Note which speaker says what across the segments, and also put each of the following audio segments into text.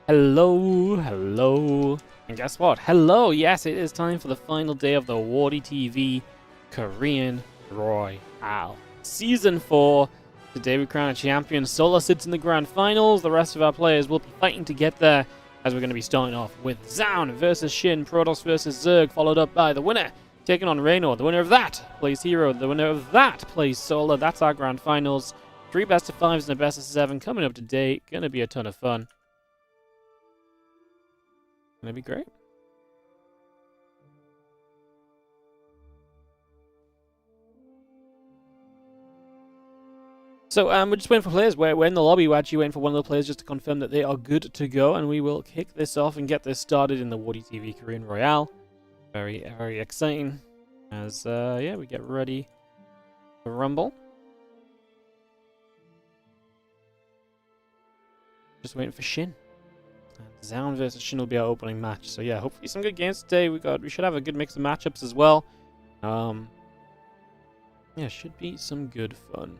Speaker 1: Hello, hello, and guess what? Hello, yes, it is time for the final day of the WardiTV Korean Royale Season 4. Today we crown a champion. Solar sits in the grand finals. The rest of our players will be fighting to get there, as we're going to be starting off with Zoun versus SHIN, Protoss versus Zerg, followed up by the winner taking on Reynor. The winner of that plays herO. The winner of that plays Solar. That's our grand finals. 3 best of 5s and a best of 7 coming up today. Gonna be a ton of fun. Gonna be great. So we're just waiting for players. We're in the lobby. We're actually waiting for one of the players just to confirm that they are good to go, and we will kick this off and get this started in the WardiTV Korean Royale. Very, very exciting. As yeah, we get ready to rumble. Just waiting for SHIN. Zoun versus SHIN will be our opening match. So yeah, hopefully some good games today. We should have a good mix of matchups as well. Yeah, should be some good fun.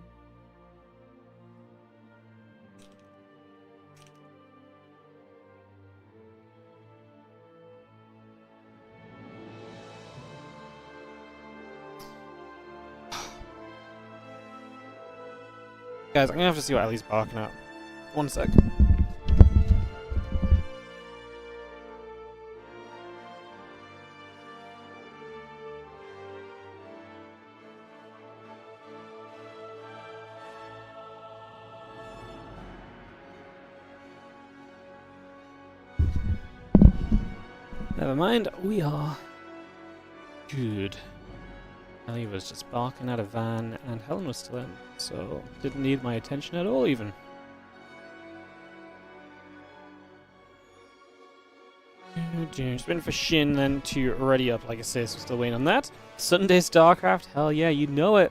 Speaker 1: Guys, I'm gonna have to see what Ellie's barking at. 1 sec. Never mind, we are good. Ellie was just barking at a van, and Helen was still in, so didn't need my attention at all, even. Just waiting for SHIN then to ready up, like I say, so still waiting on that. Sunday StarCraft, hell yeah, you know it.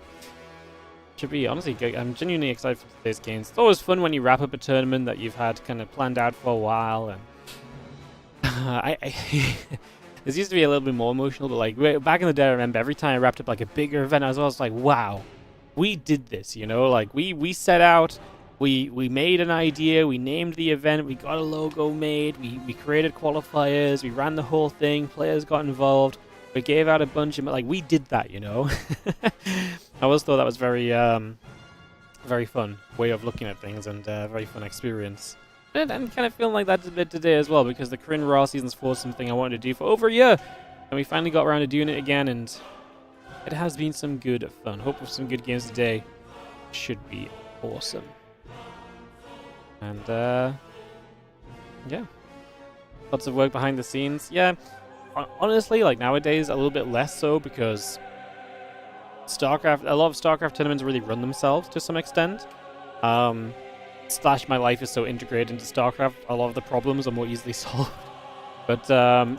Speaker 1: Should be, honestly, good. I'm genuinely excited for today's games. It's always fun when you wrap up a tournament that you've had kind of planned out for a while, and this used to be a little bit more emotional, but like back in the day, I remember every time I wrapped up like a bigger event, I was always like, wow, we did this, you know? Like we set out, we made an idea, we named the event, we got a logo made, we created qualifiers, we ran the whole thing, players got involved, we gave out a bunch of, like, we did that, you know? I always thought that was very very fun way of looking at things, and very fun experience. And I'm kind of feeling like that a bit today as well, because the Korean Royale Seasons 4 is something I wanted to do for over a year, and we finally got around to doing it again, and it has been some good fun. Hope for some good games today. Should be awesome. And yeah, lots of work behind the scenes. Yeah, honestly, like nowadays a little bit less so, because StarCraft, a lot of StarCraft tournaments really run themselves to some extent. Slash, my life is so integrated into StarCraft, a lot of the problems are more easily solved. But,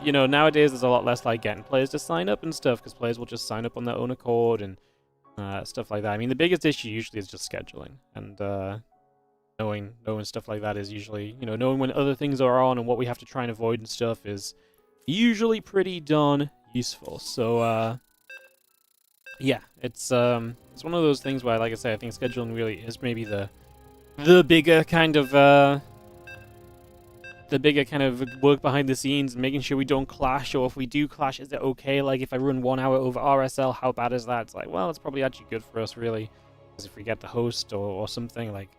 Speaker 1: you know, nowadays there's a lot less like getting players to sign up and stuff, because players will just sign up on their own accord and stuff like that. I mean, the biggest issue usually is just scheduling, and knowing stuff like that is usually, you know, knowing when other things are on and what we have to try and avoid and stuff is usually pretty darn useful. So, yeah, it's one of those things where, like I say, I think scheduling really is maybe the bigger kind of work behind the scenes, and making sure we don't clash, or if we do clash, is it okay? Like if I run 1 hour over RSL, how bad is that? It's like, well, it's probably actually good for us, really, because if we get the host or something, like,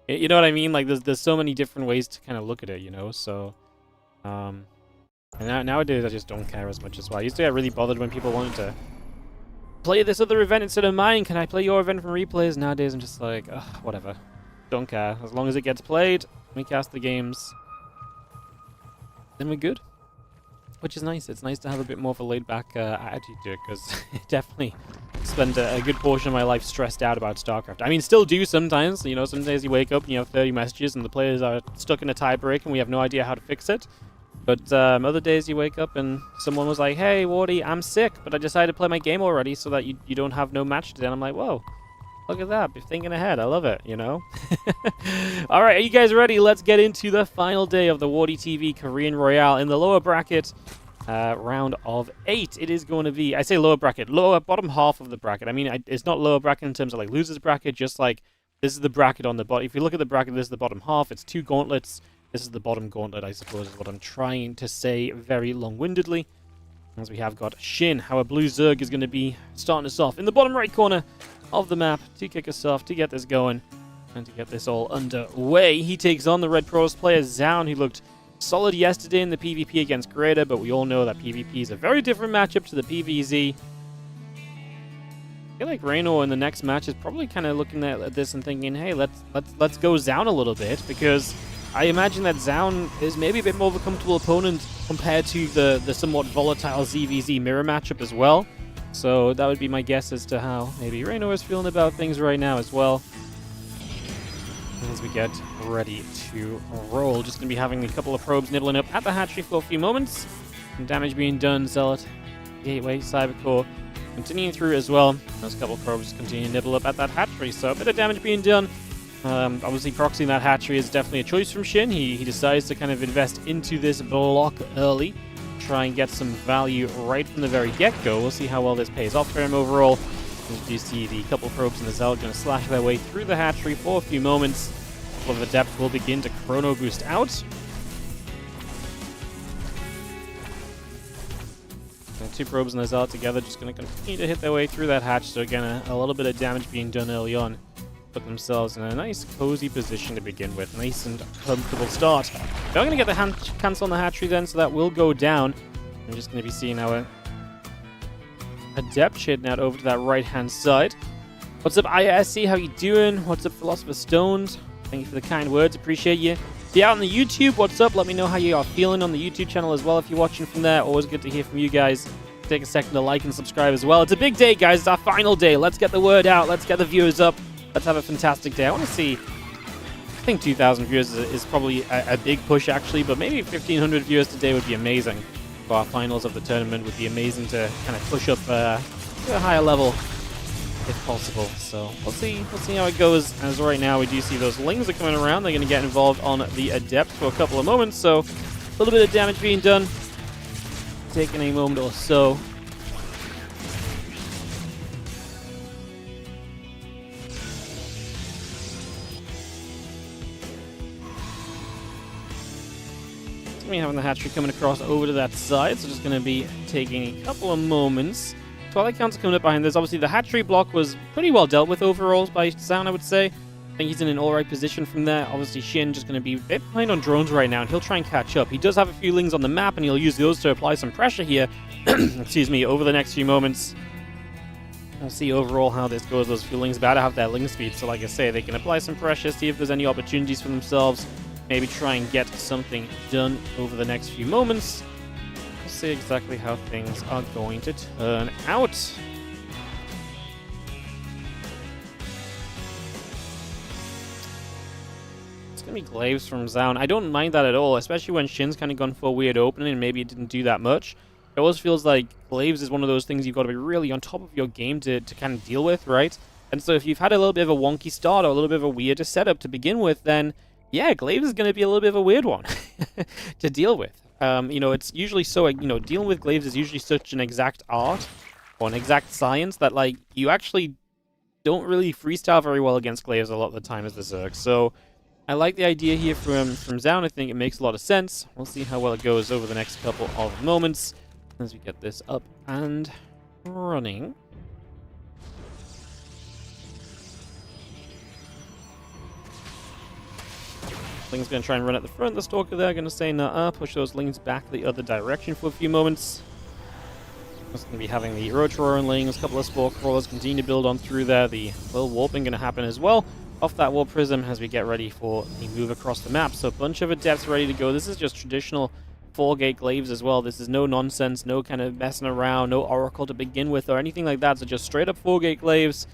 Speaker 1: you know what I mean? Like there's so many different ways to kind of look at it, you know. So and nowadays I just don't care as much as well. I used to get really bothered when people wanted to play this other event instead of mine. Can I play your event from replays? Nowadays I'm just like, ugh, whatever. Don't care. As long as it gets played, we cast the games, then we're good. Which is nice. It's nice to have a bit more of a laid-back attitude to it, because I definitely spend a good portion of my life stressed out about StarCraft. I mean, still do sometimes. You know, some days you wake up and you have 30 messages and the players are stuck in a tiebreak and we have no idea how to fix it. But other days you wake up and someone was like, hey, Wardy, I'm sick, but I decided to play my game already so that you don't have no match today. And I'm like, whoa. Look at that, be thinking ahead. I love it, you know? Alright, are you guys ready? Let's get into the final day of the WardiTV Korean Royale. In the lower bracket, round of 8, it is going to be, I say lower bracket, bottom half of the bracket. I mean, it's not lower bracket in terms of like losers bracket, just like this is the bracket on the bottom. If you look at the bracket, this is the bottom half. It's 2 gauntlets. This is the bottom gauntlet, I suppose, is what I'm trying to say very long-windedly. As we have got SHIN, our blue Zerg is going to be starting us off in the bottom right corner of the map to kick us off, to get this going, and to get this all underway. He takes on the Red Pros player Zoun, who looked solid yesterday in the PvP against Greater, but we all know that PvP is a very different matchup to the PvZ. I feel like Reynor in the next match is probably kind of looking at this and thinking, hey, let's go Zoun a little bit, because I imagine that Zoun is maybe a bit more of a comfortable opponent compared to the somewhat volatile ZVZ mirror matchup as well. So that would be my guess as to how maybe Reynor is feeling about things right now as well. As we get ready to roll, just going to be having a couple of probes nibbling up at the hatchery for a few moments. Some damage being done, Zealot, Gateway, Cybercore, continuing through as well. Those couple of probes continue to nibble up at that hatchery, so a bit of damage being done. Obviously, proxying that hatchery is definitely a choice from SHIN. He decides to kind of invest into this block early, try and get some value right from the very get-go. We'll see how well this pays off for him overall. As you see, the couple probes in the Zealot going to slash their way through the hatchery for a few moments. A couple of Adepts will begin to chrono boost out. And two probes in the Zealot together just going to continue to hit their way through that hatch. So again, a little bit of damage being done early on. Put themselves in a nice cozy position to begin with. Nice and comfortable start. They're going to get the cancel on the hatchery then, so that will go down. I'm just going to be seeing our Adept shading out over to that right-hand side. What's up, ISC? How you doing? What's up, Philosopher Stones? Thank you for the kind words. Appreciate you. If you're out on the YouTube, what's up? Let me know how you are feeling on the YouTube channel as well if you're watching from there. Always good to hear from you guys. Take a second to like and subscribe as well. It's a big day, guys. It's our final day. Let's get the word out. Let's get the viewers up. Let's have a fantastic day. I want to see, I think 2,000 viewers is probably a big push, actually, but maybe 1,500 viewers today would be amazing. For our finals of the tournament would be amazing to kind of push up to a higher level if possible. So we'll see how it goes. As right now, we do see those Lings are coming around. They're going to get involved on the Adept for a couple of moments. So a little bit of damage being done. Taking a moment or so. Having the hatchery coming across over to that side, so just going to be taking a couple of moments. Twilight Counts coming up behind this. Obviously, the hatchery block was pretty well dealt with overall by Zoun, I would say. I think he's in an alright position from there. Obviously, SHIN just going to be a bit behind on drones right now, and he'll try and catch up. He does have a few Lings on the map, and he'll use those to apply some pressure here, excuse me, over the next few moments. We'll see overall how this goes. Those few Lings about to have their Ling speed, so like I say, they can apply some pressure, see if there's any opportunities for themselves. Maybe try and get something done over the next few moments. We'll see exactly how things are going to turn out. It's going to be Glaives from Zoun. I don't mind that at all, especially when SHIN's kind of gone for a weird opening and maybe it didn't do that much. It always feels like Glaives is one of those things you've got to be really on top of your game to kind of deal with, right? And so if you've had a little bit of a wonky start or a little bit of a weirder setup to begin with, then yeah, Glaives is going to be a little bit of a weird one to deal with. You know, it's usually so, dealing with Glaives is usually such an exact art or an exact science that, like, you actually don't really freestyle very well against Glaives a lot of the time as the Zerg. So I like the idea here from Zoun. I think it makes a lot of sense. We'll see how well it goes over the next couple of moments as we get this up and running. Ling's going to try and run at the front. The Stalker there going to say nah, push those Lings back the other direction for a few moments. Just going to be having the Rotor and Lings, a couple of Spore Crawlers continue to build on through there. The little warping going to happen as well off that Warp Prism as we get ready for the move across the map. So a bunch of Adepts ready to go. This is just traditional 4-gate Glaives as well. This is no nonsense, no kind of messing around, no Oracle to begin with or anything like that. So just straight up 4-gate Glaives.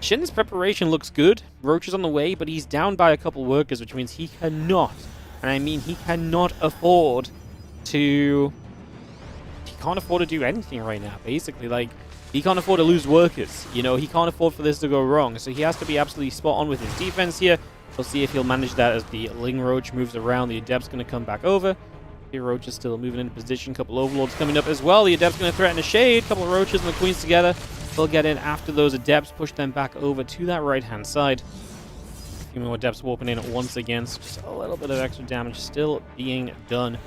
Speaker 1: SHIN's preparation looks good. Roach is on the way, but he's down by a couple workers, which means he cannot, and I mean he cannot afford to... He can't afford to do anything right now, basically. Like, he can't afford to lose workers. You know, he can't afford for this to go wrong. So he has to be absolutely spot on with his defense here. We'll see if he'll manage that as the Ling Roach moves around. The Adept's going to come back over. The Roach is still moving into position. Couple Overlords coming up as well. The Adept's going to threaten a Shade. Couple of Roaches and the Queens together. They'll get in after those Adepts, push them back over to that right-hand side. few more depths warping in once again. So just a little bit of extra damage still being done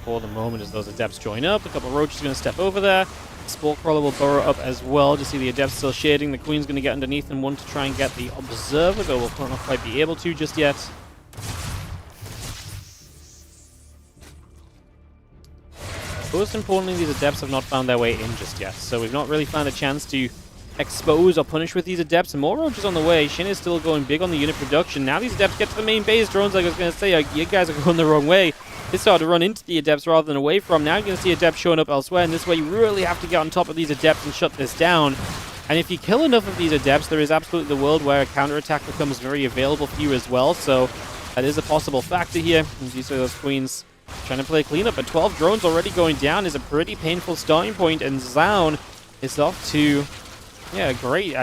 Speaker 1: for the moment as those adepts join up. A couple of roaches are going to step over there. Spore Crawler will burrow up as well. Just see the adepts still shading. The Queen's going to get underneath and want to try and get the Observer, though we'll not quite be able to just yet. Most importantly, these adepts have not found their way in just yet, so we've not really found a chance to expose or punish with these adepts. And more roaches on the way. SHIN is still going big on the unit production. Now these adepts get to the main base. Drones, like I was going to say, you guys are going the wrong way. They started to run into the adepts rather than away from. Now you're going to see adepts showing up elsewhere, and this way you really have to get on top of these adepts and shut this down. And if you kill enough of these adepts, there is absolutely the world where a counterattack becomes very available for you as well. So that is a possible factor here. As you see those Queens trying to play cleanup, but 12 drones already going down is a pretty painful starting point, and Zoun is off to, a great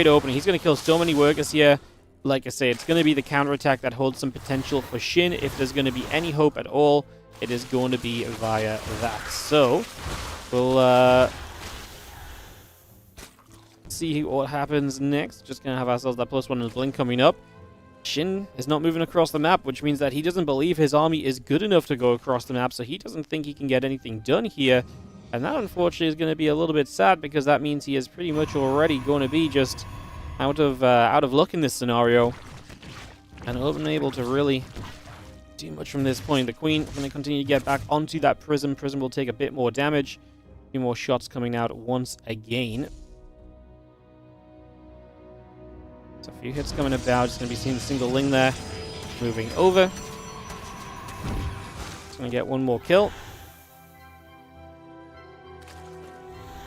Speaker 1: opening. He's going to kill so many workers here. Like I say, it's going to be the counterattack that holds some potential for SHIN. If there's going to be any hope at all, it is going to be via that. So, we'll see what happens next. Just going to have ourselves that +1 and blink coming up. SHIN is not moving across the map, which means that he doesn't believe his army is good enough to go across the map, so he doesn't think he can get anything done here. And that, unfortunately, is going to be a little bit sad, because that means he is pretty much already going to be just out of luck in this scenario, and unable to really do much from this point. The Queen going to continue to get back onto that Prism. Prism will take a bit more damage. A few more shots coming out once again. So a few hits coming about. Just going to be seeing the single Ling there moving over. Just going to get one more kill.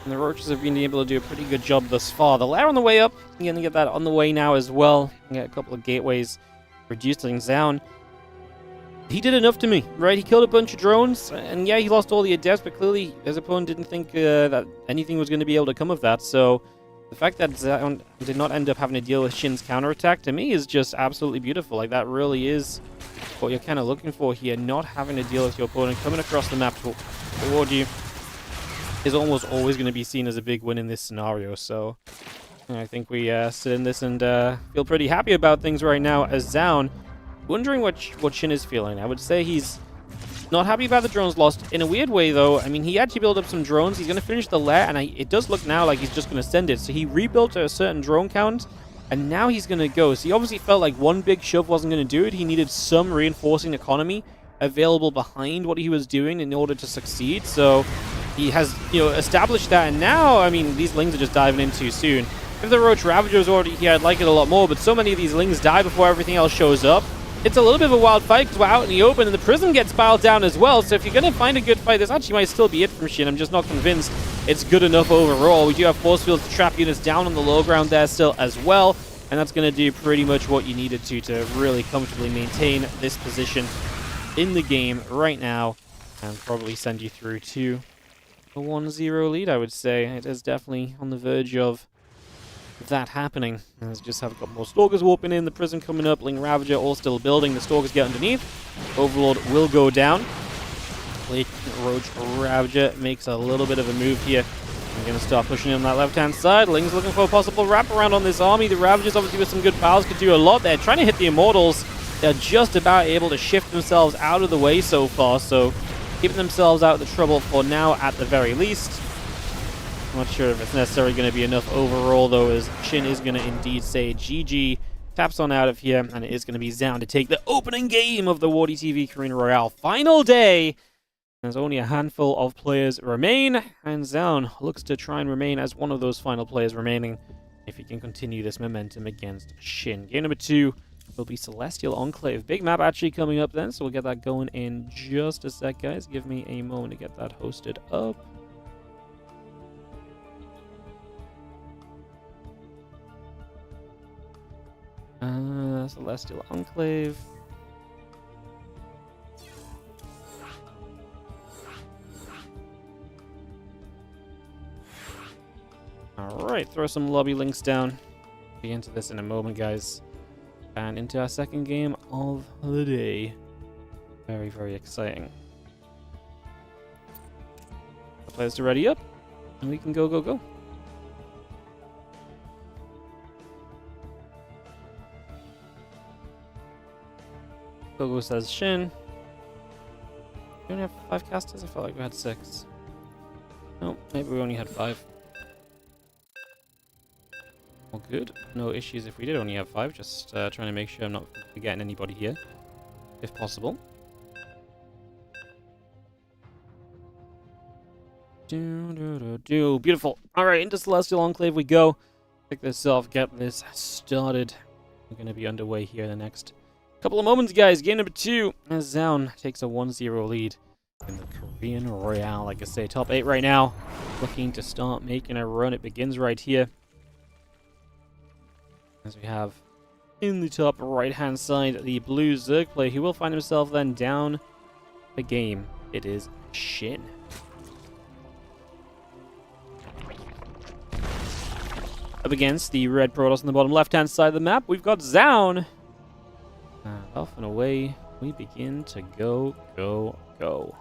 Speaker 1: And the roaches have been able to do a pretty good job thus far. The lair on the way up. I'm going to get that on the way now as well. Get a couple of gateways reducing Zoun. He did enough to me, right? He killed a bunch of drones, and yeah, he lost all the adepts, but clearly his opponent didn't think that anything was going to be able to come of that. So the fact that Zoun did not end up having to deal with SHIN's counterattack, to me, is just absolutely beautiful. Like, that really is what you're kind of looking for here. Not having to deal with your opponent coming across the map toward you is almost always going to be seen as a big win in this scenario. So I think we sit in this and feel pretty happy about things right now as Zoun. Wondering what SHIN is feeling. I would say he's not happy about the drones lost. In a weird way, though, I mean, he had to build up some drones. He's going to finish the lair, and it does look now like he's just going to send it. So he rebuilt a certain drone count, and now he's going to go. So he obviously felt like one big shove wasn't going to do it. He needed some reinforcing economy available behind what he was doing in order to succeed. So he has, established that, and now, I mean, these Lings are just diving in too soon. If the Roach Ravager was already here, I'd like it a lot more, but so many of these Lings die before everything else shows up. It's a little bit of a wild fight because we're out in the open, and the Prism gets piled down as well, so if you're going to find a good fight, this actually might still be it from SHIN. I'm just not convinced it's good enough overall. We do have force fields to trap units down on the low ground there still as well, and that's going to do pretty much what you needed to really comfortably maintain this position in the game right now, and probably send you through to a 1-0 lead, I would say. It is definitely on the verge of that happening. Let's just have a couple more Stalkers warping in, the Prism coming up, Ling Ravager all still building, the Stalkers get underneath, Overlord will go down. Roach Ravager makes a little bit of a move here. I'm going to start pushing in on that left-hand side. Ling's looking for a possible wraparound on this army. The Ravagers, obviously with some good powers, could do a lot there. Trying to hit the Immortals. They're just about able to shift themselves out of the way so far, so keeping themselves out of the trouble for now at the very least. I'm not sure if it's necessarily going to be enough overall, though, as SHIN is going to indeed say GG. Taps on out of here, and it is going to be Zoun to take the opening game of the WardiTV Korean Royale. Final day! There's only a handful of players remain, and Zoun looks to try and remain as one of those final players remaining if he can continue this momentum against SHIN. Game number 2 will be Celestial Enclave. Big map actually coming up then, so we'll get that going in just a sec, guys. Give me a moment to get that hosted up. Celestial Enclave. Alright, throw some lobby links down. Get into this in a moment, guys. And into our second game of the day. Very, very exciting. The players to ready up, and we can go. Gogo says SHIN. We only have 5 casters? I felt like we had 6. No, maybe we only had 5. All good. No issues if we did only have 5. Just trying to make sure I'm not forgetting anybody here, if possible. Beautiful. Alright, into Celestial Enclave we go. Pick this off, get this started. We're going to be underway here in the next couple of moments, guys. Game number 2, as Zoun takes a 1-0 lead in the Korean Royale. Like I say, top 8 right now. Looking to start making a run. It begins right here. As we have in the top right-hand side, the blue Zerg player, who will find himself then down the game. It is SHIN. Up against the red Protoss on the bottom left-hand side of the map, we've got Zoun. And off and away we begin to go, go, go.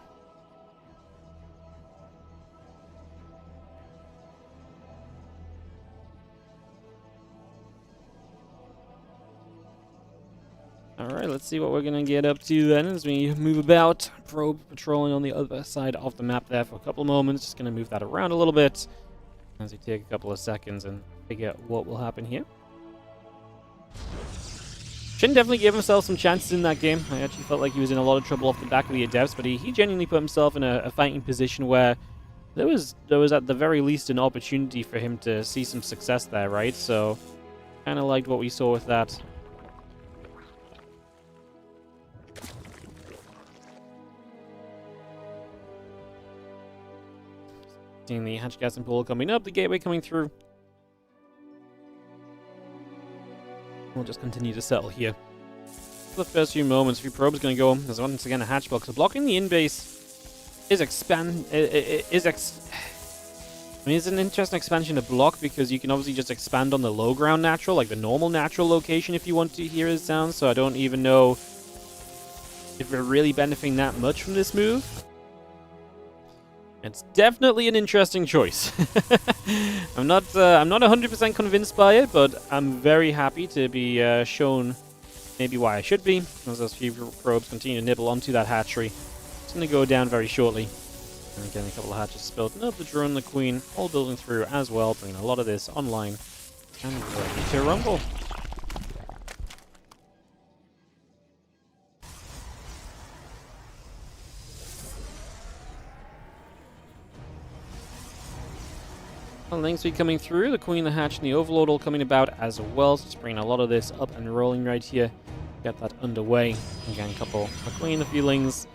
Speaker 1: Alright, let's see what we're going to get up to then as we move about. Probe patrolling on the other side of the map there for a couple of moments. Just going to move that around a little bit as we take a couple of seconds and figure out what will happen here. SHIN definitely gave himself some chances in that game. I actually felt like he was in a lot of trouble off the back of the adepts, but he genuinely put himself in a fighting position where there was at the very least an opportunity for him to see some success there, right? So, kind of liked what we saw with that. Seeing the hatch gas and pool coming up, the gateway coming through. We'll just continue to settle here. For the first few moments, a few probes going to go. There's once again a hatch block. So blocking the in-base is it's an interesting expansion to block because you can obviously just expand on the low ground natural, like the normal natural location if you want to hear his sound. So I don't even know if we're really benefiting that much from this move. It's definitely an interesting choice. I'm not 100% convinced by it, but I'm very happy to be shown maybe why I should be. As those few probes continue to nibble onto that hatchery. It's going to go down very shortly. And again, a couple of hatches built. And the drone, the queen, all building through as well, bringing a lot of this online. And ready to rumble. Link speed coming through, the Queen, the Hatch, and the Overlord all coming about as well. So just bringing a lot of this up and rolling right here. Get that underway. Again, a Queen, a few Lings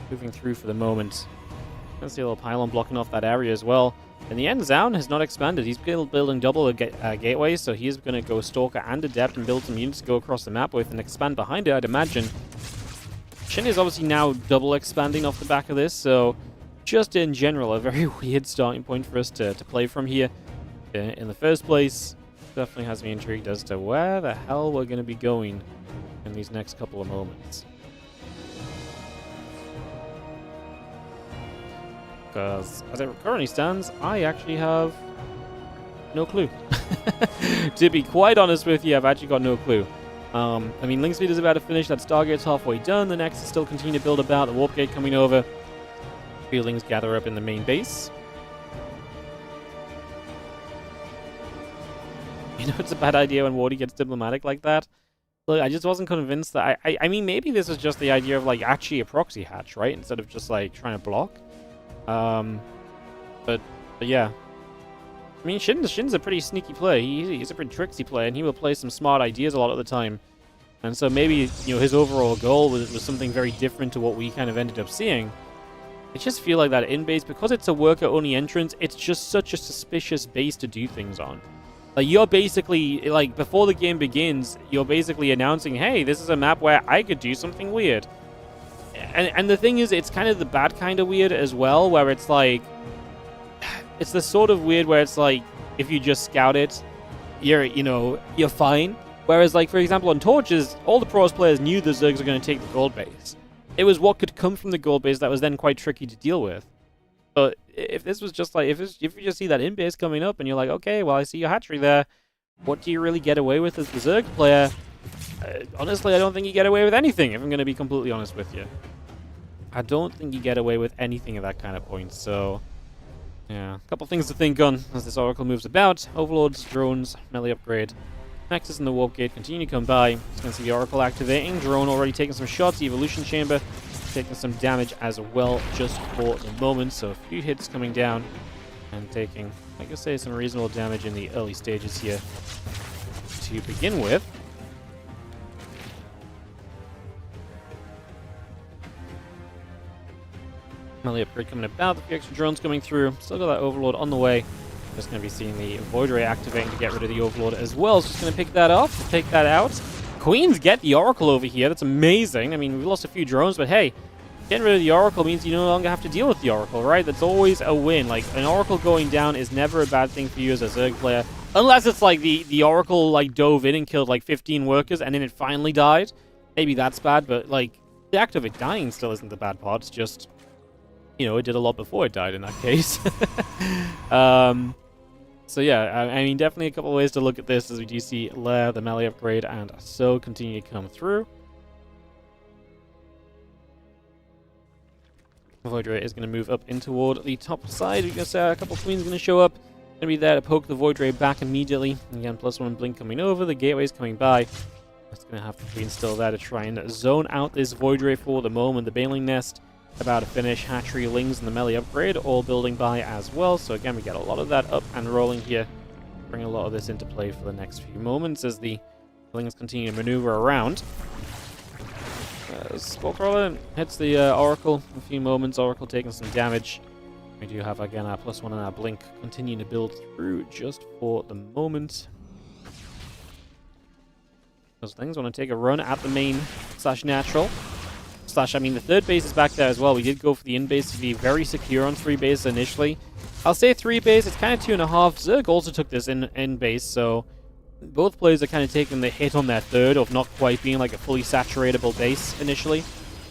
Speaker 1: moving through for the moment. Gonna see a little pylon blocking off that area as well. In the end, Zoun has not expanded. He's building double gateways, so he's going to go Stalker and Adept and build some units to go across the map with and expand behind it, I'd imagine. SHIN is obviously now double expanding off the back of this, so just in general, a very weird starting point for us to play from here in the first place. Definitely has me intrigued as to where the hell we're going to be going in these next couple of moments. Because as it currently stands, I actually have no clue. To be quite honest with you, I've actually got no clue. I mean, Link speed is about to finish. That Stargate's halfway done. The next is still continue to build about. The Warp Gate coming over. Feelings gather up in the main base. You know, it's a bad idea when Wardy gets diplomatic like that. Look, I just wasn't convinced that... I mean, maybe this was just the idea of, like, actually a proxy hatch, right? Instead of just, like, trying to block. But yeah. I mean, SHIN's a pretty sneaky player. He's a pretty tricksy player, and he will play some smart ideas a lot of the time. And so maybe, you know, his overall goal was something very different to what we kind of ended up seeing. I just feel like that in-base, because it's a worker-only entrance, it's just such a suspicious base to do things on. Like, you're basically, like, before the game begins, you're basically announcing, hey, this is a map where I could do something weird. And the thing is, it's kind of the bad kind of weird as well, where it's like, it's the sort of weird where it's like, if you just scout it, you're fine. Whereas, like, for example, on Torches, all the pros players knew the Zergs were going to take the gold base. It was what could come from the gold base that was then quite tricky to deal with. But if this was just like, if you just see that in base coming up and you're like, okay, well, I see your hatchery there. What do you really get away with as the Zerg player? Honestly, I don't think you get away with anything, if I'm going to be completely honest with you. I don't think you get away with anything at that kind of point, so... yeah, a couple things to think on as this Oracle moves about. Overlords, drones, melee upgrade. Nexus and the Warp Gate continue to come by. You can see the Oracle activating. Drone already taking some shots. The Evolution Chamber taking some damage as well just for the moment. So a few hits coming down and taking, like I say, some reasonable damage in the early stages here to begin with. Melee upgrade coming about. A few extra drones coming through. Still got that Overlord on the way. Just going to be seeing the Void Ray activating to get rid of the Overlord as well. So just going to pick that off, take that out. Queens get the Oracle over here. That's amazing. I mean, we lost a few drones, but hey, getting rid of the Oracle means you no longer have to deal with the Oracle, right? That's always a win. Like, an Oracle going down is never a bad thing for you as a Zerg player. Unless it's like the Oracle like dove in and killed like 15 workers and then it finally died. Maybe that's bad, but like, the act of it dying still isn't the bad part. It's just, you know, it did a lot before it died in that case. So yeah, I mean, definitely a couple of ways to look at this as we do see Lair, the melee upgrade, and so continue to come through. Void Ray is going to move up in toward the top side. We're going to say a couple of Queens going to show up. Going to be there to poke the Void Ray back immediately. Again, +1 blink coming over. The gateway's coming by. It's going to have the Queen still there to try and zone out this Void Ray for the moment. The Baneling Nest about to finish. Hatchery, Lings, and the melee upgrade all building by as well. So again, we get a lot of that up and rolling here. Bring a lot of this into play for the next few moments as the Lings continue to maneuver around. Skullcrawler hits the Oracle in a few moments. Oracle taking some damage. We do have, again, our +1 and our blink continuing to build through just for the moment. Those things want to take a run at the main / natural. I mean, the third base is back there as well. We did go for the in-base to be very secure on 3 base initially. I'll say 3 base, it's kind of 2.5. Zerg also took this in base, so both players are kind of taking the hit on their third of not quite being like a fully saturatable base initially.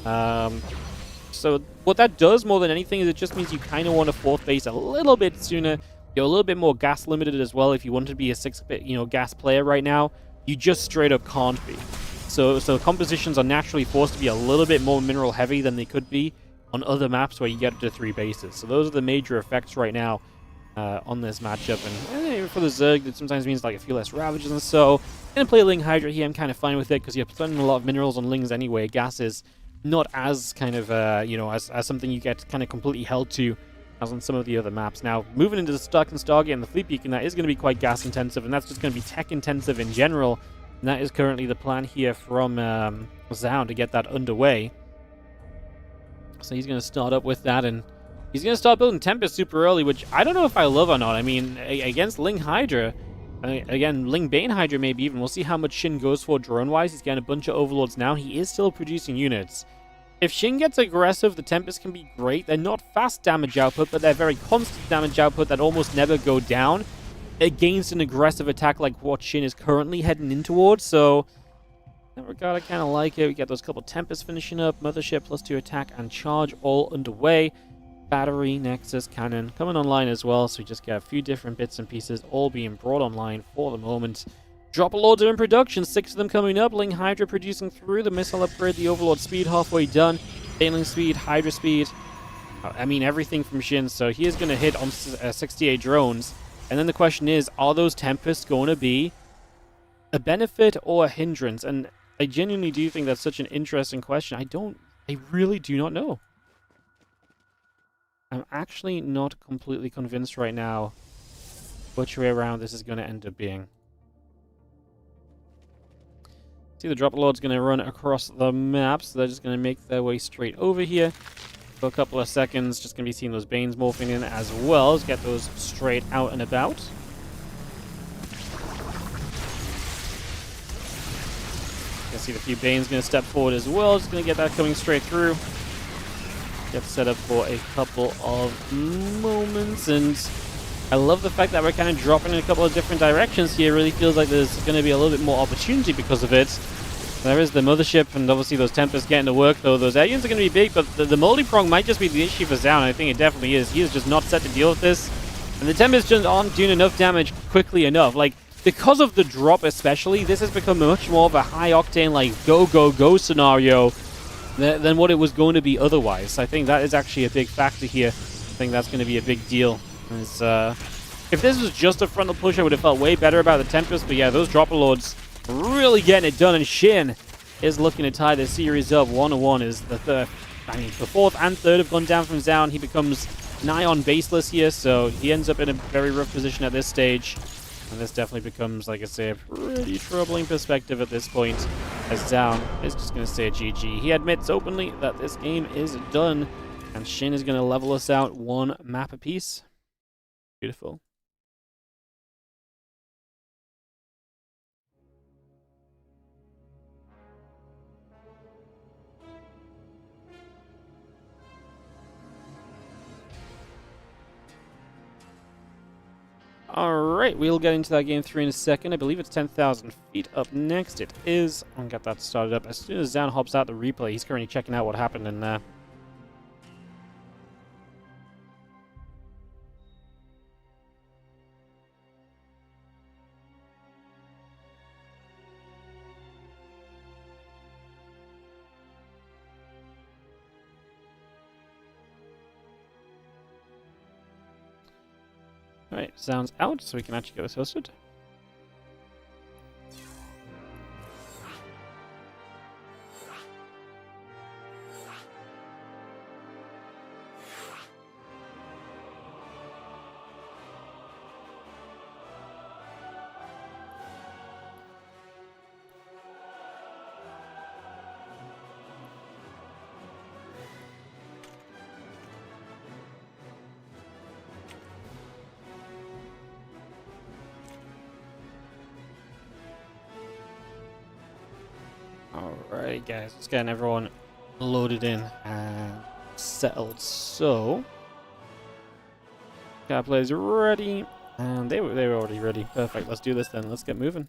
Speaker 1: So what that does more than anything is it just means you kind of want a 4th base a little bit sooner. You're a little bit more gas limited as well. If you want to be a 6-bit, gas player right now, you just straight up can't be. So compositions are naturally forced to be a little bit more mineral heavy than they could be on other maps where you get to 3 bases. So those are the major effects right now on this matchup. And for the Zerg, it sometimes means like a few less Ravages and so. I'm going to play Ling Hydra here. I'm kind of fine with it because you're spending a lot of minerals on Lings anyway. Gas is not as kind of, as something you get kind of completely held to as on some of the other maps. Now, moving into the Stark and Stargate and the Fleet Beacon, that is going to be quite gas intensive, and that's just going to be tech intensive in general. And that is currently the plan here from Zoun to get that underway. So he's going to start up with that, and he's going to start building Tempest super early, which I don't know if I love or not. I mean, against Ling Hydra, again, Ling Bane Hydra maybe even. We'll see how much Shin goes for drone-wise. He's getting a bunch of Overlords now. He is still producing units. If Shin gets aggressive, the Tempest can be great. They're not fast damage output, but they're very constant damage output that almost never go down against an aggressive attack like what Shin is currently heading in towards. So in that regard, I kind of like it. We get those couple Tempests finishing up. Mothership +2 attack and charge all underway. Battery, Nexus, Cannon coming online as well. So we just get a few different bits and pieces all being brought online for the moment. Drop Lords are in production. 6 of them coming up. Ling Hydra producing through. The missile upgrade, the Overlord speed halfway done. Baneling speed, Hydra speed. I mean, everything from Shin. So he is going to hit on 68 drones. And then the question is, are those Tempests going to be a benefit or a hindrance? And I genuinely do think that's such an interesting question. I really do not know. I'm actually not completely convinced right now which way around this is going to end up being. See, the Drop Lord's going to run across the map, so they're just going to make their way straight over here. For a couple of seconds, just going to be seeing those Banes morphing in as well. Let's get those straight out and about. You can see the few Banes going to step forward as well. Just going to get that coming straight through. Get set up for a couple of moments, and I love the fact that we're kind of dropping in a couple of different directions here. It really feels like there's going to be a little bit more opportunity because of it. There is the Mothership, and obviously those Tempests getting to work, though. Those aliens are going to be big, but the multi-prong might just be the issue for Zoun. I think it definitely is. He is just not set to deal with this. And the Tempests just aren't doing enough damage quickly enough. Like, because of the drop especially, this has become much more of a high-octane, like, go scenario than what it was going to be otherwise. I think that is actually a big factor here. I think that's going to be a big deal. If this was just a frontal push, I would have felt way better about the Tempest, but yeah, those Dropper Lords really getting it done, and SHIN is looking to tie the series up. 1-1 is the third. I mean, the fourth and third have gone down from Zoun. He becomes nigh on baseless here, so he ends up in a very rough position at this stage. And this definitely becomes, like I say, a pretty troubling perspective at this point, as Zoun is just going to say GG. He admits openly that this game is done, and SHIN is going to level us out one map apiece. Beautiful. Alright, we'll get into that game 3 in a second. I believe it's 10,000 feet up next. It is. I'll get that started up. As soon as Zoun hops out the replay, he's currently checking out what happened in there. Alright, Zoun's out, so we can actually get this hosted. Alright guys, let's get everyone loaded in and settled. So, got players ready, and they were already ready. Perfect, let's do this then, let's get moving.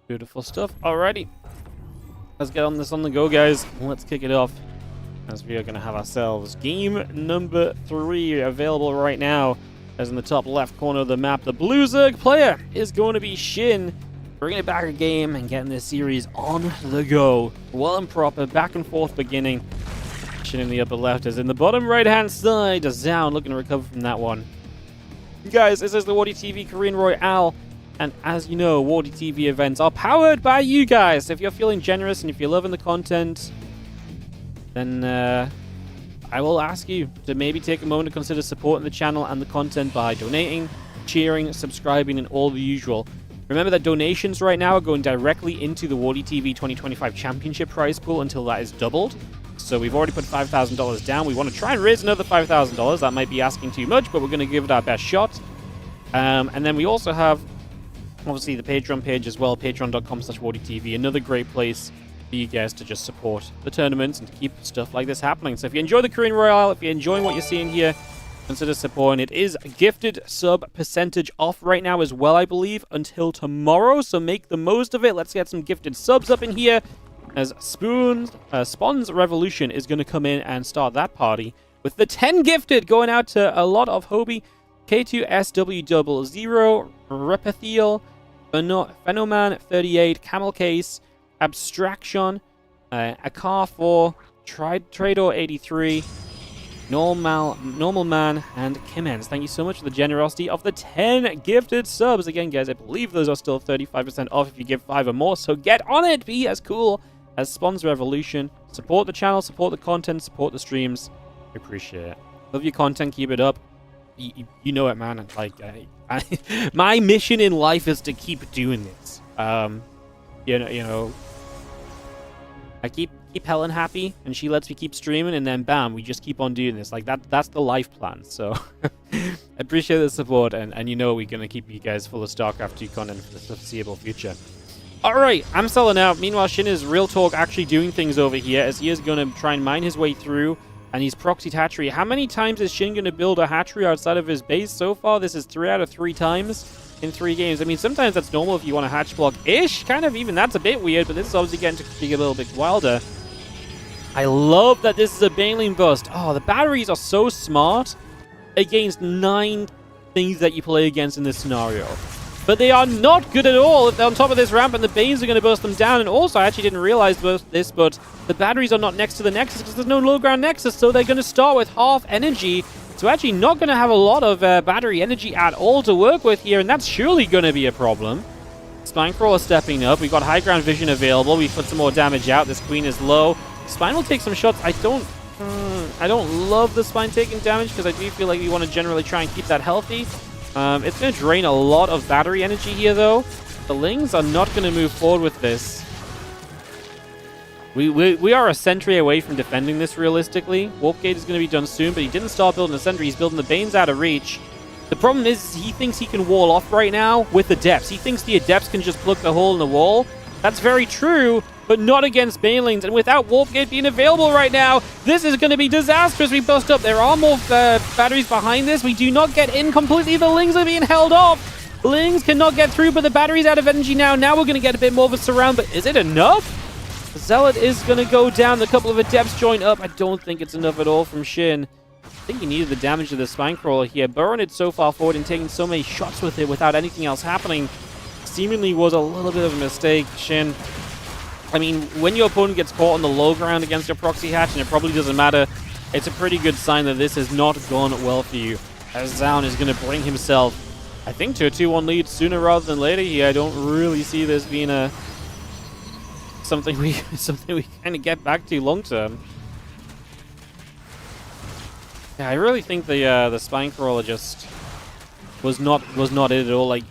Speaker 1: Beautiful stuff. Alrighty. Let's get on this on the go, guys. Let's kick it off, as we are going to have ourselves game number 3 available right now. As in the top left corner of the map, the Blue Zerg player is going to be SHIN. Bringing it back a game and getting this series on the go. Well and proper, back and forth beginning. SHIN in the upper left, is in the bottom right-hand side. Zoun looking to recover from that one. Guys, this is the WardiTV Korean Royale. And as you know, WardiTV events are powered by you guys. So if you're feeling generous and if you're loving the content, then I will ask you to maybe take a moment to consider supporting the channel and the content by donating, cheering, subscribing, and all the usual. Remember that donations right now are going directly into the WardiTV 2025 Championship prize pool until that is doubled. So we've already put $5,000 down. We want to try and raise another $5,000. That might be asking too much, but we're going to give it our best shot. And then we also have obviously the Patreon page as well, patreon.com/WardiTV, another great place for you guys to just support the tournaments and to keep stuff like this happening. So if you enjoy the Korean Royale, if you're enjoying what you're seeing here, consider supporting. It is gifted sub percentage off right now as well, I believe, until tomorrow, so make the most of it. Let's get some gifted subs up in here, as Spawn's Revolution is going to come in and start that party with the 10 gifted going out to a lot of Hobie, K2SW00, Repethiel, Phenoman 38, Camel Case, Abstraction, Akar 4, Trador 83, Normal Man, and Kimmens. Thank you so much for the generosity of the 10 gifted subs. Again, guys, I believe those are still 35% off if you give 5 or more, so get on it. Be as cool as Spawn's Revolution. Support the channel, support the content, support the streams. I appreciate it. Love your content, keep it up. You know it, man. Like, my mission in life is to keep doing this. You know, I keep Helen happy, and she lets me keep streaming, and then bam, we just keep on doing this. Like that's the life plan. So I appreciate the support, and you know we're gonna keep you guys full of StarCraft 2 content for the foreseeable future. Alright, I'm selling out. Meanwhile, Shin is real talk actually doing things over here as he is going to try and mine his way through. And he's proxied hatchery. How many times is Shin going to build a hatchery outside of his base so far? This is 3 out of 3 times in 3 games. I mean, sometimes that's normal if you want a hatch block-ish. Kind of even that's a bit weird, but this is obviously getting to be a little bit wilder. I love that this is a baneling bust. Oh, the batteries are so smart against 9 things that you play against in this scenario. But they are not good at all if they're on top of this ramp and the Banes are going to burst them down. And also, I actually didn't realize this, but the batteries are not next to the Nexus because there's no low ground Nexus, so they're going to start with half energy. So actually not going to have a lot of battery energy at all to work with here, and that's surely going to be a problem. Spinecrawler stepping up. We've got high ground vision available. We've put some more damage out. This Queen is low. Spine will take some shots. I don't love the Spine taking damage because I do feel like we want to generally try and keep that healthy. It's going to drain a lot of battery energy here, though. The Lings are not going to move forward with this. We are a sentry away from defending this, realistically. Warp Gate is going to be done soon, but he didn't start building a sentry. He's building the Banes out of reach. The problem is he thinks he can wall off right now with Adepts. He thinks the Adepts can just plug the hole in the wall. That's very true, but not against Banelings. And without Warp Gate being available right now, this is going to be disastrous. We bust up. There are more batteries behind this. We do not get in completely. The Lings are being held off. Lings cannot get through, but the battery's out of energy now. Now we're going to get a bit more of a surround, but is it enough? The Zealot is going to go down. A couple of Adepts join up. I don't think it's enough at all from Shin. I think he needed the damage of the Spinecrawler here. Burrowing it so far forward and taking so many shots with it without anything else happening seemingly was a little bit of a mistake. Shin, I mean, when your opponent gets caught on the low ground against your proxy hatch, and it probably doesn't matter, it's a pretty good sign that this has not gone well for you. As Zoun is going to bring himself, I think, to a 2-1 lead sooner rather than later here. I don't really see this being a something we kind of get back to long term. Yeah, I really think the Spinecrawler just was not it at all. Like,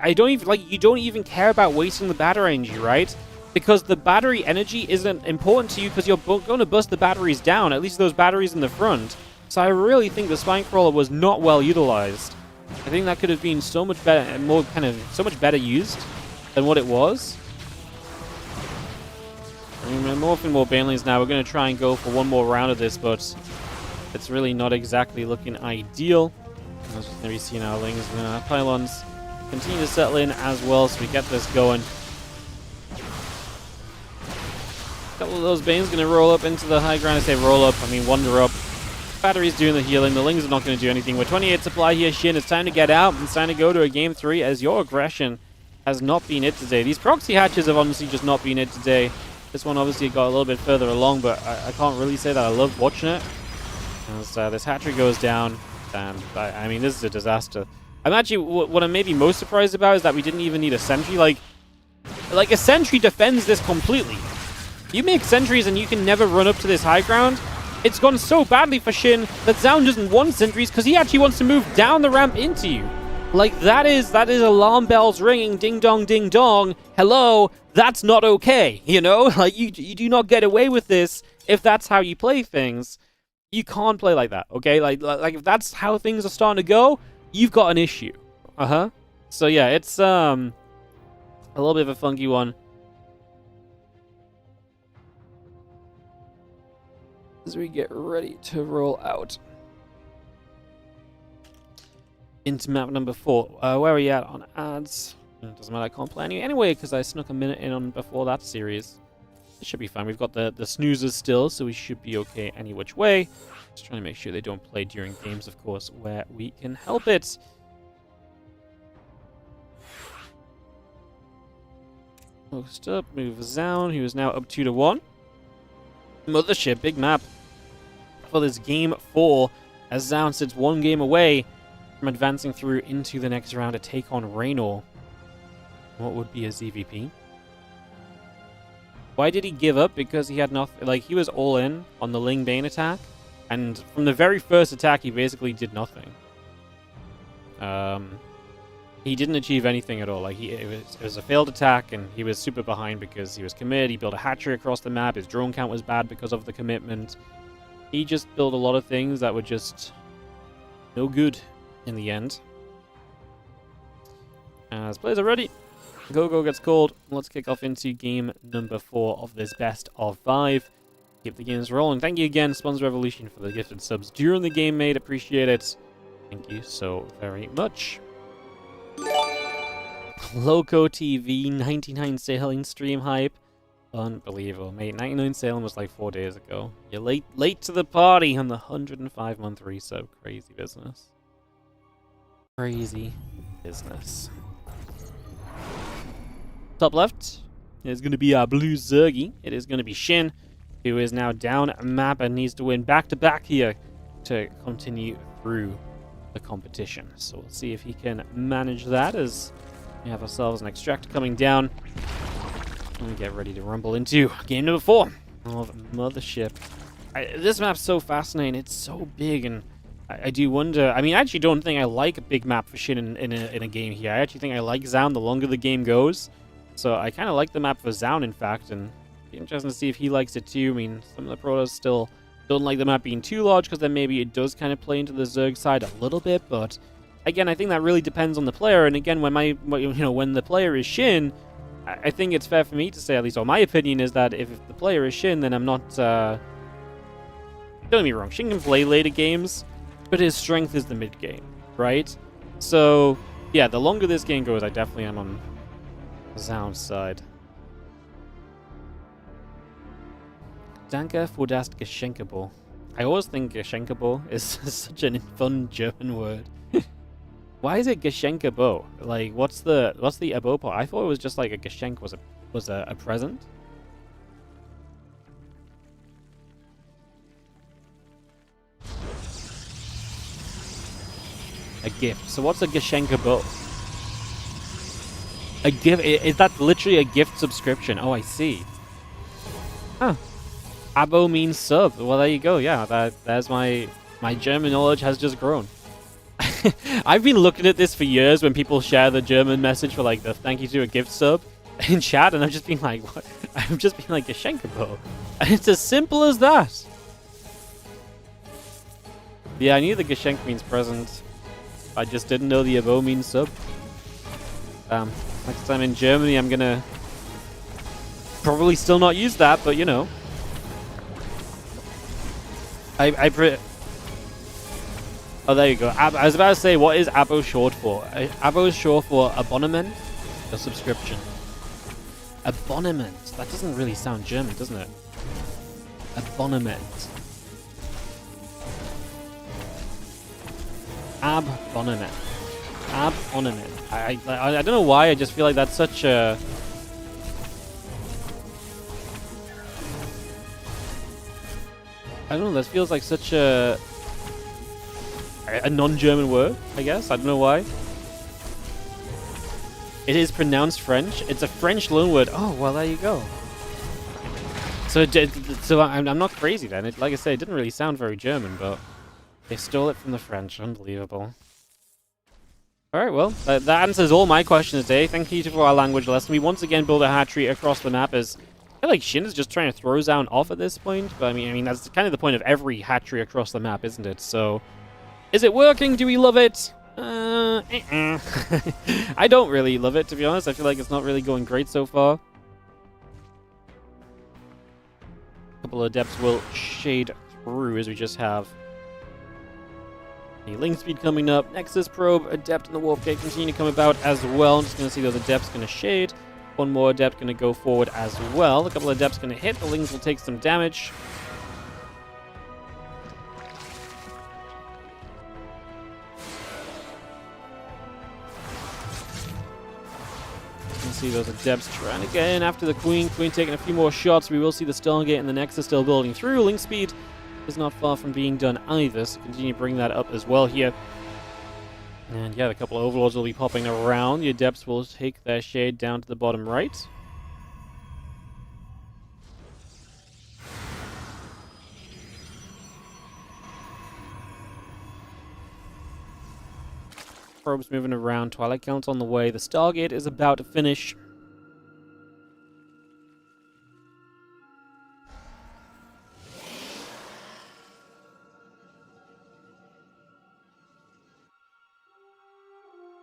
Speaker 1: I don't even, like, you don't even care about wasting the battery energy, right? Because the battery energy isn't important to you because you're going to bust the batteries down, at least those batteries in the front. So I really think the Spinecrawler was not well utilized. I think that could have been so much better and so much better used than what it was. I mean, we're morphing more Banelings now. We're going to try and go for one more round of this, but it's really not exactly looking ideal. As we can be seeing our Lings and our Pylons continue to settle in as well, so we get this going. A couple of those Banes going to roll up into the high ground. I say roll up, I mean wander up. Battery's doing the healing. The Lings are not going to do anything. We're 28 supply here, Shin. It's time to get out. It's time to go to a game 3 as your aggression has not been it today. These proxy hatches have honestly just not been it today. This one obviously got a little bit further along, but I can't really say that I love watching it. As this hatchery goes down, and I mean, this is a disaster. I'm actually, what I'm maybe most surprised about is that we didn't even need a sentry. Like a sentry defends this completely. You make sentries and you can never run up to this high ground. It's gone so badly for Shin that Zoun doesn't want sentries because he actually wants to move down the ramp into you. Like, that is alarm bells ringing, ding dong, ding dong. Hello, that's not okay, you know? Like, you do not get away with this if that's how you play things. You can't play like that, okay? Like if that's how things are starting to go, you've got an issue. So yeah, it's a little bit of a funky one. As we get ready to roll out into map number 4. Where are we at on ads? It doesn't matter, I can't play anyway because I snuck a minute in on before that series. It should be fine. We've got the snoozers still, so we should be okay any which way. Just trying to make sure they don't play during games, of course, where we can help it. Post up, move Zoun, who is now up 2-1. Mothership, big map for this game 4, as Zoun sits 1 game away from advancing through into the next round to take on Reynor. What would be a ZVP? Why did he give up? Because he had nothing. Like, he was all in on the Ling Bane attack, and from the very first attack, he basically did nothing. He didn't achieve anything at all. Like, it was a failed attack, and he was super behind because he was committed. He built a hatchery across the map. His drone count was bad because of the commitment. He just built a lot of things that were just no good in the end. As players are ready, Go gets called. Let's kick off into game number 4 of this best of 5. Keep the games rolling. Thank you again, Spawns Revolution, for the gifted subs during the game, mate. Appreciate it. Thank you so very much. Loco TV, 99 sailing stream hype. Unbelievable, mate. 99 sailing was like 4 days ago. You're late to the party on the 105-month resub. Crazy business. Crazy business. Top left is going to be our blue Zergy. It is going to be SHIN, who is now down a map and needs to win back-to-back here to continue through the competition. So we'll see if he can manage that as we have ourselves an extractor coming down. And we get ready to rumble into game number 4 of Mothership. This map's so fascinating. It's so big, and I do wonder. I mean, I actually don't think I like a big map for SHIN in a game here. I actually think I like Zoun the longer the game goes. So I kind of like the map for Zoun, in fact, and it'd be interesting to see if he likes it too. I mean, some of the protos still don't like the map being too large, because then maybe it does kind of play into the Zerg side a little bit. But again, I think that really depends on the player. And again, when when the player is SHIN, I think it's fair for me to say, at least, or my opinion is that if the player is SHIN, then I'm not. Don't get me wrong, SHIN can play later games, but his strength is the mid game, right? So yeah, the longer this game goes, I definitely am on Zoun's side. Danke für das Geschenkebo. I always think Geschenkebo is such a fun German word. Why is it Geschenkebo? Like, what's the abo part? I thought it was just like a Geschenk was a present. A gift. So what's a Geschenkebo? A gift? Is that literally a gift subscription? Oh, I see. Huh. Abo means sub. Well, there you go. Yeah, there's my German knowledge has just grown. I've been looking at this for years when people share the German message for like the thank you to a gift sub in chat, and I've just been like, what? I've just been like, Geschenkebo. And it's as simple as that. Yeah, I knew the Geschenk means present. I just didn't know the abo means sub. Next time in Germany, I'm gonna probably still not use that, but you know. Oh, there you go. I was about to say, what is abo short for? Abo is short for abonnement, a subscription. Abonnement. That doesn't really sound German, doesn't it? Abonnement. Abonnement. Abonnement. I don't know why. I just feel like that's such a. I don't know. That feels like such a non-German word, I guess. I don't know why. It is pronounced French. It's a French loanword. Oh, well, there you go. So I'm not crazy then. Like I say, it didn't really sound very German, but they stole it from the French. Unbelievable. Alright, well, that answers all my questions today. Thank you for our language lesson. We once again build a hatchery across the map as I feel like SHIN is just trying to throw Zoun off at this point. But I mean, that's kind of the point of every hatchery across the map, isn't it? So, is it working? Do we love it? I don't really love it, to be honest. I feel like it's not really going great so far. A couple of adepts will shade through as we just have the link speed coming up. Nexus probe, adept and the warp gate continue to come about as well. I'm just going to see those adepts going to shade. One more adept going to go forward as well. A couple of adepts going to hit. The lings will take some damage. See those adepts trying to get in after the queen. Queen taking a few more shots. We will see the Stargate and the Nexus still building through. Link speed is not far from being done either, so continue to bring that up as well here. And yeah, a couple of overlords will be popping around. The adepts will take their shade down to the bottom right. Probes moving around. Twilight Count's on the way. The Stargate is about to finish.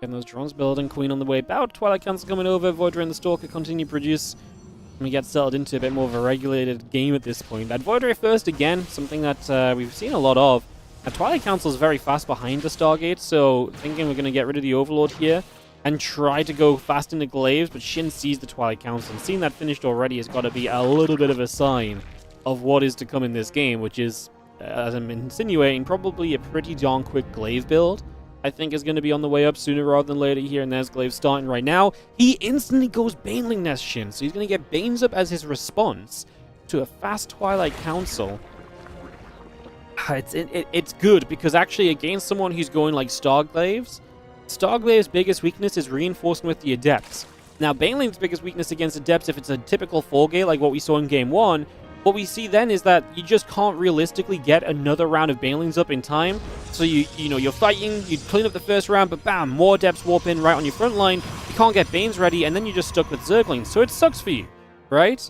Speaker 1: Getting those drones building. Queen on the way about. Twilight Council coming over. Voidray and the Stalker continue to produce. And we get settled into a bit more of a regulated game at this point. That Voidray first again, something that we've seen a lot of. Twilight Council is very fast behind the Stargate, so thinking we're going to get rid of the Overlord here and try to go fast into Glaives, but Shin sees the Twilight Council, and seeing that finished already has got to be a little bit of a sign of what is to come in this game, which is, as I'm insinuating, probably a pretty darn quick Glaive build. I think is going to be on the way up sooner rather than later here, and there's Glaive starting right now. He instantly goes Baneling Nest Shin, so he's going to get Banes up as his response to a fast Twilight Council. It's good, because actually against someone who's going like Starglaves, Starglave's biggest weakness is reinforcing with the Adepts. Now, Baneling's biggest weakness against Adepts, if it's a typical 4-gate like what we saw in Game 1, what we see then is that you just can't realistically get another round of Banelings up in time. So you're fighting, you clean up the first round, but bam, more Adepts warp in right on your front line. You can't get Banes ready, and then you're just stuck with Zerglings. So it sucks for you, right?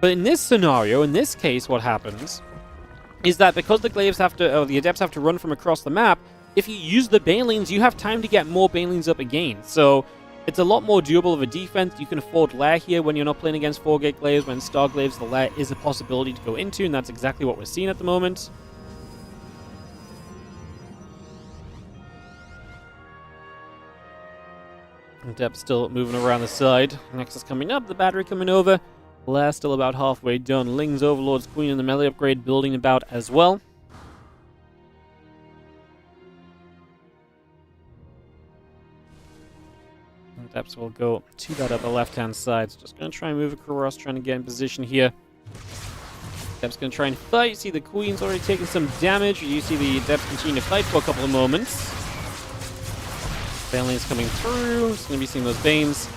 Speaker 1: But in this scenario, in this case, what happens is that because the Glaives have to, or the Adepts have to run from across the map, if you use the Banelings, you have time to get more Banelings up again. So it's a lot more doable of a defense. You can afford Lair here when you're not playing against 4-gate Glaives. When Starglaves, the Lair is a possibility to go into, and that's exactly what we're seeing at the moment. Adepts still moving around the side. Nexus coming up, the battery coming over. Lair still about halfway done. Ling's Overlord's Queen and the melee upgrade building about as well. Adepts will go to that upper left-hand side. So just going to try and move across, trying to get in position here. Adepts going to try and fight. You see the Queen's already taking some damage. You see the Adepts continue to fight for a couple of moments. Baneling's coming through. Just going to be seeing those Banes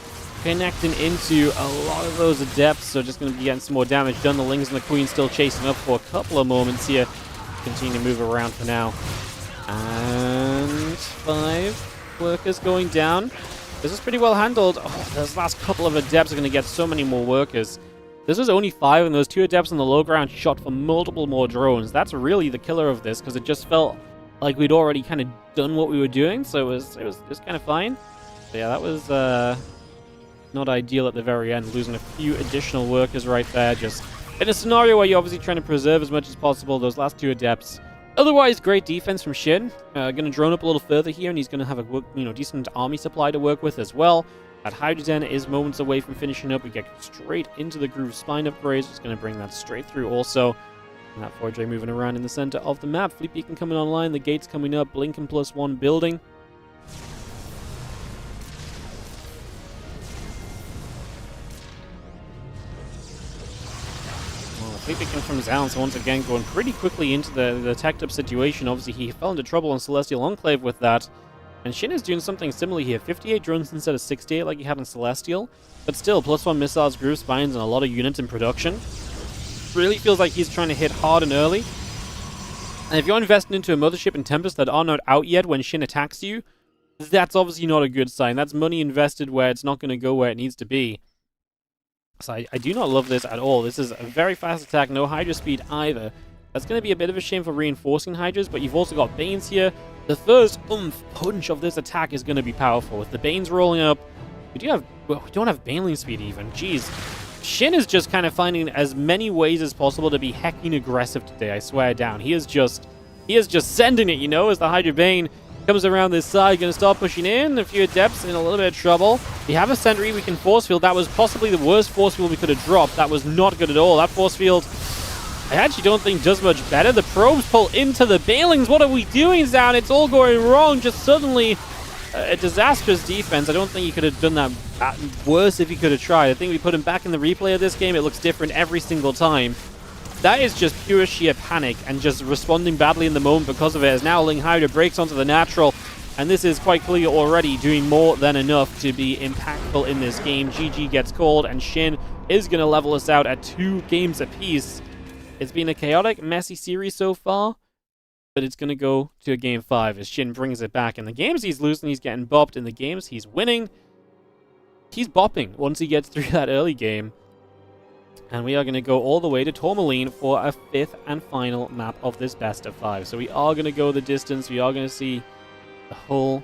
Speaker 1: connecting into a lot of those Adepts, so just going to be getting some more damage done. The Lings and the Queen still chasing up for a couple of moments here. Continue to move around for now. And 5 workers going down. This is pretty well handled. Oh, those last couple of Adepts are going to get so many more workers. This was only 5, and those 2 Adepts on the low ground shot for multiple more drones. That's really the killer of this, because it just felt like we'd already kind of done what we were doing, so it was kind of fine. So yeah, that was not ideal at the very end, losing a few additional workers right there, just in a scenario where you're obviously trying to preserve as much as possible those last 2 Adepts. Otherwise, great defense from Shin. Going to drone up a little further here, and he's going to have a decent army supply to work with as well. That Hydrogen is moments away from finishing up. We get straight into the Groove Spine upgrades. Just going to bring that straight through also. And that Voidray moving around in the center of the map. Fleet Beacon coming online. The gates coming up. Blinken +1 building. Fleet Beacon from Zoun, so once again going pretty quickly into the tech-up situation. Obviously, he fell into trouble on Celestial Enclave with that. And Shin is doing something similar here. 58 drones instead of 68 like he had in Celestial. But still, +1 missiles, Groove Spines, and a lot of units in production. Really feels like he's trying to hit hard and early. And if you're investing into a Mothership and Tempest that are not out yet when Shin attacks you, that's obviously not a good sign. That's money invested where it's not going to go where it needs to be. So I do not love this at all. This is a very fast attack, no Hydra speed either. That's going to be a bit of a shame for reinforcing Hydras, but you've also got Banes here. The first punch of this attack is going to be powerful. With the Banes rolling up, we don't have Baneling speed even. Jeez. Shin is just kind of finding as many ways as possible to be hecking aggressive today, I swear down. He is just sending it, as the Hydra Bane comes around this side, going to start pushing in. A few Adepts in a little bit of trouble. We have a Sentry, we can Force Field. That was possibly the worst Force Field we could have dropped. That was not good at all. That Force Field, I actually don't think does much better. The Probes pull into the Banelings. What are we doing, Zoun? It's all going wrong. Just suddenly a disastrous defense. I don't think he could have done that worse if he could have tried. I think we put him back in the replay of this game. It looks different every single time. That is just pure sheer panic and just responding badly in the moment because of it. As now Ling Hydra breaks onto the natural, and this is quite clear already doing more than enough to be impactful in this game. GG gets called, and Shin is going to level us out at 2 games apiece. It's been a chaotic, messy series so far, but it's going to go to a game 5 as Shin brings it back. In the games he's losing, he's getting bopped. In the games he's winning, he's bopping once he gets through that early game. And we are going to go all the way to Tourmaline for a 5th and final map of this best of 5. So we are going to go the distance. We are going to see the whole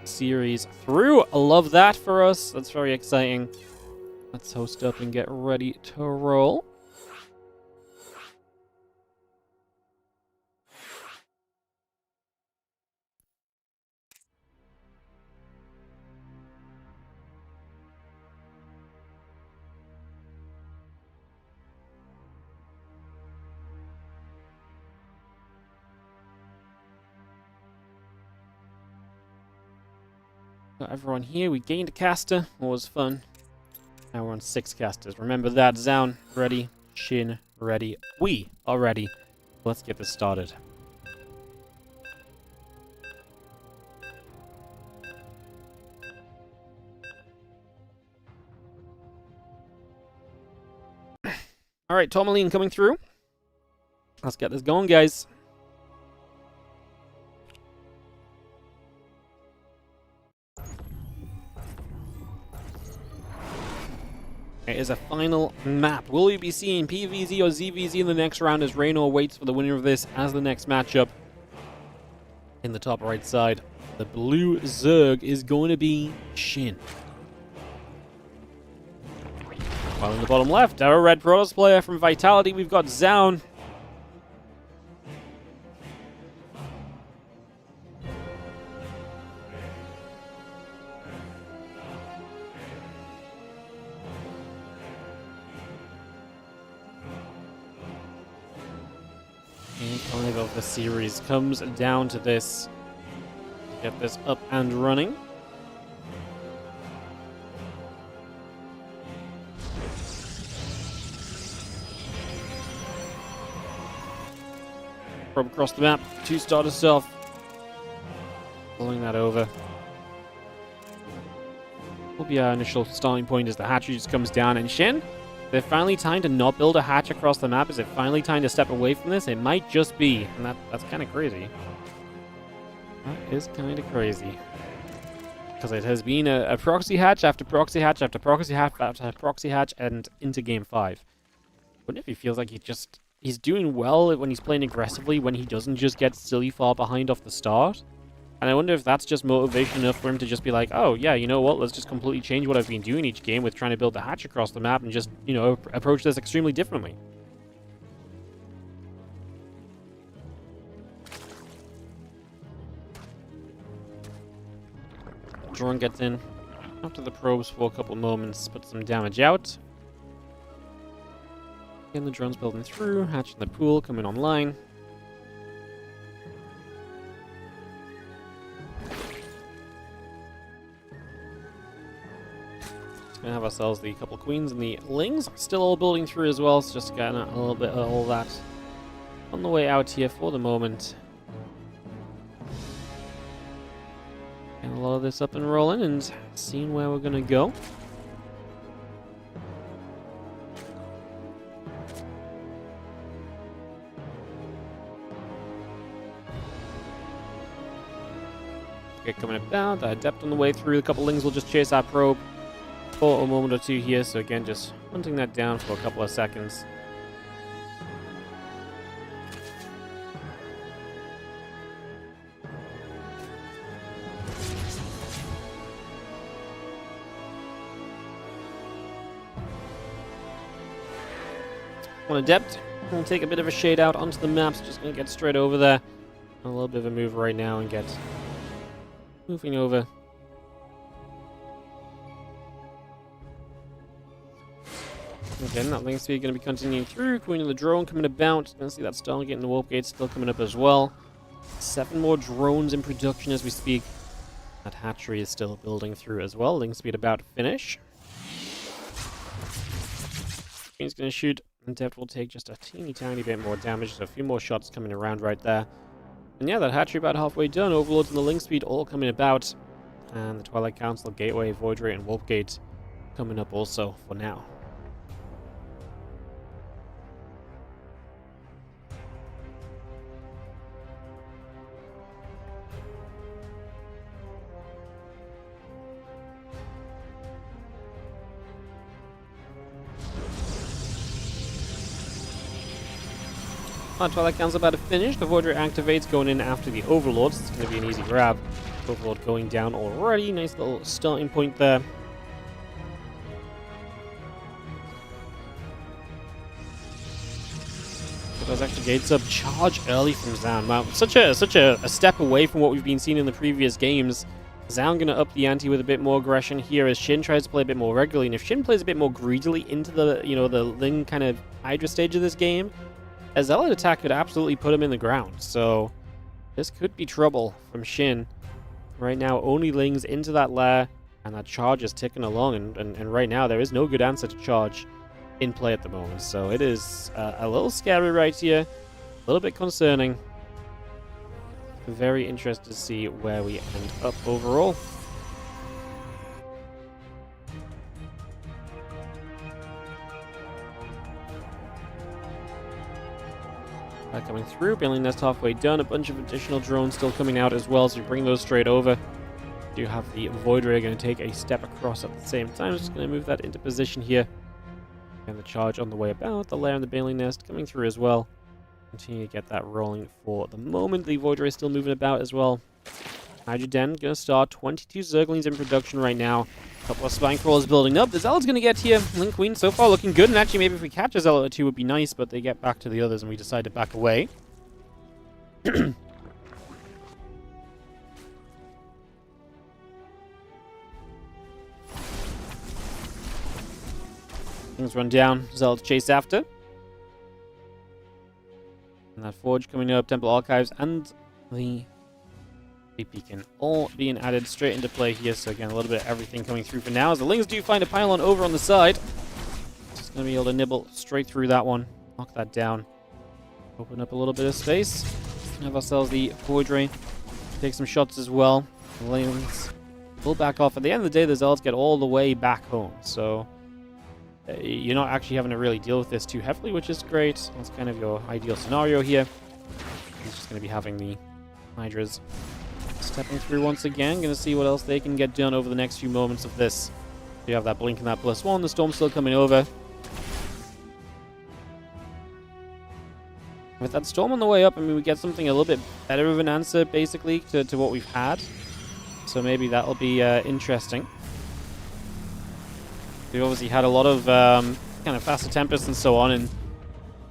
Speaker 1: series through. I love that for us. That's very exciting. Let's host up and get ready to roll. Got everyone here. We gained a caster. Always fun. Now we're on 6 casters. Remember that. Zoun, ready. Shin, ready. We are ready. Let's get this started. Alright, Tourmaline coming through. Let's get this going, guys. It is a final map. Will we be seeing PVZ or ZVZ in the next round as Reynor waits for the winner of this as the next matchup? In the top right side, the blue Zerg is going to be SHIN. While in the bottom left, our red Protoss player from Vitality, we've got Zoun. Of the series comes down to this. Get this up and running. Probe across the map, 2 starter stuff. Pulling that over. Will be our initial starting point as the hatchery just comes down, and SHIN, they're finally time to not build a hatch across the map. Is it finally time to step away from this? It might just be, and that's kind of crazy. That is kind of crazy. Because it has been a proxy hatch after proxy hatch after proxy hatch after proxy hatch and into game 5. Wouldn't if he feels like he's doing well when he's playing aggressively, when he doesn't just get silly far behind off the start? And I wonder if that's just motivation enough for him to just be like, oh, yeah, you know what, let's just completely change what I've been doing each game with trying to build the hatch across the map and just, you know, approach this extremely differently. Drone gets in after the probes for a couple moments, puts some damage out. Again, the drone's building through, hatch in the pool, coming online. Gonna have ourselves the couple queens and the lings still all building through as well, so just getting a little bit of all that on the way out here for the moment. Getting a lot of this up and rolling and seeing where we're gonna go. Okay, coming about, adept on the way through. A couple lings will just chase our probe for a moment or two here, so again, just hunting that down for a couple of seconds. One adept, we'll take a bit of a shade out onto the maps, just gonna get straight over there. A little bit of a move right now and get moving over. Again, that link speed going to be continuing through. Queen of the drone coming about. Going to see that Stargate and the Warp Gate still coming up as well. 7 more drones in production as we speak. That hatchery is still building through as well. Link speed about to finish. Queen's going to shoot, and Depth will take just a teeny tiny bit more damage. So a few more shots coming around right there. And yeah, that hatchery about halfway done. Overlords and the link speed all coming about. And the Twilight Council, Gateway, Void Ray, and Warp Gate coming up also for now. Twilight Council about to finish. The Void Ray activates, going in after the Overlords. It's going to be an easy grab. Overlord going down already. Nice little starting point there. Those extra gates up. Charge early from Zoun. Wow, such a step away from what we've been seeing in the previous games. Zoun gonna up the ante with a bit more aggression here as Shin tries to play a bit more regularly. And if Shin plays a bit more greedily into the, the Ling kind of Hydra stage of this game, a Zealot attack could absolutely put him in the ground. So this could be trouble from Shin. Right now, only Lings into that lair, and that charge is ticking along. And right now, there is no good answer to charge in play at the moment. So it is a little scary right here, a little bit concerning. Very interested to see where we end up overall. Coming through, Bailing Nest halfway done, a bunch of additional drones still coming out as well, so we bring those straight over. Do have the Void Ray going to take a step across at the same time. Just going to move that into position here. And the charge on the way about, the lair and the Bailing Nest coming through as well. Continue to get that rolling for the moment. The Void Ray is still moving about as well. Hydra Den going to start. 22 Zerglings in production right now. A couple of Spine Crawlers building up. The Zealot's going to get here. Link Queen so far looking good. And actually, maybe if we catch a Zealot or two would be nice. But they get back to the others and we decide to back away. Things run down. Zealot chase after. And that Forge coming up. Temple Archives and the Beacon all being added straight into play here. So again, a little bit of everything coming through for now. As the Lings do find a pylon over on the side. Just going to be able to nibble straight through that one. Knock that down. Open up a little bit of space. Have ourselves the Void Ray. Take some shots as well. The Lings pull back off. At the end of the day, the Zealots get all the way back home. So you're not actually having to really deal with this too heavily, which is great. That's kind of your ideal scenario here. He's just going to be having the Hydras stepping through once again. Going to see what else they can get done over the next few moments of this. You have that blink and that +1. The Storm's still coming over. With that Storm on the way up, I mean, we get something a little bit better of an answer, basically, to what we've had. So maybe that'll be interesting. We obviously had a lot of kind of faster Tempests and so on, and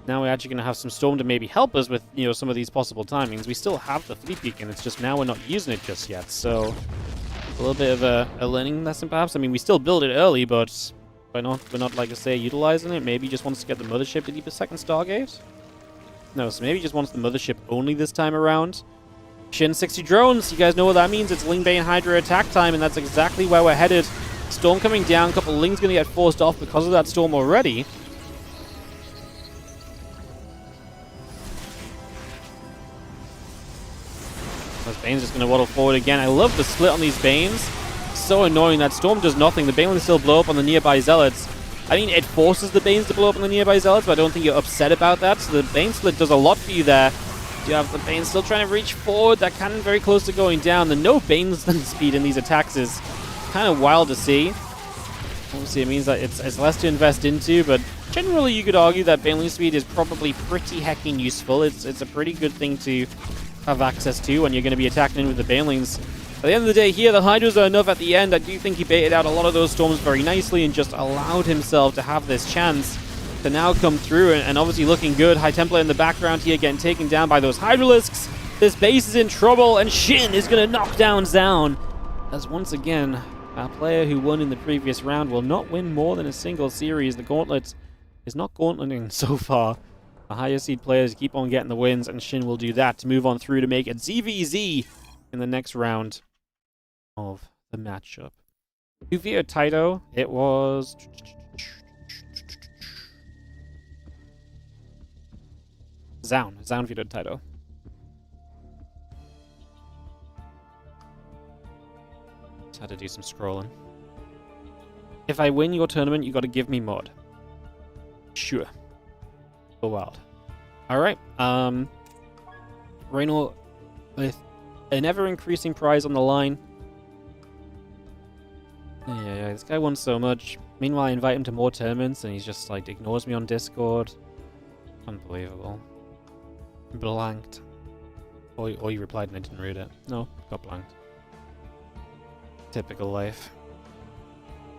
Speaker 1: now we're actually going to have some Storm to maybe help us with, some of these possible timings. We still have the Fleet Beacon, it's just now we're not using it just yet, so a little bit of a learning lesson, perhaps. I mean, we still build it early, but we're not, like I say, utilizing it. Maybe he just wants to get the Mothership to keep a second Stargate? No, so maybe he just wants the Mothership only this time around. Shin 60 drones, you guys know what that means. It's Lingbane Hydra attack time, and that's exactly where we're headed. Storm coming down, a couple of Lings going to get forced off because of that Storm already. Those Banes just going to waddle forward again. I love the split on these Banes. So annoying. That Storm does nothing. The Banelings still blow up on the nearby Zealots. I mean, it forces the Banes to blow up on the nearby Zealots, but I don't think you're upset about that. So the Bane split does a lot for you there. You have the Bane still trying to reach forward. That cannon very close to going down. The no Bane speed in these attacks is kind of wild to see. Obviously, it means that it's less to invest into, but generally you could argue that Baneling speed is probably pretty hecking useful. It's a pretty good thing to have access to when you're going to be attacking in with the Banelings. At the end of the day here, the Hydras are enough at the end. I do think he baited out a lot of those Storms very nicely and just allowed himself to have this chance to now come through, and obviously looking good. High Templar in the background here getting taken down by those Hydralisks. This base is in trouble, and Shin is going to knock down Zoun. As once again, our player who won in the previous round will not win more than a single series. The gauntlet is not gauntleting so far. The higher seed players keep on getting the wins, and Shin will do that to move on through to make it ZVZ in the next round of the matchup. Who vetoed Taito? It was Zoun. Zoun vetoed Taito. Just had to do some scrolling. If I win your tournament, you got to give me mod. Sure. Oh, wild. Alright. Reynor with an ever-increasing prize on the line. Yeah, this guy won so much. Meanwhile, I invite him to more tournaments, and he's just, like, ignores me on Discord. Unbelievable. Blanked. Or you replied and I didn't read it. No, got blanked. Typical life.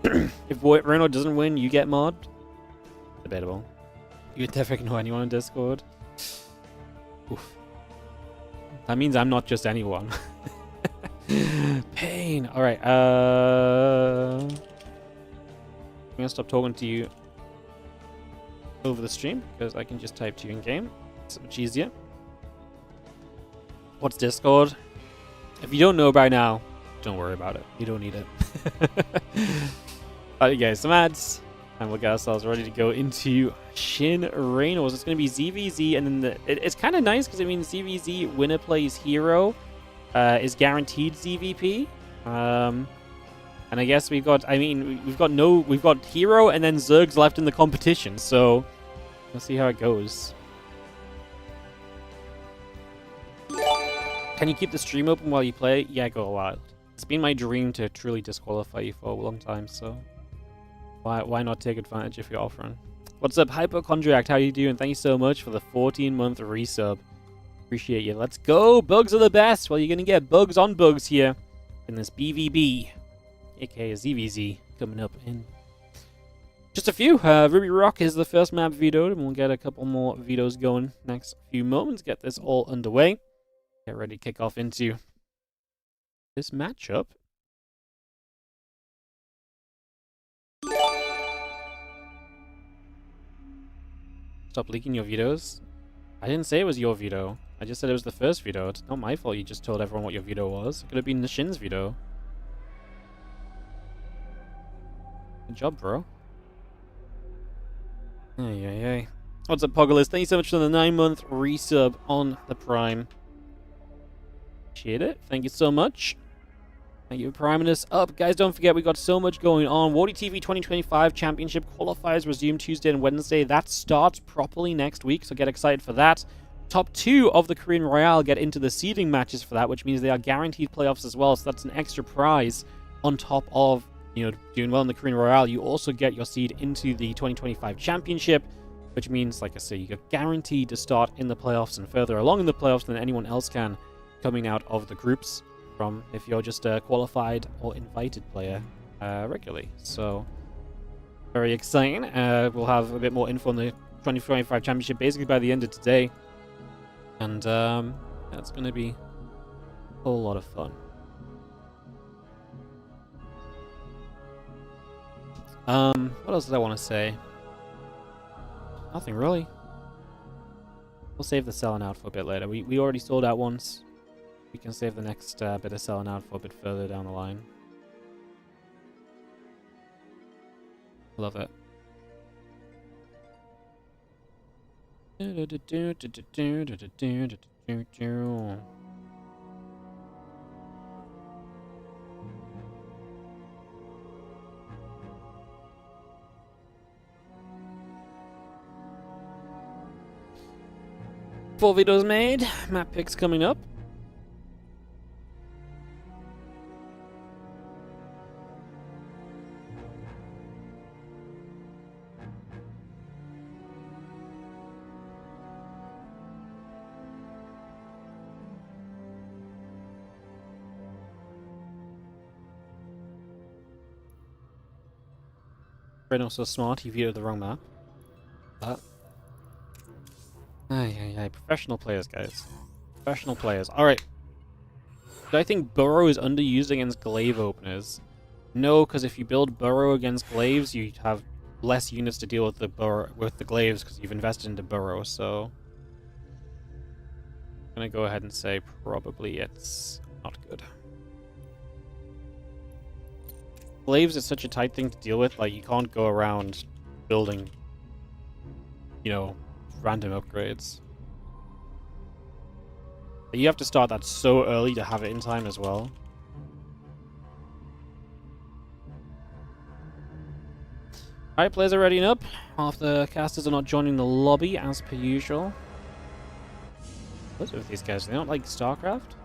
Speaker 1: If Reynor doesn't win, you get mod. Debatable. You would never ignore anyone on Discord. Oof. That means I'm not just anyone. Pain. Alright, I'm gonna stop talking to you over the stream because I can just type to you in game. It's much easier. What's Discord? If you don't know by now, don't worry about it. You don't need it. Alright guys, some ads. And we'll get ourselves ready to go into SHIN Reynor. So it's going to be ZVZ, and then it's kind of nice because I mean ZVZ winner plays herO is guaranteed ZVP. And I guess we've got herO and then Zerg's left in the competition. So we'll see how it goes. Can you keep the stream open while you play? Yeah, go wild. It's been my dream to truly disqualify you for a long time, so why not take advantage if you're offering? What's up, Hypochondriac? How you doing? Thank you so much for the 14-month resub. Appreciate you. Let's go! Bugs are the best! Well, you're going to get bugs on bugs here in this BVB, aka ZVZ, coming up in just a few. Ruby Rock is the first map vetoed, and we'll get a couple more vetoes going next few moments. Get this all underway. Get ready to kick off into this matchup. Stop leaking your vetoes. I didn't say it was your veto. I just said it was the first veto. It's not my fault you just told everyone what your veto was. It could have been the SHIN's veto. Good job, bro. Ay. What's up, Pogolist? Thank you so much for the 9-month resub on the Prime. Appreciate it. Thank you so much. Thank you for priming us up. Guys, don't forget, we got so much going on. WardiTV 2025 Championship qualifiers resume Tuesday and Wednesday. That starts properly next week, so get excited for that. Top 2 of the Korean Royale get into the seeding matches for that, which means they are guaranteed playoffs as well, so that's an extra prize on top of, you know, doing well in the Korean Royale. You also get your seed into the 2025 Championship, which means, like I say, you're guaranteed to start in the playoffs and further along in the playoffs than anyone else can coming out of the groups from if you're just a qualified or invited player regularly. So very exciting. We'll have a bit more info on the 2025 Championship basically by the end of today, and that's going to be a whole lot of fun. What else did I want to say? Nothing really. We'll save the selling out for a bit later. We already sold out once. We can save the next bit of selling out for a bit further down the line. Love it. 4 videos made. Map picks coming up. Reynor's so smart, he vetoed the wrong map. But professional players, guys. Professional players. Alright. Do I think Burrow is underused against glaive openers? No, because if you build Burrow against glaives, you have less units to deal with the glaives because you've invested into Burrow, so I'm gonna go ahead and say probably it's not good. Glaives is such a tight thing to deal with, like you can't go around building, you know, random upgrades. You have to start that so early to have it in time as well. Alright, players are readying up. Half the casters are not joining the lobby as per usual. What's with these guys? They don't like StarCraft?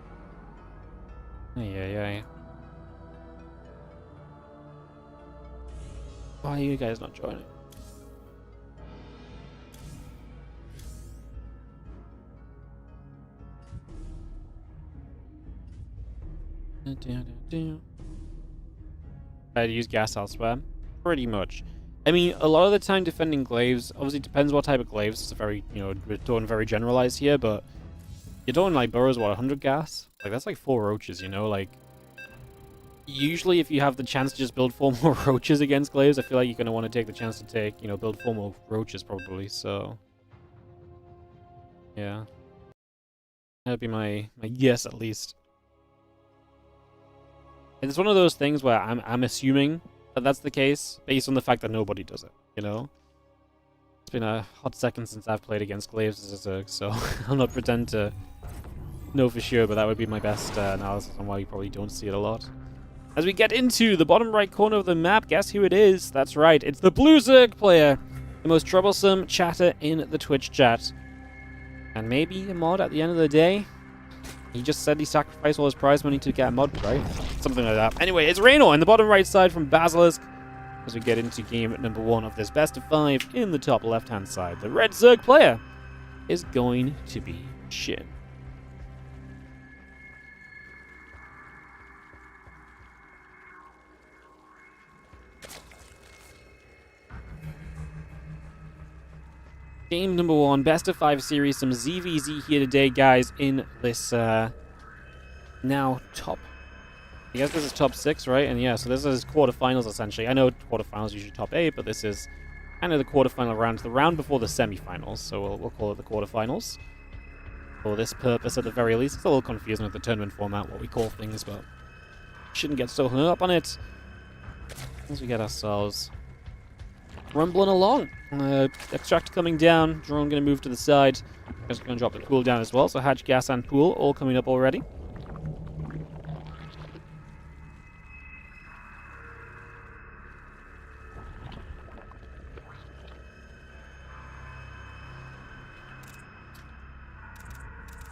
Speaker 1: Yeah. Why are you guys not joining? try to use gas elsewhere. Pretty much. I mean, a lot of the time defending glaives, obviously depends what type of glaives. It's a very, you know, we're talking very generalized here, but you're doing like burrows, what, 100 gas? Like, that's like 4 roaches, you know? Like, usually if you have the chance to just build 4 more roaches against glaives, I feel like you're going to want to take the chance to take, you know, build 4 more roaches probably, so... Yeah. That'd be my guess, at least. And it's one of those things where I'm assuming that that's the case, based on the fact that nobody does it, you know? It's been a hot second since I've played against glaives as a Zerg, so I'll not pretend to know for sure, but that would be my best analysis on why you probably don't see it a lot. As we get into the bottom right corner of the map, guess who it is? That's right, it's the blue Zerg player, the most troublesome chatter in the Twitch chat. And maybe a mod at the end of the day. He just said he sacrificed all his prize money to get a mod, right? Something like that. Anyway, it's Reynor in the bottom right side from Basilisk. As we get into game number 1 of this best of 5 in the top left-hand side. The red Zerg player is going to be SHIN. Game number 1, best of 5 series, some ZVZ here today, guys, in this, now top, I guess this is top 6, right? And yeah, so this is quarterfinals, essentially. I know quarterfinals usually top 8, but this is kind of the quarterfinal round, the round before the semifinals, so we'll call it the quarterfinals. For this purpose, at the very least. It's a little confusing with the tournament format, what we call things, but shouldn't get so hung up on it. As we get ourselves rumbling along. Extract coming down. Drone going to move to the side. Just going to drop the pool down as well. So hatch, gas, and pool all coming up already.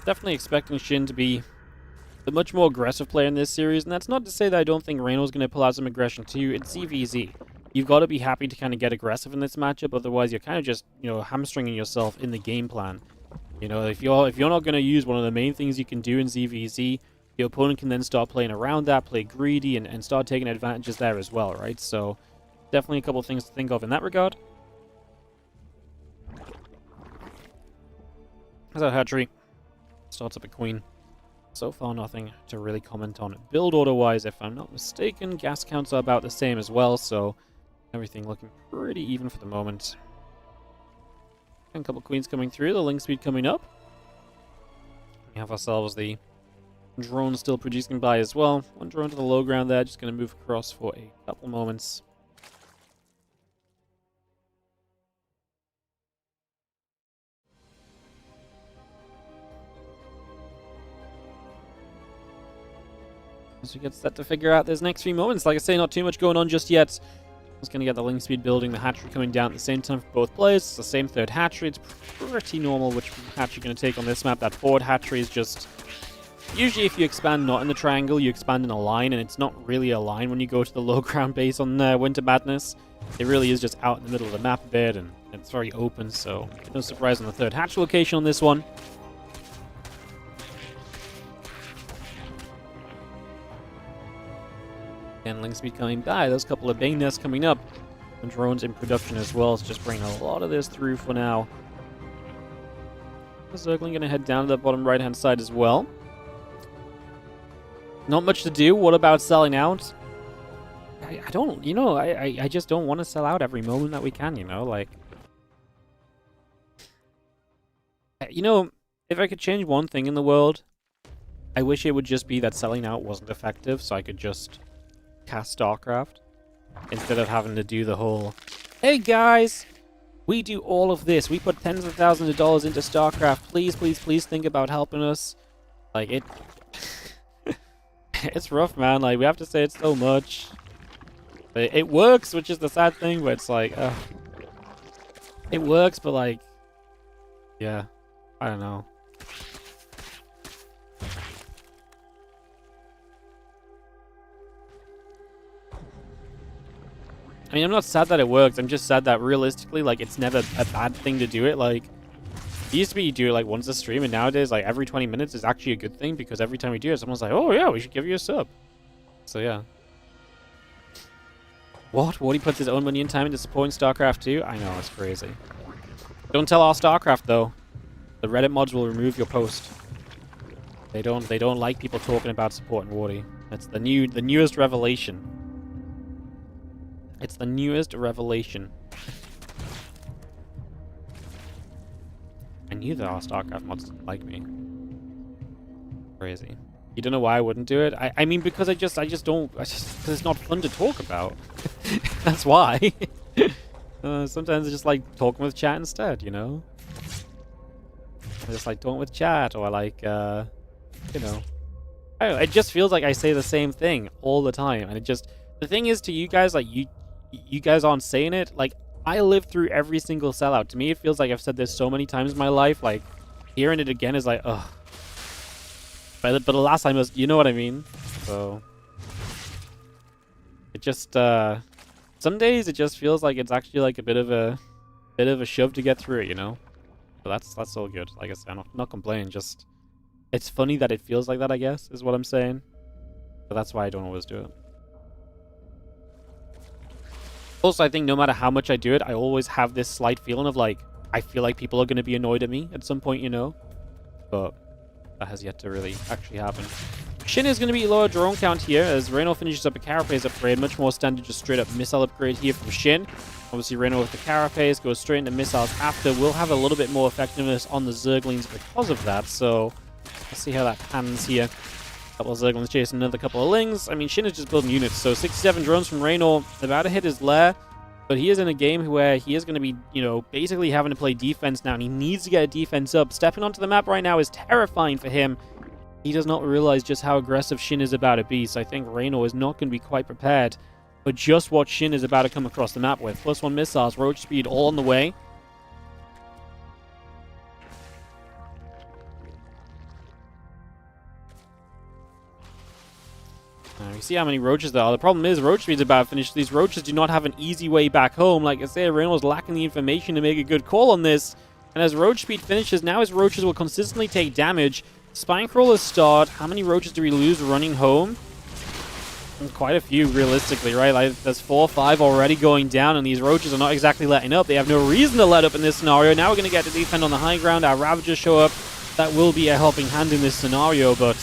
Speaker 1: Definitely expecting SHIN to be the much more aggressive player in this series, and that's not to say that I don't think Reynor's going to pull out some aggression too. It's ZVZ. You've got to be happy to kind of get aggressive in this matchup, otherwise you're kind of just, you know, hamstringing yourself in the game plan. You know, if you're not going to use one of the main things you can do in ZVZ, your opponent can then start playing around that, play greedy, and start taking advantages there as well, right? So, definitely a couple of things to think of in that regard. There's our hatchery. Starts up a queen. So far, nothing to really comment on. Build order-wise, if I'm not mistaken, gas counts are about the same as well, so everything looking pretty even for the moment. And a couple queens coming through, the link speed coming up. We have ourselves the drone still producing by as well. One drone to the low ground there, just going to move across for a couple moments. As we get set to figure out this next few moments. Like I say, not too much going on just yet. Just going to get the link speed building, the hatchery coming down at the same time for both players. It's the same third hatchery. It's pretty normal which hatchery you're going to take on this map. That forward hatchery is just... Usually if you expand not in the triangle, you expand in a line, and it's not really a line when you go to the low ground base on Winter Madness. It really is just out in the middle of the map a bit, and it's very open, so no surprise on the third hatch location on this one. And link speed coming by. There's a couple of Bane nests coming up. And drones in production as well. It's just bringing a lot of this through for now. The Zergling going to head down to the bottom right-hand side as well. Not much to do. What about selling out? I don't, you know, I just don't want to sell out every moment that we can, you know, like... You know, if I could change one thing in the world, I wish it would just be that selling out wasn't effective, so I could just cast StarCraft instead of having to do the whole, hey guys, we do all of this, we put tens of thousands of dollars into StarCraft, please, please, please think about helping us. Like, it... It's rough, man. Like, we have to say it so much. But it works, which is the sad thing, but it's like, it works, but like, yeah, I don't know. I mean, I'm not sad that it works. I'm just sad that realistically, like, it's never a bad thing to do it. Like, it used to be you do it like once a stream, and nowadays, like, every 20 minutes is actually a good thing, because every time we do it, someone's like, oh yeah, we should give you a sub. So yeah. What? Wardy puts his own money and time into supporting StarCraft 2? I know, it's crazy. Don't tell our StarCraft though. The Reddit mods will remove your post. They don't like people talking about supporting Wardy. That's the newest revelation. It's the newest revelation. I knew that our StarCraft mods didn't like me. Crazy. You don't know why I wouldn't do it? I mean, because I just don't, because it's not fun to talk about. That's why. Sometimes I just like talking with chat instead, you know? I just like talking with chat, or like, you know. I don't know, it just feels like I say the same thing all the time, and it just, the thing is to you guys, like, you guys aren't saying it, like, I live through every single sellout. To me, it feels like I've said this so many times in my life, like, hearing it again is like, ugh. But the last time was, you know what I mean? So, it just, some days it just feels like it's actually like a bit of a shove to get through it, you know? But that's all good. Like I said, I'm not complaining, just, it's funny that it feels like that, I guess, is what I'm saying. But that's why I don't always do it. Also, I think no matter how much I do it, I always have this slight feeling of like, I feel like people are going to be annoyed at me at some point, you know? But that has yet to really actually happen. SHIN is going to be lower drone count here as Reynor finishes up a carapace upgrade. Much more standard, just straight up missile upgrade here from SHIN. Obviously, Reynor with the carapace goes straight into missiles after. Will have a little bit more effectiveness on the Zerglings because of that. So let's see how that pans here. Couple of Zerglings chasing another couple of Lings. I mean, SHIN is just building units. So 67 drones from Reynor, about to hit his lair. But he is in a game where he is going to be, you know, basically having to play defense now. And he needs to get a defense up. Stepping onto the map right now is terrifying for him. He does not realize just how aggressive SHIN is about to be. So I think Reynor is not going to be quite prepared for just what SHIN is about to come across the map with. +1 missiles, roach speed all on the way. You see how many roaches there are. The problem is roach speed's about to finish. These roaches do not have an easy way back home. Like I say, Reynor's lacking the information to make a good call on this. And as roach speed finishes, now his roaches will consistently take damage. Spinecrawlers start. How many roaches do we lose running home? Quite a few, realistically, right? Like, there's 4 or 5 already going down, and these roaches are not exactly letting up. They have no reason to let up in this scenario. Now we're going to get to defend on the high ground. Our Ravagers show up. That will be a helping hand in this scenario, but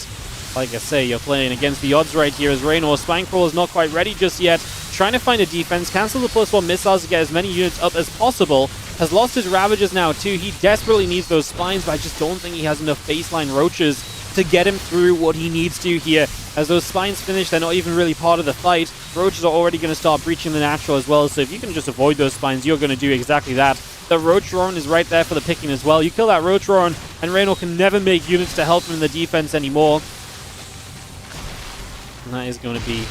Speaker 1: like I say, you're playing against the odds right here as Reynor. Spinecrawler's not quite ready just yet. Trying to find a defense. Cancel the +1 missiles to get as many units up as possible. Has lost his Ravagers now too. He desperately needs those spines, but I just don't think he has enough baseline roaches to get him through what he needs to here. As those spines finish, they're not even really part of the fight. Roaches are already going to start breaching the natural as well, so if you can just avoid those spines, you're going to do exactly that. The Roach Roaring is right there for the picking as well. You kill that Roach Roaring, and Reynor can never make units to help him in the defense anymore. And that is going to be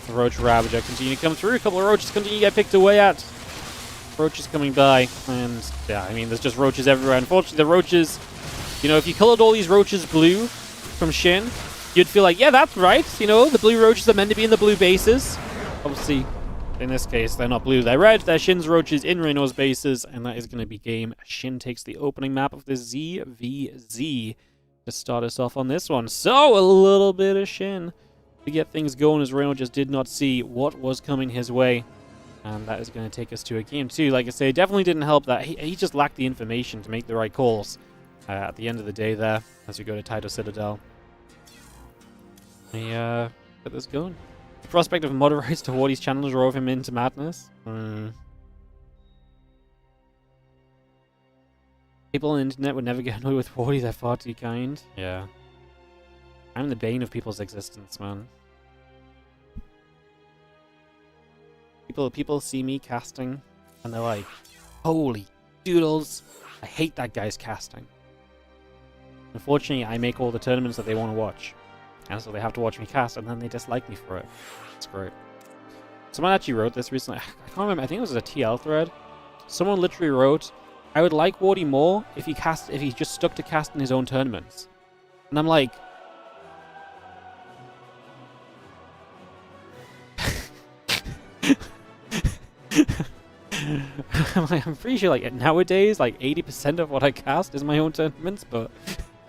Speaker 1: the Roach Ravager. Continue to come through. A couple of Roaches continue to get picked away at. Roaches coming by, and yeah, I mean, there's just Roaches everywhere. Unfortunately, the Roaches, you know, if you colored all these Roaches blue from SHIN, you'd feel like, yeah, that's right. You know, the blue Roaches are meant to be in the blue bases. Obviously, in this case, they're not blue, they're red. They're SHIN's Roaches in Reynor's bases, and that is going to be game. SHIN takes the opening map of the ZVZ to start us off on this one. So, a little bit of SHIN to get things going, as Reynor just did not see what was coming his way. And that is going to take us to a game 2. Like I say, it definitely didn't help that he just lacked the information to make the right calls at the end of the day there, as we go to Tidal Citadel. Get this going. The prospect of moderates to Wardy's channel drove him into madness. People on the internet would never get annoyed with Wardy, they're far too kind. Yeah. I'm the bane of people's existence, man. People see me casting, and they're like, holy doodles, I hate that guy's casting. Unfortunately, I make all the tournaments that they want to watch. And so they have to watch me cast, and then they dislike me for it. It's great. Someone actually wrote this recently. I can't remember. I think it was a TL thread. Someone literally wrote, I would like Wardy more if he just stuck to casting his own tournaments. And I'm like, I'm pretty sure like nowadays like 80% of what I cast is my own tournaments, but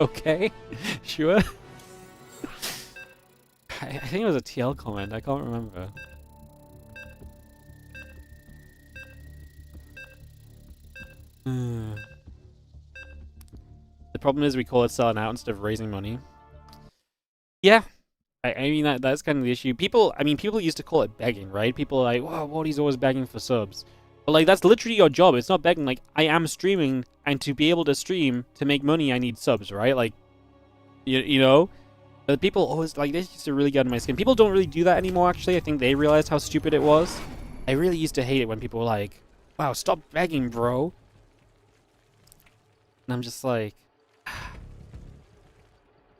Speaker 1: okay, sure. I think it was a TL comment, I can't remember. The problem is we call it selling out instead of raising money. Yeah. I mean, that's kind of the issue. People used to call it begging, right? People are like, wow, Wardy's always begging for subs. But, like, that's literally your job. It's not begging. Like, I am streaming, and to be able to stream, to make money, I need subs, right? Like, you know? But people always, like, this used to really get under my skin. People don't really do that anymore, actually. I think they realized how stupid it was. I really used to hate it when people were like, wow, stop begging, bro. And I'm just like...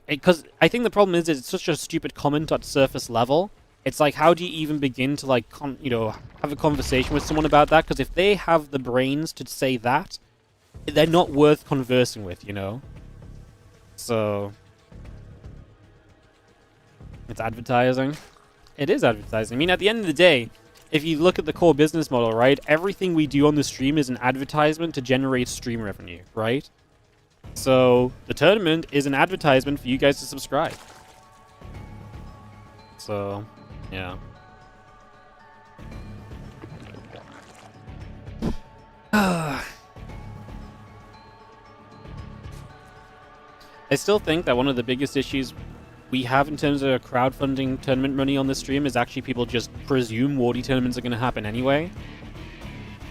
Speaker 1: Because I think the problem is it's such a stupid comment at surface level. It's like, how do you even begin to, like, have a conversation with someone about that? Because if they have the brains to say that, they're not worth conversing with, you know? So... It's advertising. It is advertising. I mean, at the end of the day, if you look at the core business model, right? Everything we do on the stream is an advertisement to generate stream revenue, right? So, the tournament is an advertisement for you guys to subscribe. So, yeah. I still think that one of the biggest issues we have in terms of crowdfunding tournament money on the stream is actually people just presume Wardy tournaments are going to happen anyway.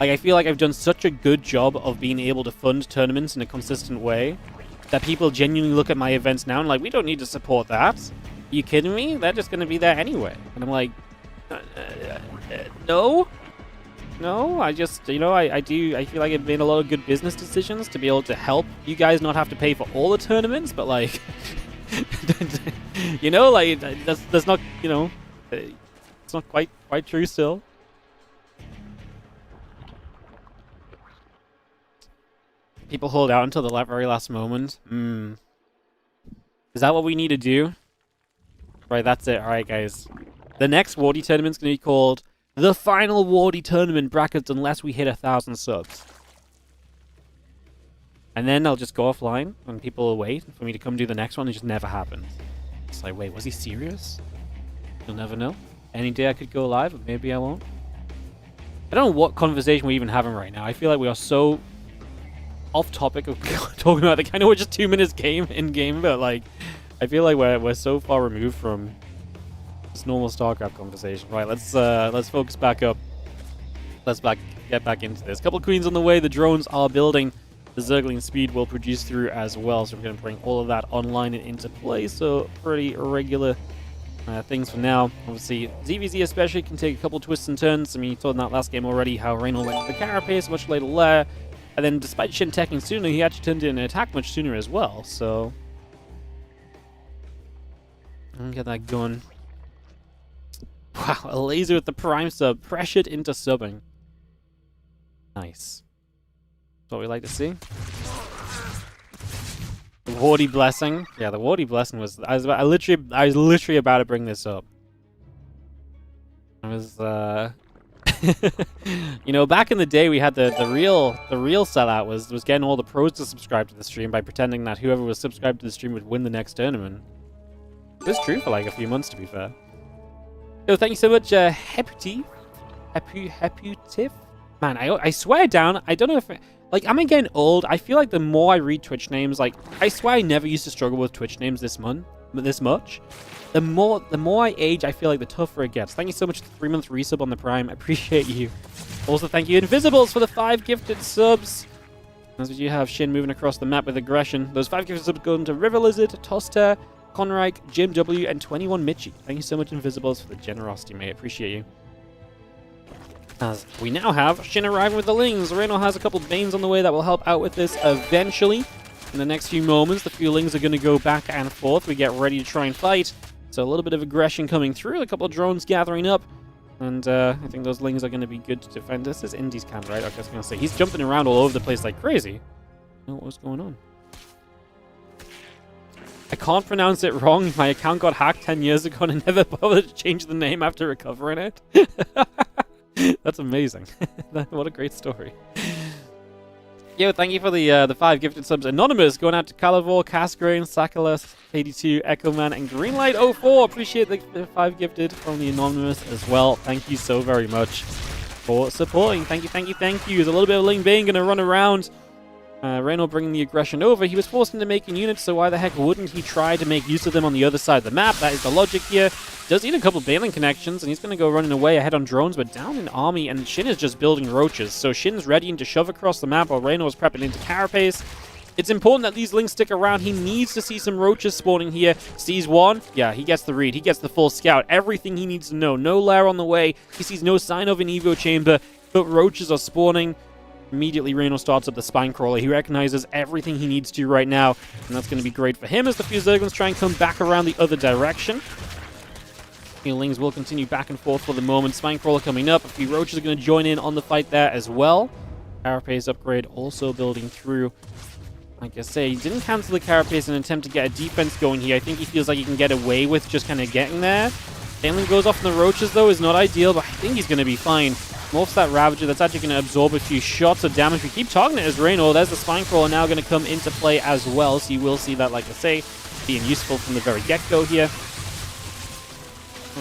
Speaker 1: Like, I feel like I've done such a good job of being able to fund tournaments in a consistent way that people genuinely look at my events now and like, we don't need to support that. Are you kidding me? They're just going to be there anyway. And I'm like, no. No, I just, you know, I feel like I've made a lot of good business decisions to be able to help you guys not have to pay for all the tournaments, but like, you know, like, that's not, you know, it's not quite true still. People hold out until the very last moment. Is that what we need to do? Right, that's it. Alright, guys. The next Wardy tournament's going to be called The Final Wardy Tournament brackets unless we hit 1,000 subs. And then I'll just go offline and people will wait for me to come do the next one. It just never happens. It's like, wait, was he serious? You'll never know. Any day I could go live, but maybe I won't. I don't know what conversation we're even having right now. I feel like we are so off topic of talking about I know we're just 2 minutes in game, but like I feel like we're so far removed from this normal StarCraft conversation. Right, let's focus back up. Let's get back into this. Couple of queens on the way. The drones are building. The Zergling speed will produce through as well, so we're going to bring all of that online and into play. So pretty irregular things for now. Obviously, ZVZ especially can take a couple twists and turns. I mean, you saw in that last game already how Reynor went to the carapace much later there. And then, despite Shin attacking sooner, he actually turned in an attack much sooner as well, so... I'll get that going. Wow, a laser with the prime sub, pressured into subbing. Nice. That's what we like to see. The Wardy Blessing. Yeah, the Wardy Blessing was... I was literally about to bring this up. I was, you know, back in the day, we had the real sellout was getting all the pros to subscribe to the stream by pretending that whoever was subscribed to the stream would win the next tournament. It was true for like a few months, to be fair. Yo, thank you so much, Heputif. Man, I swear down, I don't know if... Like, am I getting old? I feel like the more I read Twitch names, like, I swear I never used to struggle with Twitch names this much. The more I age, I feel like the tougher it gets. Thank you so much for the 3-month resub on the Prime. I appreciate you. Also, thank you, Invisibles, for the 5 gifted subs. As we do have Shin moving across the map with aggression. Those 5 gifted subs go to River Lizard, Toster, Conreich, Jim W, and 21 Mitchie. Thank you so much, Invisibles, for the generosity, mate. Appreciate you. As we now have Shin arriving with the Lings. Reynor has a couple of Banes on the way that will help out with this eventually. In the next few moments, the few Lings are going to go back and forth. We get ready to try and fight. So a little bit of aggression coming through. A couple of drones gathering up. And I think those Lings are going to be good to defend. This is Indy's camp, right? Okay, I was going to say, he's jumping around all over the place like crazy. I don't know what was going on. I can't pronounce it wrong. My account got hacked 10 years ago and I never bothered to change the name after recovering it. That's amazing. What a great story. Yo, thank you for the 5 gifted subs. Anonymous going out to Calivore, Casgrain, Sakalas, 82, Echo Man, and Greenlight04. Appreciate the 5 gifted from the Anonymous as well. Thank you so very much for supporting. Thank you, thank you, thank you. There's a little bit of Ling Bane going to run around Reynor bringing the aggression over. He was forced into making units, so why the heck wouldn't he try to make use of them on the other side of the map? That is the logic here. Does need a couple bailing connections, and he's going to go running away ahead on drones, but down in army, and Shin is just building roaches. So Shin's readying to shove across the map while Reynor is prepping into carapace. It's important that these lings stick around. He needs to see some roaches spawning here. Sees one. Yeah, he gets the read. He gets the full scout. Everything he needs to know. No lair on the way. He sees no sign of an evo chamber, but roaches are spawning. Immediately, Reynor starts up the spine crawler. He recognizes everything he needs to right now, and that's going to be great for him as the few Zerglings try and come back around the other direction. Lings will continue back and forth for the moment. Spine crawler coming up. A few roaches are going to join in on the fight there as well. Carapace upgrade also building through. Like I say, he didn't cancel the carapace in an attempt to get a defense going here. I think he feels like he can get away with just kind of getting there. Sailing goes off on the roaches, though, is not ideal, but I think he's going to be fine. Morphs that Ravager. That's actually going to absorb a few shots of damage. We keep targeting it as Reynor. There's the Spine Crawler now going to come into play as well, so you will see that, like I say, being useful from the very get-go here.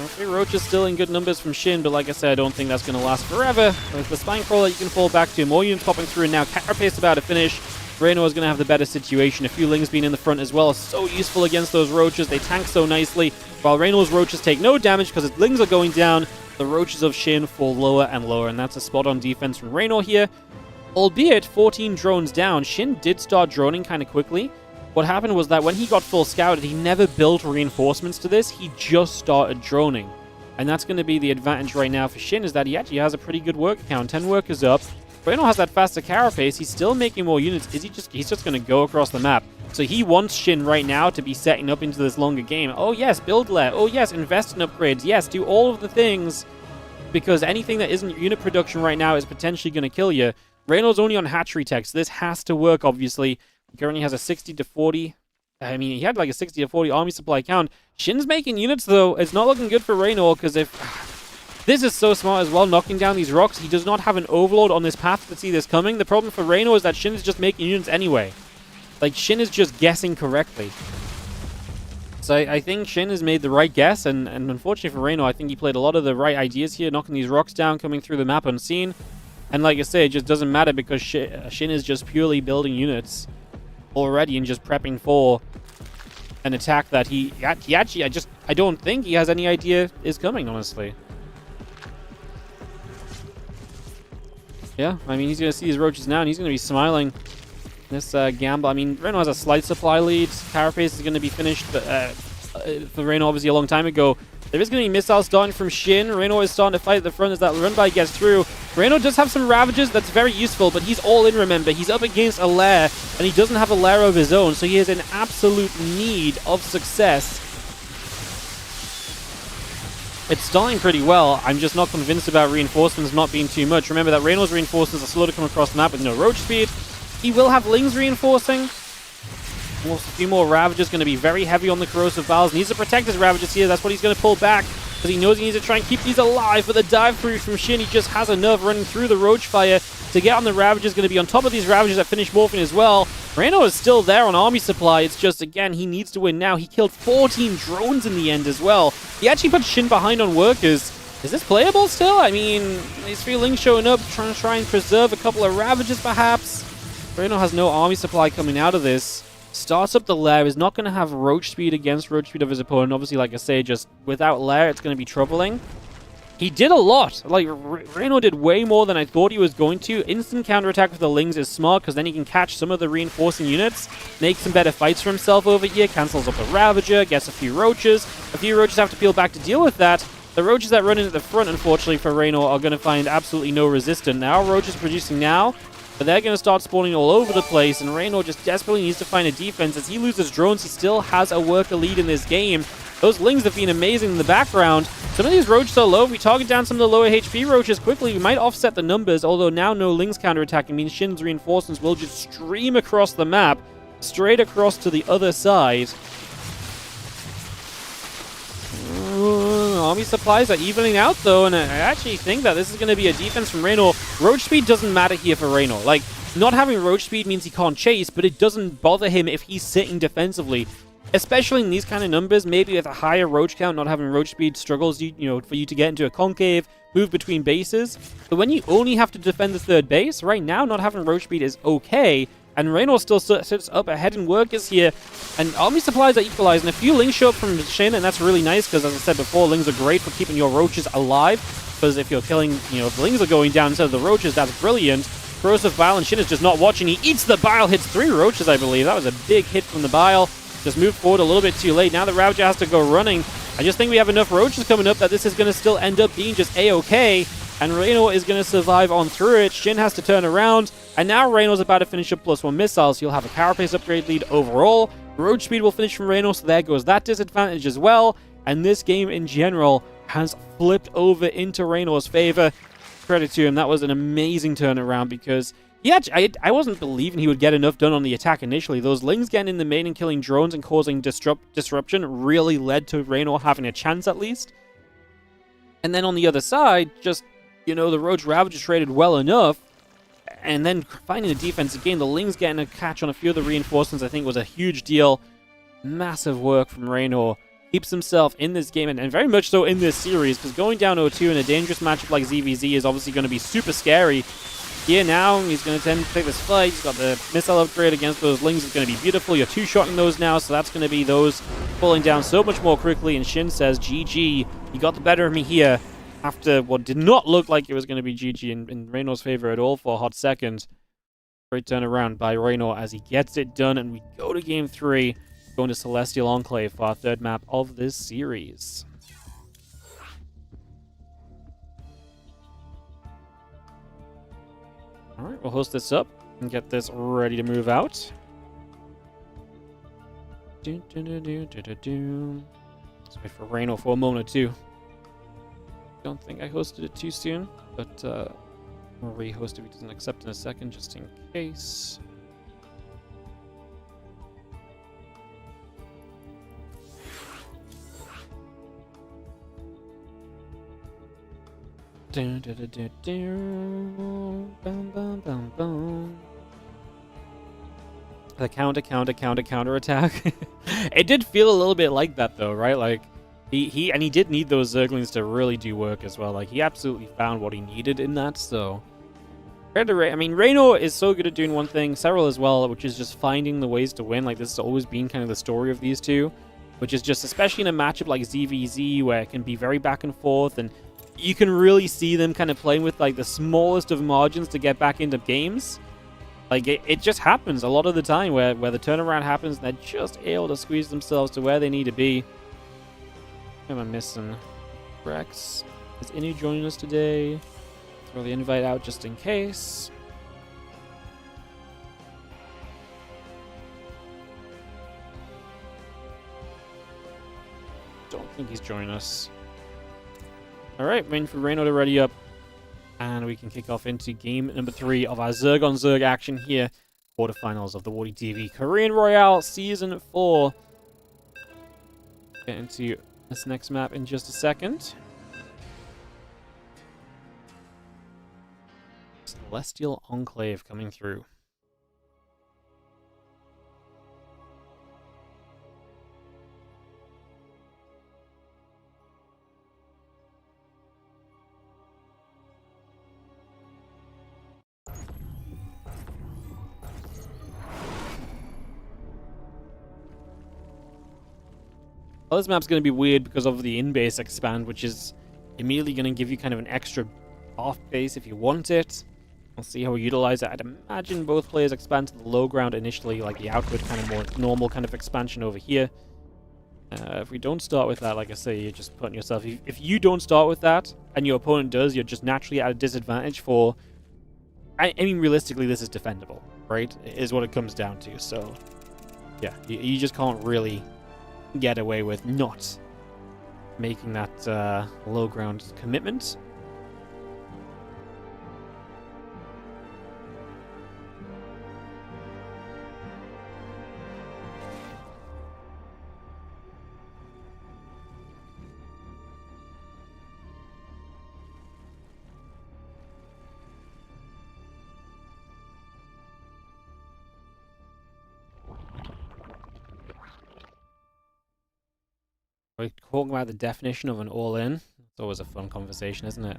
Speaker 1: Okay, Roach is still in good numbers from Shin, but like I said, I don't think that's going to last forever. With the Spine Crawler, you can fall back to more units popping through, and now Carapace about to finish. Reynor is going to have the better situation. A few Lings being in the front as well. So useful against those Roaches. They tank so nicely. While Reynor's Roaches take no damage because his Lings are going down, the Roaches of Shin fall lower and lower, and that's a spot-on defense from Reynor here. Albeit 14 drones down, Shin did start droning kind of quickly. What happened was that when he got full scouted, he never built reinforcements to this. He just started droning. And that's going to be the advantage right now for Shin, is that he actually has a pretty good work count. 10 workers up. Reynor has that faster carapace. He's still making more units. He's just going to go across the map. So he wants Shin right now to be setting up into this longer game. Oh yes, build lair. Oh yes, invest in upgrades. Yes, do all of the things. Because anything that isn't unit production right now is potentially going to kill you. Reynor's only on hatchery tech, so this has to work, obviously. He currently has a 60 to 40. I mean, he had like a 60 to 40 army supply count. Shin's making units, though. It's not looking good for Reynor, because if... This is so smart as well, knocking down these rocks. He does not have an overlord on this path to see this coming. The problem for Reynor is that Shin is just making units anyway. Like, Shin is just guessing correctly. So I think Shin has made the right guess, and unfortunately for Reynor, I think he played a lot of the right ideas here, knocking these rocks down, coming through the map unseen. And like I say, it just doesn't matter because Shin is just purely building units already and just prepping for an attack that he actually, I don't think he has any idea is coming, honestly. Yeah, I mean, he's going to see his roaches now, and he's going to be smiling. This gamble, I mean, Reynor has a slight supply lead. Carapace is going to be finished for Reynor, obviously, a long time ago. There is going to be missiles starting from Shin. Reynor is starting to fight at the front as that run-by gets through. Reynor does have some Ravagers. That's very useful, but he's all in, remember. He's up against a lair, and he doesn't have a lair of his own, so he is in absolute need of success. It's stalling pretty well. I'm just not convinced about reinforcements not being too much. Remember that Reynor's reinforcements are slow to come across the map with no roach speed. He will have Lings reinforcing. A few more Ravagers, going to be very heavy on the Corrosive Valves. Needs to protect his Ravagers here. That's what he's going to pull back, because he knows he needs to try and keep these alive. But the dive through from Shin, he just has enough running through the Roach Fire to get on the Ravagers. Going to be on top of these Ravagers that finish morphing as well. Reynor is still there on army supply. It's just, again, he needs to win now. He killed 14 drones in the end as well. He actually put Shin behind on workers. Is this playable still? I mean, these three Lings showing up, trying to try and preserve a couple of Ravagers perhaps. Reynor has no army supply coming out of this. Starts up the lair, is not going to have roach speed against roach speed of his opponent. Obviously, like I say, just without lair, it's going to be troubling. He did a lot. Like, Reynor did way more than I thought he was going to. Instant counterattack with the Lings is smart, because then he can catch some of the reinforcing units, make some better fights for himself over here, cancels up a Ravager, gets a few Roaches. A few Roaches have to peel back to deal with that. The Roaches that run in at the front, unfortunately for Reynor, are going to find absolutely no resistance. Now, Roaches producing now, but they're going to start spawning all over the place, and Reynor just desperately needs to find a defense. As he loses drones, he still has a worker lead in this game. Those Lings have been amazing in the background. Some of these Roaches are low. If we target down some of the lower HP Roaches quickly, we might offset the numbers, although now no Lings counterattacking means Shin's reinforcements will just stream across the map, straight across to the other side. Army supplies are evening out, though, and I actually think that this is going to be a defense from Reynor. Roach speed doesn't matter here for Reynor. Like, not having roach speed means he can't chase, but it doesn't bother him if he's sitting defensively. Especially in these kind of numbers, maybe with a higher roach count, not having roach speed struggles you know, for you to get into a concave, move between bases. But when you only have to defend the third base, right now, not having roach speed is okay. and Reynor still sits up ahead in workers here, and army supplies are equalized, and a few Lings show up from SHIN, and that's really nice, because as I said before, Lings are great for keeping your roaches alive, because if you're killing, if the Lings are going down instead of the roaches, that's brilliant. Corrosive Bile, and SHIN is just not watching. He eats the Bile, hits 3 roaches, I believe. That was a big hit from the Bile. Just moved forward a little bit too late. Now the Ravager has to go running. I just think we have enough roaches coming up that this is going to still end up being just A-okay. And Reynor is going to survive on through it. SHIN has to turn around. And now Reynor's about to finish up +1 missiles. He'll have a carapace upgrade lead overall. Roach speed will finish from Reynor, so there goes that disadvantage as well. And this game in general has flipped over into Reynor's favor. Credit to him. That was an amazing turnaround because I wasn't believing he would get enough done on the attack initially. Those Lings getting in the main and killing drones and causing disruption really led to Reynor having a chance at least. And then on the other side, just, the Roach Ravager traded well enough. And then finding the defense again, the Lings getting a catch on a few of the reinforcements I think was a huge deal. Massive work from Reynor. Keeps himself in this game, and very much so in this series, because going down 0-2 in a dangerous matchup like ZVZ is obviously going to be super scary. Here now, he's going to tend to take this fight. He's got the missile upgrade against those Lings. It's going to be beautiful. You're two-shotting those now, so that's going to be those falling down so much more quickly. And SHIN says, GG, you got the better of me here after what did not look like it was going to be GG in Reynor's favor at all for a hot second. Great turnaround by Reynor as he gets it done, and we go to Game 3, going to Celestial Enclave for our third map of this series. Alright, we'll host this up and get this ready to move out. Let's wait for Reynor for a moment or two. Don't think I hosted it too soon, but we'll re-host if he doesn't accept in a second, just in case. The counter attack. It did feel a little bit like that though, right? Like he did need those Zerglings to really do work as well. Like he absolutely found what he needed in that. So Reynor is so good at doing one thing, Serral as well, which is just finding the ways to win. Like this has always been kind of the story of these two, which is just especially in a matchup like ZVZ where it can be very back and forth, and you can really see them kind of playing with like the smallest of margins to get back into games. Like it just happens a lot of the time where the turnaround happens and they're just able to squeeze themselves to where they need to be. Am I missing Rex? Is Inu joining us today? Throw the invite out just in case. Don't think he's joining us. Alright, waiting for Reynor to ready up, and we can kick off into game number 3 of our Zerg on Zerg action here. Quarterfinals of the WardiTV Korean Royale Season 4. Get into this next map in just a second. Celestial Enclave coming through. Well, this map's going to be weird because of the in-base expand, which is immediately going to give you kind of an extra off-base if you want it. We'll see how we utilize it. I'd imagine both players expand to the low ground initially, like the outward kind of more normal kind of expansion over here. If we don't start with that, like I say, you're just putting yourself... If you don't start with that, and your opponent does, you're just naturally at a disadvantage for... I mean, realistically, this is defendable, right? Is what it comes down to. So, yeah, you just can't really get away with not making that low ground commitment. We're talking about the definition of an all-in. It's always a fun conversation, isn't it?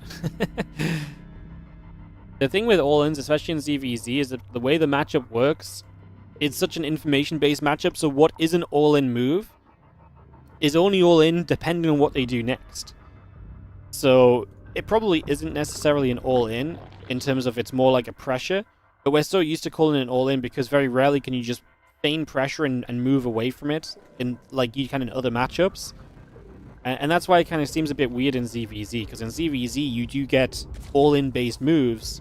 Speaker 1: The thing with all-ins, especially in ZVZ, is that the way the matchup works, it's such an information-based matchup, so what is an all-in move is only all-in depending on what they do next. So it probably isn't necessarily an all-in in terms of it's more like a pressure, but we're so used to calling it an all-in because very rarely can you just feign pressure and move away from it in like you can in other matchups. And that's why it kind of seems a bit weird in ZVZ, because in ZVZ you do get all-in based moves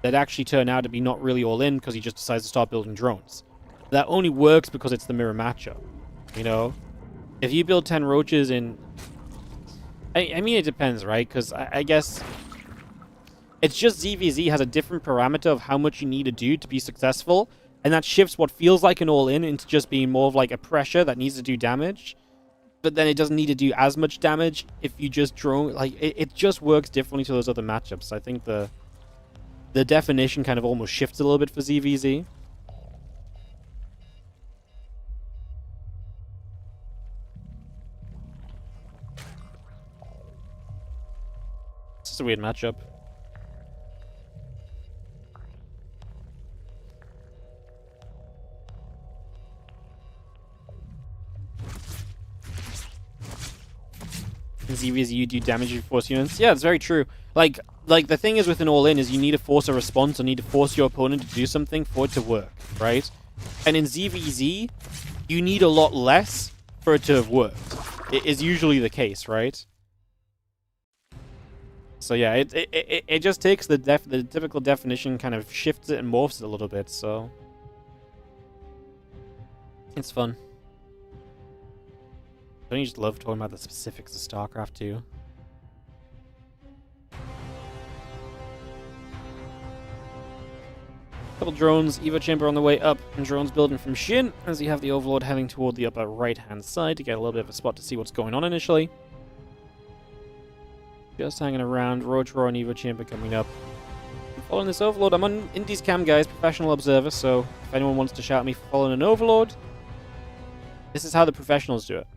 Speaker 1: that actually turn out to be not really all-in because he just decides to start building drones. That only works because it's the mirror matchup, you know? If you build 10 roaches in... I mean, it depends, right? Because I guess... It's just ZVZ has a different parameter of how much you need to do to be successful, and that shifts what feels like an all-in into just being more of like a pressure that needs to do damage. But then it doesn't need to do as much damage if you just drone... Like, it just works differently to those other matchups. I think the definition kind of almost shifts a little bit for ZVZ. It's just a weird matchup. In ZVZ, you do damage you force units. Yeah, it's very true. Like the thing is with an all-in is you need to force a response or need to force your opponent to do something for it to work, right? And in ZVZ, you need a lot less for it to have worked. It is usually the case, right? So yeah, it just takes the typical definition, kind of shifts it and morphs it a little bit, so... It's fun. Don't you just love talking about the specifics of StarCraft 2? Couple drones, Evo chamber on the way up, and drones building from SHIN, as you have the Overlord heading toward the upper right-hand side to get a little bit of a spot to see what's going on initially. Just hanging around, Roach Roar and Evo chamber coming up. I'm following this Overlord. I'm on Indies Cam, guys, professional observer, so if anyone wants to shout at me for following an Overlord, this is how the professionals do it.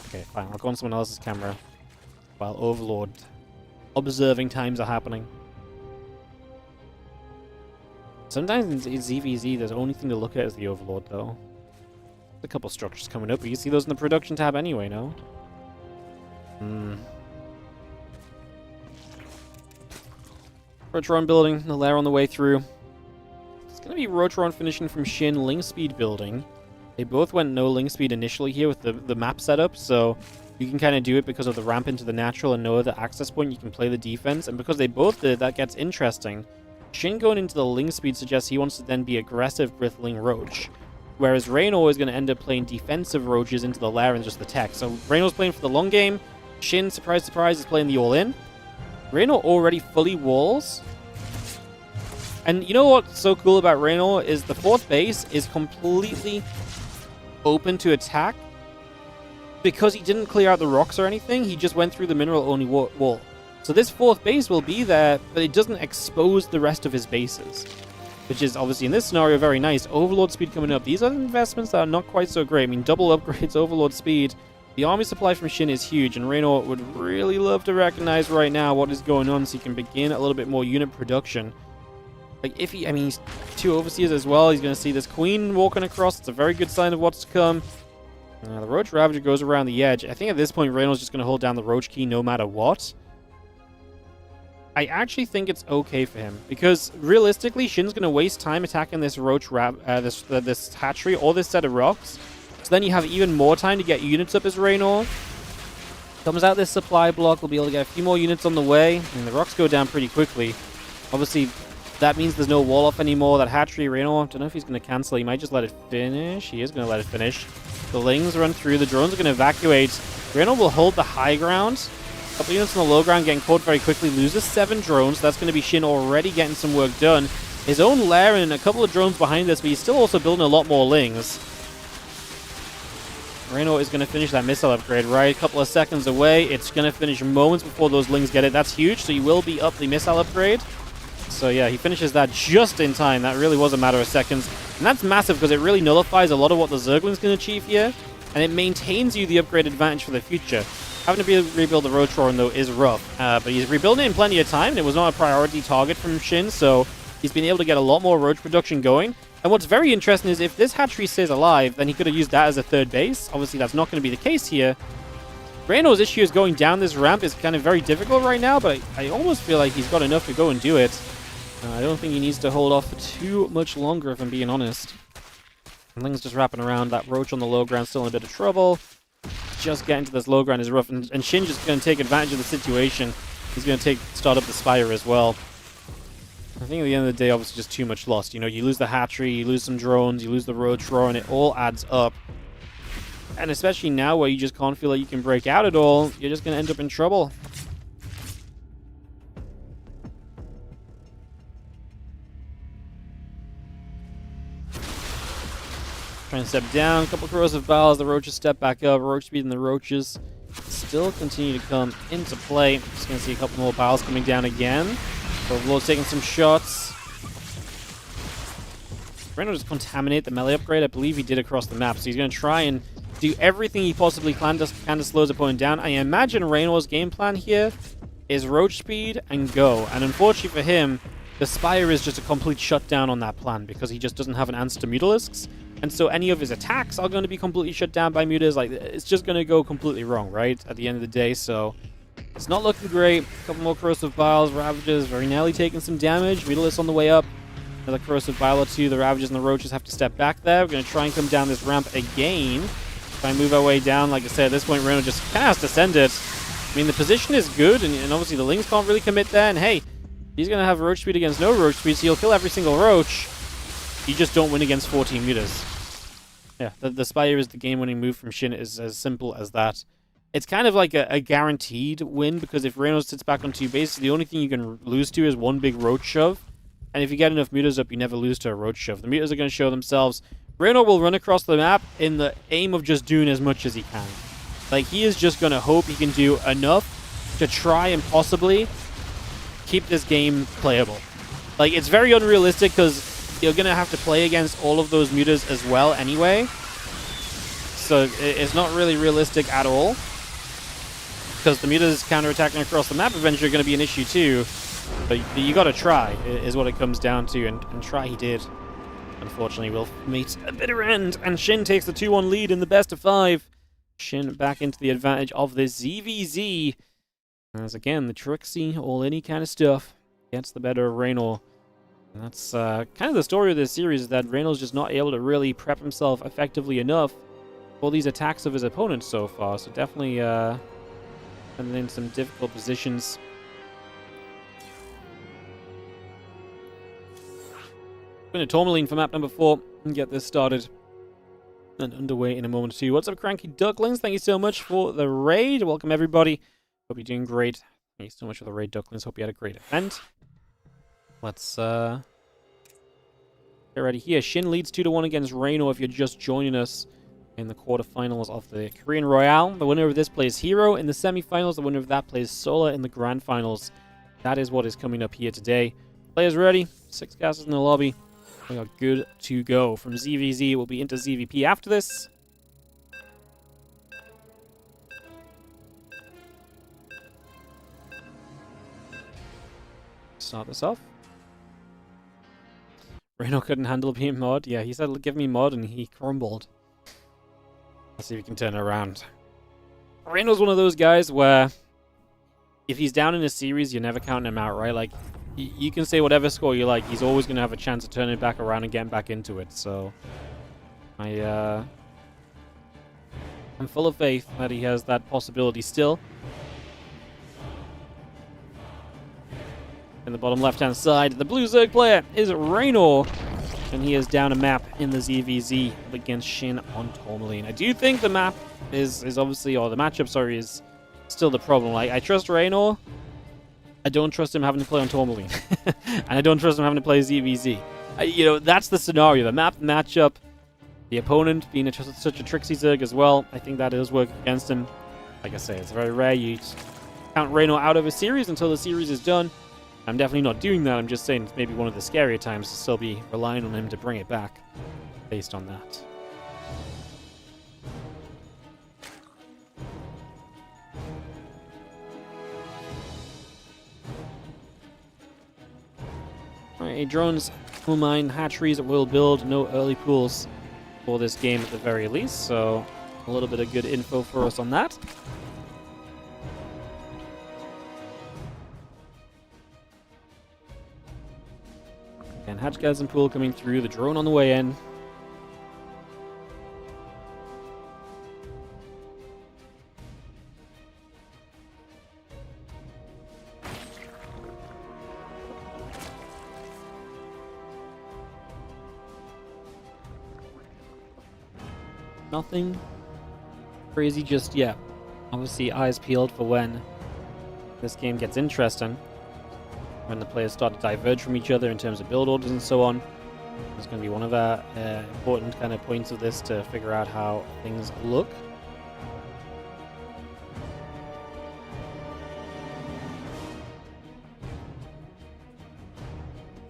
Speaker 1: Okay, fine. I'll go on someone else's camera while Overlord observing times are happening. Sometimes in ZVZ, the only thing to look at is the Overlord, though. There's a couple structures coming up, but you see those in the production tab anyway, no? Rotron building, the lair on the way through. It's going to be Rotron finishing from SHIN, Ling Speed building. They both went no Ling Speed initially here with the map setup, so you can kind of do it because of the ramp into the natural and no other access point. You can play the defense, and because they both did, that gets interesting. SHIN going into the Ling Speed suggests he wants to then be aggressive with Ling Roach, whereas Reynor is going to end up playing defensive Roaches into the lair and just the tech. So Reynor's playing for the long game. SHIN, surprise, surprise, is playing the all-in. Reynor already fully walls. And you know what's so cool about Reynor is the fourth base is completely open to attack because he didn't clear out the rocks or anything. He just went through the mineral-only wall. So this fourth base will be there, but it doesn't expose the rest of his bases, which is obviously in this scenario very nice. Overlord speed coming up. These are investments that are not quite so great. I mean, double upgrades, Overlord speed. The army supply from SHIN is huge, and Reynor would really love to recognize right now what is going on so he can begin a little bit more unit production. Like, if he, I mean, he's 2 overseers as well. He's going to see this queen walking across. It's a very good sign of what's to come. The Roach Ravager goes around the edge. I think at this point, Reynor's just going to hold down the Roach key no matter what. I actually think it's okay for him, because realistically, SHIN's going to waste time attacking this Roach this hatchery or this set of rocks. So then you have even more time to get units up as Reynor. Comes out this supply block, we'll be able to get a few more units on the way, and the rocks go down pretty quickly. Obviously, that means there's no wall off anymore. That hatchery, Reynor, don't know if he's going to cancel. He might just let it finish. He is going to let it finish. The Lings run through. The drones are going to evacuate. Reynor will hold the high ground. A couple units on the low ground getting caught very quickly. Loses 7 drones. That's going to be SHIN already getting some work done. His own lair and a couple of drones behind this, but he's still also building a lot more Lings. Reynor is going to finish that missile upgrade right a couple of seconds away. It's going to finish moments before those Lings get it. That's huge, so he will be up the missile upgrade. So yeah, he finishes that just in time. That really was a matter of seconds. And that's massive because it really nullifies a lot of what the Zerglings can achieve here. And it maintains you the upgrade advantage for the future. Having to rebuild the Roach Roar, though, is rough. But he's rebuilding it in plenty of time. And it was not a priority target from SHIN, so he's been able to get a lot more Roach production going. And what's very interesting is if this hatchery stays alive, then he could have used that as a third base. Obviously, that's not going to be the case here. Reynor's issue is going down this ramp is kind of very difficult right now, but I almost feel like he's got enough to go and do it. I don't think he needs to hold off for too much longer, if I'm being honest. Things just wrapping around. That Roach on the low ground still in a bit of trouble. Just getting to this low ground is rough, and SHIN just going to take advantage of the situation. He's going to start up the Spire as well. I think at the end of the day, obviously just too much lost. You know, you lose the hatchery, you lose some drones, you lose the Roach Roar, and it all adds up. And especially now where you just can't feel like you can break out at all, you're just going to end up in trouble. Trying to step down, a couple corrosive balls, the Roaches step back up, Roach speed and the Roaches still continue to come into play. Just going to see a couple more balls coming down again. Overlord's taking some shots. Reynor just contaminate the melee upgrade. I believe he did across the map, so he's going to try and do everything he possibly can to slow his opponent down. I imagine Reynor's game plan here is Roach speed and go. And unfortunately for him, the Spire is just a complete shutdown on that plan because he just doesn't have an answer to Mutalisks. And so any of his attacks are going to be completely shut down by Mutas. Like, it's just going to go completely wrong, right? At the end of the day, so it's not looking great. A couple more corrosive biles, Ravages very nearly taking some damage. Mutalisks on the way up. Another corrosive bile or two. The Ravages and the Roaches have to step back there. We're going to try and come down this ramp again. Try and move our way down. Like I said, at this point, Reynor just kind of has to send it. I mean, the position is good, and obviously the Lings can't really commit there. And hey, he's going to have Roach speed against no Roach speed, so he'll kill every single Roach. You just don't win against 14 Mutas. Yeah, the Spire is the game-winning move from SHIN. Is as simple as that. It's kind of like a guaranteed win, because if Reynor sits back on 2 bases, the only thing you can lose to is one big Roach shove. And if you get enough Mutas up, you never lose to a Roach shove. The Mutas are going to show themselves. Reynor will run across the map in the aim of just doing as much as he can. Like, he is just going to hope he can do enough to try and possibly keep this game playable. Like, it's very unrealistic because you're going to have to play against all of those Mutas as well anyway. So it's not really realistic at all. Because the Mutas counterattacking across the map eventually are going to be an issue too. But you got to try, is what it comes down to. And try he did. Unfortunately, we'll meet a bitter end. And SHIN takes the 2-1 lead in the best of 5. SHIN back into the advantage of the ZVZ. As again, the tricksy, all-any kind of stuff gets the better of Reynor. And that's kind of the story of this series, is that Reynor's just not able to really prep himself effectively enough for these attacks of his opponents so far. So definitely in some difficult positions. Going to Tourmaline for map number 4 and get this started and underway in a moment or two. What's up, Cranky Ducklings? Thank you so much for the raid. Welcome, everybody. Hope you're doing great. Thank you so much for the raid, Ducklings. Hope you had a great event. Let's get ready here. SHIN leads 2-1 against Reynor if you're just joining us in the quarterfinals of the Korean Royale. The winner of this plays herO in the semifinals. The winner of that plays Solar in the grand finals. That is what is coming up here today. Players ready. 6 casters in the lobby. We are good to go. From ZVZ, we'll be into ZVP after this. Start this off. Reynor couldn't handle being mod. Yeah, he said, give me mod, and he crumbled. Let's see if we can turn it around. Reynor's one of those guys where if he's down in a series, you're never counting him out, right? Like, you can say whatever score you like, he's always going to have a chance of turning it back around and getting back into it. So, I'm full of faith that he has that possibility still. In the bottom left-hand side, the blue Zerg player is Reynor, and he is down a map in the ZVZ against SHIN on Tourmaline. I do think the map is obviously, or the matchup, sorry, is still the problem. Like, I trust Reynor. I don't trust him having to play on Tourmaline. And I don't trust him having to play ZVZ. You know, that's the scenario. The map matchup, the opponent being such a tricksy Zerg as well, I think that does work against him. Like I say, it's very rare you count Reynor out of a series until the series is done. I'm definitely not doing that. I'm just saying it's maybe one of the scarier times to still be relying on him to bring it back based on that. Alright, drones No mine hatcheries will build, no early pools for this game at the very least, so a little bit of good info for us on that. And hatch garrison pool coming through, the drone on the way in. Nothing crazy just yet. Obviously, eyes peeled for when this game gets interesting. When the players start to diverge from each other in terms of build orders and so on. It's going to be one of our important kind of points of this to figure out how things look.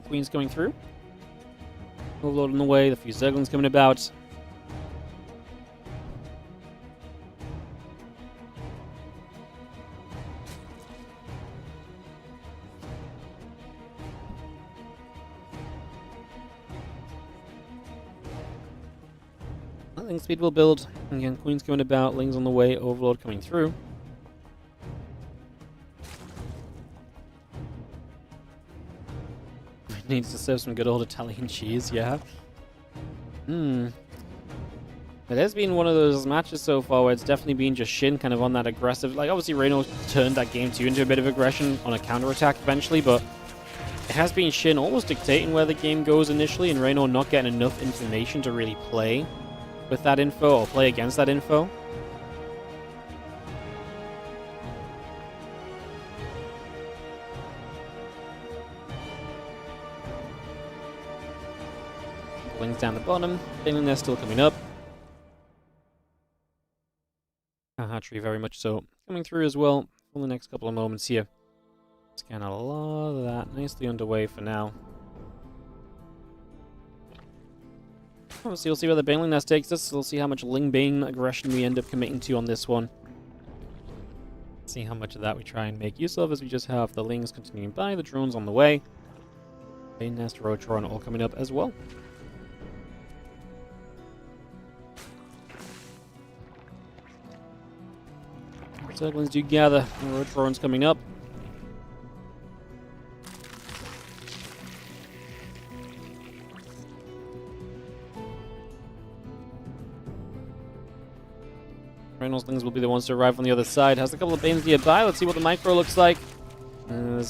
Speaker 1: Queen's coming through. Overlord on the way, the few Zerglings coming about. Ling speed will build. Again, Queen's coming about, Ling's on the way, Overlord coming through. Needs to serve some good old Italian cheese, yeah. It has been one of those matches so far where it's definitely been just SHIN kind of on that aggressive. Like, obviously, Reynor turned that game 2 into a bit of aggression on a counterattack eventually, but it has been SHIN almost dictating where the game goes initially, and Reynor not getting enough information to really play with that info or play against that info. Lings down the bottom, Baneling there still coming up. Hatchery very much so coming through as well for the next couple of moments here. Scan a lot of that nicely underway for now. Obviously, we'll see where the Baneling Nest takes us. We'll see how much Ling Bane aggression we end up committing to on this one. See how much of that we try and make use of as we just have the Lings continuing by, the drones on the way. Bane Nest, Rotron all coming up as well. Zerglings do gather, Rotroron's coming up. Reynolds Lings will be the ones to arrive on the other side. Has a couple of Banes nearby. Let's see what the micro looks like. Baneling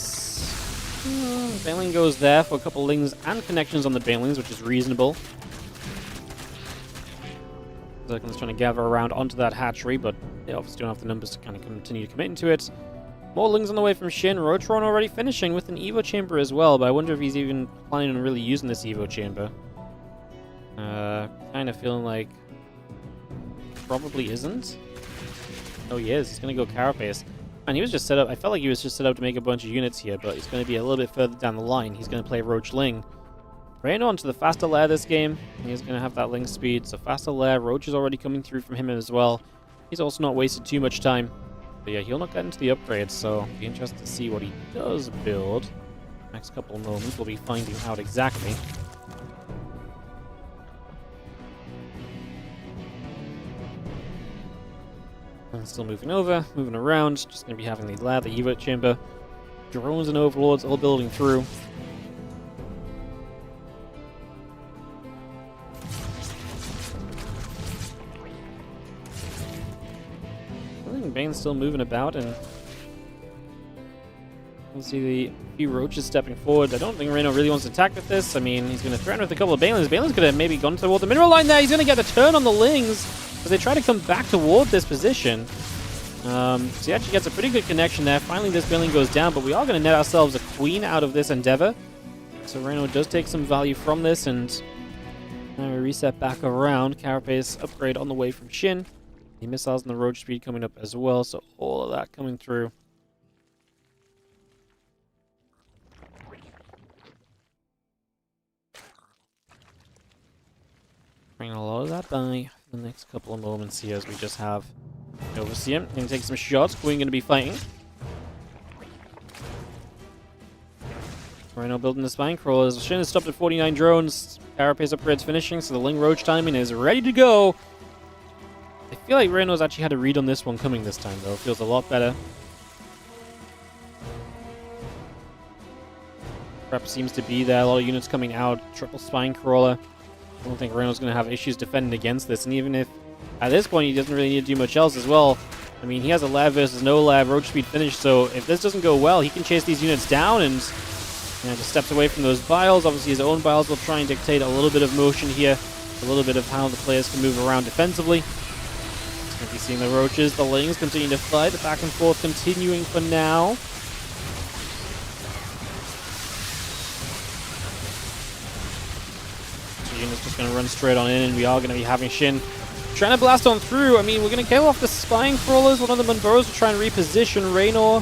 Speaker 1: goes there for a couple of Lings and connections on the Banelings, which is reasonable. Zerglings trying to gather around onto that hatchery, but they obviously don't have the numbers to kind of continue committing to it. More Lings on the way from SHIN. Rotron already finishing with an Evo Chamber as well, but I wonder if he's even planning on really using this Evo Chamber. Kind of feeling like probably isn't. Oh, he is. He's going to go Carapace. And he was just set up. I felt like he was just set up to make a bunch of units here, but he's going to be a little bit further down the line. He's going to play Roach Ling. Reynor onto the faster lair this game. He's going to have that Ling speed, so faster lair. Roach is already coming through from him as well. He's also not wasted too much time. But yeah, he'll not get into the upgrades, so be interested to see what he does build. Next couple of moments, we'll be finding out exactly. And still moving over, moving around. Just going to be having the lair, the Evo Chamber. Drones and Overlords all building through. Bane's still moving about, and we'll see the few Roaches stepping forward. I don't think Reynor really wants to attack with this. I mean, he's going to threaten with a couple of Banelings. Baneling's going to maybe gone toward the mineral line there. He's going to get the turn on the Lings as they try to come back toward this position. So he actually gets a pretty good connection there. Finally, this Baneling goes down, but we are going to net ourselves a Queen out of this endeavor. So Reynor does take some value from this, and now we reset back around. Carapace upgrade on the way from SHIN. The missiles and the road speed coming up as well, so all of that coming through. Bring a lot of that by the next couple of moments here as we just have Overseer. Going to take some shots. Queen going to be fighting. Reynor building the spine crawlers. SHIN has stopped at 49 drones. Carapace upgrades finishing, so the Ling Roach timing is ready to go. I feel like Reynor's actually had a read on this one coming this time, though. It feels a lot better. Prep seems to be there. A lot of units coming out. Triple spine crawler. I don't think Reynor's going to have issues defending against this. And even if at this point he doesn't really need to do much else as well. I mean, he has a lab versus no lab, roach speed finish, so if this doesn't go well, he can chase these units down and just steps away from those biles. Obviously, his own biles will try and dictate a little bit of motion here, a little bit of how the players can move around defensively. Going to be seeing the roaches, the lings continue to fight, the back and forth continuing for now. So units just going to run straight on in, and we are going to be having SHIN trying to blast on through. I mean, we're going to kill off the spine crawlers. One of the Munboros will try and reposition. Reynor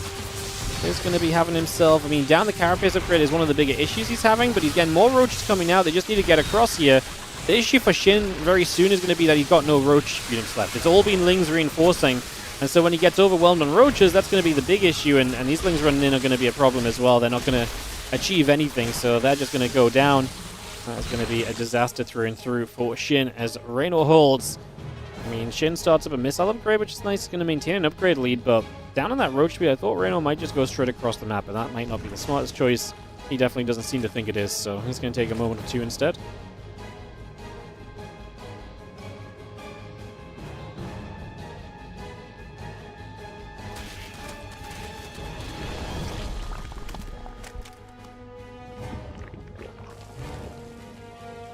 Speaker 1: is going to be having himself... I mean, down the carapace upgrade is one of the bigger issues he's having, but he's getting more roaches coming out. They just need to get across here. The issue for SHIN very soon is going to be that he's got no roach units left. It's all been lings reinforcing, and so when he gets overwhelmed on roaches, that's going to be the big issue, and these lings running in are going to be a problem as well. They're not going to achieve anything, so they're just going to go down. That's going to be a disaster through and through for SHIN as Reynor holds. I mean, SHIN starts up a missile upgrade, which is nice. It's going to maintain an upgrade lead, but down on that roach speed, I thought Reynor might just go straight across the map, but that might not be the smartest choice. He definitely doesn't seem to think it is, so he's going to take a moment or two instead.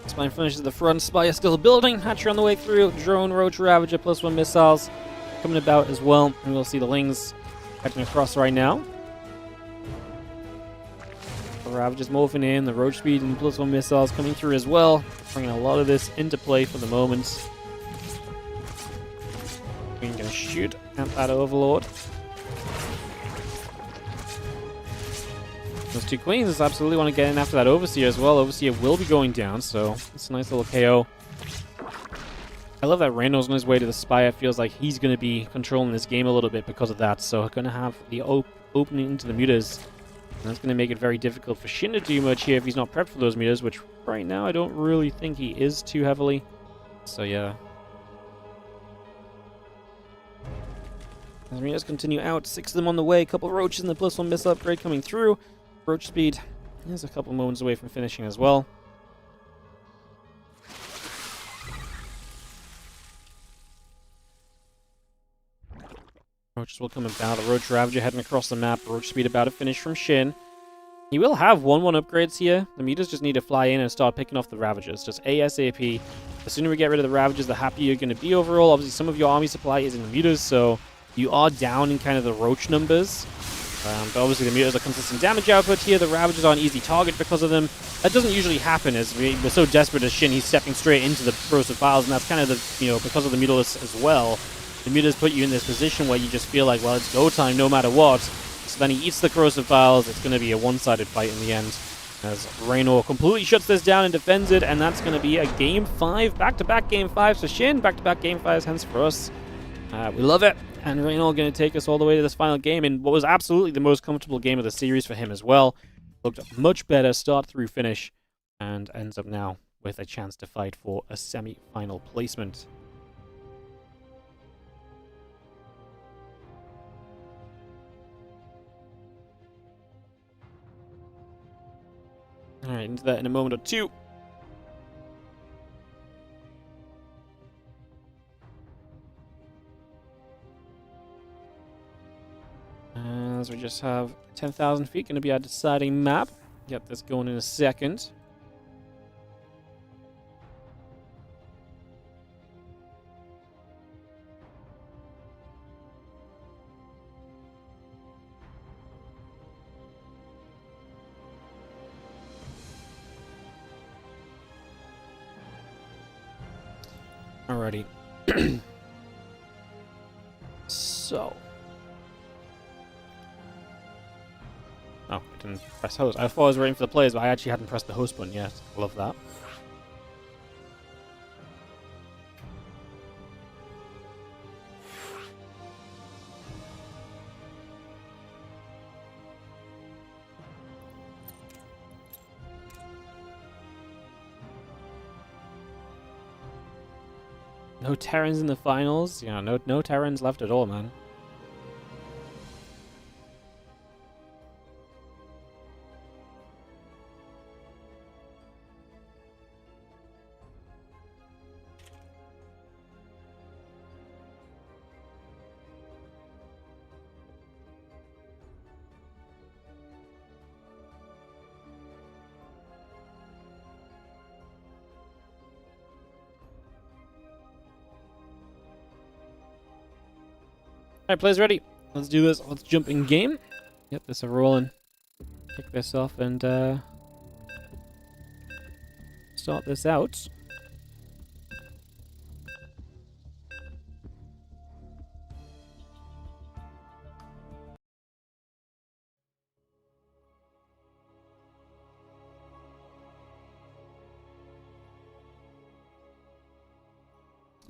Speaker 1: Spine finishes the front. Spire still building. Hatcher on the way through. Drone, Roach, Ravager, +1 missiles coming about as well. And we'll see the Lings heading across right now. The Ravager's morphing in. The Roach speed and +1 missiles coming through as well. Bringing a lot of this into play for the moment. We're going to shoot at that Overlord. Those two Queens absolutely want to get in after that Overseer as well. Overseer will be going down, so it's a nice little KO. I love that Reynor's on his way to the Spire. It feels like he's going to be controlling this game a little bit because of that. So going to have the opening into the mutas. And that's going to make it very difficult for SHIN to do much here if he's not prepped for those mutas, which right now I don't really think he is too heavily. So yeah. As mutas continue out, 6 of them on the way. A couple Roaches and the +1 missile upgrade coming through. Roach speed is a couple moments away from finishing as well. Roaches will come about. The Roach Ravager heading across the map. Roach speed about to finish from SHIN. He will have 1-1 upgrades here. The mutas just need to fly in and start picking off the Ravagers. Just ASAP. The sooner we get rid of the Ravagers, the happier you're going to be overall. Obviously, some of your army supply is in the mutas, so you are down in kind of the Roach numbers. But obviously the mutas are consistent damage output here. The Ravagers are an easy target because of them. That doesn't usually happen as we're so desperate as SHIN. He's stepping straight into the corrosive files, and that's kind of the, because of the mutas as well. The mutas put you in this position where you just feel like, well, it's go time no matter what. So then he eats the corrosive files. It's going to be a one-sided fight in the end. As Reynor completely shuts this down and defends it, and that's going to be a Game 5, back-to-back Game 5s for SHIN, back-to-back Game 5s hence for us. We love it. And Reynor going to take us all the way to this final game in what was absolutely the most comfortable game of the series for him as well. Looked much better start through finish and ends up now with a chance to fight for a semi-final placement. Alright, into that in a moment or two. As we just have 10,000 feet, going to be our deciding map. Get this going in a second. Alrighty. So. Oh, I didn't press host. I thought I was waiting for the players, but I actually hadn't pressed the host button yet. Love that. No Terrans in the finals. Yeah, no Terrans left at all, man. Alright, players ready. Let's do this. Let's jump in game. Get this a rolling. Kick this off and start this out.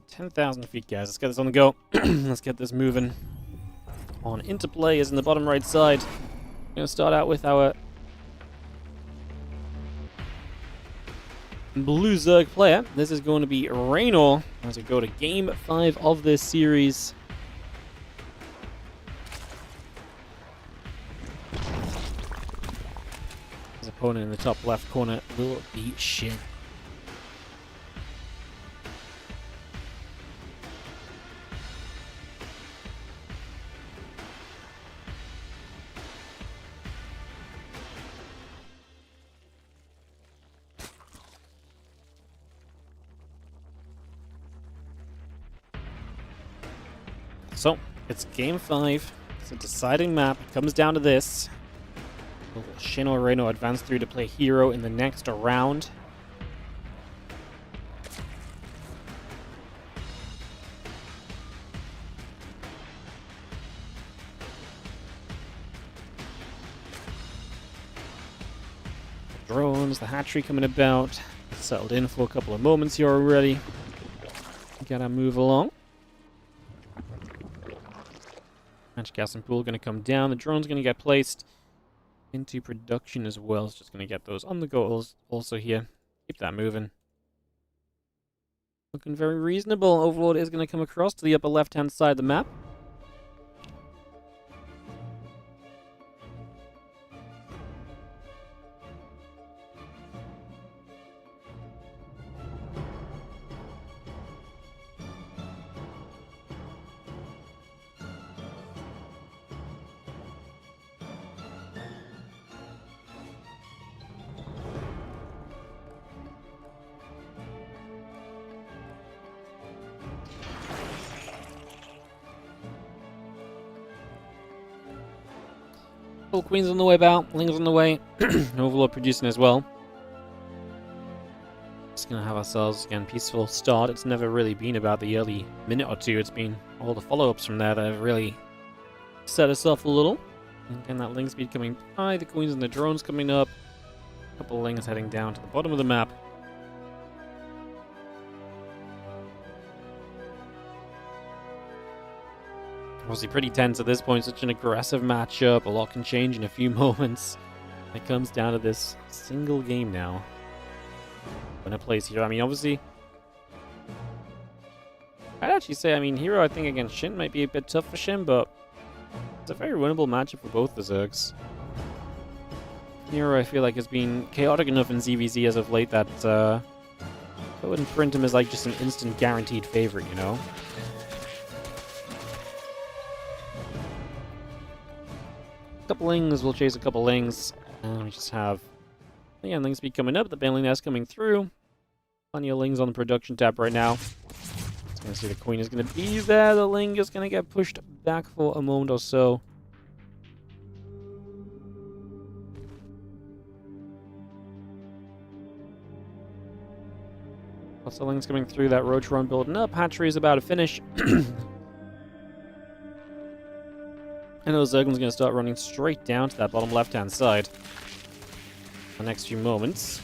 Speaker 1: $10,000 feet, guys. Let's get this on the go. Let's get this moving. On into play is in the bottom right side. We're going to start out with our blue Zerg player. This is going to be Reynor as we go to game 5 of this series. His opponent in the top left corner will be SHIN. So, it's game 5. It's a deciding map. It comes down to this. Will SHIN or Reynor advance through to play herO in the next round? Drones, the hatchery coming about. Settled in for a couple of moments here already. Gotta move along. Hatch gas and pool going to come down. The drone's going to get placed into production as well. It's just going to get those on the go also here. Keep that moving. Looking very reasonable. Overlord is going to come across to the upper left-hand side of the map. Queen's on the way about, Ling's on the way, Overlord producing as well. Just gonna have ourselves, again, peaceful start. It's never really been about the early minute or two, it's been all the follow-ups from there that have really set us off a little. And again, that Ling speed coming by, the Queens and the drones coming up, a couple of Lings heading down to the bottom of the map. Obviously pretty tense at this point, such an aggressive matchup, a lot can change in a few moments. It comes down to this single game now. When it plays here, I mean, obviously, I'd actually say, I mean, herO, I think against SHIN might be a bit tough for SHIN, but it's a very winnable matchup for both the Zergs. herO, I feel like, has been chaotic enough in ZVZ as of late that I wouldn't print him as like just an instant guaranteed favorite, you know? Couple Lings, we'll chase a couple Lings. And we just have, again, Ling speed coming up, the Baneling Nest coming through. Plenty of Lings on the production tab right now. Just gonna see the Queen is gonna be there. The Ling is gonna get pushed back for a moment or so. Lots of Lings coming through, that Roach run building up. Hatchery is about to finish. I know Zerglin's going to start running straight down to that bottom left-hand side in the next few moments.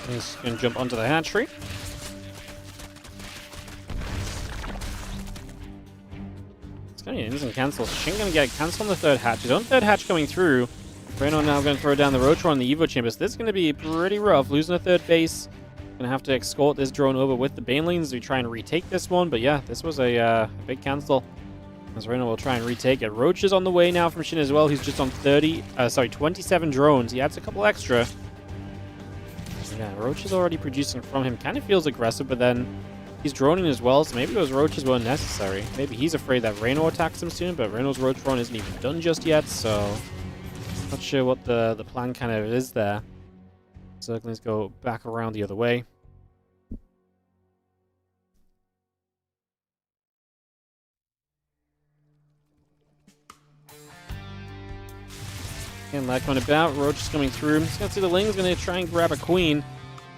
Speaker 1: He's going to jump onto the hatchery. It's going to be an instant cancel. SHIN going to get cancelled on the third hatch. His own third hatch coming through. Reynor now going to throw down the Roach on the Evo Chambers. This is going to be pretty rough. Losing a third base Gonna have to escort this drone over with the banelings to try and retake this one. But yeah, this was a big cancel. As Reynor will try and retake it. Roach is on the way now from SHIN as well. He's just on 27 drones. He adds a couple extra. Yeah, Roach is already producing from him. Kind of feels aggressive, but then he's droning as well, so maybe those Roaches weren't necessary. Maybe he's afraid that Reynor attacks him soon, but Reynor's Roach run isn't even done just yet, so not sure what the plan kind of is there. Zerglings go back around the other way. And like on about, Roach is coming through. He's going to see the Ling's going to try and grab a queen.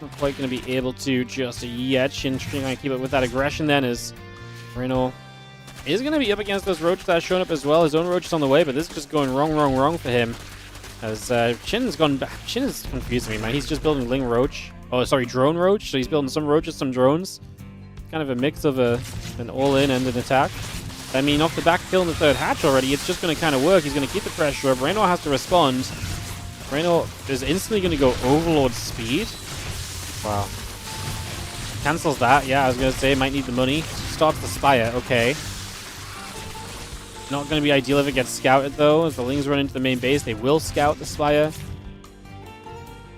Speaker 1: Not quite going to be able to just yet. SHIN trying to keep it with that aggression then as Reynor is going to be up against those Roaches that are showing up as well. His own Roach is on the way, but this is just going wrong for him. As SHIN's gone back. SHIN is confusing me, man. He's just building Ling Roach. Oh, sorry, Drone Roach. So he's building some Roaches, some drones. Kind of a mix of an all-in and an attack. I mean, off the back kill in the third hatch already, it's just going to kind of work. He's going to keep the pressure up. Reynor has to respond. Reynor is instantly going to go Overlord speed. Wow. Cancels that. Yeah, I was going to say, might need the money. Starts the Spire. Okay. Not going to be ideal if it gets scouted, though. As the Lings run into the main base, they will scout the Spire.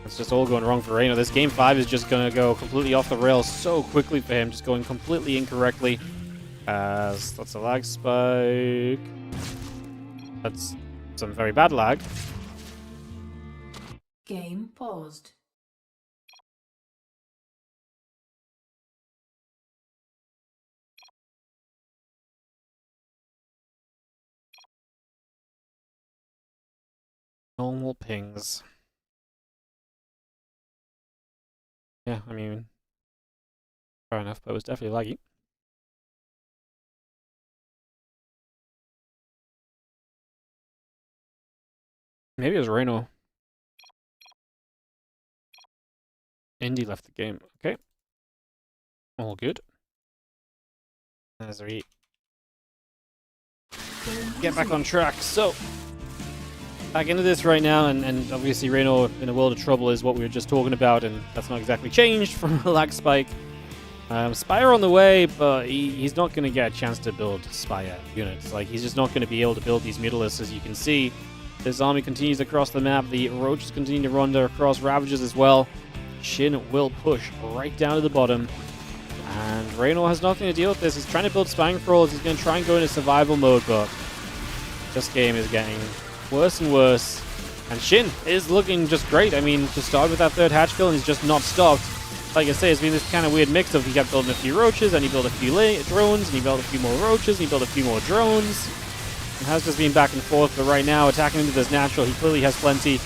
Speaker 1: It's just all going wrong for Reynor. This game 5 is just going to go completely off the rails so quickly for him. Just going completely incorrectly. As that's a lag spike. That's some very bad lag.
Speaker 2: Game paused.
Speaker 1: Normal pings. Yeah, I mean, fair enough, but it was definitely laggy. Maybe it was Reynor. Indy left the game. Okay. All good. As we get back on track. So, back into this right now, and obviously Reynor in a world of trouble is what we were just talking about, and that's not exactly changed from a lag spike. Spire on the way, but he's not going to get a chance to build Spire units. Like, he's just not going to be able to build these Mutalisks, as you can see. This army continues across the map. The Roaches continue to run across Ravages as well. SHIN will push right down to the bottom. And Reynor has nothing to deal with this. He's trying to build Spine Crawlers. He's going to try and go into survival mode, but this game is getting worse and worse. And SHIN is looking just great. I mean, to start with that third hatch kill, and he's just not stopped. Like I say, it's been this kind of weird mix of he kept building a few Roaches, and he built a few drones, and he built a few more Roaches, and he built a few more drones. It has just been back and forth, but right now, attacking into this natural, he clearly has plenty.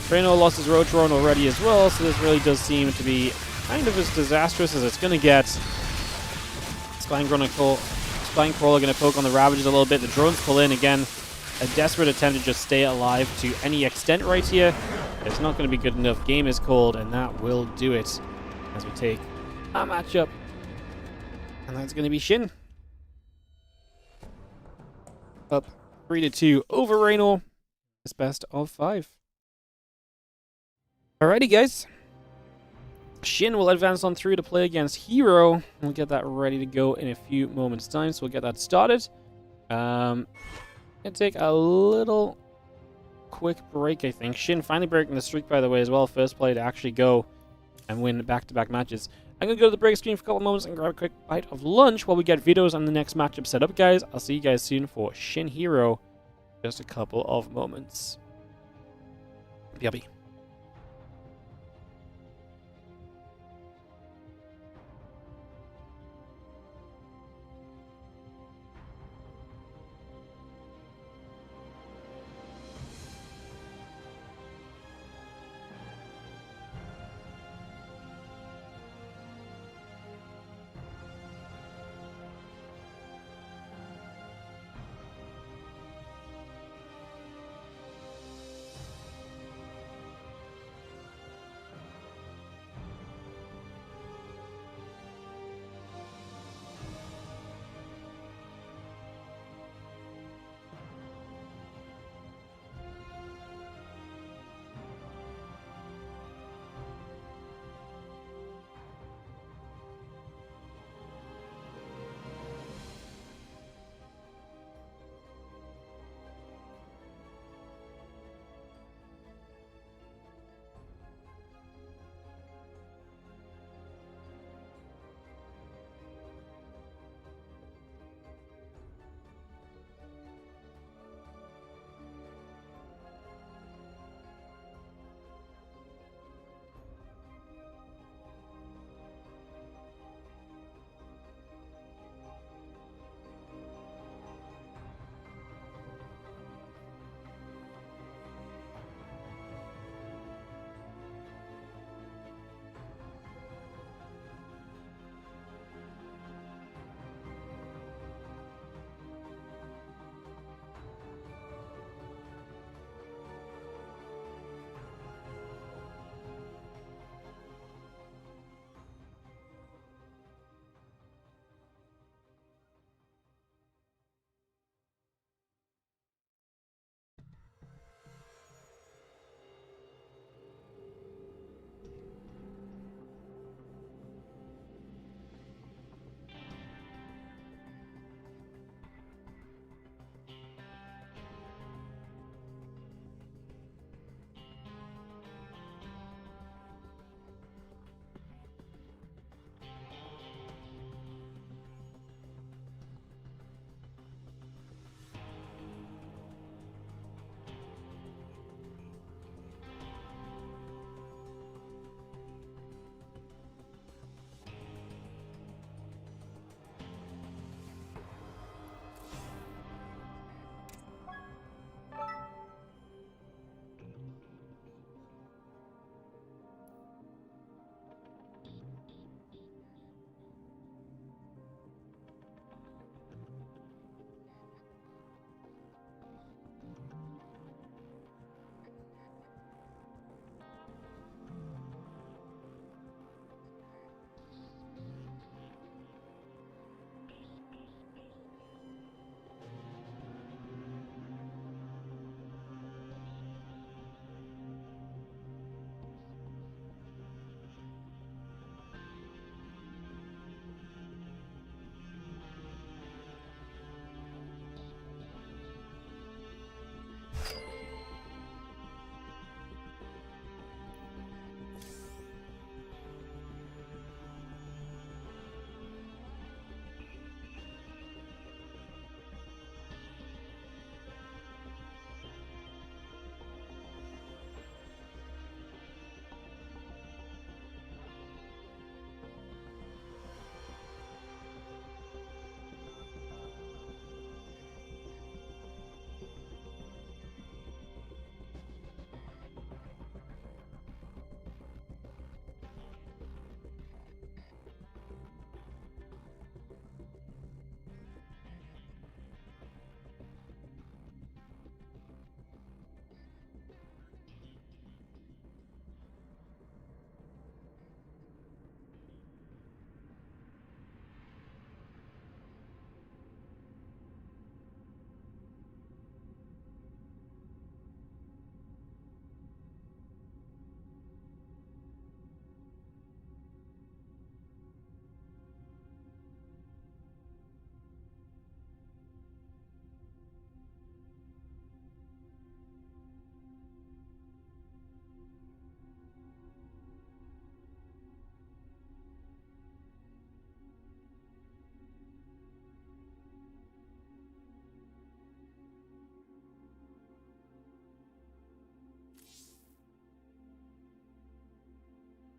Speaker 1: Reynor lost his Roach run already as well, so this really does seem to be kind of as disastrous as it's going to get. Spine Crawler going to poke on the Ravages a little bit. The drones pull in again. A desperate attempt to just stay alive to any extent right here. It's not going to be good enough. Game is called, and that will do it as we take our matchup. And that's going to be SHIN. Up 3-2 over Reynor. It's best of 5. Alrighty, guys. SHIN will advance on through to play against herO. We'll get that ready to go in a few moments' time, so we'll get that started. Gonna take a little quick break, I think. SHIN finally breaking the streak, by the way, as well. First play to actually go and win back-to-back matches. I'm going to go to the break screen for a couple moments and grab a quick bite of lunch while we get videos on the next matchup set up, guys. I'll see you guys soon for SHIN herO. Just a couple of moments. BRB.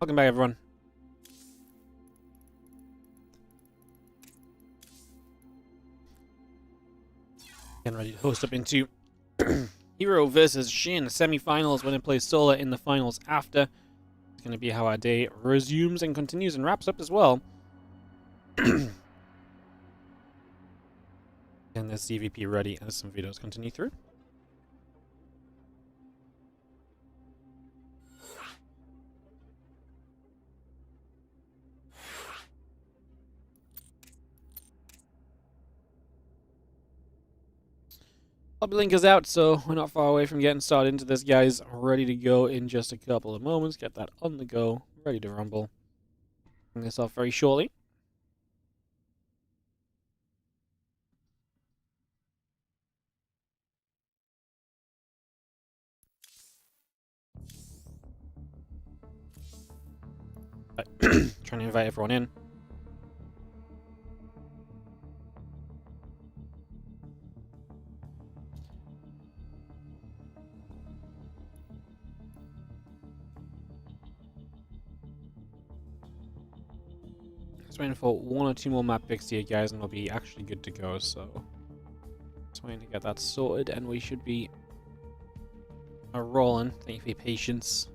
Speaker 1: Welcome back, everyone. Getting ready to host up into herO versus SHIN semi-finals. When it plays Solar in the finals after. It's going to be how our day resumes and continues and wraps up as well. And there's CVP ready as some videos continue through. Link is out, so we're not far away from getting started into this, guys. Ready to go in just a couple of moments. Get that on the go, ready to rumble. Bring this off very shortly. Trying to invite everyone in. Just waiting for 1 or 2 more map picks here, guys, and we'll be actually good to go. So, just waiting to get that sorted, and we should be rolling. Thank you for your patience.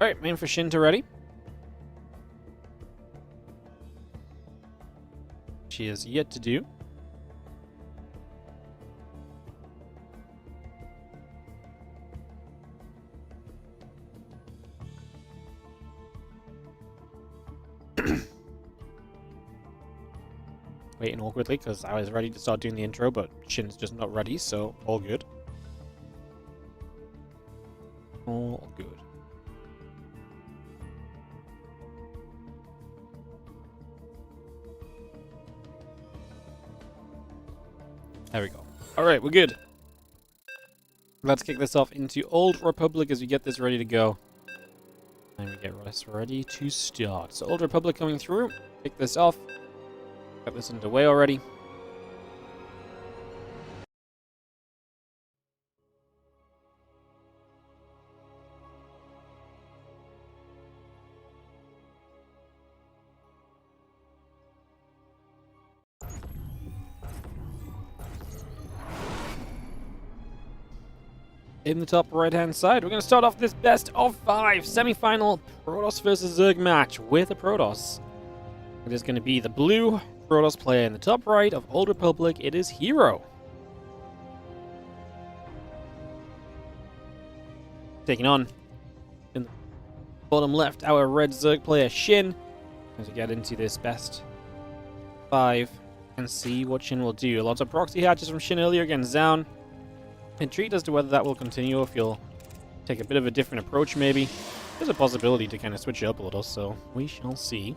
Speaker 1: Alright, waiting for SHIN to ready. She is yet to do. Waiting awkwardly because I was ready to start doing the intro, but SHIN's just not ready, so all good. All good. There we go. Alright, we're good. Let's kick this off into Old Republic as we get this ready to go. And we get us ready to start. So Old Republic coming through. Kick this off. Got this underway already. In the top right-hand side, we're going to start off this best of 5 semi-final Protoss versus Zerg match with a Protoss. It is going to be the blue Protoss player in the top right of Old Republic. It is herO. Taking on in the bottom left our red Zerg player SHIN. As we get into this best 5 and see what SHIN will do. Lots of proxy hatches from SHIN earlier against Zoun. Intrigued as to whether that will continue, if he'll take a bit of a different approach maybe. There's a possibility to kind of switch it up a little, so we shall see.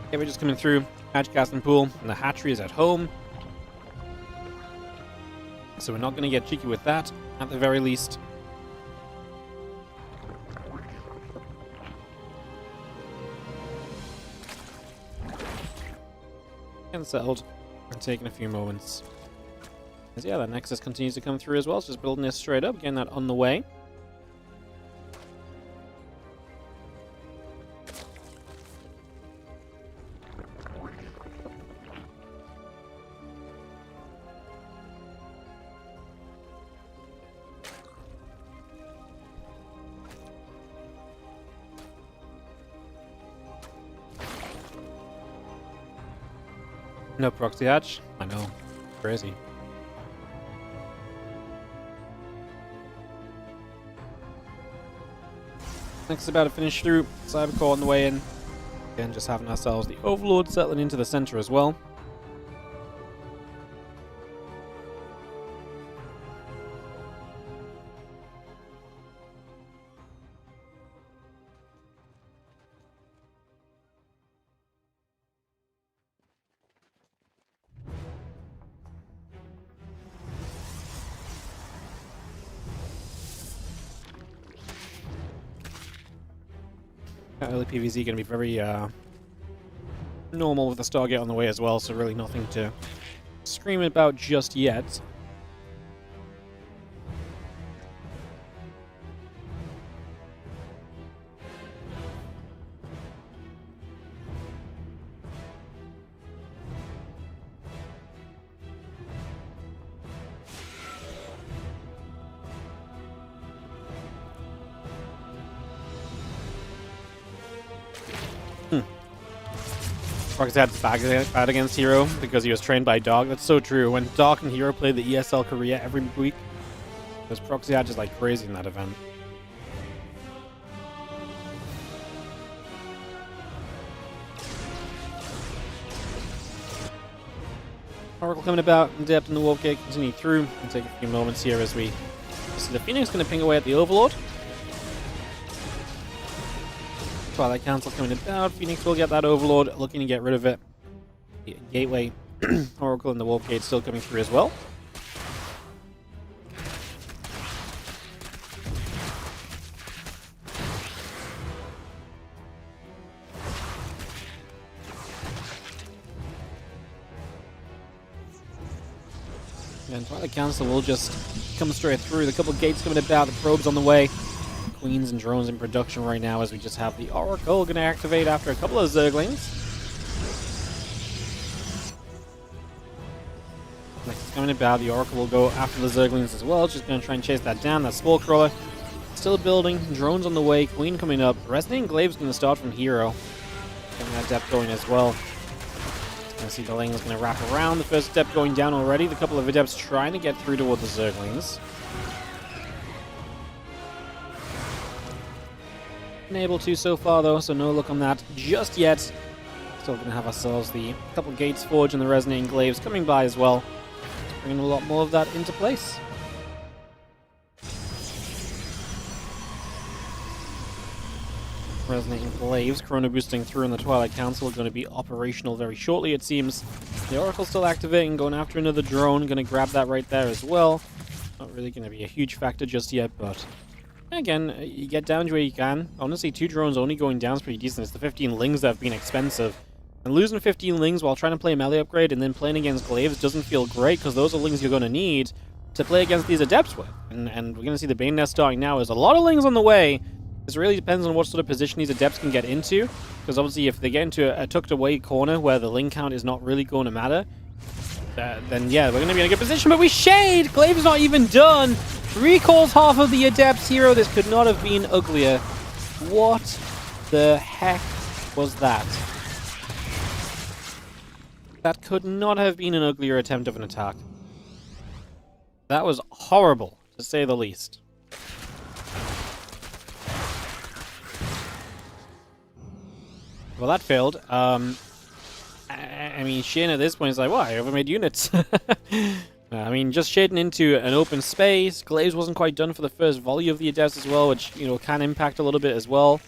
Speaker 1: Okay, we're just coming through hatch casting pool, and the hatchery is at home. So we're not going to get cheeky with that, at the very least. And settled, and taking a few moments. As yeah, that Nexus continues to come through as well, so just building this straight up, getting that on the way. No proxy hatch? I know. Crazy. Next about to finish through. Cybercore on the way in. Again, just having ourselves the Overlord settling into the center as well. Early PvZ going to be very normal with the Stargate on the way as well, so really nothing to scream about just yet. Proxy's bad against herO because he was trained by Dark. That's so true. When Dark and herO play the ESL Korea every week, there's Proxy just like crazy in that event. Oracle coming about in depth in the Warp Gate, continue through, and take a few moments here as we see the Phoenix going to ping away at the Overlord. Twilight Council coming about. Phoenix will get that Overlord, looking to get rid of it. The Gateway, Oracle, and the Warp Gate still coming through as well. And Twilight Council will just come straight through. The couple gates coming about, the probes on the way. Queens and drones in production right now as we just have the Oracle going to activate after a couple of Zerglings. Next coming about, the Oracle will go after the Zerglings as well. Just going to try and chase that down. That Spore Crawler still building. Drones on the way. Queen coming up. Resonating Glaive's going to start from herO. Getting that depth going as well. I see the lane is going to wrap around. The first step going down already. The couple of Adepts trying to get through toward the Zerglings. Unable to so far though, so no look on that just yet. Still going to have ourselves the couple gates forged and the Resonating Glaives coming by as well. Bringing a lot more of that into place. Resonating Glaives, Chrono boosting through, and the Twilight Council are going to be operational very shortly, it seems. The Oracle still activating, going after another drone, going to grab that right there as well. Not really going to be a huge factor just yet, but again, you get down to where you can. Honestly, 2 drones only going down is pretty decent. It's the 15 lings that have been expensive. And losing 15 lings while trying to play a melee upgrade and then playing against Glaives doesn't feel great, because those are lings you're going to need to play against these Adepts with. And we're going to see the Bane Nest starting now. There's a lot of lings on the way. This really depends on what sort of position these Adepts can get into, because obviously if they get into a tucked away corner where the ling count is not really going to matter, then yeah, we're going to be in a good position. But we shade! Glaive's not even done! Recalls half of the Adepts herO. This could not have been uglier. What the heck was that? That could not have been an uglier attempt of an attack. That was horrible, to say the least. Well, that failed. I mean, SHIN at this point is like, well, I overmade units. I mean, just shading into an open space. Glaives wasn't quite done for the first volley of the Adepts as well, which, you know, can impact a little bit as well.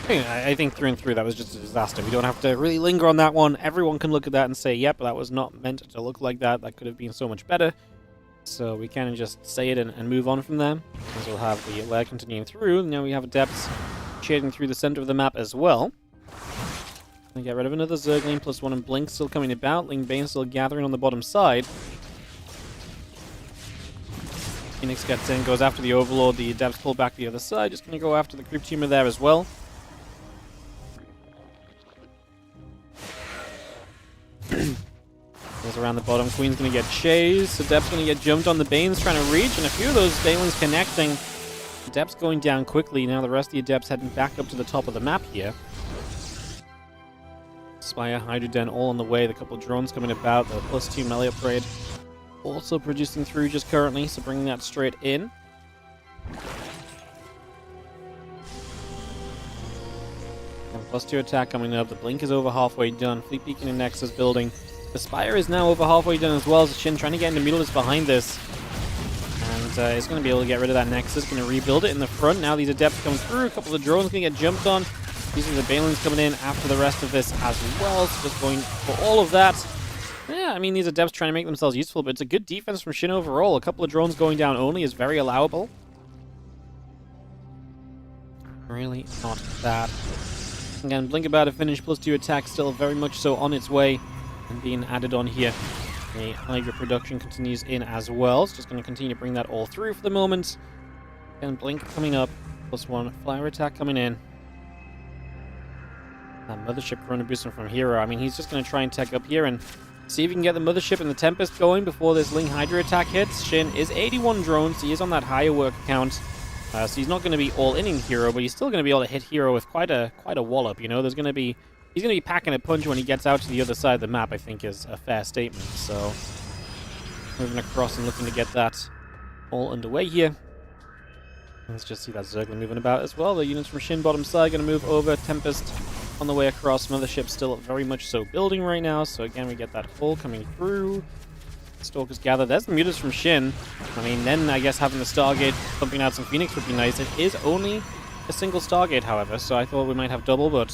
Speaker 1: I think through and through, that was just a disaster. We don't have to really linger on that one. Everyone can look at that and say, yep, that was not meant to look like that. That could have been so much better. So we can just say it and move on from there. As we'll have the layer continuing through. Now we have Adepts shading through the center of the map as well. And get rid of another Zergling, +1 and Blink still coming about. Ling Bane still gathering on the bottom side. Phoenix gets in, goes after the Overlord. The Adepts pull back the other side. Just going to go after the Creep Tumor there as well. Goes around the bottom. Queen's going to get chased. Adepts going to get jumped on. The Bane's trying to reach, and a few of those Balins connecting. Adepts going down quickly. Now the rest of the Adepts heading back up to the top of the map here. Spire, Hydroden all on the way. The couple of drones coming about. The +2 melee upgrade also producing through just currently, so bringing that straight in. +2 attack coming up. The Blink is over halfway done. Fleet Beacon and Nexus building. The Spire is now over halfway done as well. So SHIN trying to get in the middle is behind this. And it's going to be able to get rid of that Nexus. Going to rebuild it in the front. Now these Adepts come through. A couple of drones going to get jumped on. These are the Balins coming in after the rest of this as well. So just going for all of that. Yeah, I mean, these Adepts trying to make themselves useful, but it's a good defense from SHIN overall. A couple of drones going down only is very allowable. Really not bad. Again, Blink about to finish. +2 attack still very much so on its way and being added on here. The Hydra production continues in as well. It's just going to continue to bring that all through for the moment. And Blink coming up. +1 flyer attack coming in. That Mothership Corona boosting from herO. I mean, he's just going to try and tech up here and see if he can get the Mothership and the Tempest going before this Ling Hydra attack hits. SHIN is 81 drones. He is on that higher work count. So he's not going to be all in herO, but he's still going to be able to hit herO with quite a wallop. You know, he's going to be packing a punch when he gets out to the other side of the map. I think is a fair statement. So moving across and looking to get that all underway here. Let's just see that Zergling moving about as well. The units from SHIN bottom side going to move over. Tempest on the way across. Mothership still very much so building right now. So again, we get that hull coming through. Stalkers gather. There's the mutas from SHIN. I mean, then I guess having the Stargate pumping out some Phoenix would be nice. It is only a single Stargate, however, so I thought we might have double, but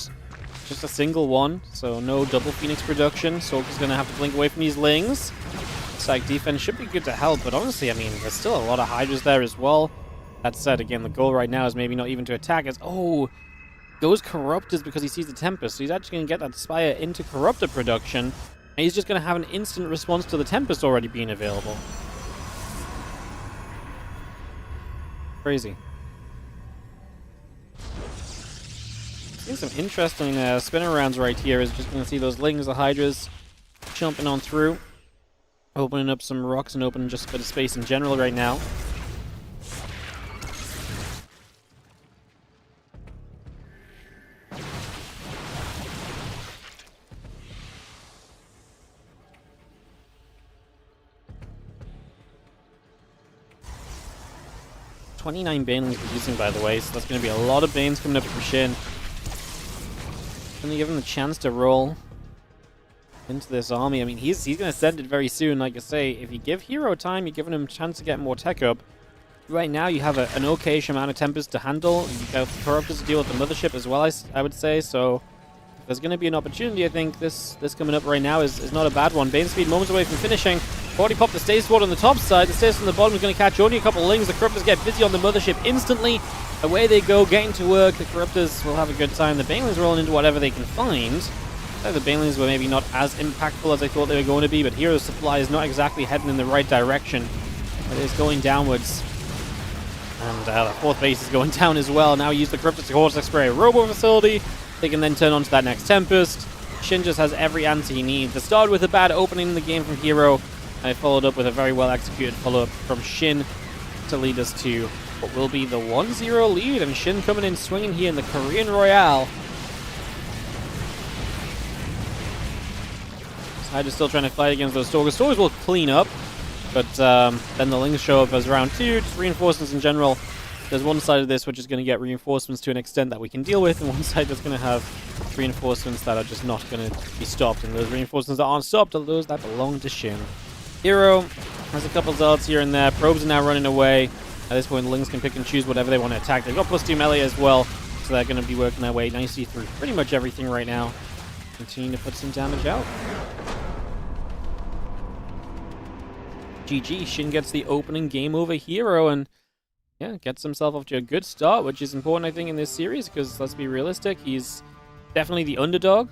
Speaker 1: just a single one, so no double Phoenix production. Stalker's going to have to blink away from these Lings. Psych defense should be good to help, but honestly, I mean, there's still a lot of Hydras there as well. That said, again, the goal right now is maybe not even to attack. It's, oh, goes Corruptors because he sees the Tempest, so he's actually going to get that Spire into Corruptor production. And he's just going to have an instant response to the Tempest already being available. Crazy. Seeing some interesting spin arounds right here. Is just going to see those Lings, the Hydras, jumping on through. Opening up some rocks and opening just a bit of space in general right now. $29 Banelings producing, by the way, so that's going to be a lot of Banes coming up from SHIN. Going to give him the chance to roll into this army. I mean, he's going to send it very soon. Like I say, if you give herO time, you're giving him a chance to get more tech up. Right now, you have an okay-ish amount of Tempest to handle. You have Corruptors to deal with the Mothership as well, I would say. So, if there's going to be an opportunity, I think this coming up right now is not a bad one. Bane Speed moments away from finishing. Already popped the Stasis Ward on the top side. The Stasis on the bottom is going to catch only a couple of Lings. The Corruptors get busy on the Mothership instantly. Away they go, getting to work. The Corruptors will have a good time. The Banelings rolling into whatever they can find. The Banelings were maybe not as impactful as I thought they were going to be, but hero's supply is not exactly heading in the right direction. It is going downwards. And the fourth base is going down as well. Now use the Corruptors to horse spray a robo facility. They can then turn on to that next Tempest. SHIN just has every answer he needs. They started with a bad opening in the game from herO. I followed up with a very well-executed follow-up from SHIN to lead us to what will be the 1-0 lead. And SHIN coming in swinging here in the Korean Royale. Hydra's still trying to fight against those Stalkers. Stalkers will clean up, but then the Lings show up as round 2. Just reinforcements in general. There's one side of this which is going to get reinforcements to an extent that we can deal with, and one side that's going to have reinforcements that are just not going to be stopped. And those reinforcements that aren't stopped are those that belong to SHIN. herO has a couple Zealots here and there. Probes are now running away. At this point, the Lings can pick and choose whatever they want to attack. They've got +2 melee as well, so they're going to be working their way nicely through pretty much everything right now. Continue to put some damage out. GG, SHIN gets the opening game over herO and yeah, gets himself off to a good start, which is important, I think, in this series, because let's be realistic, he's definitely the underdog.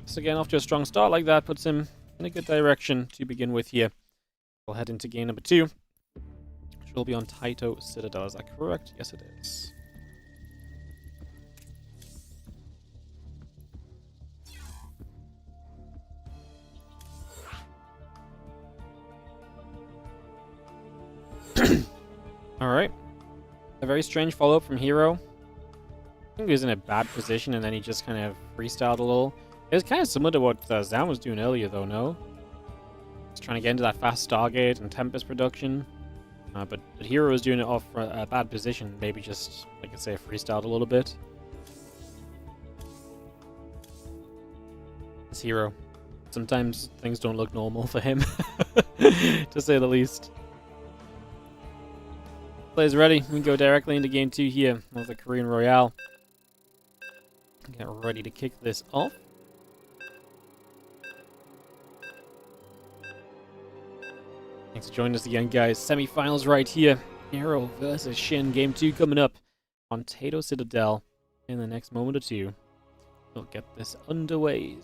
Speaker 1: So again, off to a strong start like that puts him in a good direction to begin with here. We'll head into game number 2, which will be on Taito Citadel. Is that correct? Yes, it is. Alright. A very strange follow-up from herO. I think he was in a bad position and then he just kind of freestyled a little. It was kind of similar to what Zoun was doing earlier, though, no? Just trying to get into that fast Stargate and Tempest production. But herO was doing it off a bad position. Maybe just, like I say, freestyled a little bit. It's herO. Sometimes things don't look normal for him, to say the least. Players ready. We can go directly into game 2 here of the Korean Royale. Get ready to kick this off. Thanks for joining us again, guys. Semi-finals right here. herO versus SHIN. Game 2 coming up on Tato Citadel in the next moment or two. We'll get this underway.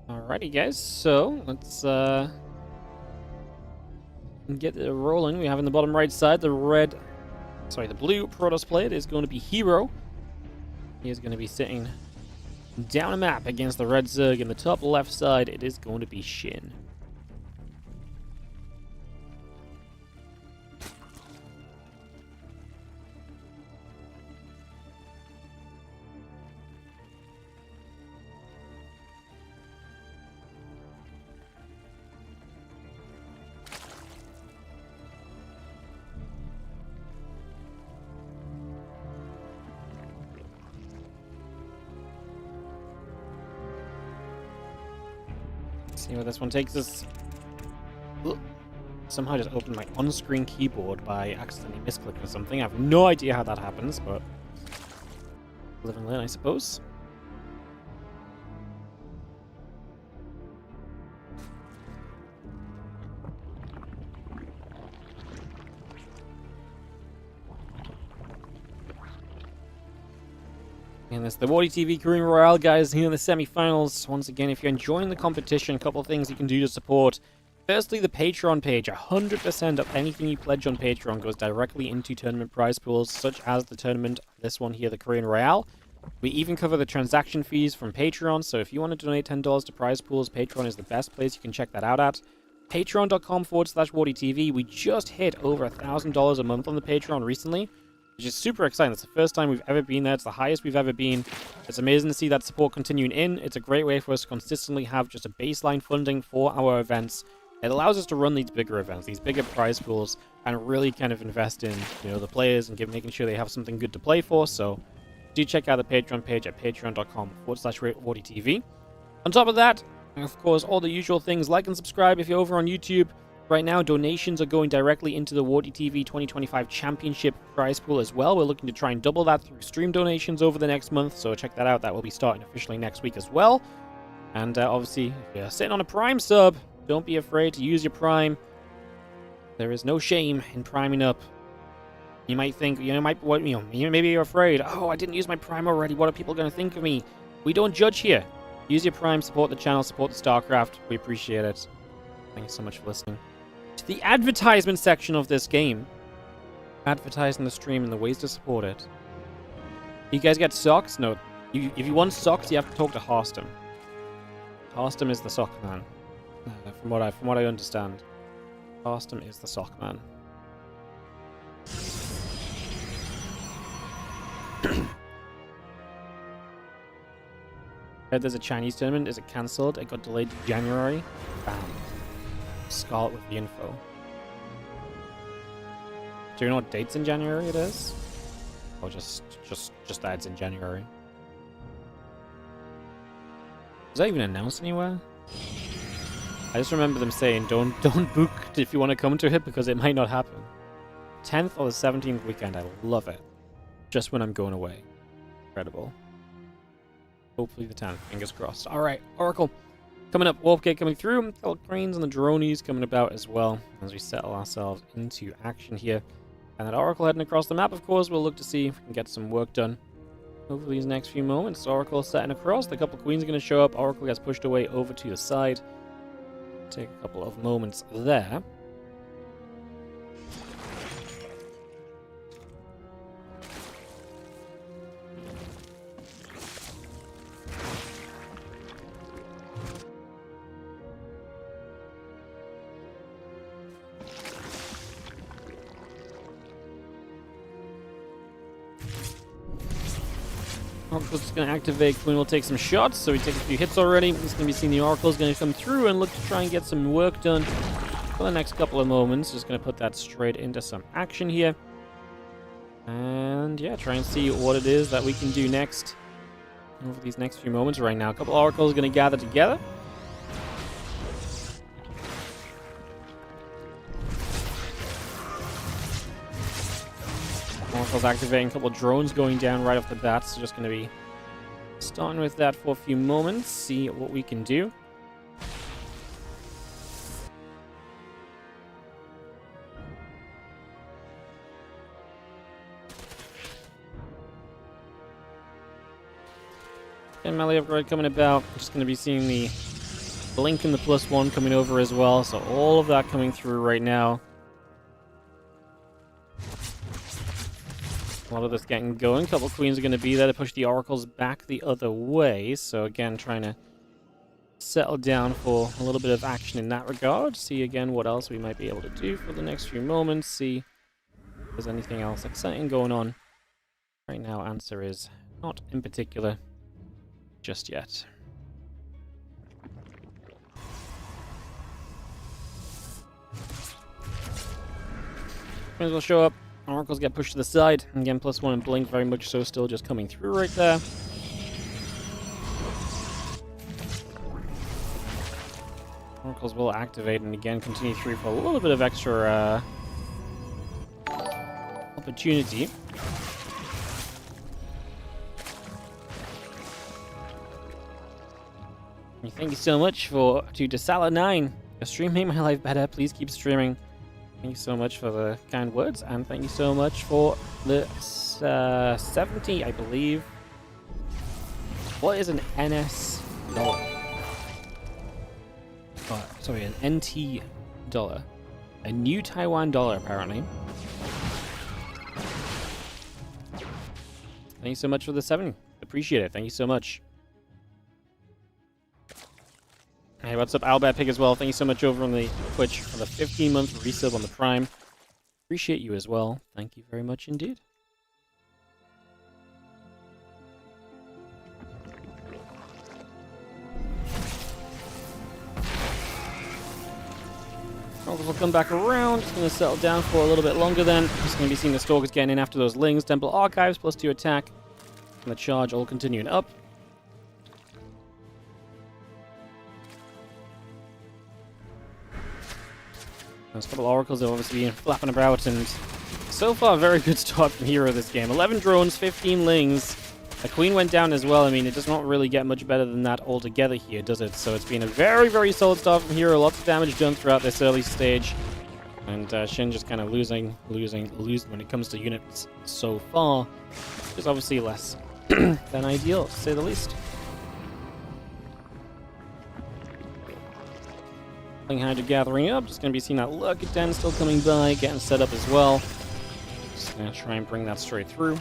Speaker 1: Alrighty, guys. So let's get it rolling. We have in the bottom right side the blue Protoss player is going to be herO. He is going to be sitting down a map against the red Zerg. In the top left side, it is going to be SHIN. See where this one takes us. Ugh. Somehow just opened my on-screen keyboard by accidentally misclicking or something. I have no idea how that happens, but live and learn, I suppose. And it's the WardiTV Korean Royale, guys, here in the semi-finals. Once again, if you're enjoying the competition, a couple of things you can do to support. Firstly, the Patreon page. 100% of anything you pledge on Patreon goes directly into tournament prize pools, such as the tournament, this one here, the Korean Royale. We even cover the transaction fees from Patreon, so if you want to donate $10 to prize pools, Patreon is the best place. You can check that out at patreon.com/WardiTV. We just hit over $1,000 a month on the Patreon recently, which is super exciting. It's the first time we've ever been there. It's the highest we've ever been. It's amazing to see that support continuing in. It's a great way for us to consistently have just a baseline funding for our events. It allows us to run these bigger events, these bigger prize pools, and really kind of invest in, the players and making sure they have something good to play for. So do check out the Patreon page at patreon.com/WardiTV. On top of that, of course, all the usual things, like and subscribe if you're over on YouTube. Right now, donations are going directly into the WardiTV 2025 Championship prize pool as well. We're looking to try and double that through stream donations over the next month, so check that out. That will be starting officially next week as well. And obviously, if you're sitting on a Prime sub, don't be afraid to use your Prime. There is no shame in priming up. You might think, maybe you're afraid, oh, I didn't use my Prime already, what are people going to think of me? We don't judge here. Use your Prime, support the channel, support the StarCraft. We appreciate it. Thank you so much for listening. To the advertisement section of this game. Advertising the stream and the ways to support it. You guys get socks? No. If you want socks, you have to talk to Harstem. Harstem is the sock man. From what I understand. Harstem is the sock man. Heard there's a Chinese tournament. Is it cancelled? It got delayed to January. Bam. Scarlet with the info. Do you know what dates in January it is? Or just that it's in January? Was that even announced anywhere? I just remember them saying don't book if you want to come to it because it might not happen. 10th or the 17th weekend, I love it. Just when I'm going away. Incredible. Hopefully the 10th, fingers crossed. Alright, Oracle. Coming up, Warpgate coming through, the Cranes and the Dronies coming about as well as we settle ourselves into action here. And that Oracle heading across the map, of course, we'll look to see if we can get some work done over these next few moments. Oracle setting across, the couple Queens are going to show up, Oracle gets pushed away over to the side. Take a couple of moments there. Oracle's just going to activate. Queen will take some shots, so he takes a few hits already. He's going to be seeing the Oracle's going to come through and look to try and get some work done for the next couple of moments. Just going to put that straight into some action here. And yeah, try and see what it is that we can do next over these next few moments. Right now, a couple of Oracles are going to gather together. Oracle's activating, a couple of drones going down right off the bat, so just going to be starting with that for a few moments, see what we can do. And melee upgrade coming about, just going to be seeing the blink and the +1 coming over as well, so all of that coming through right now. A lot of this getting going. A couple queens are going to be there to push the oracles back the other way. So again, trying to settle down for a little bit of action in that regard. See again what else we might be able to do for the next few moments. See if there's anything else exciting going on. Right now, answer is not in particular just yet. Queens will show up. Oracles get pushed to the side. Again, +1 and blink very much so still just coming through right there. Oracles will activate and again continue through for a little bit of extra opportunity. Thank you so much to Desala9. Your stream made my life better. Please keep streaming. Thank you so much for the kind words, and thank you so much for the 70, I believe. What is an NS dollar? Oh, sorry, an NT dollar. A new Taiwan dollar, apparently. Thank you so much for the 70. Appreciate it. Thank you so much. Hey, what's up, Albert Pig as well? Thank you so much over on the Twitch for the 15-month resub on the Prime. Appreciate you as well. Thank you very much indeed. We'll come back around. Just going to settle down for a little bit longer then. Just going to be seeing the Stalkers getting in after those Lings. Temple Archives, +2 attack. And the charge all continuing up. There's a couple of oracles that have obviously been flapping about, and so far, a very good start from herO this game. 11 drones, 15 Lings. A queen went down as well. I mean, it does not really get much better than that altogether here, does it? So it's been a very, very solid start from herO. Lots of damage done throughout this early stage. And SHIN just kind of losing when it comes to units so far. Which is obviously less than ideal, to say the least. Hydra gathering up, just going to be seeing that Lurker Den still coming by, getting set up as well. Just going to try and bring that straight through.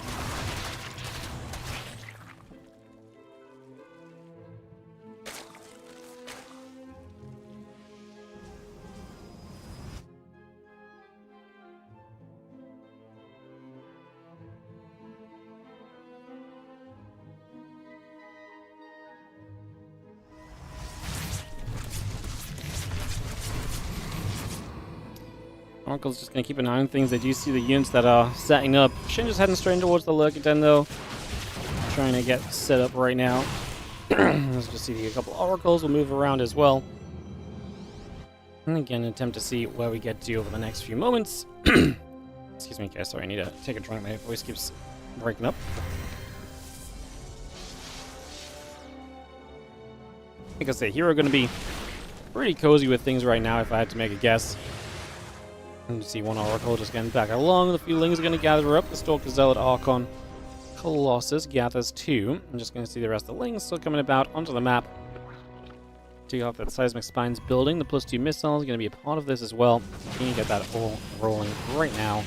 Speaker 1: Oracle's just going to keep an eye on things. They do see the units that are setting up. SHIN just heading straight towards the Lurker Den, though. Trying to get set up right now. Let's just see a couple Oracles will move around as well. And again, attempt to see where we get to over the next few moments. Excuse me, guys. Sorry, I need to take a drink. My voice keeps breaking up. Like I say, herO going to be pretty cozy with things right now, if I had to make a guess. And you see one Oracle just getting back along. The few Lings are going to gather up. The Stalker Zealot Archon Colossus gathers 2. I'm just going to see the rest of the Lings still coming about onto the map. Take off that Seismic Spines building. The +2 missiles are going to be a part of this as well. Can you get that all rolling right now?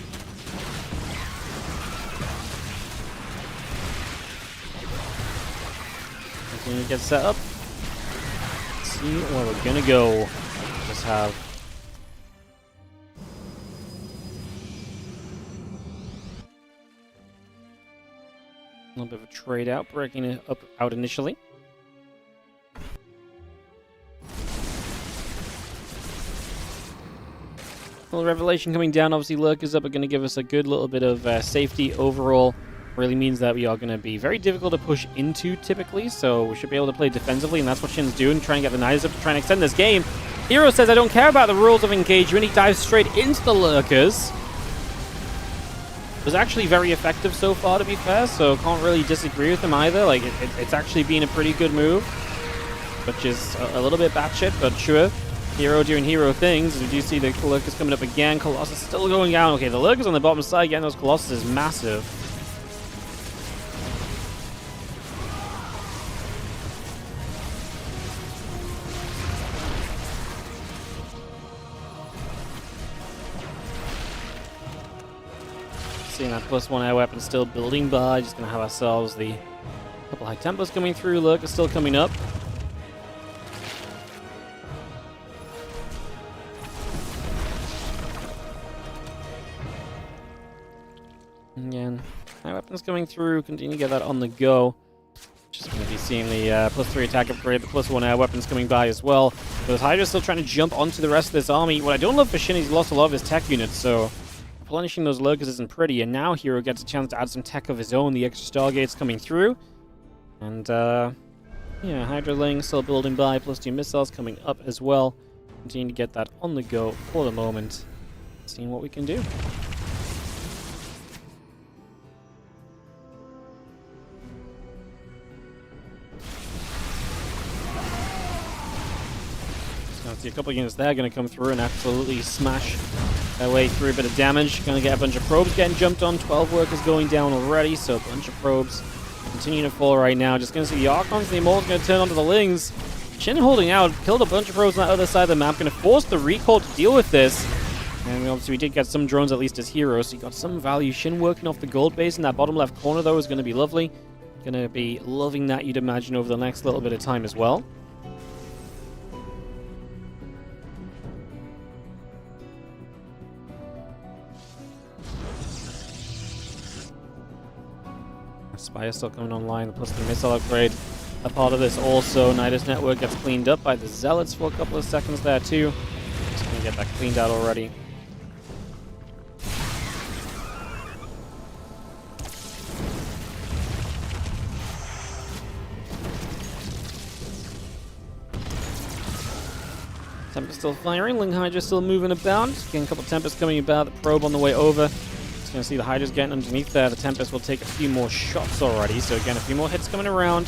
Speaker 1: Continue to get set up. Let's see where we're going to go. Just have A little bit of a trade out, breaking it out initially. Well, Revelation coming down, obviously Lurkers up are going to give us a good little bit of safety overall. Really means that we are going to be very difficult to push into typically, so we should be able to play defensively, and that's what Shin's doing, trying to get the Knights up to try and extend this game. herO says, I don't care about the rules of engagement. He dives straight into the Lurkers. It was actually very effective so far, to be fair, so can't really disagree with him either. Like, it's actually been a pretty good move, which is a little bit batshit, but sure. herO doing herO things. We do see the Lurkers coming up again. Colossus still going down. Okay, the Lurkers on the bottom side getting those Colossus is massive. Seeing that +1 air weapon still building by. Just going to have ourselves the couple high Templars coming through. Lurkers still coming up. Again, high weapons coming through. Continue to get that on the go. Just going to be seeing the +3 attack upgrade, the +1 air weapons coming by as well. But Hydra's still trying to jump onto the rest of this army. What I don't love for Shin, he's lost a lot of his tech units, so replenishing those Lurkers isn't pretty, and now herO gets a chance to add some tech of his own. The extra Stargates coming through. And, yeah, Hydra Ling still building by, +2 missiles coming up as well. Continue to get that on the go for the moment. Seeing what we can do. See a couple of units there going to come through and absolutely smash their way through a bit of damage. Going to get a bunch of probes getting jumped on. 12 workers going down already, so a bunch of probes continue to fall right now. Just going to see the Archons and the Immortals going to turn onto the Lings. Shin holding out, killed a bunch of probes on that other side of the map. Going to force the recall to deal with this. And obviously we did get some drones at least as herO, so you got some value. Shin working off the gold base in that bottom left corner though is going to be lovely. Going to be loving that, you'd imagine, over the next little bit of time as well. Spire still coming online, plus the missile upgrade. A part of this also, Nidus Network gets cleaned up by the Zealots for a couple of seconds there too. Just gonna get that cleaned out already. Tempest still firing, Ling Hydra still moving about. Getting a couple of Tempests coming about, the probe on the way over. Going to see the Hydra's getting underneath there. The Tempest will take a few more shots already. So again, a few more hits coming around.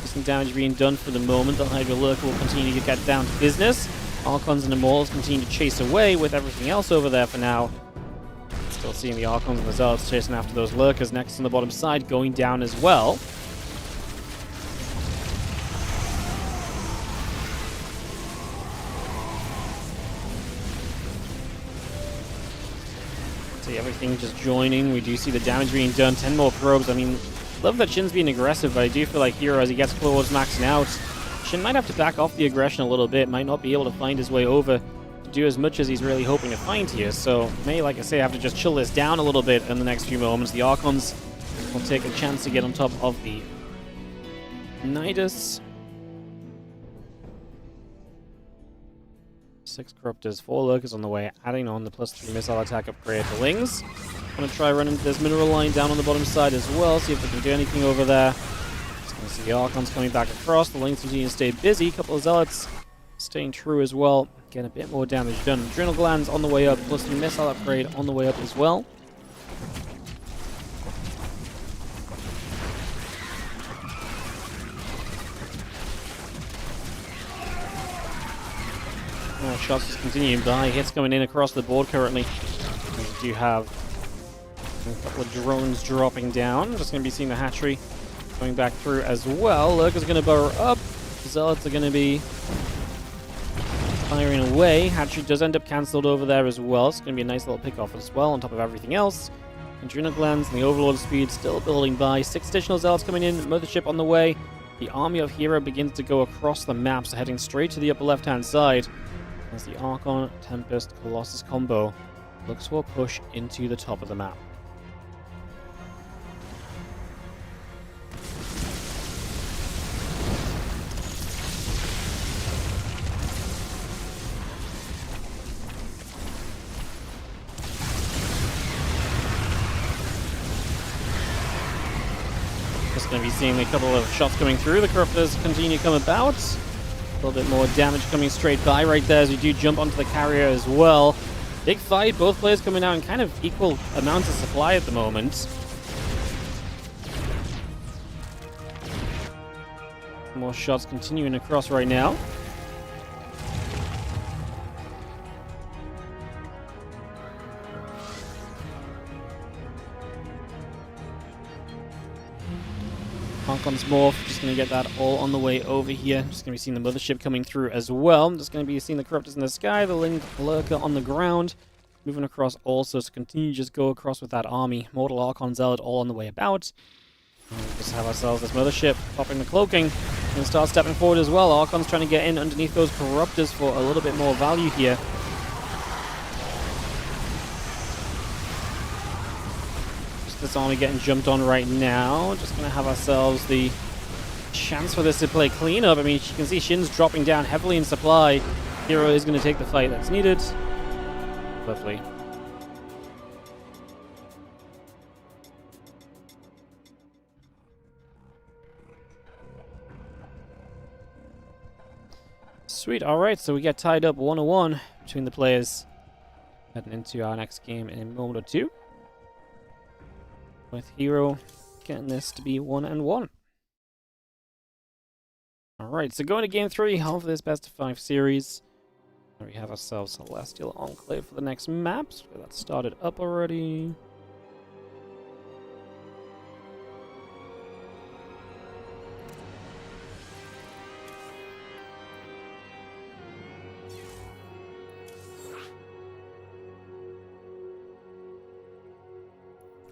Speaker 1: Some damage being done for the moment. The Hydra Lurker will continue to get down to business. Archons and Immortals continue to chase away with everything else over there for now. Still seeing the Archons and the Zealots chasing after those Lurkers next on the bottom side, going down as well. See everything just joining. We do see the damage being done. 10 more probes. I mean, love that Shin's being aggressive, but I do feel like herO, as he gets towards maxing out, Shin might have to back off the aggression a little bit. Might not be able to find his way over to do as much as he's really hoping to find here. So may, like I say, have to just chill this down a little bit in the next few moments. The Archons will take a chance to get on top of the Nidus. 6 Corruptors, 4 Lurkers on the way, adding on the +3 missile attack upgrade to Lings. Gonna try running this mineral line down on the bottom side as well, see if they can do anything over there. Just gonna see the Archons coming back across, the Lings continue to stay busy, couple of Zealots staying true as well, getting a bit more damage done. Adrenal Glands on the way up, +3 missile upgrade on the way up as well. Shots just continuing by. Hits coming in across the board currently. We do have a couple of drones dropping down. Just going to be seeing the hatchery going back through as well. Lurker's going to burrow up. Zealots are going to be firing away. Hatchery does end up cancelled over there as well. It's going to be a nice little pick-off as well on top of everything else. Adrenal Glands and the Overlord speed still building by. 6 additional Zealots coming in. Mothership on the way. The army of herO begins to go across the map, so heading straight to the upper left-hand side. As the Archon, Tempest, Colossus combo looks for a push into the top of the map. Just going to be seeing a couple of shots coming through. The corruptors continue to come about. A little bit more damage coming straight by right there as we do jump onto the carrier as well. Big fight, both players coming out in kind of equal amounts of supply at the moment. More shots continuing across right now. Archon's morph, just going to get that all on the way over here. Just going to be seeing the mothership coming through as well. Just going to be seeing the corruptors in the sky, the Link Lurker on the ground. Moving across also, so continue to just go across with that army. Mortal Archon Zealot all on the way about. And we just have ourselves this mothership popping the cloaking and start stepping forward as well. Archon's trying to get in underneath those corruptors for a little bit more value here. This army getting jumped on right now. Just going to have ourselves the chance for this to play clean up. I mean, you can see SHIN's dropping down heavily in supply. herO is going to take the fight that's needed. Lovely. Sweet. All right, so we get tied up 1-1 between the players. Heading into our next game in a moment or two. With herO getting this to be 1-1. Alright, so going to game 3 of this best of 5 series. We have ourselves Celestial Enclave for the next map. So that started up already.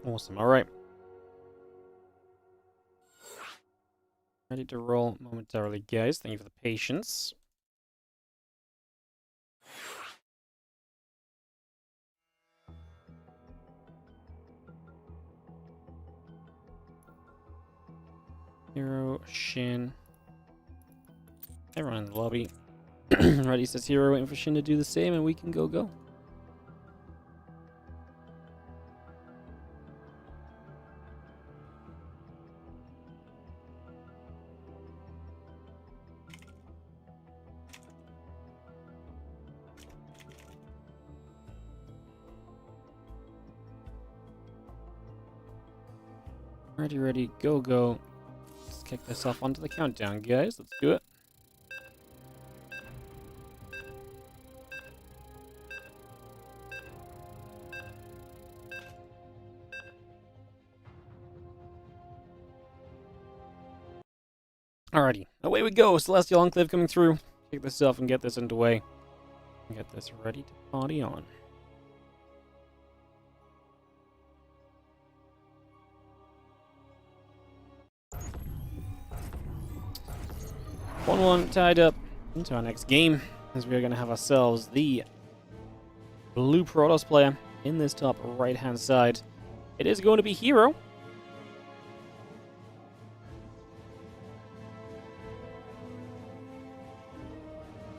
Speaker 1: Awesome, alright. Ready to roll momentarily, guys. Thank you for the patience. herO, SHIN. Everyone in the lobby. Ready, says herO, waiting for SHIN to do the same, and we can go. Ready, go. Let's kick this off onto the countdown, guys. Let's do it. Alrighty, away we go. Celestial Enclave coming through. Kick this off and get this underway. And get this ready to party on. One tied up into our next game, as we are going to have ourselves the blue Protoss player in this top right-hand side. It is going to be herO.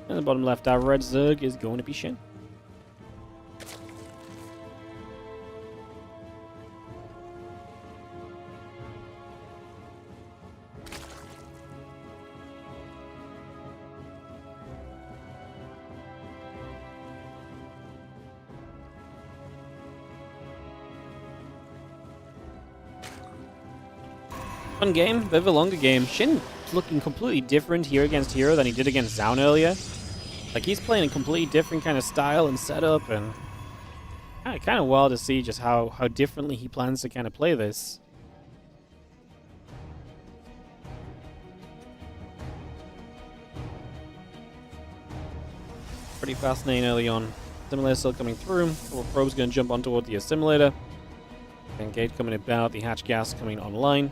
Speaker 1: And the bottom left, our red Zerg is going to be SHIN. Fun game, bit of a longer game. SHIN looking completely different here against herO than he did against Zoun earlier. Like, he's playing a completely different kind of style and setup, and kind of wild to see just how differently he plans to kind of play this. Pretty fascinating early on. Assimilator still coming through. Couple probes going to jump on toward the assimilator. And gate coming about, the hatch gas coming online.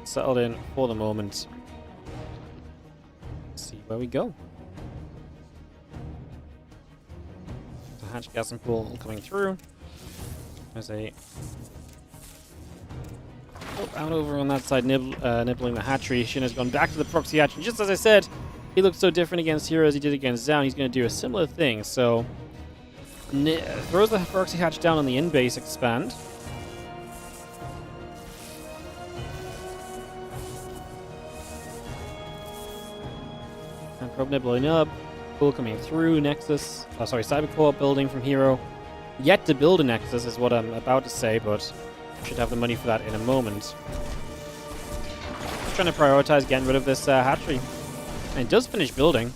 Speaker 1: Settled in for the moment. Let's see where we go. The hatch gas and pool coming through. There's a out over on that side, nibbling the hatchery. SHIN has gone back to the proxy hatch, and just as I said, he looked so different against herO as he did against Zoun. He's going to do a similar thing. So throws the proxy hatch down on the in-base expand. probe nibbling up. Cool coming through. Nexus. Oh, sorry, Cybercore building from herO. Yet to build a Nexus is what I'm about to say, but should have the money for that in a moment. Just trying to prioritize getting rid of this hatchery. And it does finish building.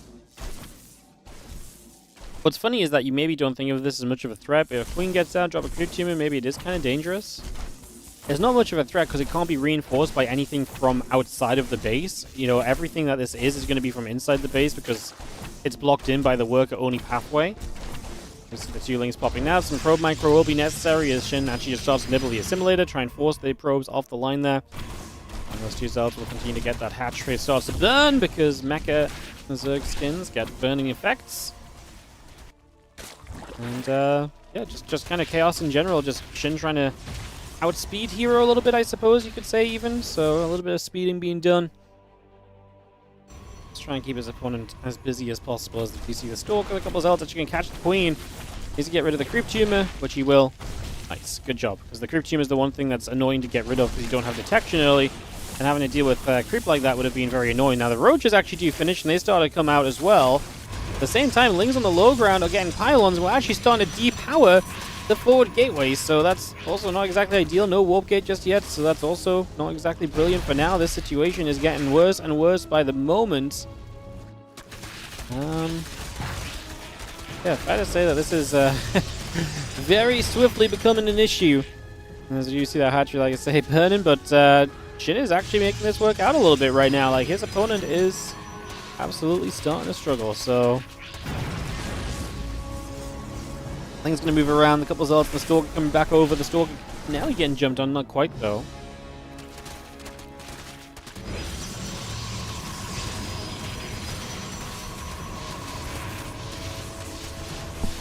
Speaker 1: What's funny is that you maybe don't think of this as much of a threat, but if Queen gets out, drop a creep tumor, maybe it is kind of dangerous. It's not much of a threat because it can't be reinforced by anything from outside of the base. You know, everything that this is going to be from inside the base because it's blocked in by the worker-only pathway. There's the 2 links popping now. Some probe micro will be necessary as Shin actually just starts to nibble the assimilator, try and force the probes off the line there. And those 2 cells will continue to get that hatchery. It starts to burn because Mecha and Zerg skins get burning effects. And, yeah, just kind of chaos in general. Just Shin trying to outspeed herO a little bit, I suppose you could say, even. So, a little bit of speeding being done. Let's try and keep his opponent as busy as possible as you see the Stalker, a couple of zealots that you can catch the Queen. Needs to get rid of the Creep Tumor, which he will. Nice, good job. Because the Creep Tumor is the one thing that's annoying to get rid of because you don't have detection early. And having to deal with creep like that would have been very annoying. Now, the Roaches actually do finish, and they start to come out as well. At the same time, Lings on the low ground are getting pylons. We're actually starting to depower the forward gateways, so that's also not exactly ideal. No warp gate just yet, so that's also not exactly brilliant for now. This situation is getting worse and worse by the moment. Yeah, fair to say that this is very swiftly becoming an issue. As you see that hatchery, like I say, burning, but Shin is actually making this work out a little bit right now. Like, his opponent is absolutely starting to struggle, so things going to move around. The couple of zealots, the Stalker coming back over. The Stalker now getting jumped on, not quite though.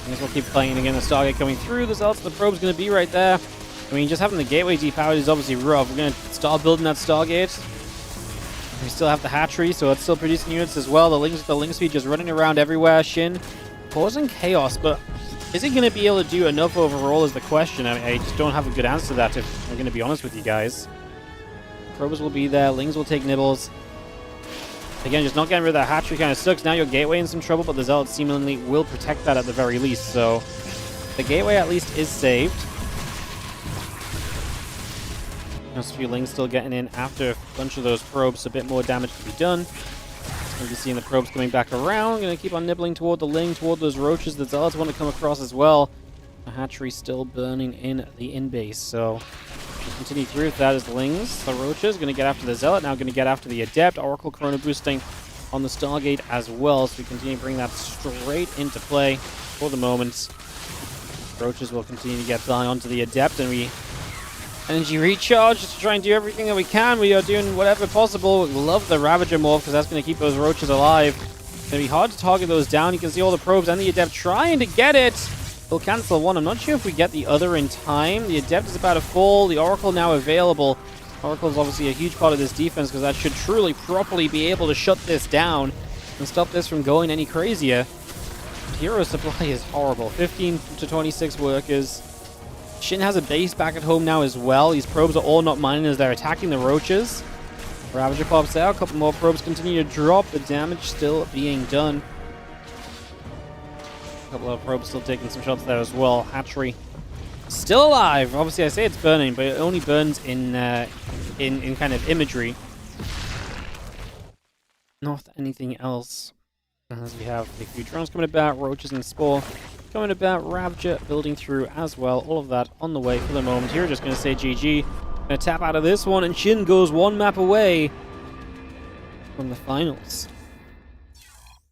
Speaker 1: I guess we'll keep playing again. The Stargate coming through. The zealots, the probe's going to be right there. I mean, just having the gateway depowered is obviously rough. We're going to start building that Stargate. We still have the hatchery, so it's still producing units as well. The link speed just running around everywhere. Shin causing chaos, but is he going to be able to do enough overall is the question. I just don't have a good answer to that, if I'm going to be honest with you guys. Probers will be there. Lings will take nibbles. Again, just not getting rid of that hatchery kind of sucks. Now your gateway in some trouble, but the zealots seemingly will protect that at the very least. So the gateway at least is saved. There's a few Lings still getting in after a bunch of those probes. A bit more damage to be done. Going to be seeing the probes coming back around. Going to keep on nibbling toward the Ling, toward those Roaches. The zealots want to come across as well. The hatchery still burning in the in-base. So we'll continue through with that as the Lings. The Roaches going to get after the Zealot. Now going to get after the Adept. Oracle Chrono boosting on the Stargate as well. So we continue to bring that straight into play for the moment. Roaches will continue to get by onto the Adept, and we energy recharge just to try and do everything that we can. We are doing whatever possible. We love the Ravager morph because that's going to keep those Roaches alive. It's going to be hard to target those down. You can see all the probes and the Adept trying to get it. We'll cancel one. I'm not sure if we get the other in time. The Adept is about to fall. The Oracle now available. Oracle is obviously a huge part of this defense because that should truly properly be able to shut this down and stop this from going any crazier. Hero supply is horrible. 15 to 26 workers. Shin has a base back at home now as well. These probes are all not mining as they're attacking the Roaches. Ravager pops out. A couple more probes continue to drop. The damage still being done. A couple of probes still taking some shots there as well. Hatchery still alive. Obviously, I say it's burning, but it only burns in kind of imagery. Not anything else. As we have a few drones coming about, Roaches and Spore coming about, Ravager building through as well. All of that on the way for the moment. Here, just going to say GG. Going to tap out of this one, and Shin goes one map away from the finals.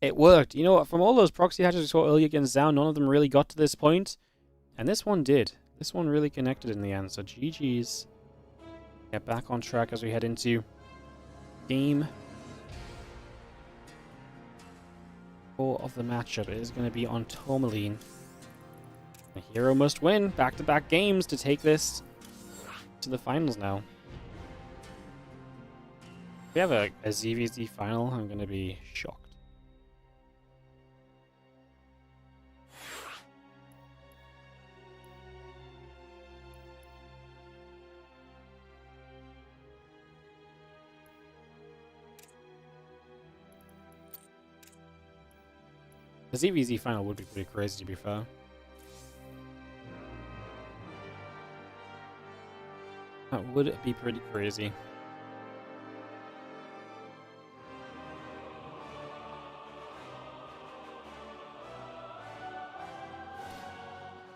Speaker 1: It worked. You know what? From all those proxy hatches we saw earlier against Zoun, none of them really got to this point. And this one did. This one really connected in the end. So GG's. Get back on track as we head into game 4 of the matchup. It is going to be on Tourmaline. The herO must win back-to-back games to take this to the finals now. If we have a ZVZ final, I'm going to be shocked. The ZVZ final would be pretty crazy, to be fair. That would be pretty crazy.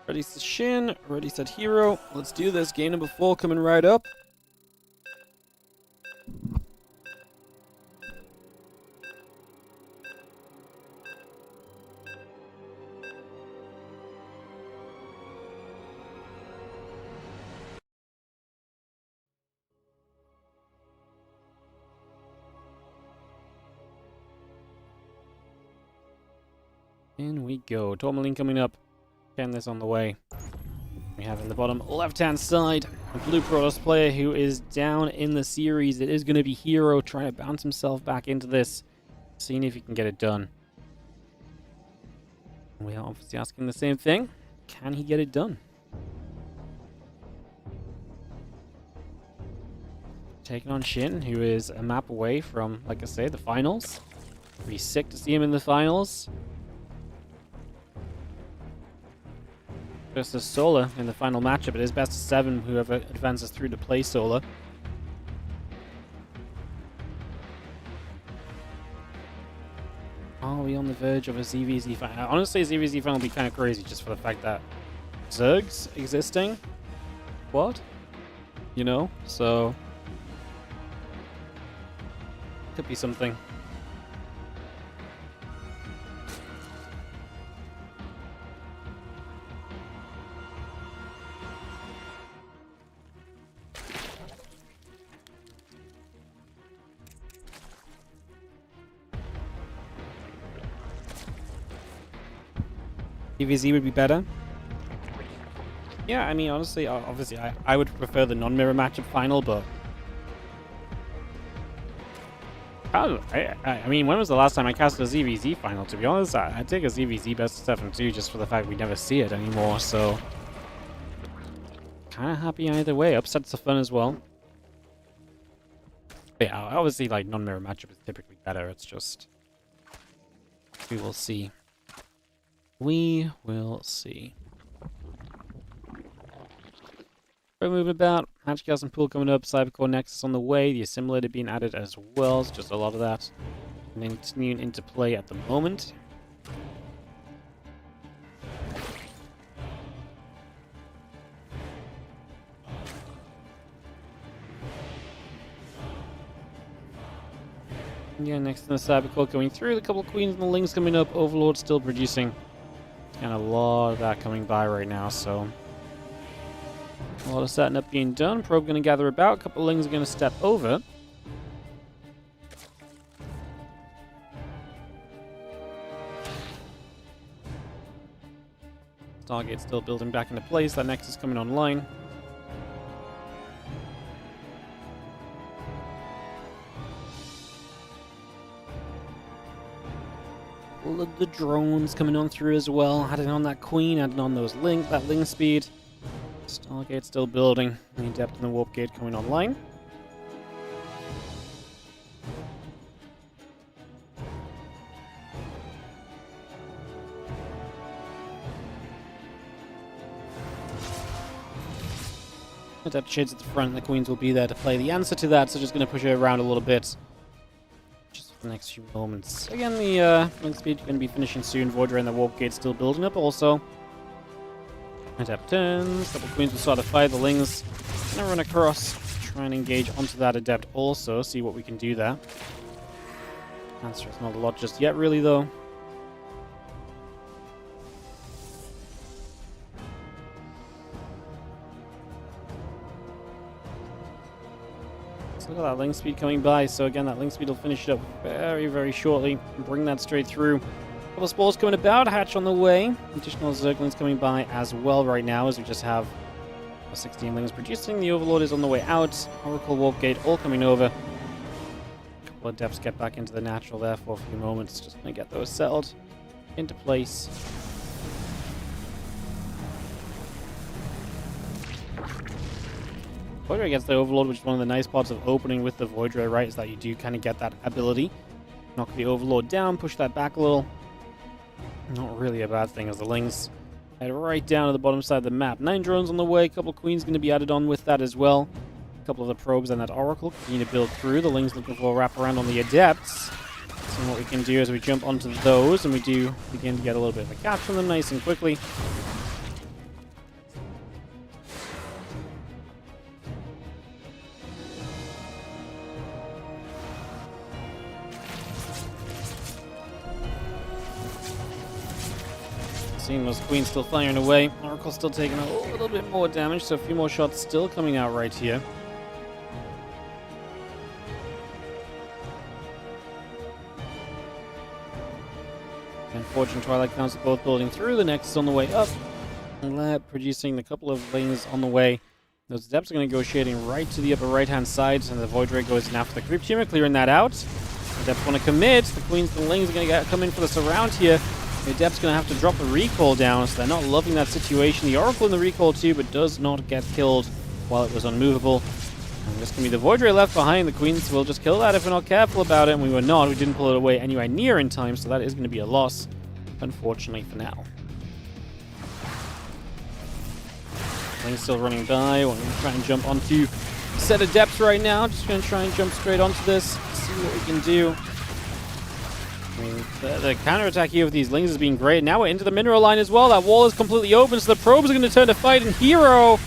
Speaker 1: Ready set SHIN, ready set herO. Let's do this. Game number 4 coming right up. In we go. Tourmaline coming up. Getting this on the way. We have in the bottom left-hand side a blue Protoss player who is down in the series. It is going to be herO trying to bounce himself back into this, seeing if he can get it done. We are obviously asking the same thing. Can he get it done? Taking on SHIN, who is a map away from, like I say, the finals. It'd be sick to see him in the finals. Versus Solar in the final matchup. It is best of 7, whoever advances through to play Solar. Are we on the verge of a ZVZ final? Honestly, a ZVZ final would be kind of crazy just for the fact that Zerg's existing. What? You know? So could be something. DVZ would be better. Yeah, I mean, honestly, obviously, I would prefer the non-mirror matchup final, but I mean, when was the last time I cast a ZVZ final? To be honest, I'd take a ZVZ best of 7 too, just for the fact we never see it anymore. So, kind of happy either way. Upsets are fun as well. But yeah, obviously, like non-mirror matchup is typically better. It's just we will see. We will see. We're moving about. Hatch Gas and Pool coming up. Cybercore Nexus on the way. The Assimilator being added as well. So just a lot of that continuing into play at the moment. Yeah, next in the Cybercore going through. A couple of Queens and the Lings coming up. Overlord still producing. And a lot of that coming by right now, so a lot of setting up being done. Probe going to gather about. A couple of Lings are going to step over. Stargate still building back into place. That Nexus coming online. All of the drones coming on through as well. Adding on that Queen, adding on those that Ling speed. Stargate still building. The Adept and the Warp Gate coming online. Adept Shades at the front. The Queens will be there to play the answer to that, so just going to push her around a little bit. The next few moments. Again, the Link speed going to be finishing soon. Voidray and the Warp Gate still building up also. Adept turns. Couple Queens will start to fire. The Lings going to run across. Try and engage onto that Adept also. See what we can do there. Answer is not a lot just yet, really, though. Look at that Link speed coming by. So again, that Link speed will finish it up very, very shortly. And bring that straight through. Couple of spores coming about. Hatch on the way. Additional Zerglings coming by as well right now, as we just have 16 Lings producing. The Overlord is on the way out. Oracle Warp Gate all coming over. A couple of Adepts get back into the natural there for a few moments. Just going to get those settled into place. Voidray against the Overlord, which is one of the nice parts of opening with the Voidray, right, is that you do kind of get that ability. Knock the Overlord down, push that back a little. Not really a bad thing, as the Lings head right down to the bottom side of the map. 9 drones on the way, a couple of Queens going to be added on with that as well. A couple of the probes and that Oracle continue to build through. The Lings looking for a wraparound on the Adepts. So what we can do is we jump onto those, and we do begin to get a little bit of a catch from them nice and quickly. Seeing those Queens still firing away. Oracle still taking a little bit more damage, so a few more shots still coming out right here. And Fortune Twilight Council both building through. The Nexus on the way up. Lab producing a couple of Lings on the way. Those Adepts are going to go shading right to the upper right-hand side, and the Void Ray goes in after the Creep Tumor, clearing that out. The Adepts want to commit. The Queens and the Lings are going to come in for the surround here. The Adept's going to have to drop the recall down, so they're not loving that situation. The Oracle in the recall too, but does not get killed while it was unmovable. And there's going to be the Void Ray left behind. The Queens will just kill that if we're not careful about it, and we were not. We didn't pull it away anywhere near in time, so that is going to be a loss, unfortunately, for now. Ling's still running by. We're going to try and jump onto a set of Depths right now. Just going to try and jump straight onto this, see what we can do. I mean, the counterattack here with these Lings has been great. Now we're into the mineral line as well. That wall is completely open, so the probes are going to turn to fight, and herO,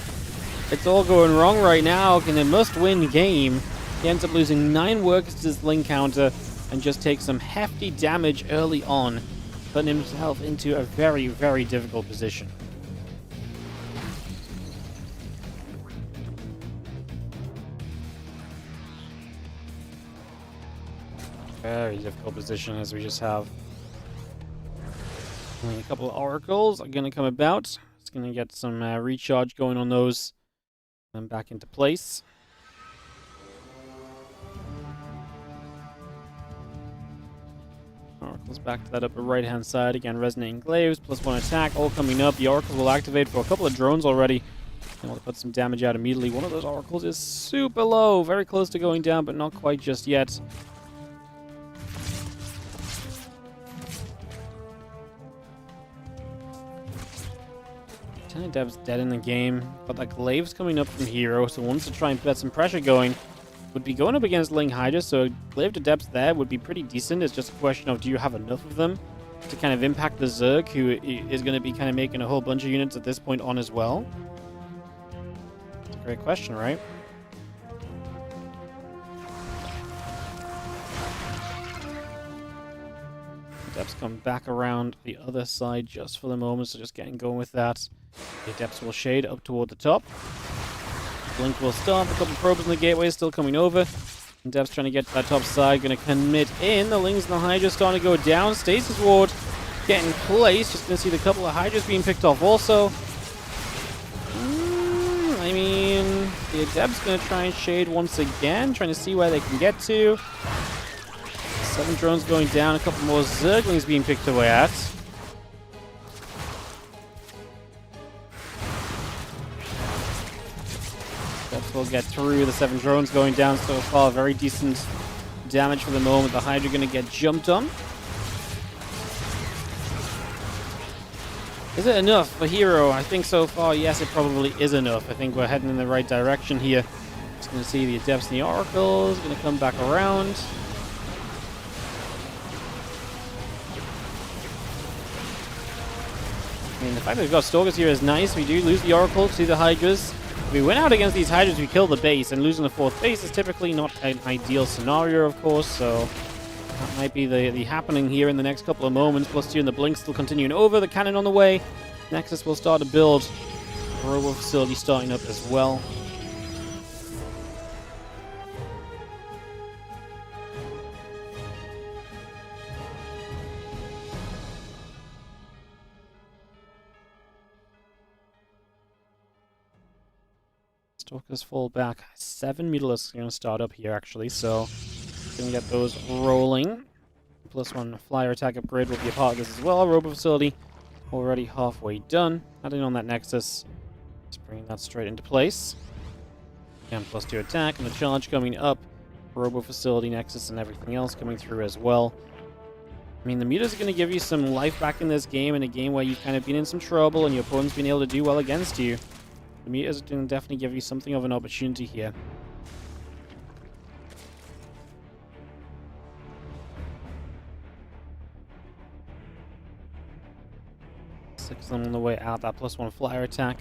Speaker 1: it's all going wrong right now. And a must-win game. He ends up losing 9 workers to this Ling counter and just takes some hefty damage early on, putting himself into a very, very difficult position. Very difficult position, as we just have. And a couple of Oracles are going to come about. It's going to get some recharge going on those. And back into place. Oracles back to that upper right-hand side. Again, Resonating Glaives, +1 attack, all coming up. The Oracles will activate for a couple of drones already. And we'll put some damage out immediately. One of those Oracles is super low. Very close to going down, but not quite just yet. 10 Adepts dead in the game, but that Glaive's coming up from herO, so wants to try and get some pressure going. Would be going up against Ling Hydra, so Glaive to Adepts there would be pretty decent. It's just a question of, do you have enough of them to kind of impact the Zerg, who is going to be kind of making a whole bunch of units at this point on as well? It's a great question, right? Adepts come back around the other side just for the moment, so just getting going with that. The Adepts will shade up toward the top. Blink will stop. A couple probes in the gateway still coming over. Adepts trying to get to that top side. Going to commit in. The Lings and the Hydras starting to go down. Stasis Ward getting placed. Just going to see the couple of Hydras being picked off also. I mean, the Adepts going to try and shade once again. Trying to see where they can get to. 7 drones going down. A couple more Zerglings being picked away at. We'll get through. The 7 drones going down so far. Very decent damage for the moment. The Hydra going to get jumped on. Is it enough for herO? I think so far, yes, it probably is enough. I think we're heading in the right direction here. Just going to see the Adepts and the Oracles. Going to come back around. I mean, the fact that we've got Stalkers here is nice. We do lose the Oracle to the Hydras. If we win out against these Hydras, we kill the base, and losing the 4th base is typically not an ideal scenario, of course, so that might be the happening here in the next couple of moments. +2 and the Blink still continuing over, the cannon on the way. Nexus will start to build. Robo facility starting up as well. Stalkers fall back. 7 Mutalisks are going to start up here, actually, so we're going to get those rolling. +1 flyer attack upgrade will be a part of this as well. Robo facility already halfway done. Adding on that Nexus. Just bringing that straight into place. Again, +2 attack and the charge coming up. Robo facility, Nexus, and everything else coming through as well. I mean, the mutas are going to give you some life back in this game, in a game where you've kind of been in some trouble and your opponent's been able to do well against you. The mutas are going to definitely give you something of an opportunity here. Six of them on the way out. That +1 flyer attack.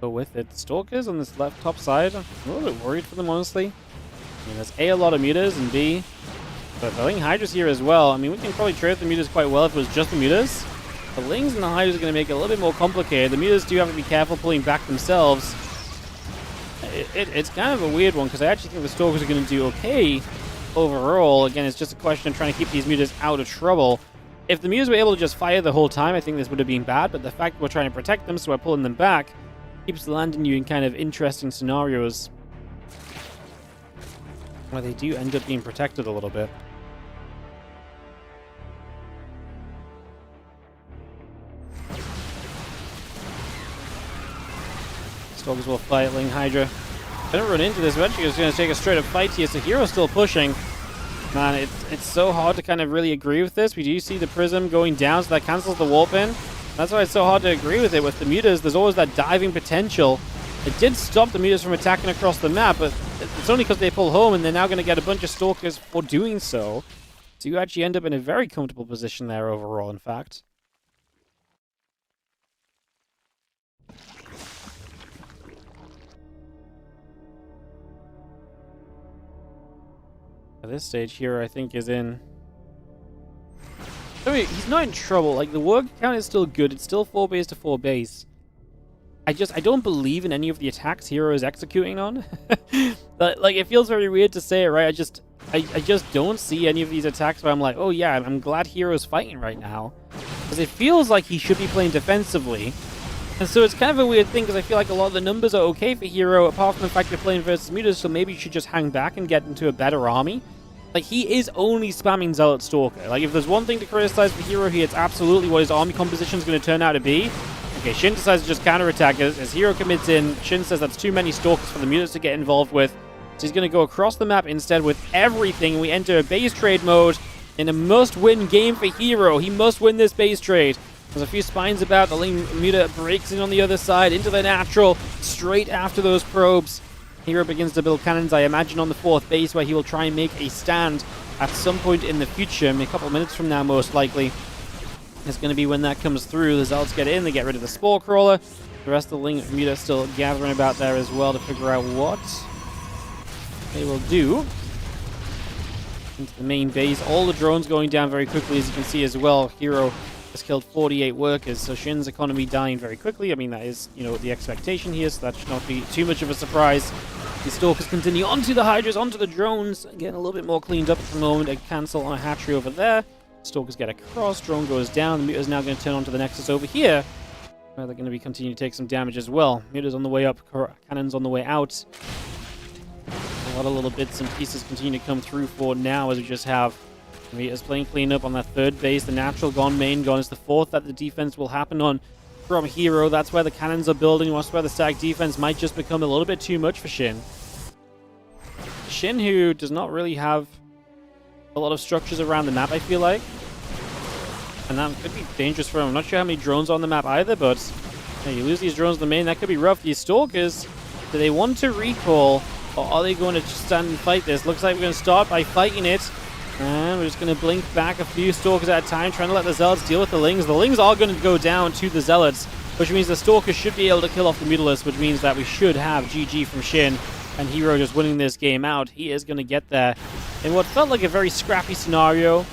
Speaker 1: Go with it. Stalkers on this left top side. I'm a little bit worried for them, honestly. I mean, there's A lot of mutas, and B, but the Ling Hydra's here as well. I mean, we can probably trade the mutas quite well if it was just the mutas. The Lings and the Hydras are going to make it a little bit more complicated. The mutas do have to be careful pulling back themselves. It's kind of a weird one, because I actually think the Stalkers are going to do okay overall. Again, it's just a question of trying to keep these mutas out of trouble. If the mutas were able to just fire the whole time, I think this would have been bad, but the fact that we're trying to protect them, so we're pulling them back, keeps landing you in kind of interesting scenarios where they do end up being protected a little bit. Stalkers will fight Ling Hydra. Gonna run into this. Eventually, it's gonna take a straight up fight here. So herO's still pushing. Man, it's so hard to kind of really agree with this. We do see the Prism going down, so that cancels the warp in. That's why it's so hard to agree with it. With the mutas, there's always that diving potential. It did stop the mutas from attacking across the map, but it's only because they pull home, and they're now going to get a bunch of Stalkers for doing so. So you actually end up in a very comfortable position there overall, in fact. At this stage, herO, I think, is in... I mean, he's not in trouble. Like, the work count is still good. It's still 4 base to 4 base. I don't believe in any of the attacks herO is executing on. Like, it feels very weird to say it, right? I just don't see any of these attacks where I'm like, oh yeah, I'm glad herO's fighting right now. Because it feels like he should be playing defensively. And so it's kind of a weird thing, because I feel like a lot of the numbers are okay for herO, apart from the fact you're playing versus mutas, so maybe you should just hang back and get into a better army. Like, he is only spamming Zealot Stalker. Like, if there's one thing to criticize for herO here, it's absolutely what his army composition is going to turn out to be. Okay, SHIN decides to just counterattack as herO commits in. SHIN says that's too many Stalkers for the mutas to get involved with. So he's going to go across the map instead with everything. We enter a base trade mode in a must-win game for herO. He must win this base trade. There's a few spines about. The Ling muta breaks in on the other side into the natural, straight after those probes. herO begins to build cannons, I imagine, on the 4th base, where he will try and make a stand at some point in the future. A couple of minutes from now, most likely, is going to be when that comes through. The Zealots get in, they get rid of the Spore Crawler. The rest of the Ling muta still gathering about there as well to figure out what they will do. Into the main base. All the drones going down very quickly, as you can see as well. herO has killed 48 workers, so SHIN's economy dying very quickly. I mean, that is, you know, the expectation here, so that should not be too much of a surprise. The Stalkers continue onto the Hydras, onto the drones, getting a little bit more cleaned up at the moment. A cancel on a hatchery over there. Stalkers get across, drone goes down. The muta's now going to turn onto the Nexus over here, where they're going to be continuing to take some damage as well. Muta's on the way up, cannons on the way out. A lot of little bits and pieces continue to come through for now, as we just have Muta's playing cleanup on that 3rd base. The natural gone, main gone. Is the 4th that the defense will happen on from herO. That's where the cannons are building. That's where the stack defense might just become a little bit too much for SHIN. SHIN, who does not really have a lot of structures around the map, I feel like. And that could be dangerous for him. I'm not sure how many drones are on the map either, but you lose these drones in the main, that could be rough. These Stalkers, do they want to recall, or are they going to just stand and fight this? Looks like we're going to start by fighting it. And we're just going to blink back a few Stalkers at a time, trying to let the Zealots deal with the Lings. The Lings are going to go down to the Zealots, which means the Stalkers should be able to kill off the Mutalists, which means that we should have GG from SHIN, and herO just winning this game out. He is going to get there in what felt like a very scrappy scenario.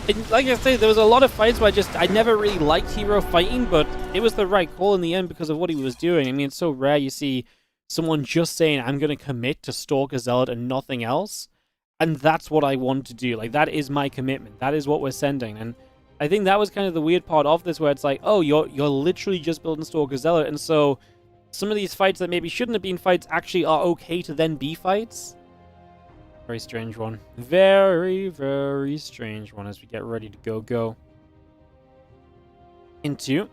Speaker 1: And like I say, there was a lot of fights where I never really liked herO fighting, but it was the right call in the end because of what he was doing. I mean, it's so rare you see someone just saying, I'm going to commit to Stalker Zealot and nothing else. And that's what I want to do. Like, that is my commitment. That is what we're sending. And I think that was kind of the weird part of this, where it's like, oh, you're literally just building Stalker Zealot. And so some of these fights that maybe shouldn't have been fights actually are okay to then be fights. Very strange one. Very, very strange one as we get ready to go. Into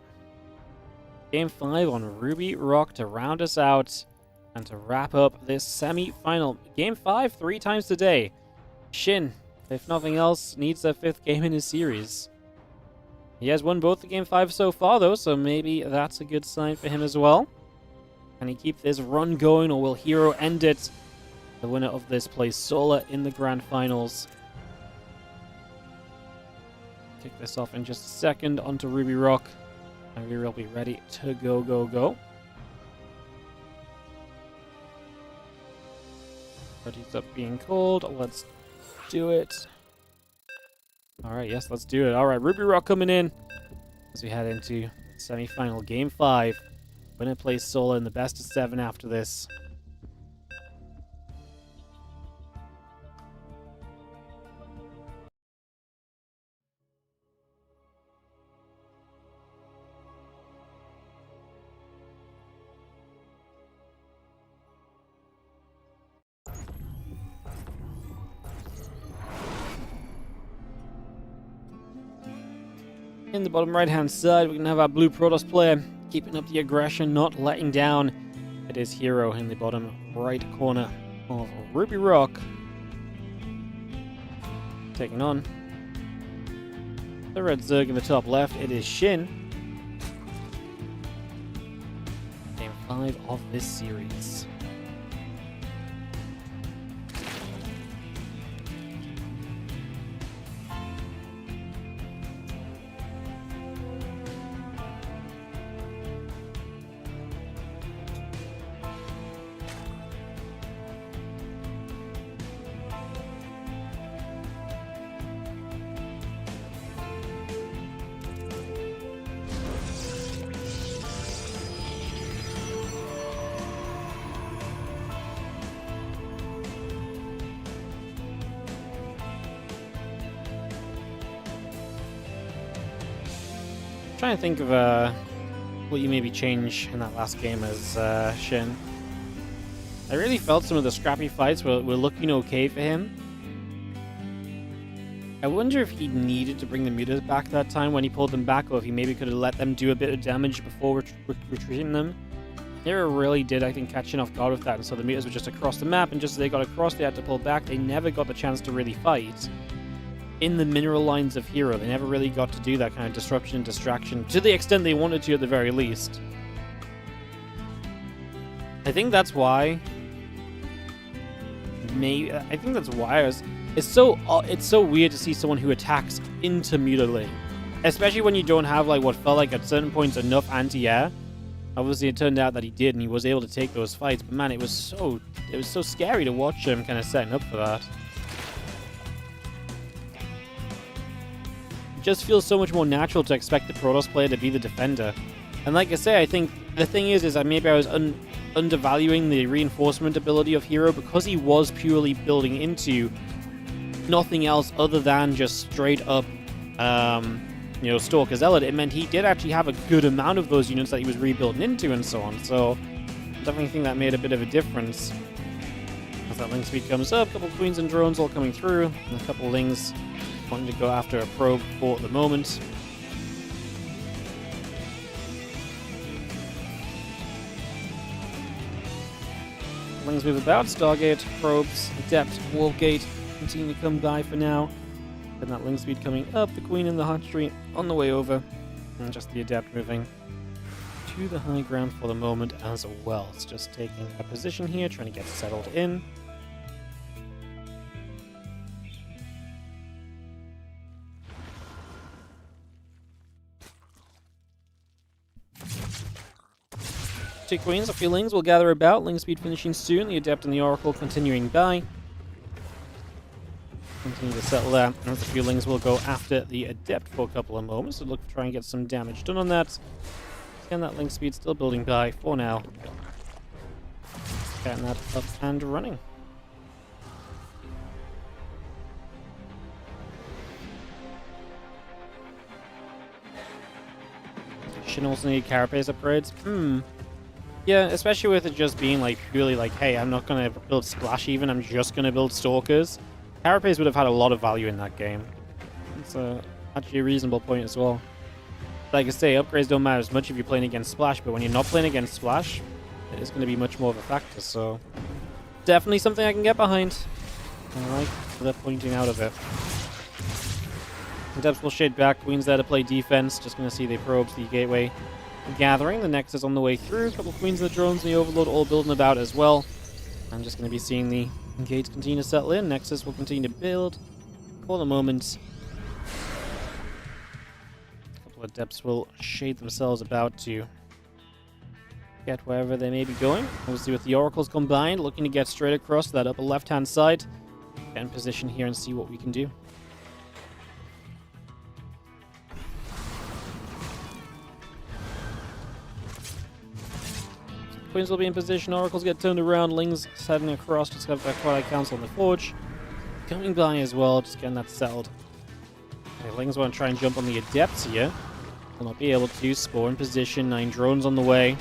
Speaker 1: Game 5 on Ruby Rock to round us out. And to wrap up this semi-final, Game 5 3 times today. SHIN, if nothing else, needs their 5th game in his series. He has won both the Game 5 so far, though, so maybe that's a good sign for him as well. Can he keep this run going, or will herO end it? The winner of this plays Solar in the Grand Finals. Kick this off in just a second onto Ruby Rock. And we will be ready to go. Ready's up being called. Let's do it. Alright, yes, let's do it. Alright, Ruby Rock coming in as we head into semi-final Game 5. Winner plays Solar in the best of 7 after this. In the bottom right-hand side, we can have our blue Protoss player keeping up the aggression, not letting down. It is herO in the bottom right corner of Ruby Rock. Taking on the red Zerg in the top left. It is SHIN. Game 5 of this series. Trying to think of what you maybe change in that last game as SHIN. I really felt some of the scrappy fights were looking okay for him. I wonder if he needed to bring the mutas back that time when he pulled them back, or if he maybe could have let them do a bit of damage before retreating them. herO really did, I think, catching off guard with that, and so the mutas were just across the map, and just as they got across, they had to pull back. They never got the chance to really fight in the mineral lines of herO. They never really got to do that kind of disruption and distraction to the extent they wanted to, at the very least. I think that's why. It's so weird to see someone who attacks into muta lane, especially when you don't have like what felt like at certain points enough anti-air. Obviously, it turned out that he did, and he was able to take those fights. But man, it was so scary to watch him kind of setting up for that. Just feels so much more natural to expect the Protoss player to be the defender. And like I say, I think the thing is that maybe I was undervaluing the reinforcement ability of herO because he was purely building into nothing else other than just straight up, Stalker Zealot. It meant he did actually have a good amount of those units that he was rebuilding into and so on. So I definitely think that made a bit of a difference. As that link speed comes up, a couple of queens and drones all coming through, and a couple of lings wanting to go after a probe for the moment. Lings move about, Stargate, probes, Adept, Wolfgate continue to come by for now. Then that link speed coming up, the Queen in the hot street on the way over, and just the Adept moving to the high ground for the moment as well. It's just taking a position here, trying to get settled in. Two queens, a few lings will gather about. Ling speed finishing soon. The Adept and the Oracle continuing by. Continue to settle there. And the few lings will go after the Adept for a couple of moments. So look to try and get some damage done on that. Again, that Ling speed still building by for now. Getting that up and running. SHIN also need carapace upgrades. Yeah, especially with it just being like purely like, hey, I'm not going to build Splash even, I'm just going to build Stalkers. Carapace would have had a lot of value in that game. It's actually a reasonable point as well. Like I say, upgrades don't matter as much if you're playing against Splash, but when you're not playing against Splash, is going to be much more of a factor. So definitely something I can get behind. I like the pointing out of it. The Depths will shade back. Queen's there to play defense. Just going to see they probes the gateway gathering. The Nexus on the way through. A couple of Queens of the drones and the Overlord all building about as well. I'm just going to be seeing the gates continue to settle in. Nexus will continue to build. For the moment, a couple of Depths will shade themselves about to get wherever they may be going. Obviously with the Oracles combined, looking to get straight across that upper left-hand side. Get in position here and see what we can do. Queens will be in position, Oracles get turned around, Lings heading across, just got that Twilight Council on the Forge. Coming by as well, just getting that settled. Okay, Lings want to try and jump on the Adepts here. Will not be able to. Spore in position, 9 drones on the way.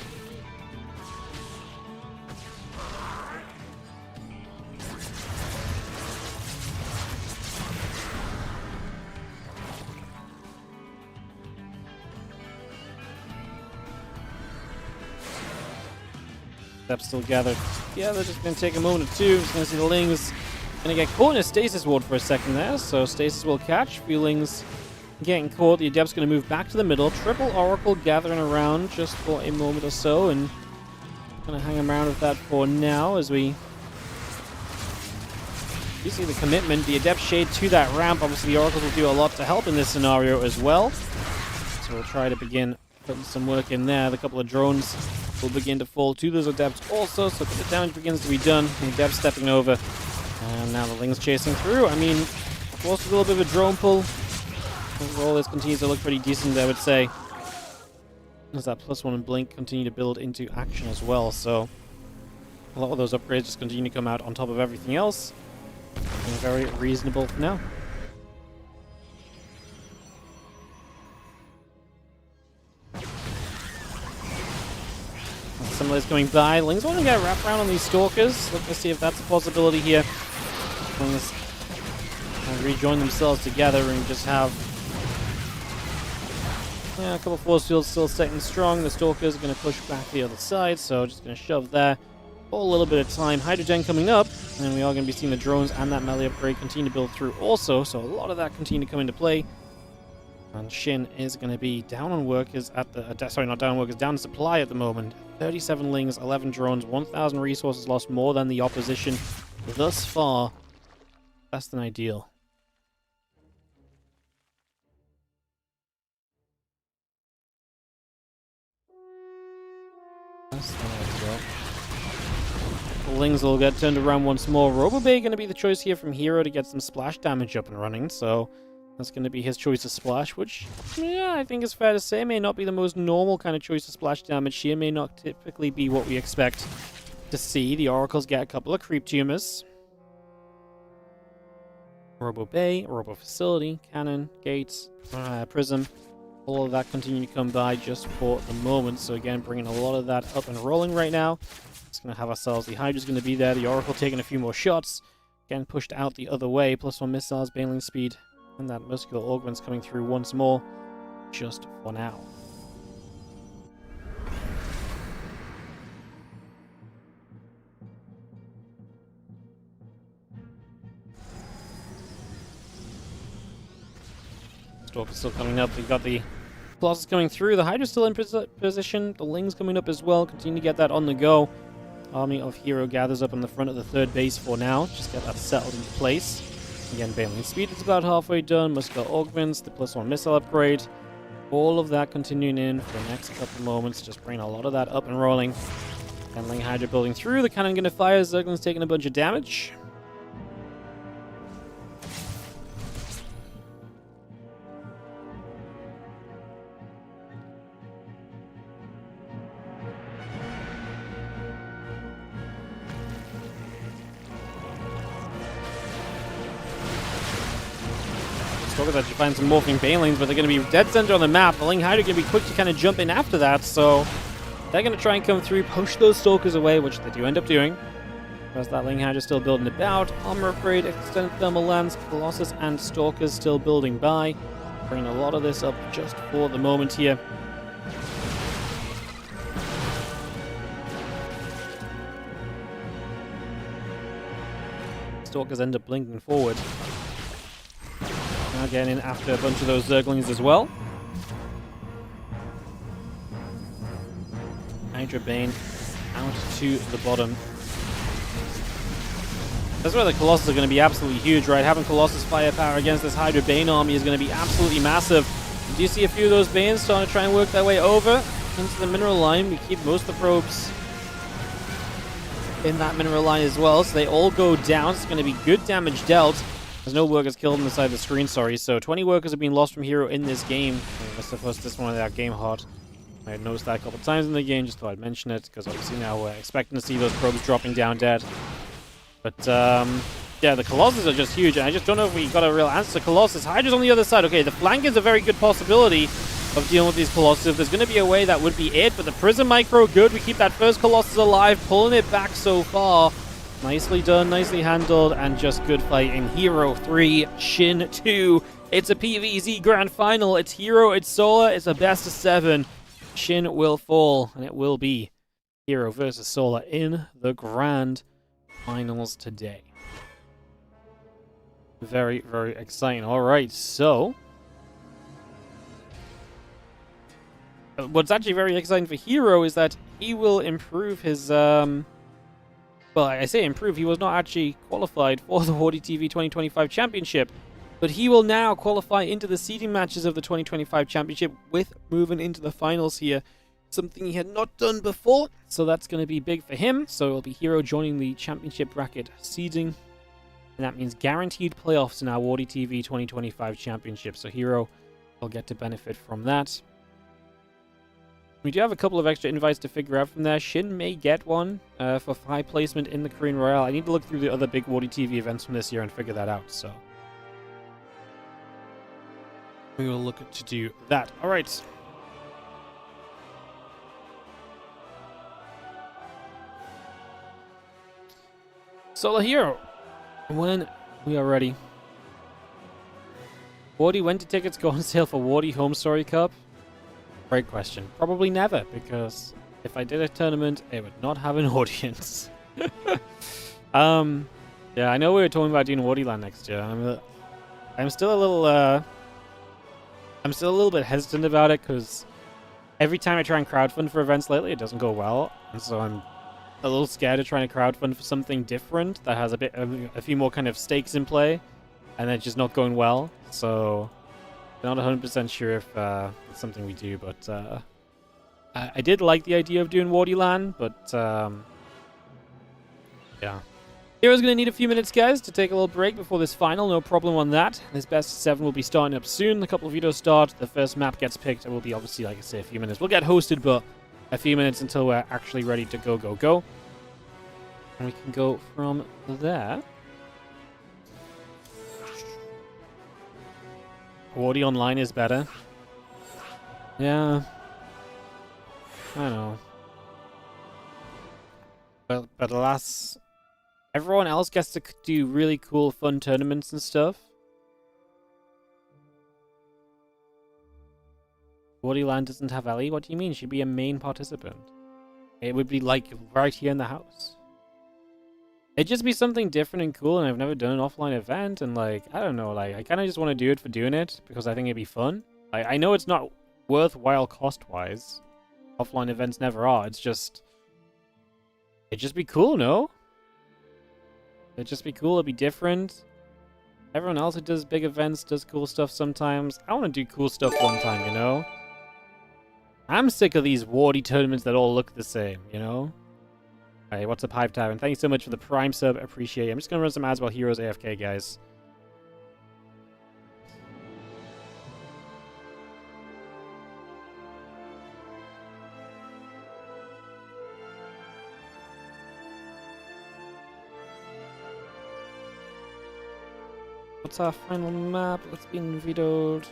Speaker 1: Steps still gathered. Yeah, they're just going to take a moment or two. Just going to see the Lings going to get caught in a stasis ward for a second there. So stasis will catch. Feelings getting caught. The Adept's going to move back to the middle. Triple Oracle gathering around just for a moment or so. And going to hang around with that for now as we... You see the commitment. The Adept shade to that ramp. Obviously the Oracles will do a lot to help in this scenario as well. So we'll try to begin putting some work in there. The couple of drones will begin to fall to those Adepts also, so the damage begins to be done. The Adepts stepping over. And now the Lings chasing through. I mean, forced a little bit of a drone pull. Overall, this continues to look pretty decent, I would say. As that +1 and Blink continue to build into action as well, so a lot of those upgrades just continue to come out on top of everything else. And very reasonable for now. Similar's going by. Lings want to get wrapped around on these Stalkers. Look to see if that's a possibility here. Lings rejoin themselves together and just have a couple of force fields still setting strong. The Stalkers are going to push back the other side, so just going to shove there for a little bit of time. Hydrogen coming up, and we are going to be seeing the drones and that melee upgrade continue to build through also, so a lot of that continue to come into play. And SHIN is going to be down on workers at the... sorry, not down on workers, down on supply at the moment. 37 Lings, 11 drones, 1,000 resources lost, more than the opposition thus far. Less than ideal. Less than ideal. The Lings will get turned around once more. Robobay going to be the choice here from herO to get some splash damage up and running, so... That's going to be his choice of splash, which, yeah, I think is fair to say may not be the most normal kind of choice of splash damage here. May not typically be what we expect to see. The Oracles get a couple of creep tumors. Robo Bay, Robo Facility, Cannon, Gates, Prism. All of that continue to come by just for the moment. So again, bringing a lot of that up and rolling right now. Just going to have ourselves, the Hydra's going to be there. The Oracle taking a few more shots. Again, pushed out the other way. +1 missiles, bailing speed. And that muscular augment's coming through once more, just for now. Stalker's still coming up. We've got the Colossus coming through. The Hydra's still in position. The Ling's coming up as well. Continue to get that on the go. Army of herO gathers up on the front of the third base for now. Just get that settled into place. Again, bailing speed is about halfway done. Muscular augments, the +1 missile upgrade. All of that continuing in for the next couple of moments. Just bring a lot of that up and rolling. Handling Hydra building through. The cannon going to fire. Zerglin's taking a bunch of damage. Stalkers actually find some morphing banelings, but they're going to be dead center on the map. The Ling Hydra going to be quick to kind of jump in after that, so they're going to try and come through, push those Stalkers away, which they do end up doing. Whereas that Ling Hydra still building about. Armor upgrade, extended thermal lance, Colossus and Stalkers still building by. Bringing a lot of this up just for the moment here. Stalkers end up blinking forward. Now getting in after a bunch of those Zerglings as well. Hydra Bane out to the bottom. That's where the Colossus are going to be absolutely huge, right? Having Colossus firepower against this Hydra Bane army is going to be absolutely massive. Do you see a few of those Banes starting to try and work their way over into the mineral line? We keep most of the probes in that mineral line as well, so they all go down. It's going to be good damage dealt. There's no workers killed on the side of the screen, sorry. So 20 workers have been lost from herO in this game. I must have posted this one of that game hot. I had noticed that a couple times in the game, just thought I'd mention it, because obviously now we're expecting to see those probes dropping down dead. But, yeah, the Colossus are just huge, and I just don't know if we got a real answer to Colossus. Hydra's on the other side. Okay, the flank is a very good possibility of dealing with these Colossus. If there's going to be a way, that would be it. But the Prism Micro, good. We keep that first Colossus alive, pulling it back so far. Nicely done, nicely handled, and just good fighting. herO 3, SHIN 2. It's a PvZ Grand Final. It's herO, it's Solar, it's a best of 7. SHIN will fall, and it will be herO versus Solar in the Grand Finals today. Very, very exciting. All right, so what's actually very exciting for herO is that he will improve his well, I say improve, he was not actually qualified for the WardiTV 2025 Championship, but he will now qualify into the seeding matches of the 2025 Championship with moving into the finals here. Something he had not done before, so that's going to be big for him. So it'll be herO joining the championship bracket seeding, and that means guaranteed playoffs in our WardiTV 2025 Championship. So herO will get to benefit from that. We do have a couple of extra invites to figure out from there. SHIN may get one for high placement in the Korean Royale. I need to look through the other big WardiTV events from this year and figure that out. So we will look to do that. All right. Solar herO, when we are ready. Wardy, when do tickets go on sale for Wardy Home Story Cup? Great question. Probably never, because if I did a tournament, it would not have an audience. Yeah, I know we were talking about doing Wardyland next year. I'm still a little bit hesitant about it, because every time I try and crowdfund for events lately, it doesn't go well, and so I'm a little scared of trying to crowdfund for something different that has a few more kind of stakes in play, and then just not going well. So I'm not 100% sure if it's something we do, but I did like the idea of doing Wardyland, but yeah. hero's going to need a few minutes, guys, to take a little break before this final. No problem on that. This best of 7 will be starting up soon. A couple of videos start. The first map gets picked. It will be obviously, like I say, a few minutes. We'll get hosted, but a few minutes until we're actually ready to go. And we can go from there. Wardy Online is better. Yeah. I know. But alas, everyone else gets to do really cool, fun tournaments and stuff. Wardy Land doesn't have Ellie? What do you mean? She'd be a main participant. It would be like right here in the house. It'd just be something different and cool, and I've never done an offline event, and like, I don't know, like, I kind of just want to do it for doing it, because I think it'd be fun. I know it's not worthwhile cost-wise. Offline events never are, it's just... It'd just be cool, no? It'd just be cool, it'd be different. Everyone else who does big events does cool stuff sometimes. I want to do cool stuff one time, you know? I'm sick of these Wardy tournaments that all look the same, you know? Hey, what's up, Hive Tavern? Thank you so much for the Prime sub. Appreciate it. I'm just going to run some ads while hero's AFK, guys. What's our final map? It's been vetoed.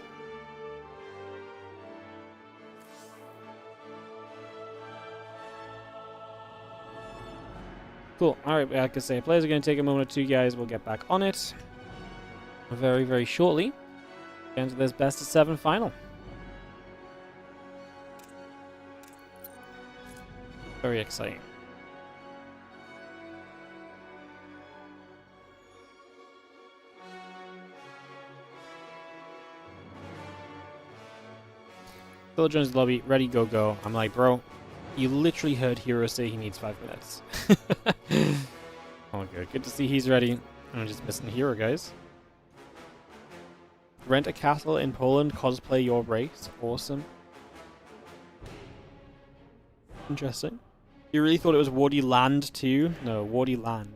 Speaker 1: Cool. Alright, like I say, players are going to take a moment or two, guys. We'll get back on it very, very shortly. Get into this best of 7 final. Very exciting. Phil joins the lobby, ready, go, go. I'm like, bro, you literally heard herO say he needs 5 minutes. Oh, good. Good to see he's ready. I'm just missing herO, guys. Rent a castle in Poland, cosplay your race. Awesome. Interesting. You really thought it was Wardy Land too? No, Wardy Land.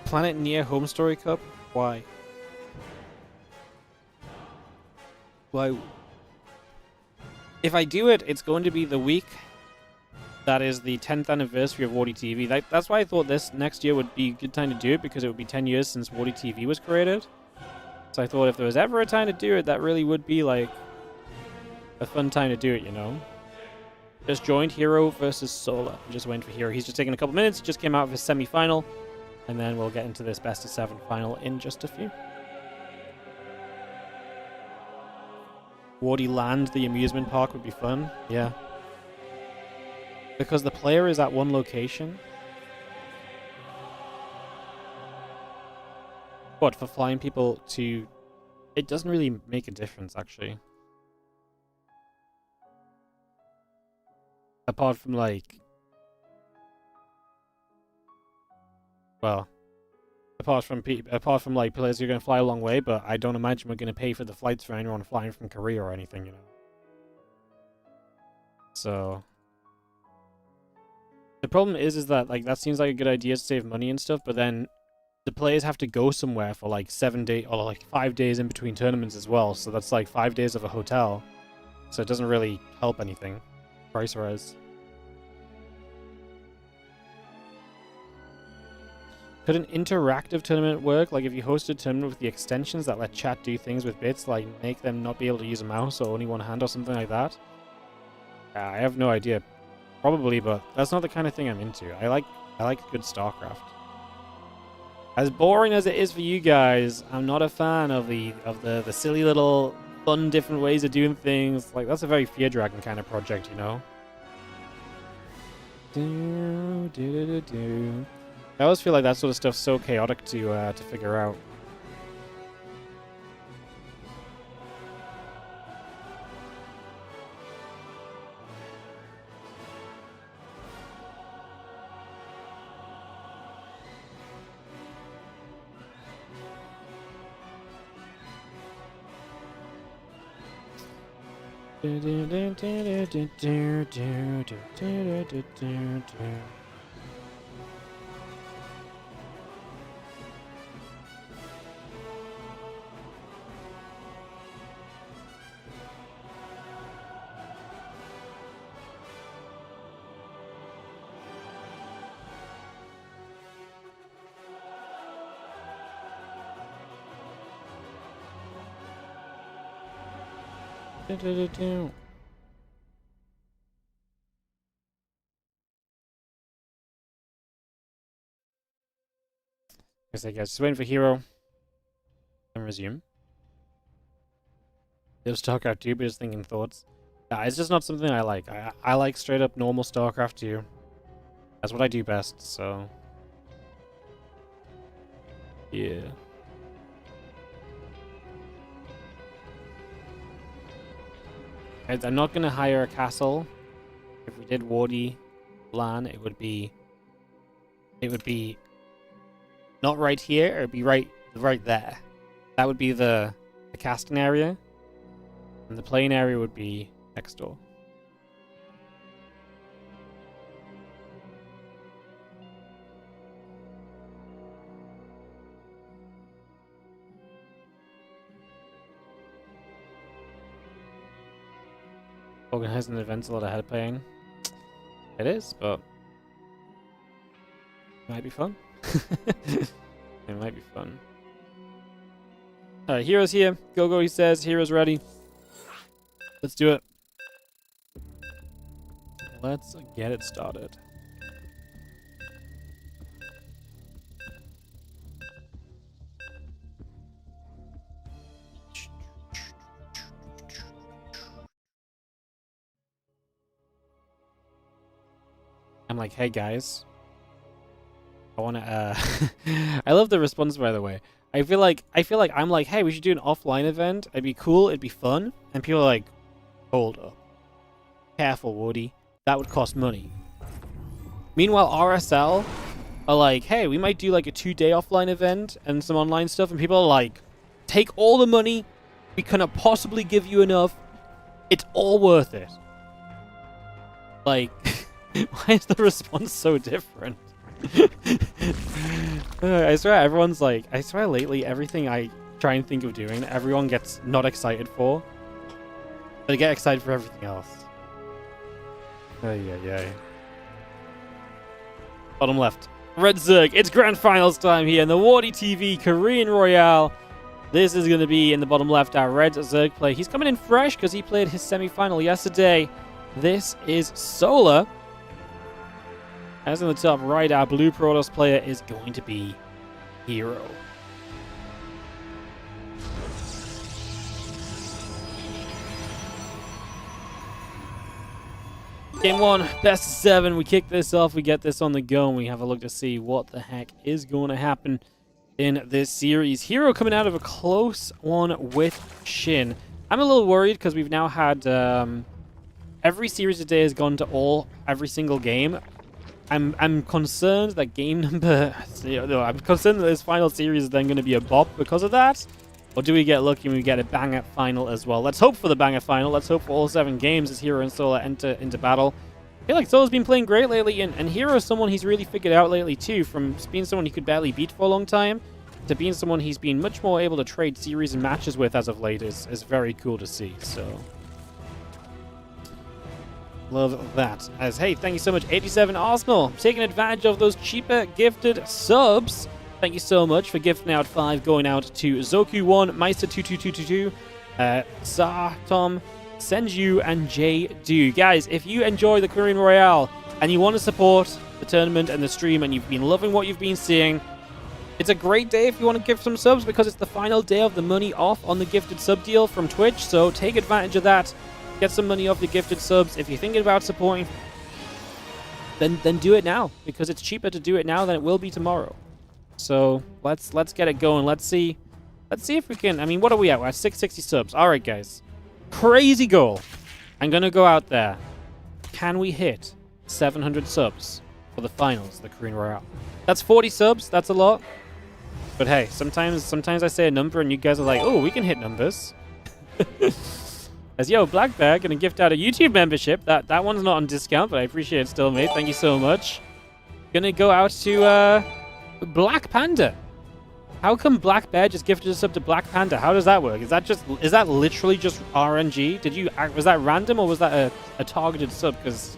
Speaker 1: Planet near Home Story Cup? Why? Why? If I do it, it's going to be the week that is the 10th anniversary of WardiTV. That's why I thought this next year would be a good time to do it, because it would be 10 years since WardiTV was created. So I thought if there was ever a time to do it, that really would be like a fun time to do it, you know? Just joined herO versus Sola. I'm just waiting for herO. He's just taking a couple minutes. He just came out of his semi-final. And then we'll get into this best of 7 final in just a few. Wardy Land, the amusement park, would be fun. Yeah. Because the player is at one location. What, for flying people to... It doesn't really make a difference, actually. Apart from, like... Well... Apart from like players who are going to fly a long way, but I don't imagine we're going to pay for the flights for anyone flying from Korea or anything, you know. So... The problem is that, like, that seems like a good idea to save money and stuff, but then the players have to go somewhere for, like, 7 days, or, like, 5 days in between tournaments as well, so that's, like, 5 days of a hotel. So it doesn't really help anything, price-wise. Could an interactive tournament work? Like, if you hosted a tournament with the extensions that let chat do things with bits, like make them not be able to use a mouse or only one hand or something like that? I have no idea. Probably, but that's not the kind of thing I'm into. I like good StarCraft. As boring as it is for you guys, I'm not a fan of the silly little fun different ways of doing things. Like, that's a very Fear Dragon kind of project, you know? I always feel like that sort of stuff's so chaotic to figure out. I guess, just waiting for herO. And resume. There's StarCraft 2, but just thinking thoughts. Nah, it's just not something I like. I like straight up normal StarCraft 2. That's what I do best, so... Yeah. I'm not gonna hire a castle. If we did Wardy LAN, it would be not right here, it would be right there. That would be the casting area. And the playing area would be next door. Organizing events a lot ahead of playing. It is, but it might be fun. It might be fun. Alright, herO's here. Go, he says. herO's ready. Let's do it. Let's get it started. I'm like, hey guys. I wanna I love the response, by the way. I feel like I'm like, hey, we should do an offline event. It'd be cool. It'd be fun. And people are like, hold up, careful, Woody. That would cost money. Meanwhile, RSL are like, hey, we might do like a 2-day offline event and some online stuff. And people are like, take all the money. We cannot possibly give you enough. It's all worth it. Like, why is the response so different? I swear everyone's like, I swear lately everything I try and think of doing, everyone gets not excited for. But they get excited for everything else. Yeah. Bottom left. Red Zerg, it's grand finals time here in the WardiTV Korean Royale. This is going to be in the bottom left, our Red Zerg play. He's coming in fresh because he played his semi-final yesterday. This is Solar. As in the top right, our blue Protoss player is going to be herO. Game 1, best of 7. We kick this off, we get this on the go, and we have a look to see what the heck is going to happen in this series. herO coming out of a close one with SHIN. I'm a little worried because we've now had every series today has gone to every single game. I'm concerned that game number... I'm concerned that this final series is then going to be a bop because of that. Or do we get lucky and we get a banger final as well? Let's hope for the banger final. Let's hope for all 7 games as herO and Solar enter into battle. I feel like Solar's been playing great lately, and herO is someone he's really figured out lately too, from being someone he could barely beat for a long time to being someone he's been much more able to trade series and matches with as of late is very cool to see. So... love that. As, hey, thank you so much, 87 Arsenal, taking advantage of those cheaper gifted subs. Thank you so much for gifting out 5, going out to Zoku1, Meister22222, Sartom, Senju, and J-Do. Guys, if you enjoy the Korean Royale and you want to support the tournament and the stream and you've been loving what you've been seeing, it's a great day if you want to gift some subs because it's the final day of the money off on the gifted sub deal from Twitch, so take advantage of that. Get some money off the gifted subs. If you're thinking about supporting, then do it now, because it's cheaper to do it now than it will be tomorrow. So let's get it going. Let's see if we can. I mean, what are we at? We're at 660 subs. All right, guys. Crazy goal. I'm gonna go out there. Can we hit 700 subs for the finals, the Korean Royale? That's 40 subs. That's a lot. But hey, sometimes I say a number and you guys are like, oh, we can hit numbers. As yo, Black Bear gonna gift out a YouTube membership. That one's not on discount, but I appreciate it still, mate. Thank you so much. Gonna go out to Black Panda. How come Black Bear just gifted us up to Black Panda? How does that work? Is that literally just RNG? Was that random or was that a targeted sub? Because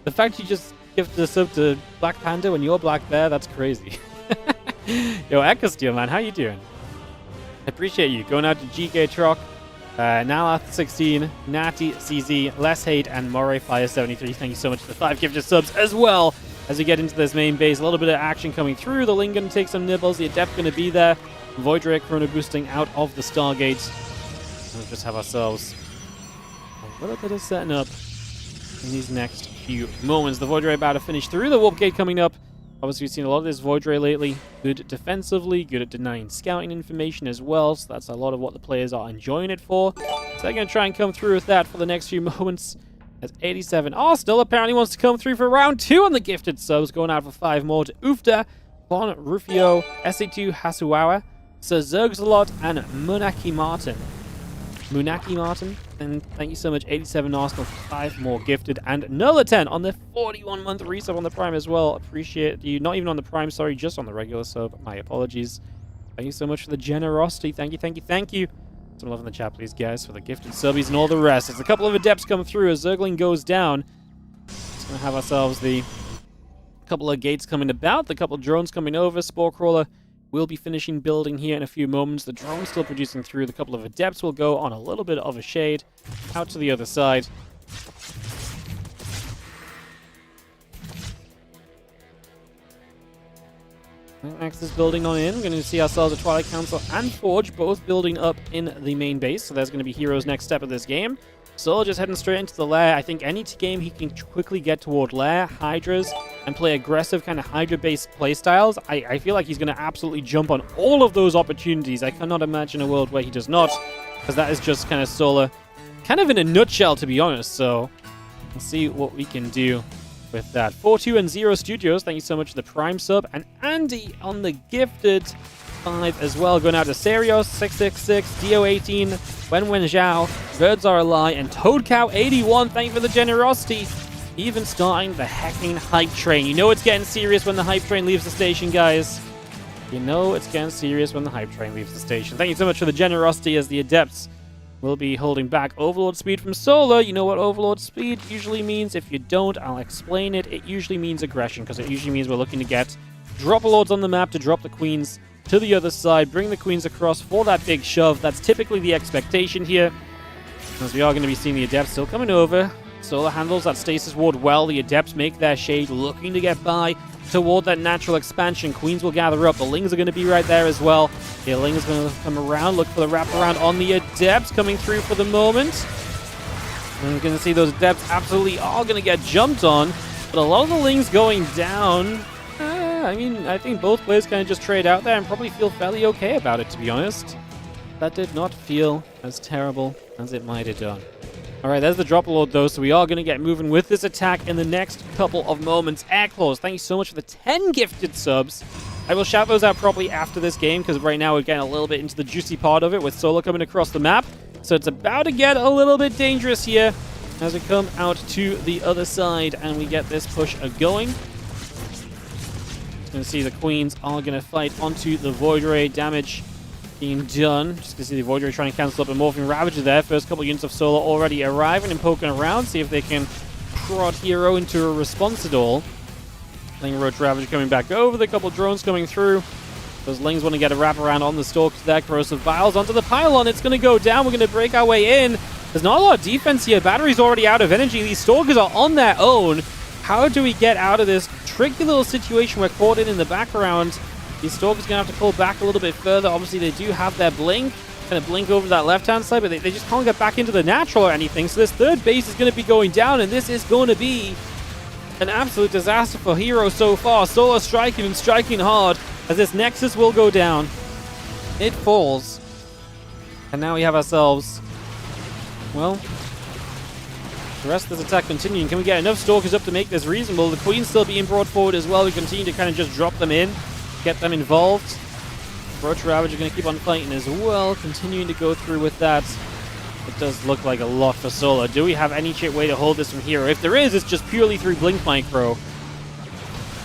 Speaker 1: the fact you just gifted us up to Black Panda when you're Black Bear, that's crazy. Yo, Echo Steel, man, how you doing? I appreciate you. Going out to GK Troc, Nalath16, Natty CZ, Less Hate, and Moray Fire 73. Thank you so much for the 5 gifted subs as well. As we get into this main base, a little bit of action coming through. The Ling going to take some nibbles. The Adept going to be there. Void Ray Chrono boosting out of the Stargate. We'll just have ourselves a little bit of setting up in these next few moments. The Void Ray about to finish through. The Warp Gate coming up. Obviously, we've seen a lot of this Void Ray lately. Good defensively, good at denying scouting information as well. So that's a lot of what the players are enjoying it for. So they're going to try and come through with that for the next few moments. As 87 Arsenal apparently wants to come through for round 2 on the gifted subs, going out for 5 more to Ufta, Bon Rufio, SA2 Hasuawa, Sir Zergsalot, and Munaki Martin. And thank you so much, 87 Arsenal, for 5 more gifted, and Nulla10 on the 41-month resub on the Prime as well. Appreciate you. Not even on the Prime, sorry, just on the regular sub. My apologies. Thank you so much for the generosity. Thank you. Some love in the chat, please, guys, for the gifted subbies and all the rest. As a couple of Adepts come through, as Zergling goes down, just going to have ourselves the couple of gates coming about, the couple of drones coming over. Spore Crawler will be finishing building here in a few moments. The drone's still producing through. The couple of Adepts will go on a little bit of a shade out to the other side. Next is building on in. We're going to see ourselves a Twilight Council and Forge both building up in the main base. So there's going to be herO's next step of this game. Soul just heading straight into the lair. I think any game he can quickly get toward lair, Hydras, and play aggressive kind of Hydra-based playstyles, I feel like he's going to absolutely jump on all of those opportunities. I cannot imagine a world where he does not, because that is just kind of Solar, kind of in a nutshell, to be honest. So let's see what we can do with that. 42and0 Studios, thank you so much for the Prime sub. And Andy on the gifted 5 as well, going out to Serios, 666, Dio18, Wenwen Zhao, Birds Are a Lie, and ToadCow81, thank you for the generosity. Even starting the hecking hype train. You know it's getting serious when the hype train leaves the station, guys. You know it's getting serious when the hype train leaves the station. Thank you so much for the generosity, as the Adepts will be holding back Overlord speed from Solar. You know what Overlord speed usually means? If you don't, I'll explain it. It usually means aggression, because it usually means we're looking to get Drop-A-Lords on the map to drop the Queens to the other side, bring the Queens across for that big shove. That's typically the expectation here, as we are going to be seeing the Adepts still coming over. Solar handles that stasis ward well. The Adepts make their shade, looking to get by toward that natural expansion. Queens will gather up. The Lings are going to be right there as well. The Ling is going to come around, look for the wraparound on the Adepts, coming through for the moment. And we're going to see those Adepts absolutely are going to get jumped on, but a lot of the Lings going down. I mean, I think both players kind of just trade out there and probably feel fairly okay about it, to be honest. That did not feel as terrible as it might have done. Alright, there's the Drop-A-Lord though, so we are going to get moving with this attack in the next couple of moments. Airclaws, thank you so much for the 10 gifted subs. I will shout those out properly after this game, because right now we're getting a little bit into the juicy part of it with Solar coming across the map. So it's about to get a little bit dangerous here as we come out to the other side and we get this push going. Going to see the Queens are going to fight onto the Void Ray. Damage being done. Just going to see the Void Ray trying to cancel up a Morphing Ravager there. First couple units of Solar already arriving and poking around. See if they can prod herO into a response at all. Ling Roach Ravager coming back over. The couple drones coming through. Those Lings want to get a wraparound on the Stalkers there. Corrosive Vials onto the pylon. It's going to go down. We're going to break our way in. There's not a lot of defense here. Battery's already out of energy. These Stalkers are on their own. How do we get out of this tricky little situation we're caught in the background? These Stalkers going to have to pull back a little bit further. Obviously, they do have their blink. Kind of blink over that left-hand side, but they just can't get back into the natural or anything. So this third base is going to be going down, and this is going to be an absolute disaster for herO so far. Solar striking and striking hard as this Nexus will go down. It falls. And now we have ourselves, well, the rest of this attack continuing. Can we get enough Stalkers up to make this reasonable? The Queen's still being brought forward as well. We continue to kind of just drop them in, get them involved. Roach Ravager going to keep on fighting as well, continuing to go through with that. It does look like a lot for Solar. Do we have any way to hold this from herO? If there is, it's just purely through Blink Micro.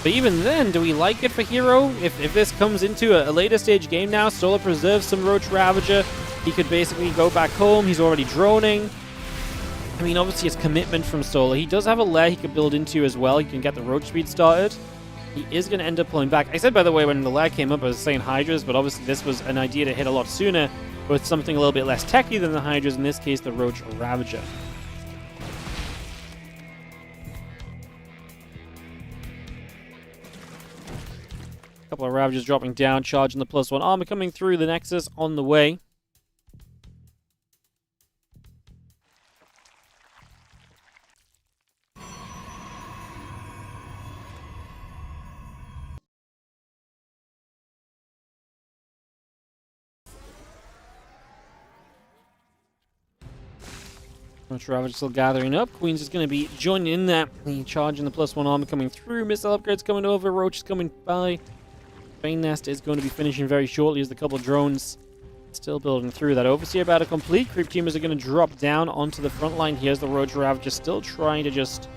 Speaker 1: But even then, do we like it for herO? If this comes into a later stage game now, Solar preserves some Roach Ravager. He could basically go back home. He's already droning. I mean, obviously it's commitment from Solar. He does have a lair he could build into as well. He can get the Roach speed started. He is going to end up pulling back. I said, by the way, when the lair came up, I was saying Hydras, but obviously this was an idea to hit a lot sooner with something a little bit less techy than the Hydras, in this case, the Roach Ravager. A couple of Ravagers dropping down, charging the +1 armor coming through, the Nexus on the way. Roach Ravager still gathering up. Queen's is going to be joining in that. The charge and the +1 armor coming through. Missile upgrades coming over. Roach is coming by. Bane Nest is going to be finishing very shortly as the couple drones still building through. That Overseer about to complete. Creep Teamers are going to drop down onto the front line. Here's the Roach Ravager still trying to just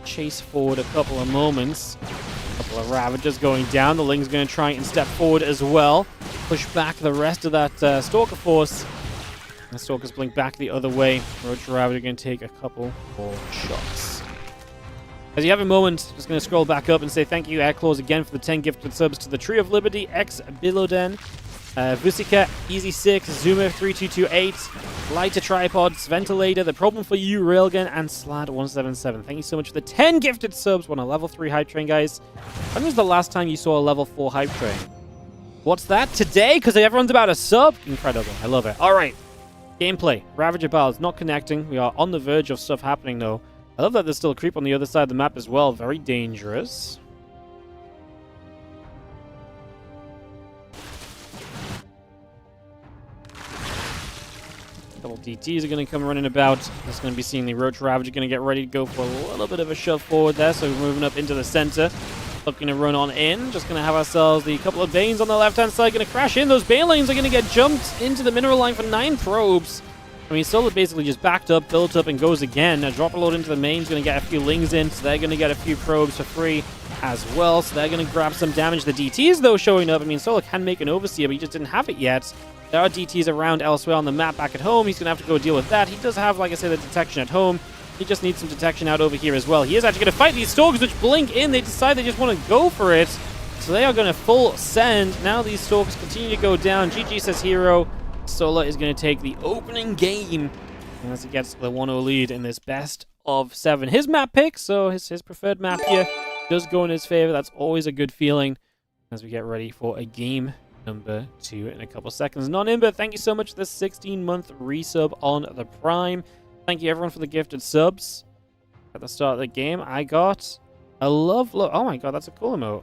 Speaker 1: chase forward a couple of moments. A couple of Ravagers going down. The Ling's going to try and step forward as well. Push back the rest of that Stalker force. The Stalkers blink back the other way. Roach Ravager going to take a couple more shots. As you have a moment, just going to scroll back up and say thank you, Airclaws, again for the 10 gifted subs to the Tree of Liberty, X Biloden, Vusika, Easy6, Zoomer3228, Lighter Tripods, Ventilator, The Problem for You, Railgun, and Slad177. Thank you so much for the 10 gifted subs. We're on a level 3 hype train, guys. When was the last time you saw a level 4 hype train? What's that? Today? Because everyone's about a sub? Incredible. I love it. All right. Gameplay. Ravager Battles not connecting. We are on the verge of stuff happening, though. I love that there's still a creep on the other side of the map as well. Very dangerous. DTs are going to come running about. It's going to be seeing the Roach Ravager going to get ready to go for a little bit of a shove forward there. So we're moving up into the center. Looking to run on in. Just going to have ourselves the couple of Banes on the left-hand side. Going to crash in. Those Bane lanes are going to get jumped into the mineral line for 9 probes. I mean, Solar basically just backed up, built up, and goes again. A drop a load into the main's going to get a few lings in, so they're going to get a few probes for free as well. So they're going to grab some damage. The DTs, though, showing up. I mean, Solar can make an Overseer, but he just didn't have it yet. There are DTs around elsewhere on the map back at home. He's going to have to go deal with that. He does have, like I said, the detection at home. He just needs some detection out over here as well. He is actually going to fight these Stalkers, which blink in. They decide they just want to go for it. So they are going to full send. Now these Stalkers continue to go down. GG says herO. Solar is going to take the opening game as he gets the 1-0 lead in this best of 7. His map pick, so his preferred map here, does go in his favor. That's always a good feeling as we get ready for a game number 2 in a couple seconds. Non-Imber, thank you so much for the 16-month resub on the Prime. Thank you everyone for the gifted subs. At the start of the game, I got a love. Oh my god, that's a cool emote.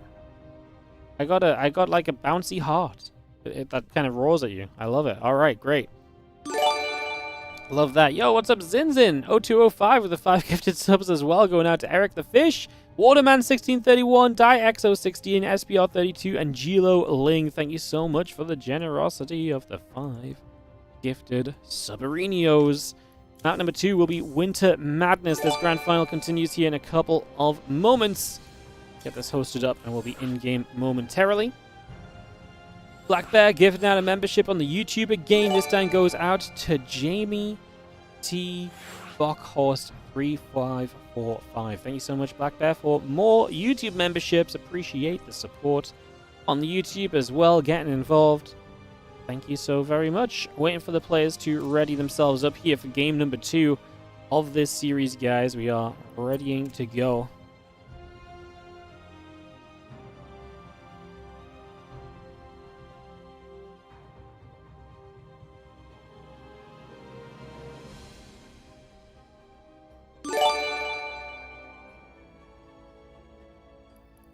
Speaker 1: I got like a bouncy heart. That kind of roars at you. I love it. All right, great. Love that. Yo, what's up, Zinzin? 0205 with the 5 gifted subs as well. Going out to Eric the Fish, Waterman1631, DieXO16, SBR32, and Gilo Ling. Thank you so much for the generosity of the 5 gifted Subarinos. Map number 2 will be Winter Madness. This grand final continues here in a couple of moments. Get this hosted up and we'll be in-game momentarily. Black Bear gifting out a membership on the YouTube again. This time goes out to Jamie T. Bockhorst 3545. Thank you so much, Black Bear, for more YouTube memberships. Appreciate the support on the YouTube as well. Getting involved. Thank you so very much. Waiting for the players to ready themselves up here for game number 2 of this series, guys. We are readying to go.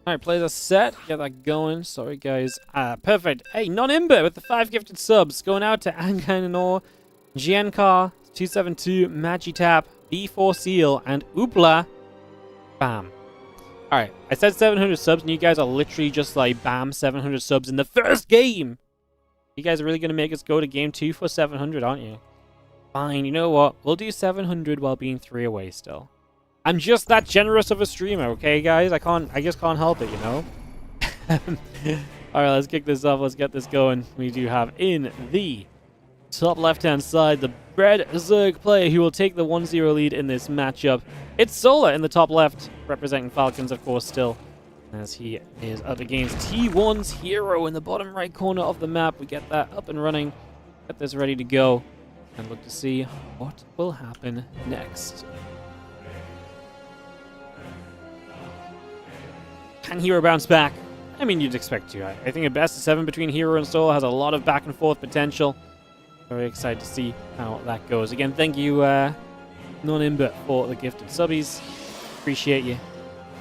Speaker 1: Alright, players are set. Get that going. Sorry, guys. Perfect. Hey, Non-Imber with the 5 gifted subs. Going out to Anganor, Giancar272, Magitap, B4 Seal, and Oopla. Bam. Alright, I said 700 subs, and you guys are literally just like, bam, 700 subs in the first game. You guys are really going to make us go to game 2 for 700, aren't you? Fine, you know what? We'll do 700 while being 3 away still. I'm just that generous of a streamer, okay, guys? I just can't help it, you know? Alright, let's kick this off. Let's get this going. We do have in the top left-hand side the Red Zerg player who will take the 1-0 lead in this matchup. It's Solar in the top left, representing Falcons, of course, still, as he is up against T1's herO in the bottom right corner of the map. We get that up and running, get this ready to go, and look to see what will happen next. Can herO bounce back? I mean, you'd expect to. I think a best of 7 between herO and Solar has a lot of back and forth potential. Very excited to see how that goes. Again, thank you, Non-Imber, for the gifted subbies. Appreciate you.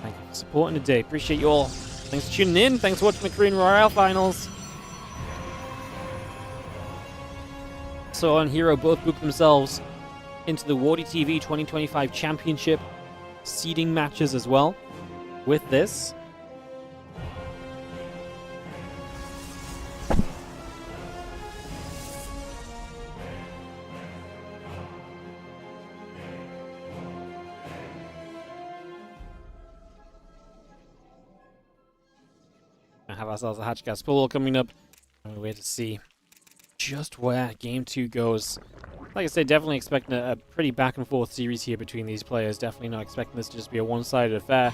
Speaker 1: Thank you for supporting today. Appreciate you all. Thanks for tuning in. Thanks for watching the Korean ROYALE finals. Solar and herO both booked themselves into the WardiTV 2025 Championship seeding matches as well with this. Have ourselves a Hatchgas pool coming up. And we wait to see just where game 2 goes. Like I said, definitely expecting a pretty back and forth series here between these players. Definitely not expecting this to just be a one-sided affair.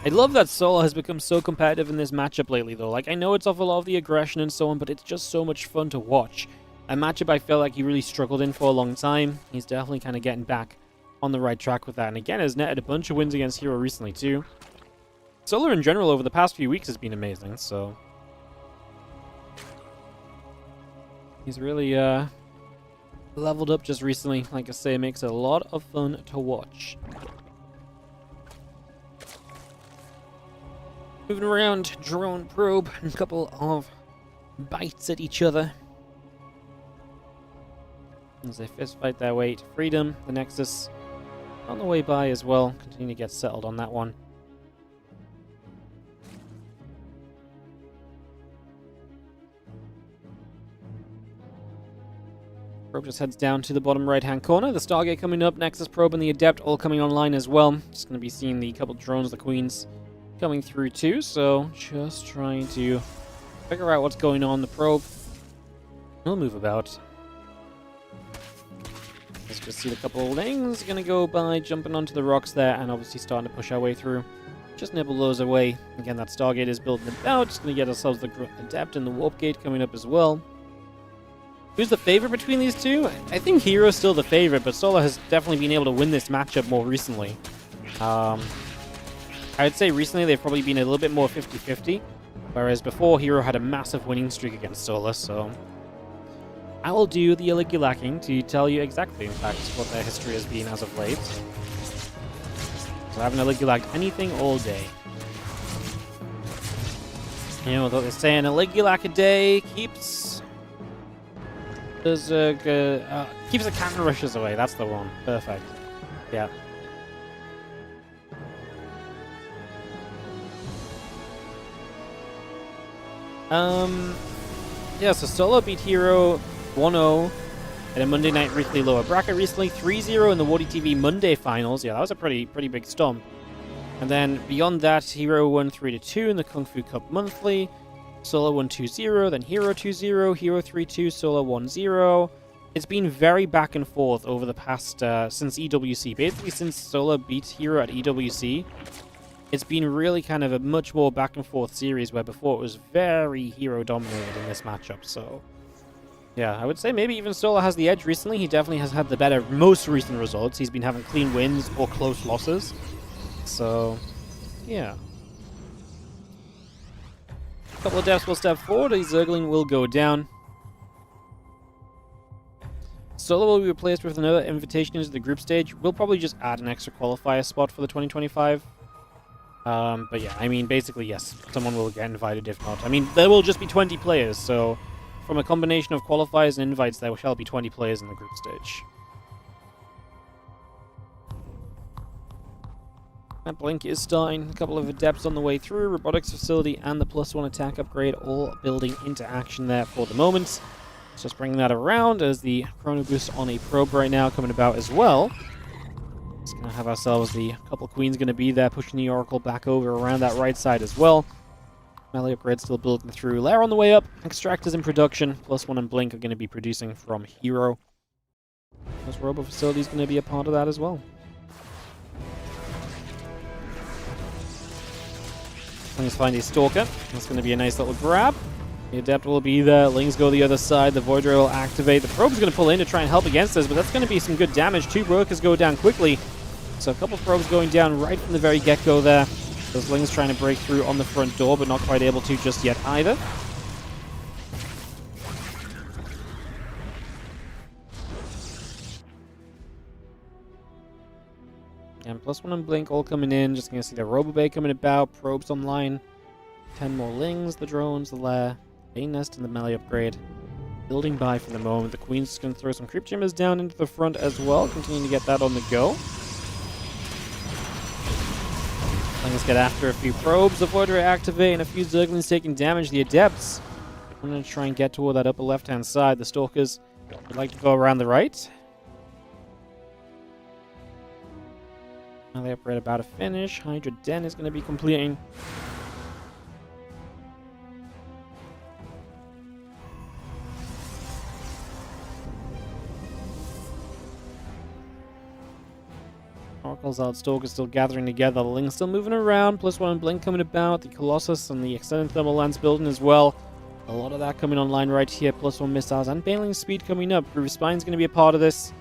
Speaker 1: I love that Solar has become so competitive in this matchup lately, though. Like, I know it's off a lot of the aggression and so on, but it's just so much fun to watch. A matchup I feel like he really struggled in for a long time. He's definitely kind of getting back on the right track with that. And again, has netted a bunch of wins against herO recently, too. Solar in general over the past few weeks has been amazing, so he's really leveled up just recently. Like I say, it makes it a lot of fun to watch. Moving around, drone probe, and a couple of bites at each other. as they fist fight their way to freedom. The Nexus on the way by as well. Continue to get settled on that one. Probe just heads down to the bottom right-hand corner. The Stargate coming up, Nexus Probe and the Adept all coming online as well. Just going to be seeing the couple drones, the Queens, coming through too. So just trying to figure out what's going on. The Probe will move about. Let's just see a couple of things. Going to go by jumping onto the rocks there and obviously starting to push our way through. Just nibble those away. Again, that Stargate is building about. Just going to get ourselves the Adept and the Warp Gate coming up as well. Who's the favorite between these two? I think herO's still the favorite, but Solar has definitely been able to win this matchup more recently. I would say recently they've probably been a little bit more 50-50, whereas before herO had a massive winning streak against Solar, so I will do the Aligulacking to tell you exactly, in fact, what their history has been as of late. So I haven't Aligulacked anything all day. You know what they're saying, Aligulack a day keeps keeps the counter rushes away. That's the one. Perfect. Yeah. Yeah, so Solo beat herO 1-0 at a Monday Night Weekly lower bracket recently, 3-0 in the WardiTV Monday finals. Yeah, that was a pretty big stomp. And then beyond that, herO won 3-2 in the Kung Fu Cup Monthly. Solo won 2-0, then herO 2-0, herO 3-2, Solo 1-0. It's been very back and forth over the past, since EWC. Basically, since Solo beat herO at EWC, it's been really kind of a much more back and forth series, where before it was very herO dominated in this matchup. So, yeah, I would say maybe even Solo has the edge recently. He definitely has had the better most recent results. He's been having clean wins or close losses. So, yeah. A couple of deaths will step forward, a Zergling will go down. Solo will be replaced with another invitation into the group stage. We'll probably just add an extra qualifier spot for the 2025. But yeah, I mean, basically, yes, someone will get invited if not. I mean, there will just be 20 players, so from a combination of qualifiers and invites, there shall be 20 players in the group stage. That blink is starting. A couple of adepts on the way through. Robotics facility and the +1 attack upgrade all building into action there for the moment. So just bringing that around as the chrono boost on a probe right now coming about as well. Just going to have ourselves the couple queens going to be there, pushing the Oracle back over around that right side as well. Melee upgrade still building through. Lair on the way up. Extractors in production. +1 and blink are going to be producing from herO. This robo facility is going to be a part of that as well. Let's find a Stalker. That's going to be a nice little grab. The Adept will be there. Lings go the other side. The Void Ray will activate. The Probe's going to pull in to try and help against this, but that's going to be some good damage. 2 Workers go down quickly. So a couple of Probes going down right from the very get-go there. Those Lings trying to break through on the front door, but not quite able to just yet either. And +1 and blink all coming in. Just going to see the Robobay coming about. Probes online. 10 more Lings, the drones, the lair, main nest, and the melee upgrade. Building by for the moment. The Queen's just going to throw some creep jammers down into the front as well. Continuing to get that on the go. Let's get after a few probes. The Void Ray activate and a few Zerglings taking damage. The Adepts are going to try and get toward that upper left-hand side. The Stalkers would like to go around the right. Now they upgrade about to finish. Hydra Den is going to be completing. Oracle's out, Stalker's still gathering together. The Ling's still moving around. +1 and blink coming about. The Colossus and the extended thermal lance building as well. A lot of that coming online right here. +1 missiles and Baneling speed coming up. Groove Spine's going to be a part of this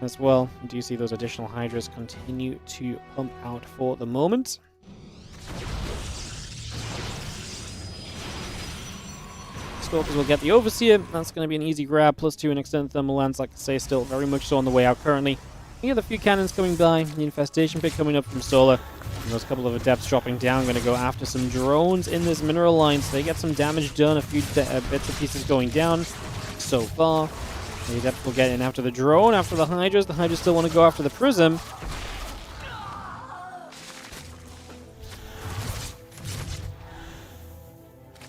Speaker 1: as well. You do see those additional Hydras continue to pump out for the moment. Stalkers will get the Overseer. That's going to be an easy grab. +2 and extended thermal lance, like I say, still very much so on the way out currently. You have a few cannons coming by. The Infestation Pit coming up from Solar. And those couple of Adepts dropping down. Going to go after some drones in this mineral line. So they get some damage done. A few bits and pieces going down so far. The Adept will get in after the drone, after the Hydras. The Hydras still want to go after the Prism.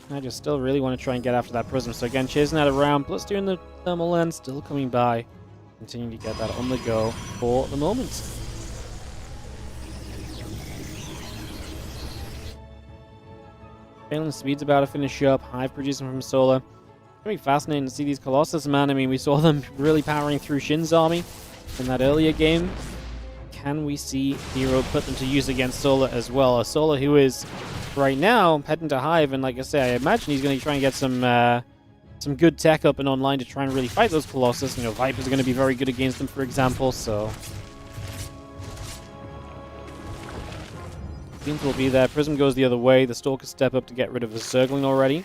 Speaker 1: Hydras still really want to try and get after that Prism. So again, chasing that around, plus doing the thermal lens, still coming by. Continuing to get that on the go for the moment. Phelan Speed's about to finish up. Hive producing from Solar. It's going to be fascinating to see these Colossus, man. I mean, we saw them really powering through Shin's army in that earlier game. Can we see herO put them to use against Solar as well? A Solar who is, right now, heading to Hive, and like I say, I imagine he's going to try and get some good tech up and online to try and really fight those Colossus. You know, Vipers are going to be very good against them, for example, so... Teams will be there. Prism goes the other way. The Stalkers step up to get rid of the Zergling already.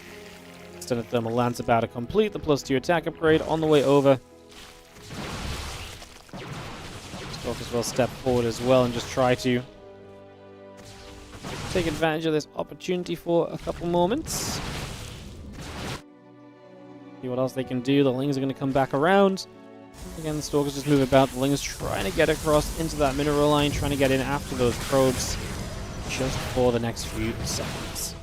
Speaker 1: Extended Thermal Lance about to complete the +2 attack upgrade on the way over. Stalkers will step forward as well and just try to take advantage of this opportunity for a couple moments. See what else they can do. The Lings are going to come back around. Again, the Stalkers just move about. The Lings trying to get across into that mineral line, trying to get in after those probes just for the next few seconds.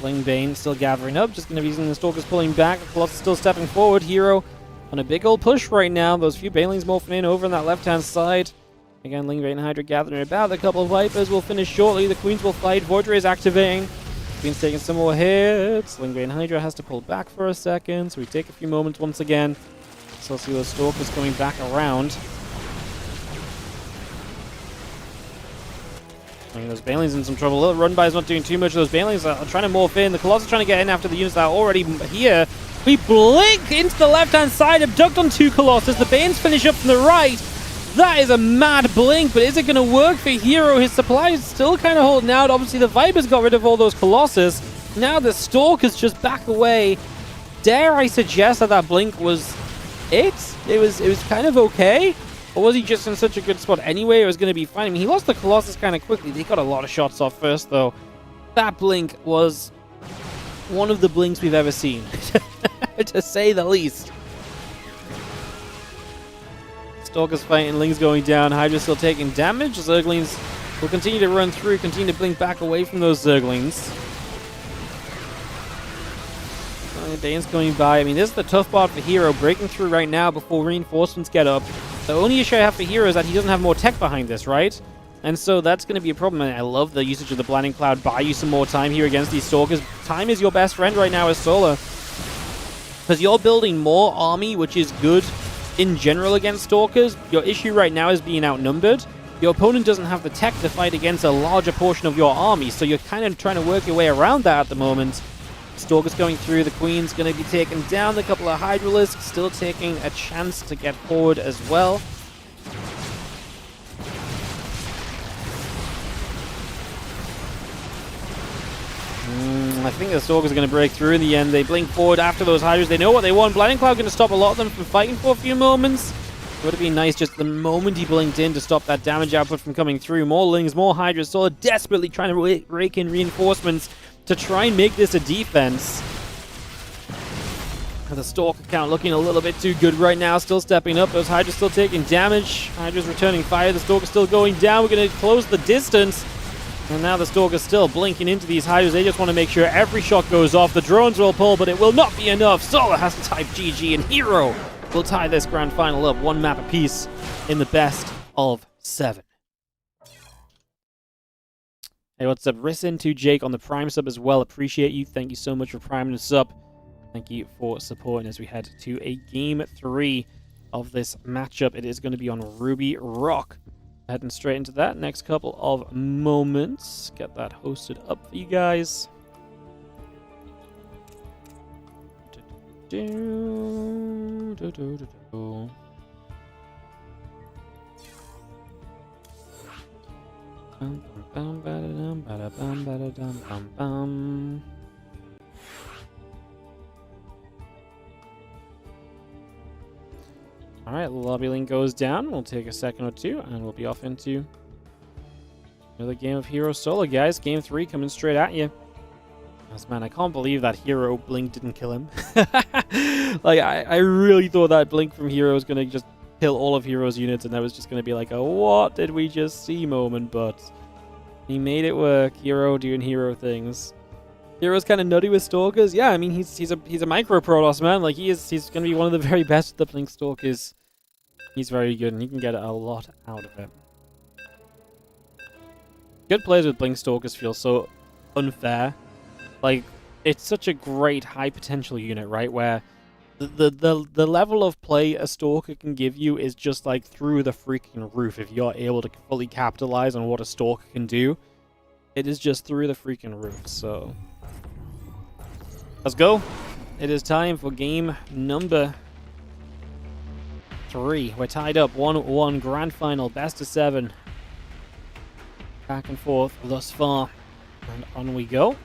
Speaker 1: Lingbane still gathering up, just going to be using the Stalkers pulling back. The Colossus still stepping forward. herO on a big old push right now. Those few Banelings morphing in over on that left-hand side. Again, Lingbane and Hydra gathering about. A couple of Vipers will finish shortly. The Queens will fight. Voidray is activating. Queen's taking some more hits. Lingbane and Hydra has to pull back for a second, so we take a few moments once again. So see those Stalkers coming back around. I mean, those Banelings in some trouble. Little run by is not doing too much. Those Banelings are trying to morph in. The Colossus trying to get in after the units that are already here. We blink into the left-hand side, abduct on 2 Colossus. The Banes finish up from the right. That is a mad blink, but is it going to work for herO? His supply is still kind of holding out. Obviously, the Vipers got rid of all those Colossus. Now the Stalkers just back away. Dare I suggest that that blink was it? It was kind of okay. Or was he just in such a good spot anyway? It was going to be fine. I mean, he lost the Colossus kind of quickly. They got a lot of shots off first, though. That blink was one of the blinks we've ever seen, to say the least. Stalkers fighting, Lings going down, Hydra still taking damage. Zerglings will continue to run through, continue to blink back away from those Zerglings. Dane's coming by. I mean, this is the tough part for herO, breaking through right now before reinforcements get up. The only issue I have for herO is that he doesn't have more tech behind this, right? And so that's going to be a problem. And I love the usage of the Blinding Cloud. Buy you some more time here against these Stalkers. Time is your best friend right now as Solar. Because you're building more army, which is good in general against Stalkers. Your issue right now is being outnumbered. Your opponent doesn't have the tech to fight against a larger portion of your army. So you're kind of trying to work your way around that at the moment. Stalkers going through. The Queen's going to be taken down. A couple of Hydralisks still taking a chance to get forward as well. I think the Stalkers are going to break through in the end. They blink forward after those Hydras. They know what they want. Blinding Cloud going to stop a lot of them from fighting for a few moments. It would have been nice just the moment he blinked in to stop that damage output from coming through. More Lings, more Hydras. Solar desperately trying to rake in reinforcements to try and make this a defense. The Stalker count looking a little bit too good right now. Still stepping up. Those Hydras still taking damage. Hydras returning fire. The Stalker still going down. We're going to close the distance. And now the Stalker's still blinking into these Hydras. They just want to make sure every shot goes off. The drones will pull, but it will not be enough. Solar has to type GG, and herO will tie this grand final up. 1 map apiece in the best of 7. Hey, what's up? Risen to Jake on the Prime sub as well. Appreciate you. Thank you so much for priming us up. Thank you for supporting as we head to a Game 3 of this matchup. It is going to be on Ruby Rock. Heading straight into that next couple of moments. Get that hosted up for you guys. Alright, lobby link goes down. We'll take a second or two, and we'll be off into another game of herO solo, guys. Game 3 coming straight at you. Yes, man, I can't believe that herO blink didn't kill him. Like, I really thought that blink from herO was going to just kill all of herO's units, and that was just going to be like a what did we just see moment, but he made it work. herO doing herO things. herO's kind of nutty with stalkers. Yeah, I mean, he's a micro Protoss, man. Like, he's going to be one of the very best with the blink stalkers. He's very good, and he can get a lot out of it. Good players with blink stalkers feel so unfair. Like, it's such a great high potential unit, right? Where the level of play a stalker can give you is just like through the freaking roof if you're able to fully capitalize on what a stalker can do. It is just through the freaking roof. So let's go. It is time for game number 3. We're tied up 1-1 grand final, best of 7. Back and forth thus far, and on we go.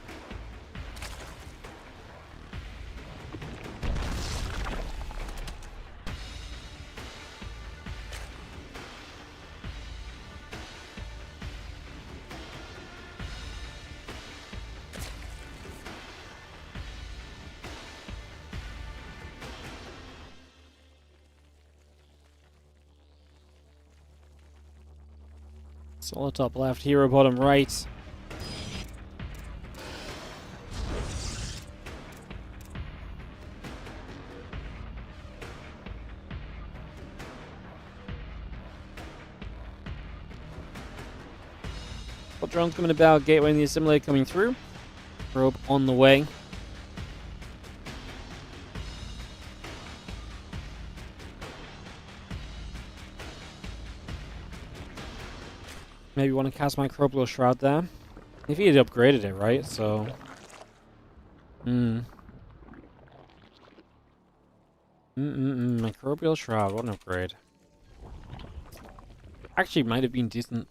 Speaker 1: Solo top left, herO bottom right. Drones coming about, gateway in the assimilator coming through. Probe on the way. Maybe want to cast Microbial Shroud there. If he had upgraded it, right? So. Microbial Shroud, what an upgrade. Actually, might have been decent.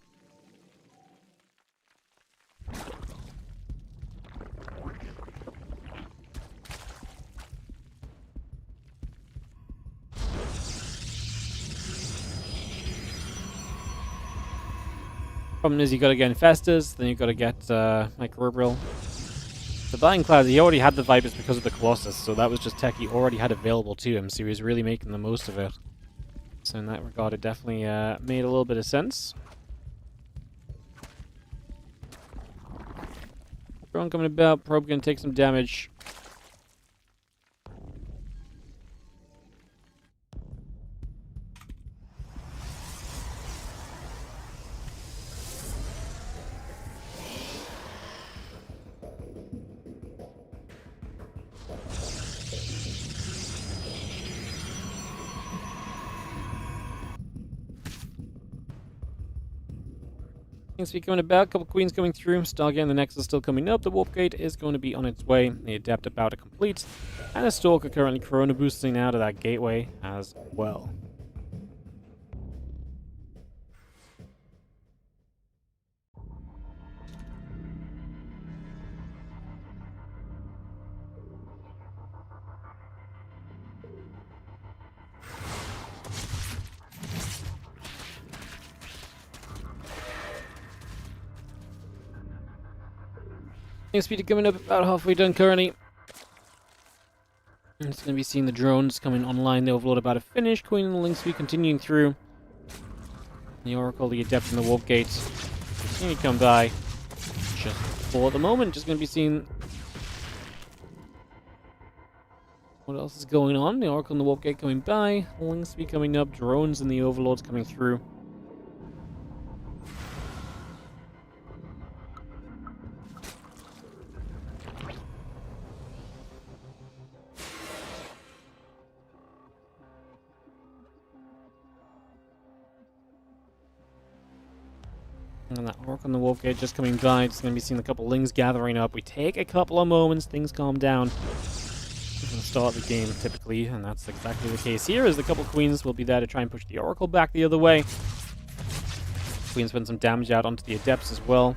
Speaker 1: Problem is, you got to get Infestors, then you got to get Microbial. The Dying Cloud, he already had the Vipers because of the Colossus, so that was just tech he already had available to him, so he was really making the most of it. So in that regard, it definitely made a little bit of sense. Drone coming about, probe gonna take some damage. Things be coming about, a couple queens coming through, Stargate and the Nexus still coming up, the Warp Gate is going to be on its way, the Adept about to complete, and a Stalker currently Corona boosting out of that gateway as well. Speed coming up about halfway done currently. And it's going to be seeing the drones coming online. The Overlord about to finish. Queen and the Link Speed continuing through. The Oracle, the Adept, and the Warp Gate continue to come by. Just for the moment, just going to be seeing what else is going on. The Oracle and the Warp Gate coming by. The Link Speed coming up. Drones and the Overlords coming through. And that Orc on the Wolf Gate just coming by. Just going to be seeing a couple Lings gathering up. We take a couple of moments, things calm down. We're going to start the game typically, and that's exactly the case here, as the couple Queens will be there to try and push the Oracle back the other way. Queens putting some damage out onto the Adepts as well.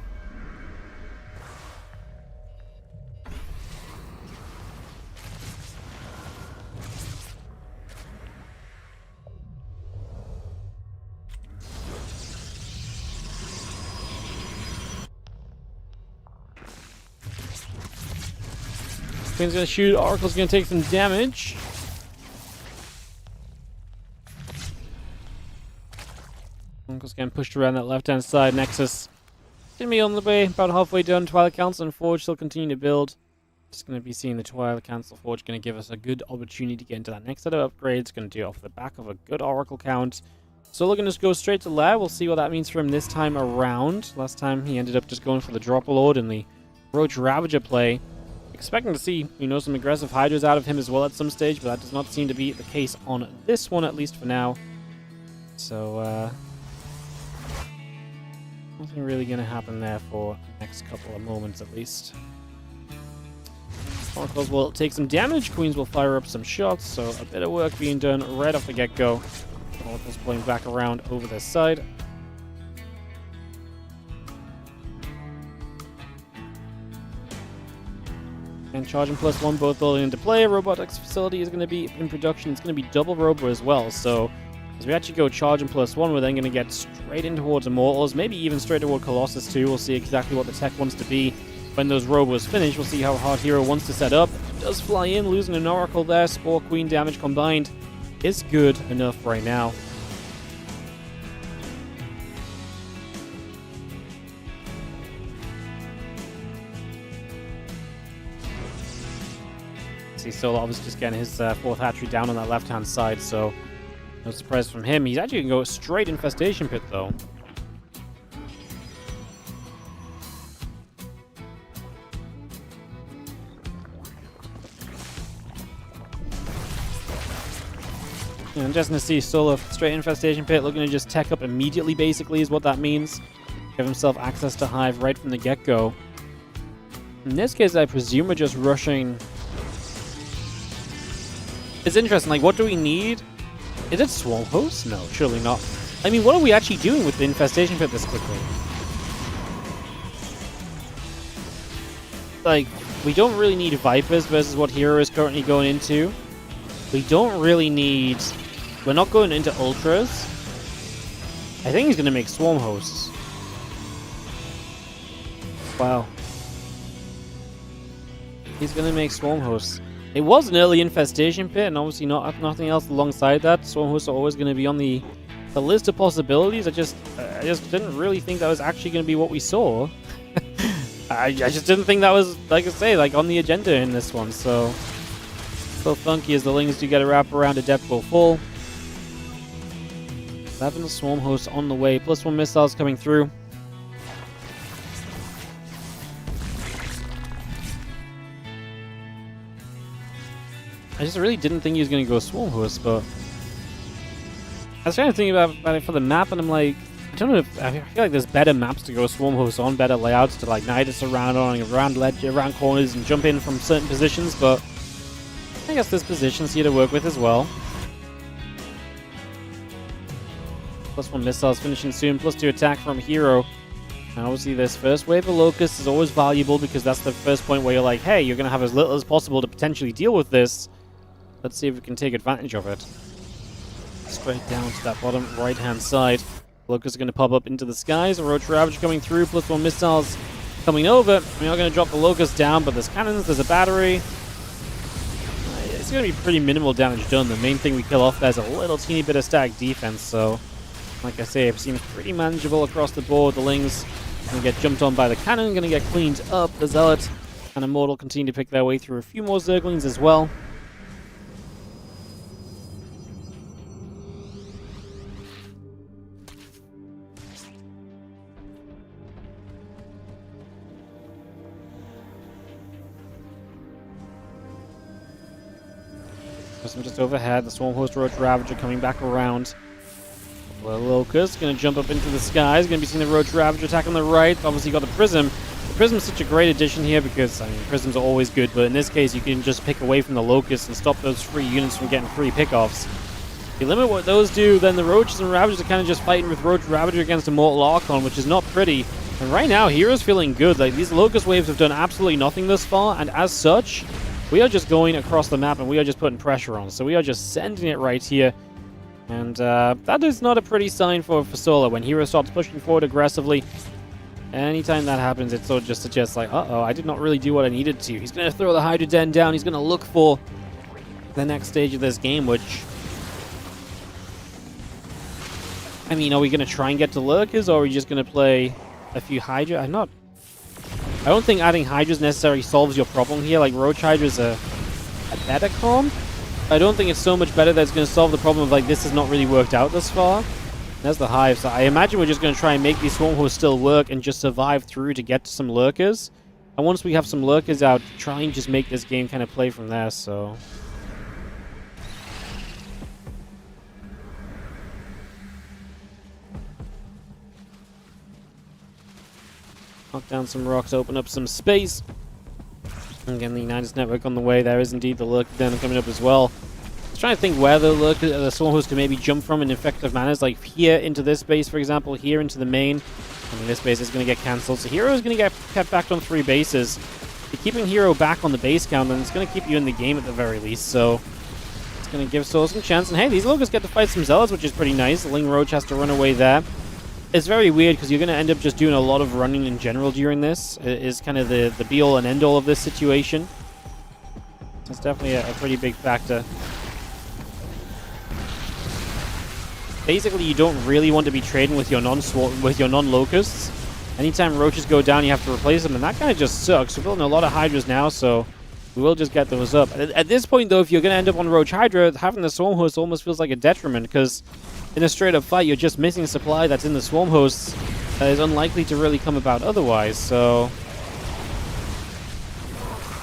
Speaker 1: Queen's gonna shoot. Oracle's gonna take some damage. Oracle's getting pushed around that left-hand side. Nexus gonna be on the way, about halfway done. Twilight Council and Forge still continue to build. Just gonna be seeing the Twilight Council Forge gonna give us a good opportunity to get into that next set of upgrades. Gonna do it off the back of a good Oracle count. So looking to just go straight to Lair. We'll see what that means for him this time around. Last time he ended up just going for the Drop Lord and the Roach Ravager play. Expecting to see, some aggressive Hydras out of him as well at some stage, but that does not seem to be the case on this one, at least for now. So, nothing really going to happen there for the next couple of moments, at least. Oracles will take some damage. Queens will fire up some shots, so a bit of work being done right off the get-go. Oracle's pulling back around over this side. And charging +1 both building into play. Robotics facility is going to be in production. It's going to be double Robo as well. So as we actually go charging +1, we're then going to get straight in towards Immortals, maybe even straight toward Colossus too. We'll see exactly what the tech wants to be when those Robos finish. We'll see how hard herO wants to set up. Does fly in, losing an Oracle there. Spore Queen damage combined is good enough right now. See, Solo obviously just getting his fourth hatchery down on that left-hand side, so no surprise from him. He's actually going to go straight Infestation Pit, though. And I'm just going to see Solo straight Infestation Pit, looking to just tech up immediately, basically, is what that means. Give himself access to Hive right from the get-go. In this case, I presume we're just rushing... It's interesting, like, what do we need? Is it Swarm Host? No, surely not. I mean, what are we actually doing with the Infestation Pit this quickly? Like, we don't really need Vipers versus what herO is currently going into. We don't really need... We're not going into Ultras. I think he's going to make Swarm Hosts. Wow. He's going to make Swarm Hosts. It was an early Infestation Pit, and obviously nothing else alongside that. Swarm Hosts are always going to be on the list of possibilities. I just didn't really think that was actually going to be what we saw. I just didn't think that was, like I say, like on the agenda in this one. So funky as the Lings do get a wrap around a Depth Bow full. 11 Swarm Hosts on the way, +1 missiles coming through. I just really didn't think he was going to go Swarm Host, but I was trying to think about it for the map, and I'm like, I don't know if I feel like there's better maps to go Swarm Host on, better layouts to like Nidus around ledge, around corners, and jump in from certain positions, but I guess this position's here to work with as well. +1 missiles finishing soon, +2 attack from herO. And obviously this first wave of Locusts is always valuable because that's the first point where you're like, hey, you're going to have as little as possible to potentially deal with this. Let's see if we can take advantage of it. Straight down to that bottom right-hand side. Locusts are going to pop up into the skies. A Roach Ravager coming through, +1 missiles coming over. We're not going to drop the Locusts down, but there's cannons, there's a battery. It's going to be pretty minimal damage done. The main thing we kill off there's a little teeny bit of static defense, so like I say, it seems pretty manageable across the board. The Lings going to get jumped on by the cannon, going to get cleaned up. The Zealot and Immortal continue to pick their way through a few more Zerglings as well. Just overhead, the Swarm Host Roach Ravager coming back around. The Locust going to jump up into the skies. Going to be seeing the Roach Ravager attack on the right. Obviously, you got the Prism. The Prism is such a great addition here because, I mean, Prisms are always good, but in this case, you can just pick away from the Locust and stop those free units from getting free pickoffs. If you limit what those do, then the Roaches and Ravagers are kind of just fighting with Roach Ravager against Immortal Archon, which is not pretty. And right now, herO's feeling good. Like, these Locust waves have done absolutely nothing thus far, and as such, we are just going across the map and we are just putting pressure on. So we are just sending it right here. And that is not a pretty sign for Solo. When herO starts pushing forward aggressively, Anytime that happens, it sort of just suggests like, uh-oh, I did not really do what I needed to. He's going to throw the Hydra Den down. He's going to look for the next stage of this game, which... I mean, are we going to try and get to Lurkers, or are we just going to play a few Hydra? I don't think adding Hydras necessarily solves your problem here. Like, Roach Hydra's a better comp. I don't think it's so much better that it's going to solve the problem of, like, this has not really worked out thus far. There's the Hive. So I imagine we're just going to try and make these Swarm Hosts still work and just survive through to get to some Lurkers. And once we have some Lurkers out, try and just make this game kind of play from there, so... Knock down some rocks, open up some space. And again, the United Network on the way. There is indeed the Lurker Den coming up as well. I was trying to think where the Swarm Host can maybe jump from in effective manners, like here into this base, for example, here into the main. I mean, this base is going to get cancelled, so herO is going to get kept back on 3 bases. You're keeping herO back on the base count, and it's going to keep you in the game at the very least, so it's going to give Soul some chance. And hey, these Lurkers get to fight some Zealots, which is pretty nice. Ling Roach has to run away there. It's very weird because you're going to end up just doing a lot of running in general during this. It is kind of the be-all and end-all of this situation. So it's definitely a pretty big factor. Basically, you don't really want to be trading with your non-locusts. Anytime roaches go down, you have to replace them, and that kind of just sucks. We're building a lot of Hydras now, so we will just get those up. At this point, though, if you're going to end up on Roach Hydra, having the Swarm Host almost feels like a detriment, because in a straight-up fight, you're just missing supply that's in the Swarm Hosts that is unlikely to really come about otherwise, so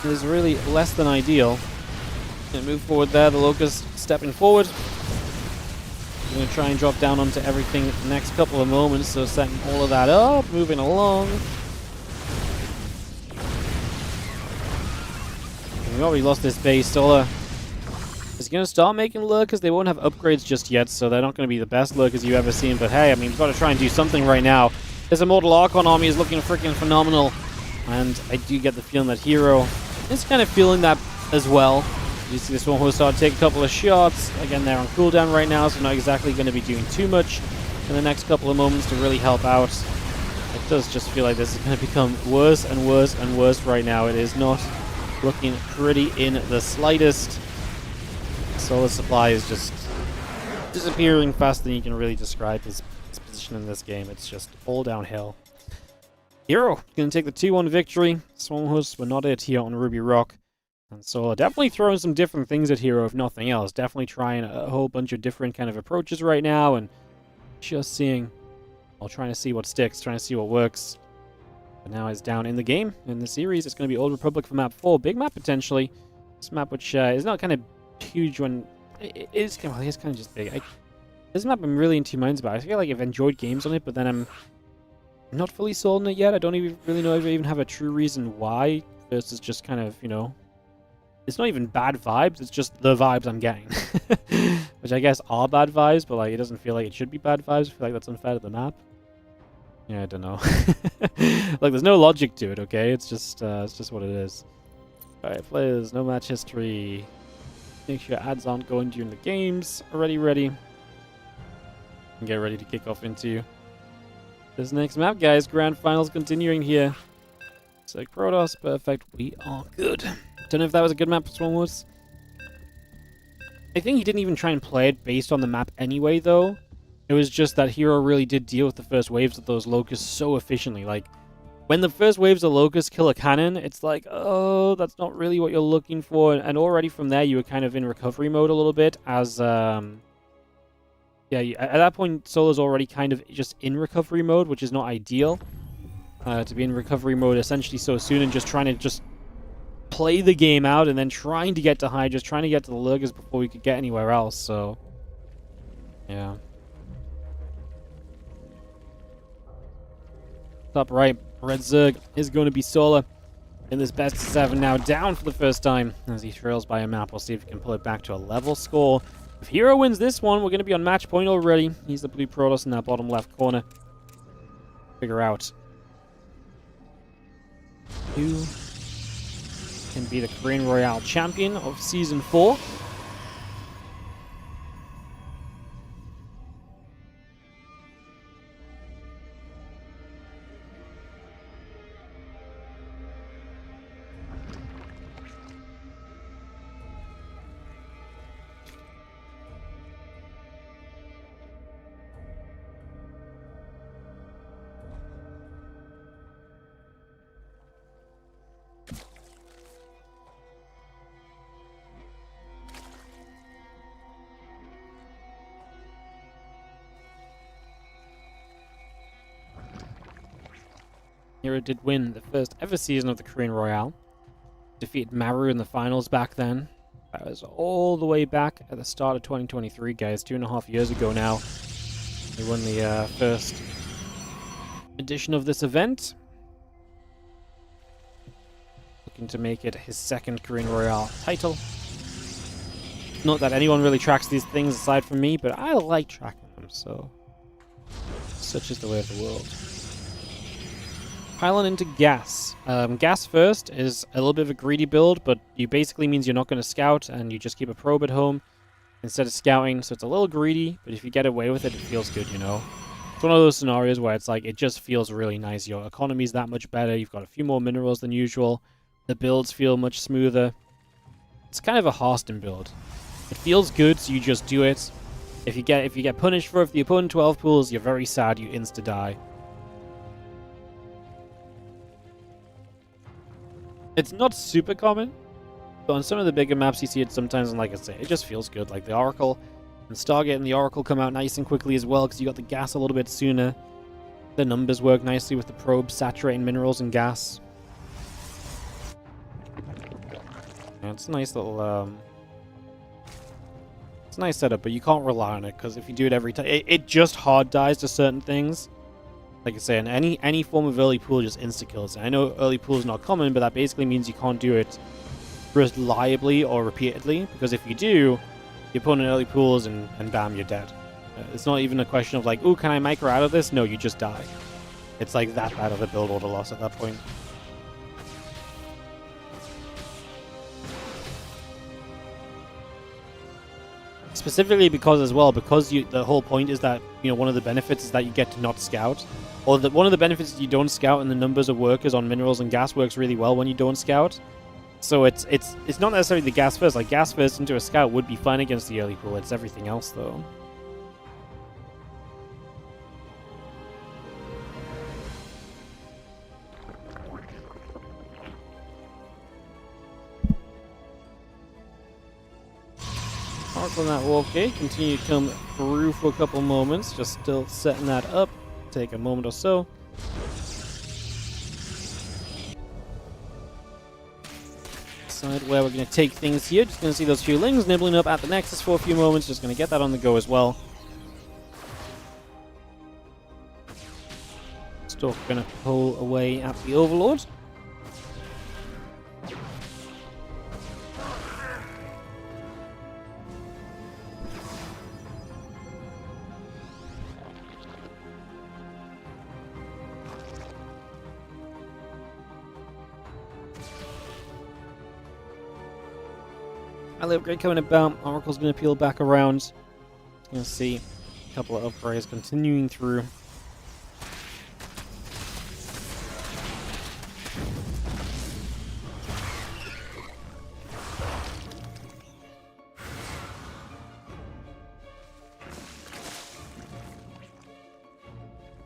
Speaker 1: it is really less than ideal. Gonna move forward there, the Locust stepping forward. I'm going to try and drop down onto everything the next couple of moments, so setting all of that up, moving along. And we already lost this base. Solar is going to start making Lurkers. They won't have upgrades just yet, so they're not going to be the best Lurkers you've ever seen. But hey, I mean, we've got to try and do something right now. This Immortal Archon army is looking freaking phenomenal. And I do get the feeling that herO is kind of feeling that as well. You see this one who start to take a couple of shots. Again, they're on cooldown right now, so not exactly going to be doing too much in the next couple of moments to really help out. It does just feel like this is going to become worse and worse and worse right now. It is not looking pretty in the slightest. Solar supply is just disappearing faster than you can really describe his position in this game. It's just all downhill. herO going to take the 2-1 victory. Swarmhosts were not it here on Ruby Rock. And so definitely throwing some different things at herO, if nothing else. Definitely trying a whole bunch of different kind of approaches right now, and just seeing, well, trying to see what sticks, trying to see what works. But now it's down in the game, in the series. It's going to be Old Republic for map 4. Big map, potentially. This map, which is not kind of huge when... It is kind of just big. This map I'm really in two minds about. I feel like I've enjoyed games on it, but then I'm not fully sold on it yet. I don't even really know if I even have a true reason why. Versus just kind of, you know... It's not even bad vibes, it's just the vibes I'm getting. Which I guess are bad vibes, but like it doesn't feel like it should be bad vibes. I feel like that's unfair to the map. Yeah, I don't know. Like, there's no logic to it, okay? It's just what it is. Alright, players, no match history. Make sure ads aren't going during the games. Already ready. And get ready to kick off into this next map, guys. Grand finals continuing here. So Protoss, perfect. We are good. Don't know if that was a good map for Swarm Wars. I think he didn't even try and play it based on the map anyway, though. It was just that herO really did deal with the first waves of those locusts so efficiently. Like, when the first waves of locusts kill a cannon, it's like, oh, that's not really what you're looking for. And already from there, you were kind of in recovery mode a little bit as... yeah, at that point, Solar's already kind of just in recovery mode, which is not ideal. To be in recovery mode essentially so soon and just trying to just play the game out and then trying to get to Hydras, trying to get to the Lurkers before we could get anywhere else, so... Yeah. Top right, Red Zerg is going to be Solar in this best of 7 now, down for the first time as he trails by a map. We'll see if he can pull it back to a level score. If herO wins this one, we're going to be on match point already. He's the blue Protoss in that bottom left corner. Figure out who can be the Korean Royale champion of Season 4. herO did win the first ever season of the Korean Royale. Defeated Maru in the finals back then. That was all the way back at the start of 2023, guys. 2.5 years ago now. They won the first edition of this event. Looking to make it his second Korean Royale title. Not that anyone really tracks these things aside from me, but I like tracking them, so such is the way of the world. Piling into gas. Gas first is a little bit of a greedy build, but it basically means you're not going to scout and you just keep a probe at home instead of scouting, so it's a little greedy, but if you get away with it, it feels good, you know? It's one of those scenarios where it's like, it just feels really nice. Your economy's that much better, you've got a few more minerals than usual, the builds feel much smoother. It's kind of a Hearthstone build. It feels good, so you just do it. If you get punished for it, if the opponent 12 pools, you're very sad, you insta-die. It's not super common, but on some of the bigger maps you see it sometimes, and like I say, it just feels good. Like the Oracle and Stargate and the Oracle come out nice and quickly as well, because you got the gas a little bit sooner. The numbers work nicely with the probes saturating minerals and gas. Yeah, it's a nice little it's a nice setup, but you can't rely on it, because if you do it every time, it just hard dies to certain things. Like I say, and any form of early pool just insta-kills. I know early pool is not common, but that basically means you can't do it reliably or repeatedly, because if you do, your opponent early pools and bam, you're dead. It's not even a question of like, ooh, can I micro out of this? No, you just die. It's like that bad of a build order loss at that point. Specifically because the whole point is that, you know, one of the benefits is that you get to not scout. Or that one of the benefits is you don't scout, and the numbers of workers on minerals and gas works really well when you don't scout. So it's not necessarily the gas first. Like, gas first into a scout would be fine against the early pool. It's everything else, though. Oracle on that wolf gate. Continue to come through for a couple moments. Just still setting that up. Take a moment or so. Decide where we're going to take things here. Just going to see those few lings nibbling up at the Nexus for a few moments. Just going to get that on the go as well. Stalk going to pull away at the Overlord. Early upgrade coming about. Oracle's going to peel back around. Going to see a couple of upgrades continuing through.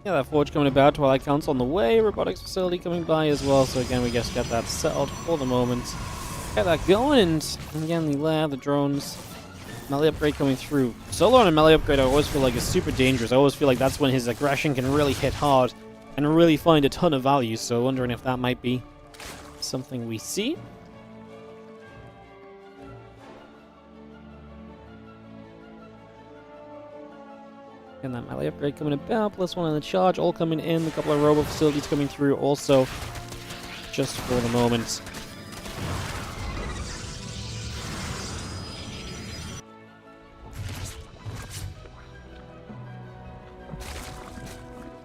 Speaker 1: Yeah, that Forge coming about. Twilight Council on the way. Robotics Facility coming by as well. So again, we just get that settled for the moment. Get that going, and again, the lab, the drones, melee upgrade coming through. Solo on a melee upgrade, I always feel like is super dangerous. I always feel like that's when his aggression can really hit hard and really find a ton of value. So wondering if that might be something we see. And that melee upgrade coming about, +1 on the charge, all coming in. A couple of robo facilities coming through also, just for the moment.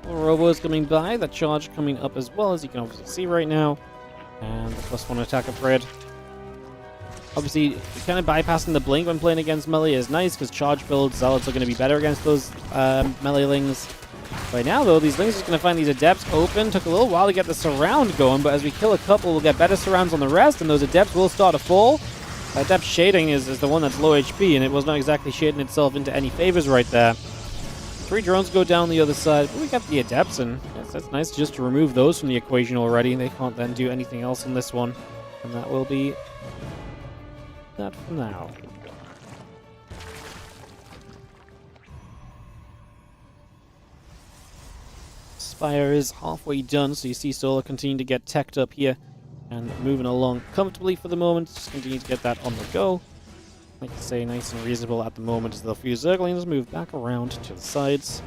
Speaker 1: Robos coming by, the charge coming up as well, as you can obviously see right now. And the +1 attack upgrade. Obviously, kind of bypassing the blink when playing against melee is nice, because charge builds, zealots are going to be better against those melee lings. Right now, though, these lings are going to find these adepts open. Took a little while to get the surround going, but as we kill a couple, we'll get better surrounds on the rest, and those adepts will start to fall. Adept shading is the one that's low HP, and it was not exactly shading itself into any favors right there. 3 drones go down the other side, but we got the adepts, and yes, that's nice just to remove those from the equation already. They can't then do anything else in this one, and that will be that for now. Spire is halfway done, so you see Solar continuing to get teched up here and moving along comfortably for the moment. Just continue to get that on the go. Like I say, nice and reasonable at the moment as the few Zerglings move back around to the sides.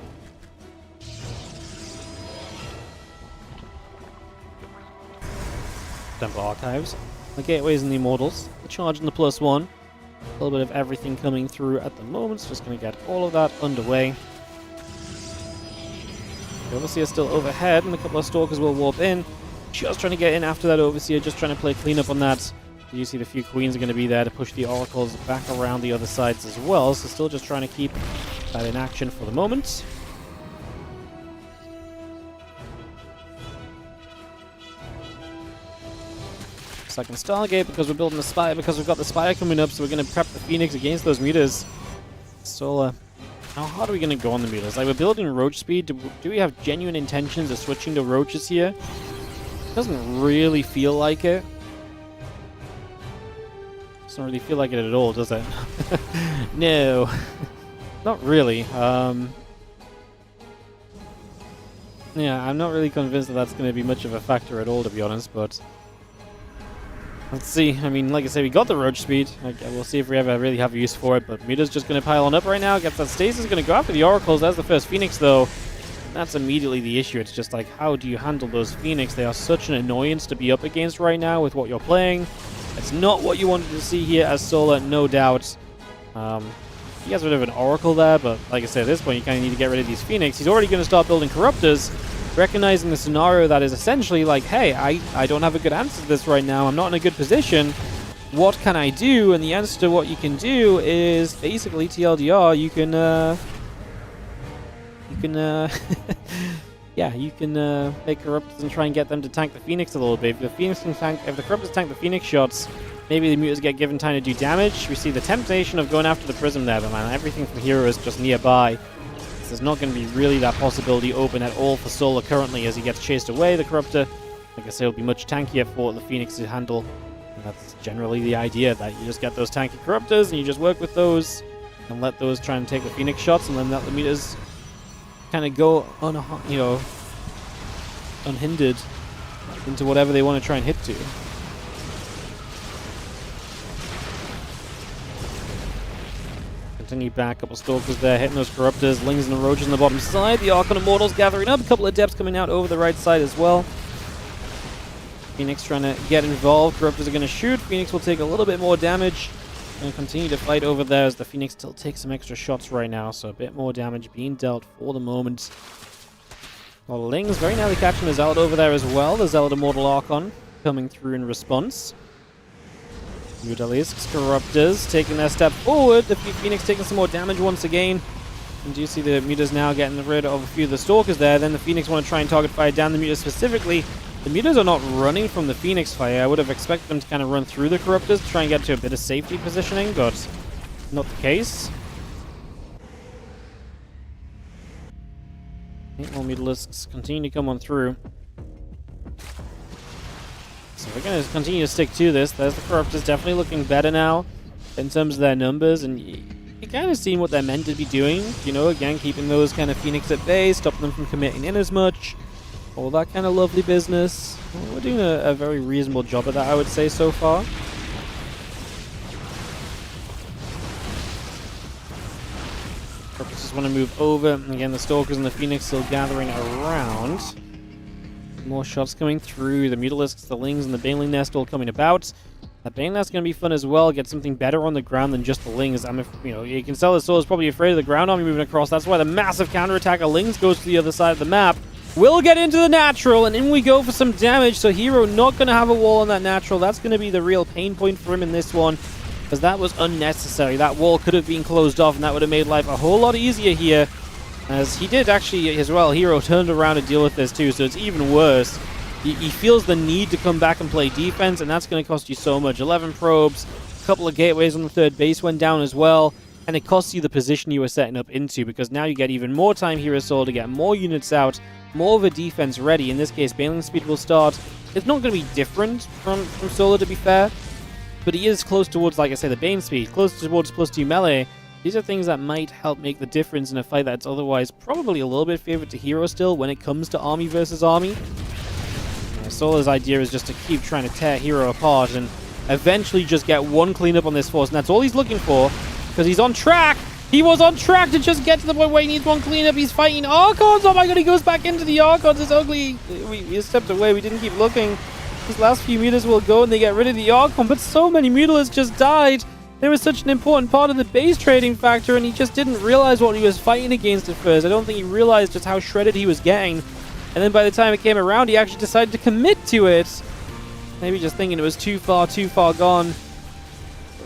Speaker 1: Temple Archives, the Gateways and the Immortals, the Charge and the +1. A little bit of everything coming through at the moment, so just going to get all of that underway. The Overseer still overhead, and a couple of Stalkers will warp in. Just trying to get in after that Overseer, just trying to play cleanup on that. You see the few Queens are going to be there to push the Oracles back around the other sides as well, so still just trying to keep that in action for the moment. Second Stargate because we're building the Spire, because we've got the Spire coming up, so we're going to prep the Phoenix against those Mutas. Solar. How hard are we going to go on the Mutas? Like, we're building Roach speed. Do we have genuine intentions of switching to Roaches here? Doesn't really feel like it. Doesn't really feel like it at all, does it? No. Not really. Yeah, I'm not really convinced that that's going to be much of a factor at all, to be honest, but let's see. I mean, like I say, we got the Roach speed. We'll see if we ever really have a use for it, but Muta's just going to pile on up right now. Gets that Stasis, going to go after the Oracles. There's the first Phoenix, though. That's immediately the issue. It's just like, how do you handle those Phoenix? They are such an annoyance to be up against right now with what you're playing. It's not what you wanted to see here as Solar, no doubt. He has a bit of an Oracle there, but like I said, at this point, you kind of need to get rid of these Phoenix. He's already going to start building Corruptors, recognizing the scenario that is essentially like, hey, I don't have a good answer to this right now. I'm not in a good position. What can I do? And the answer to what you can do is basically TLDR. You can yeah, you can make Corruptors and try and get them to tank the Phoenix a little bit. If the Corruptors tank the Phoenix shots, maybe the Mutas get given time to do damage. We see the temptation of going after the Prism there, but man, everything from herO is just nearby. There's not going to be really that possibility open at all for Solar currently as he gets chased away. The Corruptor, like I say, will be much tankier for the Phoenix to handle. And that's generally the idea, that you just get those tanky Corruptors and you just work with those and let those try and take the Phoenix shots, and then let the Mutas kind of go unhindered into whatever they want to try and hit to. Continue back, couple Stalkers there, hitting those Corruptors, Lings and the Roaches on the bottom side. The Archon Immortals gathering up, a couple of Adepts coming out over the right side as well. Phoenix trying to get involved. Corruptors are going to shoot. Phoenix will take a little bit more damage and continue to fight over there as the Phoenix still takes some extra shots right now, so a bit more damage being dealt for the moment. Well, Lings very nearly catching the Zealot over there as well. The Zealot Immortal Archon coming through in response. Mutalisks, Corruptors taking their step forward. The Phoenix taking some more damage once again. And do you see the Mutas now getting rid of a few of the Stalkers there? Then the Phoenix want to try and target fire down the Mutas specifically. The Mutas are not running from the Phoenix fire. I would have expected them to kind of run through the Corruptors to try and get to a bit of safety positioning, but not the case. 8 more Mutalisks continue to come on through. So we're going to continue to stick to this. There's the Corruptors definitely looking better now in terms of their numbers, and you kind of seen what they're meant to be doing. You know, again, keeping those kind of Phoenix at bay, stopping them from committing in as much. All that kind of lovely business. Well, we're doing a very reasonable job of that, I would say, so far. Corruptors just want to move over. And again, the Stalkers and the Phoenix still gathering around. More shots coming through. The Mutalisks, the Lings, and the Baneling there still coming about. That Baneling's going to be fun as well. Get something better on the ground than just the Lings. You can tell the Soul is probably afraid of the ground army moving across. That's why the massive counterattack of Lings goes to the other side of the map. We'll get into the natural, and in we go for some damage. So herO not going to have a wall on that natural. That's going to be the real pain point for him in this one, because that was unnecessary. That wall could have been closed off, and that would have made life a whole lot easier here. As he did actually as well. herO turned around to deal with this too, so it's even worse. He feels the need to come back and play defense, and that's going to cost you so much. 11 probes, a couple of gateways on the third base went down as well, and it costs you the position you were setting up into, because now you get even more time here as Soul to get more units out, more of a defense ready. In this case, Baneling speed will start. It's not going to be different from Solar, to be fair, but he is close towards, like I say, the Bane speed, close towards +2 melee. These are things that might help make the difference in a fight that's otherwise probably a little bit favored to herO still when it comes to army versus army. Sola's idea is just to keep trying to tear herO apart and eventually just get one cleanup on this force, and that's all he's looking for, because he's on track. He was on track to just get to the point where he needs one cleanup. He's fighting Archons. Oh my god, he goes back into the Archons. It's ugly. We stepped away. We didn't keep looking. These last few meters will go and they get rid of the Archon, but so many Mutilas just died. They were such an important part of the base trading factor, and he just didn't realize what he was fighting against at first. I don't think he realized just how shredded he was getting. And then by the time it came around, he actually decided to commit to it. Maybe just thinking it was too far gone.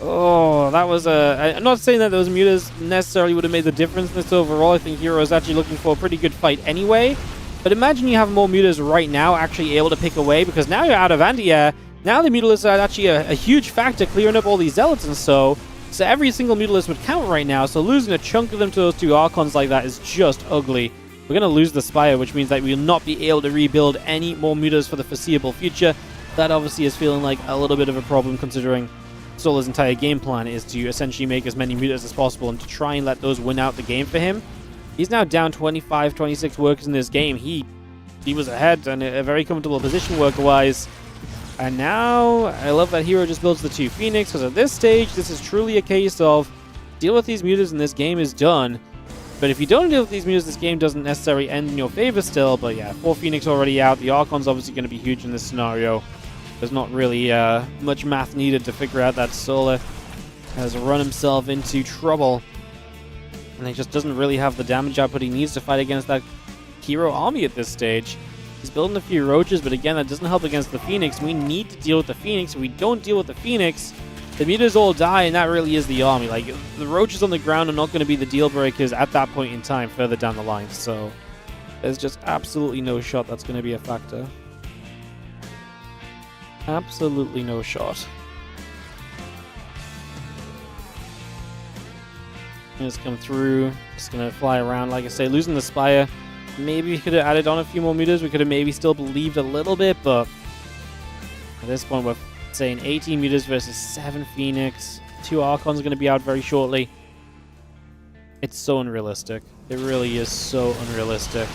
Speaker 1: Oh, that was I'm not saying that those mutas necessarily would have made the difference in this overall. I think herO is actually looking for a pretty good fight anyway. But imagine you have more mutas right now actually able to pick away, because now you're out of anti-air. Now the Mutilas are actually a huge factor clearing up all these Zealots and so every single Mutilas would count right now, so losing a chunk of them to those two Archons like that is just ugly. We're going to lose the Spire, which means that we will not be able to rebuild any more mutas for the foreseeable future. That obviously is feeling like a little bit of a problem, considering Sola's entire game plan is to essentially make as many mutas as possible and to try and let those win out the game for him. He's now down 25, 26 workers in this game. He was ahead and a very comfortable position worker-wise. And now, I love that herO just builds the 2 Phoenix, because at this stage, this is truly a case of deal with these mutas and this game is done. But if you don't deal with these mutas, this game doesn't necessarily end in your favor still. But yeah, 4 Phoenix already out. The Archon's obviously going to be huge in this scenario. There's not really much math needed to figure out that Sola has run himself into trouble. And he just doesn't really have the damage output he needs to fight against that herO army at this stage. He's building a few roaches, but again, that doesn't help against the Phoenix. We need to deal with the Phoenix. If we don't deal with the Phoenix, the mutas all die, and that really is the army. Like, the roaches on the ground are not going to be the deal breakers at that point in time further down the line. So there's just absolutely no shot that's going to be a factor. Absolutely no shot. Just come through. Just going to fly around. Like I say, losing the Spire. Maybe we could have added on a few more mutas. We could have maybe still believed a little bit, but at this point, we're saying 18 mutas versus 7 Phoenix. 2 Archons are going to be out very shortly. It's so unrealistic. It really is so unrealistic.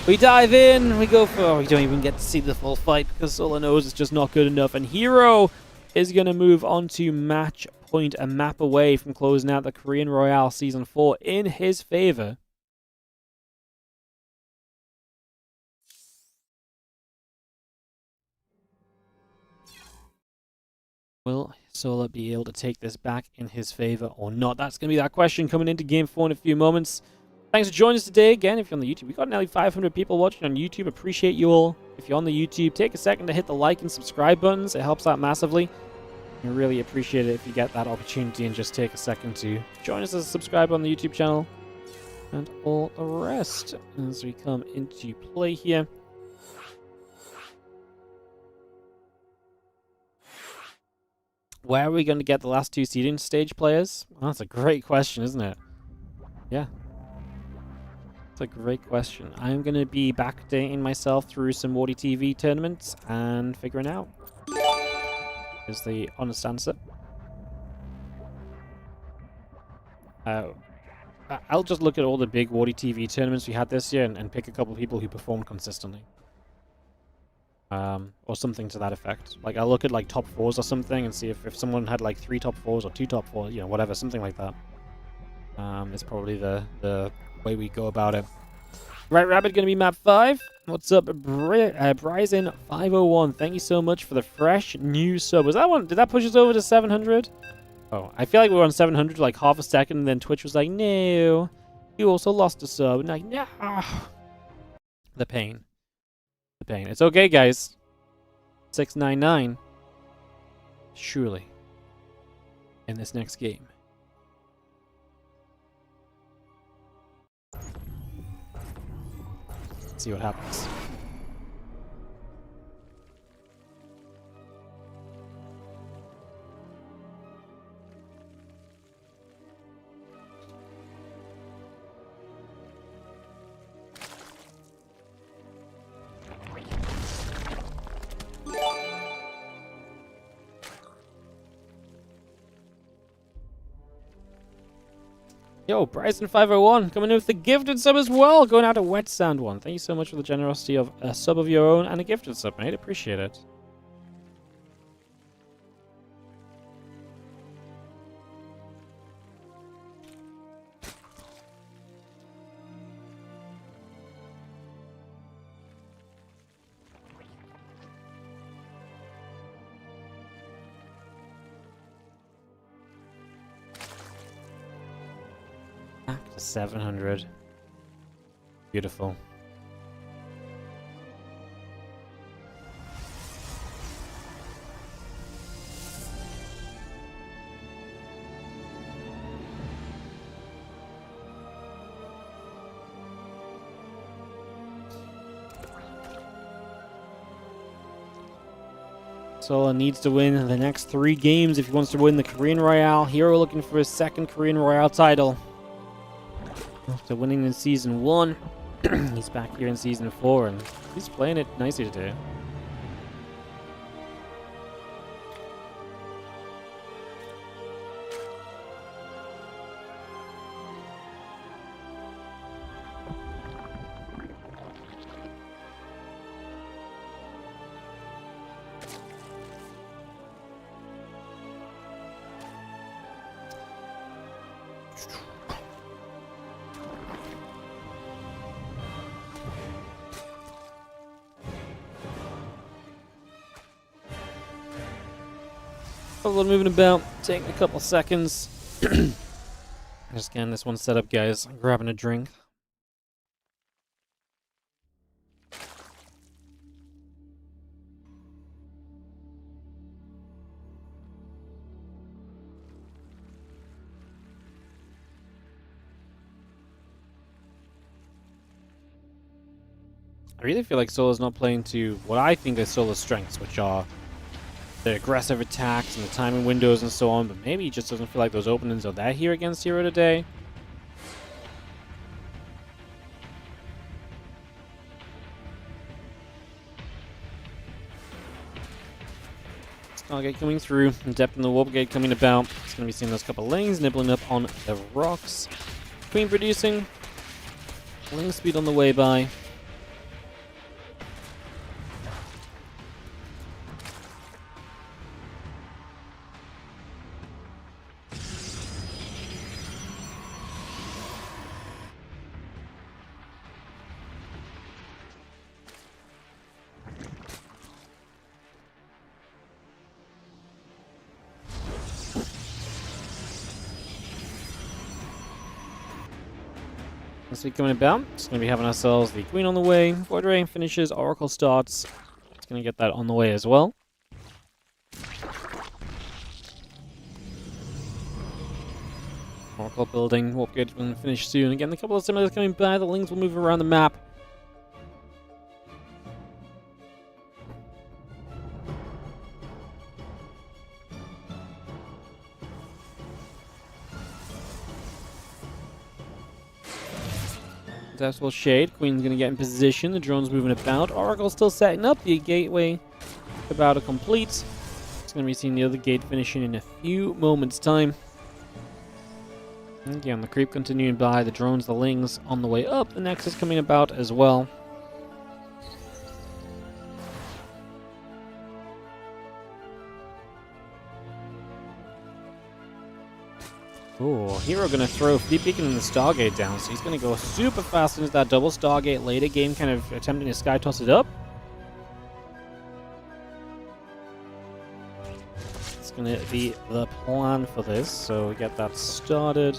Speaker 1: We dive in. We go for... Oh, we don't even get to see the full fight because Sola knows it's just not good enough. And herO is going to move on to match point, a map away from closing out the Korean Royale Season 4 in his favor. Will Sola be able to take this back in his favor or not? That's going to be that question coming into Game 4 in a few moments. Thanks for joining us today. Again, if you're on the YouTube, we've got nearly 500 people watching on YouTube. Appreciate you all. If you're on the YouTube, take a second to hit the like and subscribe buttons. It helps out massively. I really appreciate it if you get that opportunity and just take a second to join us as a subscriber on the YouTube channel. And all the rest as we come into play here. Where are we going to get the last 2 seeding stage players? Well, that's a great question, isn't it? Yeah. That's a great question. I'm going to be backdating myself through some WardiTV tournaments and figuring out. Is the honest answer. I'll just look at all the big WardiTV tournaments we had this year and pick a couple of people who performed consistently. Or something to that effect. Like, I'll look at, like, top 4s or something and see if someone had, like, 3 top 4s or 2 top 4s, you know, whatever, something like that. It's probably the way we go about it. Right Rabbit gonna be map 5. What's up, Bryson501? Thank you so much for the fresh new sub. Was that one? Did that push us over to 700? Oh, I feel like we were on 700 for like half a second, and then Twitch was like, no, you also lost a sub. And like, no. The pain. The pain. It's okay, guys. 699. Surely. In this next game. Let's see what happens. Yo, Bryson501 coming in with the gifted sub as well. Going out to Wet Sand 1. Thank you so much for the generosity of a sub of your own and a gifted sub, mate. Appreciate it. Back to 700. Beautiful. Sola needs to win the next 3 games if he wants to win the Korean Royale. herO looking for his second Korean Royale title. After winning in Season 1, he's back here in Season 4, and he's playing it nicely today. A little moving about, taking a couple seconds. Just getting this one set up, guys. I'm grabbing a drink. I really feel like Solo's not playing to what I think are Solo's strengths, which are the aggressive attacks and the timing windows and so on, but maybe he just doesn't feel like those openings are there here against herO today. Stargate coming through, depth in the warp gate coming about. It's going to be seeing those couple lanes nibbling up on the rocks. Queen producing. Link speed on the way by. This week coming about, just going to be having ourselves the Queen on the way. Void Ray finishes, Oracle starts. It's going to get that on the way as well. Oracle building, Warp Gate will finish soon. Again, a couple of similars coming by, the Lings will move around the map. Successful shade. Queen's going to get in position. The drone's moving about. Oracle's still setting up. The gateway about to complete. It's going to be seeing the other gate finishing in a few moments' time. Again, the creep continuing by. The drones, the Lings on the way up. The Nexus coming about as well. Oh, herO going to throw Fleet Beacon and the Stargate down, so he's going to go super fast into that double Stargate later game, kind of attempting to sky toss it up. It's going to be the plan for this, so we get that started.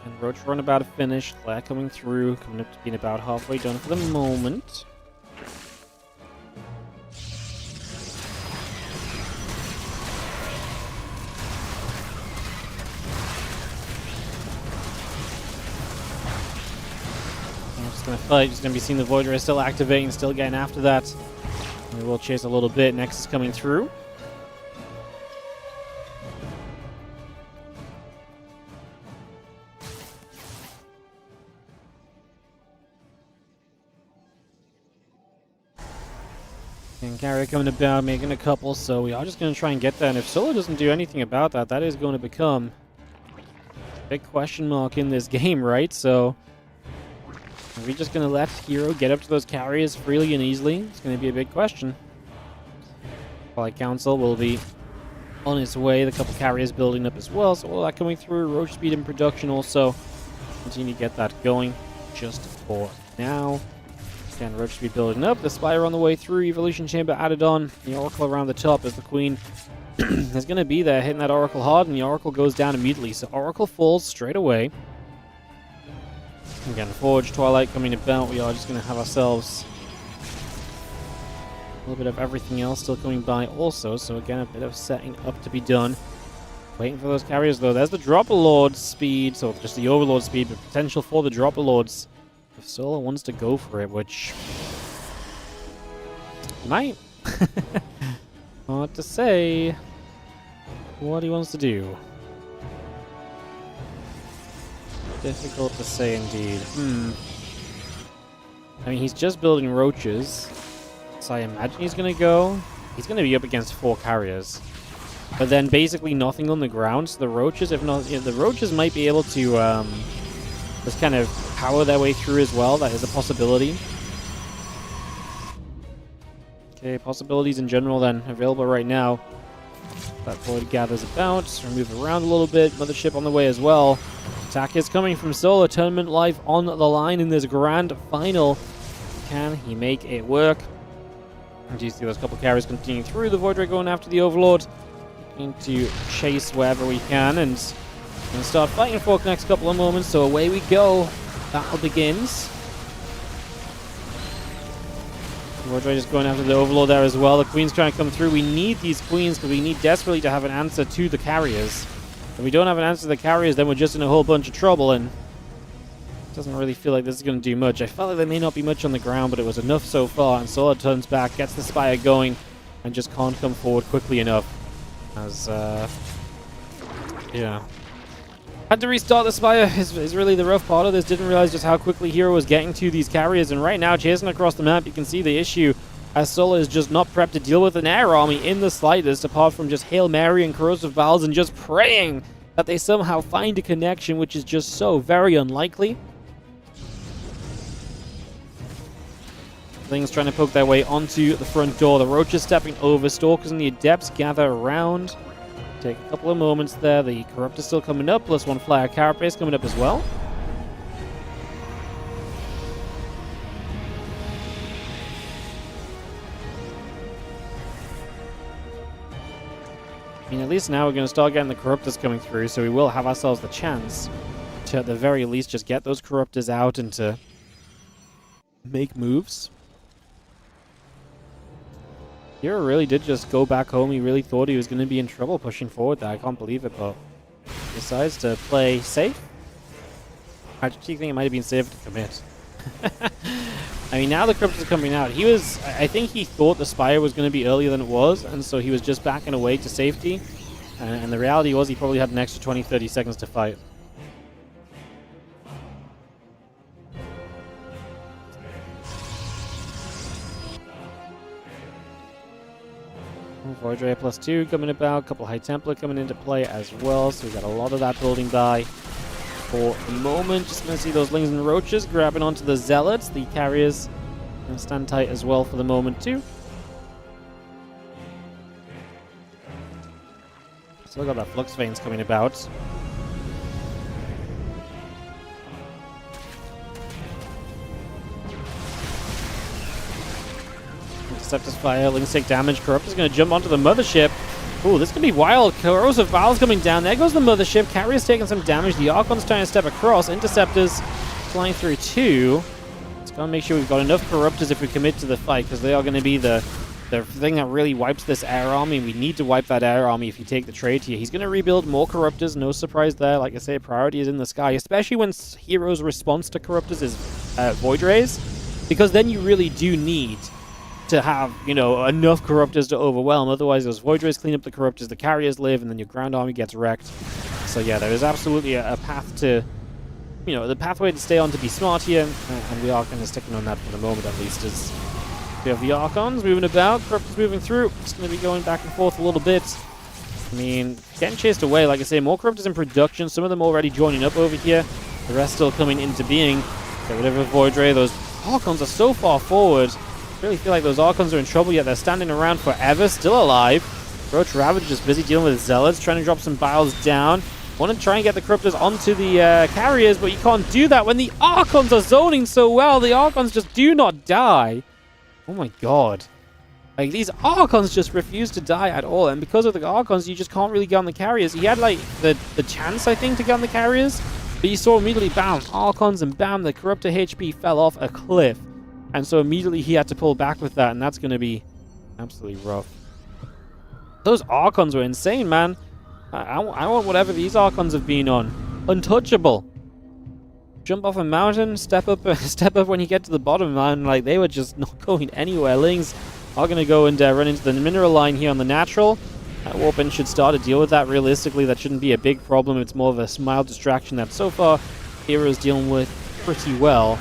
Speaker 1: And Roach run about to finish, Claire coming through, coming up to being about halfway done for the moment. Going to fight. Just going to be seeing the Void Ray still activating, still getting after that. And we will chase a little bit. Next is coming through. And Carrier coming about, making a couple, so we are just going to try and get that. And if Solo doesn't do anything about that, that is going to become a big question mark in this game, right? So are we just going to let herO get up to those carriers freely and easily? It's going to be a big question. Flight Council will be on its way. The couple carriers building up as well, so all that coming through. Roach speed in production also. Continue to get that going just for now. Again, Roach speed building up. The Spire on the way through. Evolution Chamber added on. The Oracle around the top as the Queen is going to be there, hitting that Oracle hard, and the Oracle goes down immediately. So Oracle falls straight away. Again, Forge, Twilight coming about. We are just going to have ourselves a little bit of everything else still coming by also. So again, a bit of setting up to be done. Waiting for those carriers though. There's the Dropper Lord speed. So just the Overlord speed, but potential for the Dropper Lords if Solo wants to go for it, which might. Hard to say what he wants to do. Difficult to say indeed. I mean, he's just building roaches. So I imagine he's going to go. He's going to be up against 4 carriers. But then basically nothing on the ground. So the roaches, if not, the roaches might be able to just kind of power their way through as well. That is a possibility. Okay, possibilities in general then available right now. That Void gathers about. Move around a little bit. Mothership on the way as well. Attack is coming from Solo. Tournament life on the line in this grand final. Can he make it work? And you see those couple carries continuing through. The Void Ray going after the Overlord. Looking to chase wherever we can. And going to start fighting for the next couple of moments. So away we go. Battle begins. Void Ray just going after the Overlord there as well. The Queen's trying to come through. We need these Queens because we need desperately to have an answer to the carriers. If we don't have an answer to the carriers, then we're just in a whole bunch of trouble. And doesn't really feel like this is going to do much. I felt like there may not be much on the ground, but it was enough so far. And Solo turns back, gets the Spire going, and just can't come forward quickly enough. As, yeah. Had to restart the Spire is really the rough part of this. Didn't realize just how quickly herO was getting to these carriers. And right now, chasing across the map, you can see the issue as Solo is just not prepped to deal with an air army in the slightest, apart from just Hail Mary and Corrosive Valves and just praying that they somehow find a connection, which is just so very unlikely. Things trying to poke their way onto the front door. The Roaches stepping over. Stalkers and the Adepts gather around. Take a couple of moments there. The Corruptor still coming up. Plus 1 Flyer Carapace coming up as well. I mean, at least now we're going to start getting the Corruptors coming through. So we will have ourselves the chance to, at the very least, just get those Corruptors out and to make moves. herO really did just go back home. He really thought he was going to be in trouble pushing forward there. I can't believe it, but decides to play safe. I actually think it might have been safer to commit. I mean, now the Corruptors are coming out. I think he thought the Spire was going to be earlier than it was, and so he was just backing away to safety. And the reality was he probably had an extra 20-30 seconds to fight. Void Ray +2 coming about, a couple High Templar coming into play as well, so we got a lot of that building by for the moment. Just going to see those Lings and Roaches grabbing onto the Zealots. The Carriers going to stand tight as well for the moment too. Still got that Flux Veins coming about. Interceptor's Fire, Lings take damage. Corruptor's going to jump onto the Mothership. Ooh, this could be wild. Corrosive Valves coming down. There goes the Mothership. Carrier's taking some damage. The Archon's trying to step across. Interceptors flying through too. Let's go and make sure we've got enough Corruptors if we commit to the fight, because they are going to be the thing that really wipes this air army. We need to wipe that air army if you take the trade here. He's going to rebuild more Corruptors. No surprise there. Like I say, priority is in the sky, especially when herO's response to Corruptors is Void Rays, because then you really do need to have, you know, enough Corruptors to overwhelm. Otherwise, those Void Rays clean up the Corruptors, the Carriers live, and then your ground army gets wrecked. So yeah, there is absolutely a path to, you know, the pathway to stay on to be smart here, and we are kind of sticking on that for the moment at least, as We have the Archons moving about. Corruptors moving through. It's going to be going back and forth a little bit. I mean, getting chased away. Like I say, more Corruptors in production. Some of them already joining up over here. The rest still coming into being. Get rid of a Void Ray. Those Archons are so far forward. I really feel like those Archons are in trouble, yet they're standing around forever, still alive. Roach Ravage just busy dealing with Zealots, trying to drop some Biles down. Want to try and get the Corruptors onto the carriers, but you can't do that when the Archons are zoning so well. The Archons just do not die. Oh my god. Like, these Archons just refuse to die at all, and because of the Archons, you just can't really get on the carriers. He had, like, the chance, I think, to get on the carriers, but you saw immediately, bam, Archons, and bam, the Corruptor HP fell off a cliff. And so immediately he had to pull back with that, and that's going to be absolutely rough. Those Archons were insane, man. I want whatever these Archons have been on. Untouchable. Jump off a mountain, step up when you get to the bottom, man. Like, they were just not going anywhere. Lings are going to go and run into the mineral line here on the natural. Warpin should start to deal with that. Realistically, that shouldn't be a big problem. It's more of a mild distraction that so far hero's dealing with pretty well.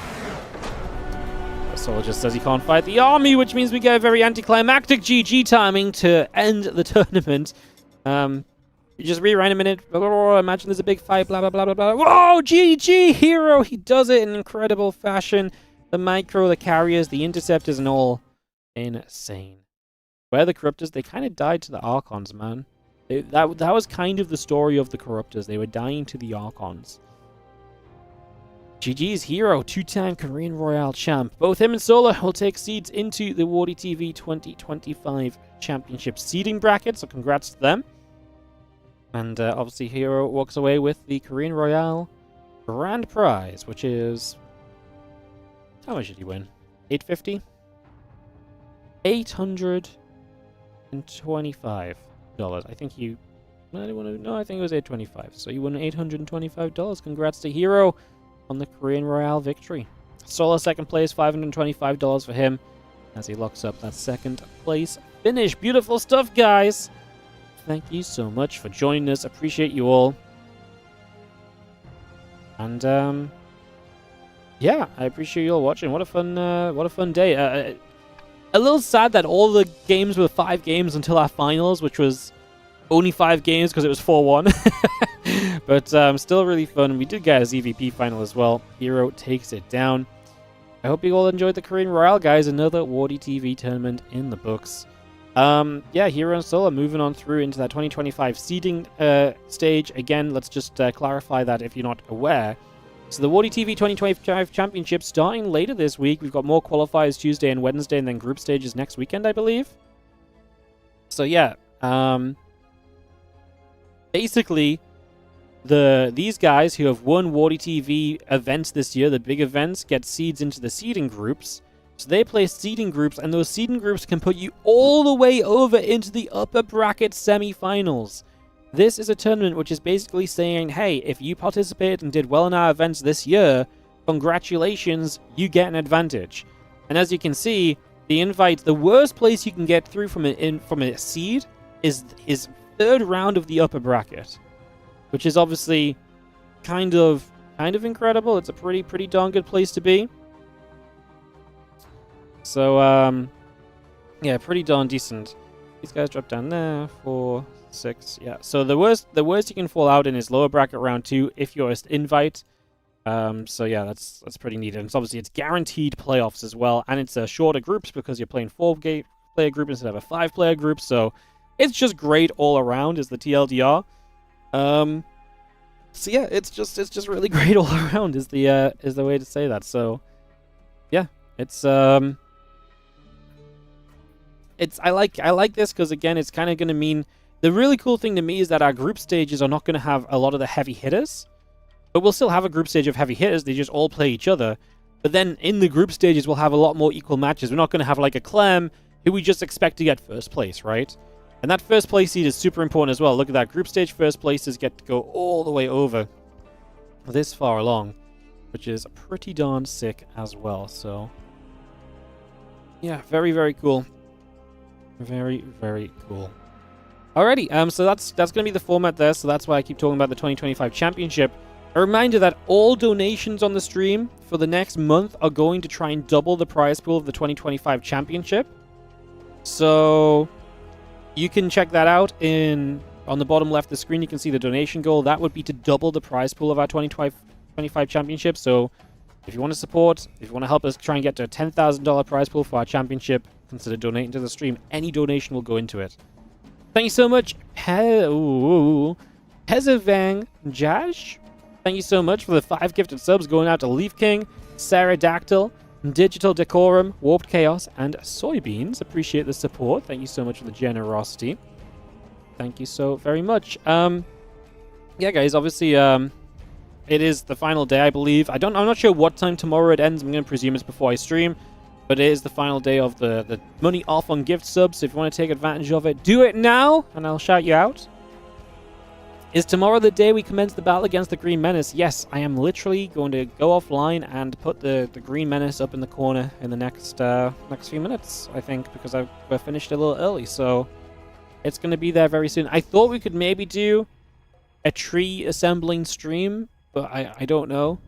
Speaker 1: Solar just says he can't fight the army, which means we get a very anticlimactic GG timing to end the tournament. You just rewind a minute. Imagine there's a big fight, blah, blah, blah, blah, blah. Whoa, GG, herO. He does it in incredible fashion. The micro, the carriers, the interceptors, and all insane. Where the Corruptors, they kind of died to the Archons, man. That was kind of the story of the Corruptors. They were dying to the Archons. GG's herO, two-time Korean Royale champ. Both him and Solar will take seeds into the WardiTV 2025 Championship seeding bracket, so congrats to them. And obviously herO walks away with the Korean Royale Grand Prize, which is... How much did he win? $850? $825. I think you... No, I think it was $825. So you won $825. Congrats to herO on the Korean Royale victory. Solar second place, $525 for him as he locks up that second place finish. Beautiful stuff, guys. Thank you so much for joining us. Appreciate you all. And yeah, I appreciate you all watching. What a fun day. A little sad that all the games were 5 games until our finals, which was only 5 games because it was 4-1. But still really fun. We did get a ZVP final as well. herO takes it down. I hope you all enjoyed the Korean Royale, guys. Another WardiTV tournament in the books. Yeah, herO and Solar moving on through into that 2025 seeding stage. Again, let's just clarify that if you're not aware. So the WardiTV 2025 Championship starting later this week. We've got more qualifiers Tuesday and Wednesday, and then group stages next weekend, I believe. So yeah, basically, these guys who have won WardiTV events this year, the big events, get seeds into the seeding groups. So they play seeding groups, and those seeding groups can put you all the way over into the upper bracket semi-finals. This is a tournament which is basically saying, hey, if you participated and did well in our events this year, congratulations, you get an advantage. And as you can see, the invite, the worst place you can get through from a seed is third round of the upper bracket, which is obviously kind of incredible. It's a pretty darn good place to be. So yeah, pretty darn decent. These guys drop down there, 4, 6, yeah. So the worst you can fall out in is lower bracket round 2 if you're an invite. So yeah, that's pretty neat. And it's guaranteed playoffs as well, and it's shorter groups because you're playing 4-player group instead of a 5-player group. So it's just great all around, is the TLDR. So yeah, it's just really great all around is the way to say that. So yeah, I like this because again, it's kind of going to mean the really cool thing to me is that our group stages are not going to have a lot of the heavy hitters, but we'll still have a group stage of heavy hitters. They just all play each other. But then in the group stages, we'll have a lot more equal matches. We're not going to have like a Clem who we just expect to get first place, right? And that first place seed is super important as well. Look at that. Group stage first places get to go all the way over this far along, which is pretty darn sick as well. So yeah, very, very cool. Very, very cool. Alrighty, so that's going to be the format there. So that's why I keep talking about the 2025 Championship. A reminder that all donations on the stream for the next month are going to try and double the prize pool of the 2025 championship. So you can check that out on the bottom left of the screen. You can see the donation goal. That would be to double the prize pool of our 2025 championship. So if you want to support, if you want to help us try and get to a $10,000 prize pool for our championship, consider donating to the stream. Any donation will go into it. Thank you so much, Pezavang Jaj. Thank you so much for the 5 gifted subs going out to Leaf King, Sarah Dactyl, Digital Decorum, Warped Chaos, and Soybeans. Appreciate the support. Thank you so much for the generosity. Thank you so very much. Yeah, guys, obviously, it is the final day, I believe. I'm not sure what time tomorrow it ends. I'm going to presume it's before I stream. But it is the final day of the money off on gift subs. So if you want to take advantage of it, do it now, and I'll shout you out. Is tomorrow the day we commence the battle against the Green Menace? Yes, I am literally going to go offline and put the Green Menace up in the corner in the next few minutes, I think, because we're finished a little early. So it's going to be there very soon. I thought we could maybe do a tree assembling stream, but I don't know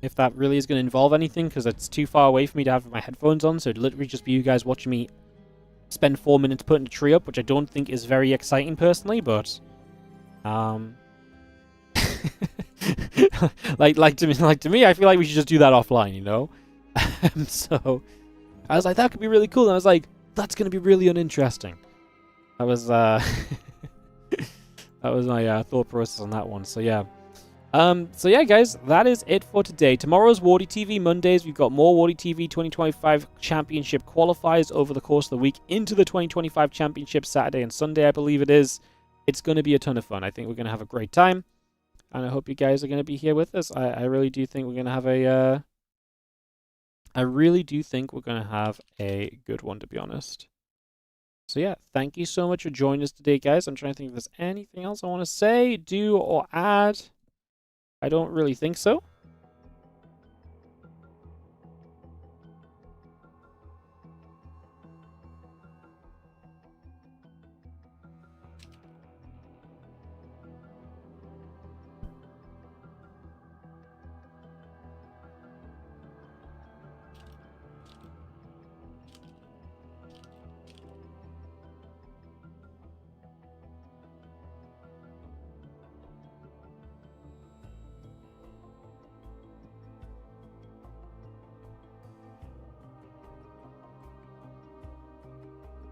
Speaker 1: if that really is going to involve anything, because it's too far away for me to have my headphones on. So it'd literally just be you guys watching me spend 4 minutes putting a tree up, which I don't think is very exciting personally, but like to me, I feel like we should just do that offline, you know. So I was like, that could be really cool, and I was like, that's going to be really uninteresting. That was that was my thought process on that one. So yeah. So yeah, guys, that is it for today. Tomorrow's WardiTV Mondays. We've got more WardiTV 2025 Championship qualifiers over the course of the week into the 2025 Championship Saturday and Sunday, I believe it is. It's going to be a ton of fun. I think we're going to have a great time, and I hope you guys are going to be here with us. I really do think we're going to have a good one, to be honest. So yeah, thank you so much for joining us today, guys. I'm trying to think if there's anything else I want to say, do, or add. I don't really think so.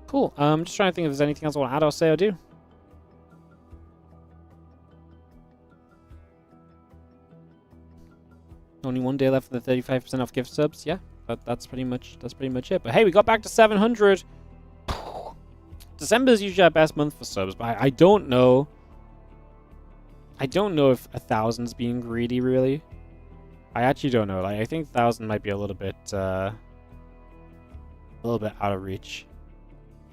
Speaker 1: Cool. I'm just trying to think if there's anything else I want to add or say or do. Only one day left for the 35% off gift subs. Yeah, that's pretty much it. But hey, we got back to 700. December is usually our best month for subs, but I don't know. I don't know if 1,000's being greedy, really. I actually don't know. Like, I think 1,000 might be a little bit out of reach.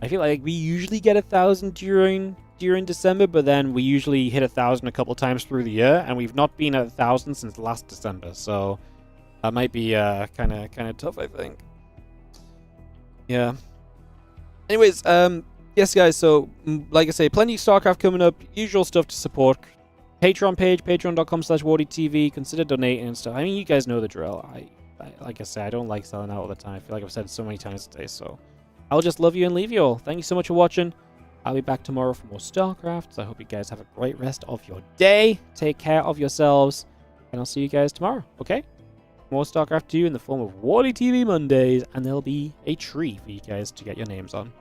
Speaker 1: I feel like we usually get 1,000 during December, but then we usually hit 1,000 a couple times through the year, and we've not been at 1,000 since last December, so that might be kind of tough, I think. Yeah. Anyways, yes, guys. So, like I say, plenty of StarCraft coming up. Usual stuff to support. Patreon page, patreon.com/WardiTV. Consider donating and stuff. I mean, you guys know the drill. Like I say, I don't like selling out all the time. I feel like I've said it so many times today, so I'll just love you and leave you all. Thank you so much for watching. I'll be back tomorrow for more StarCraft. So I hope you guys have a great rest of your day. Take care of yourselves. And I'll see you guys tomorrow, okay? More StarCraft 2 in the form of WardiTV Mondays. And there'll be a tree for you guys to get your names on.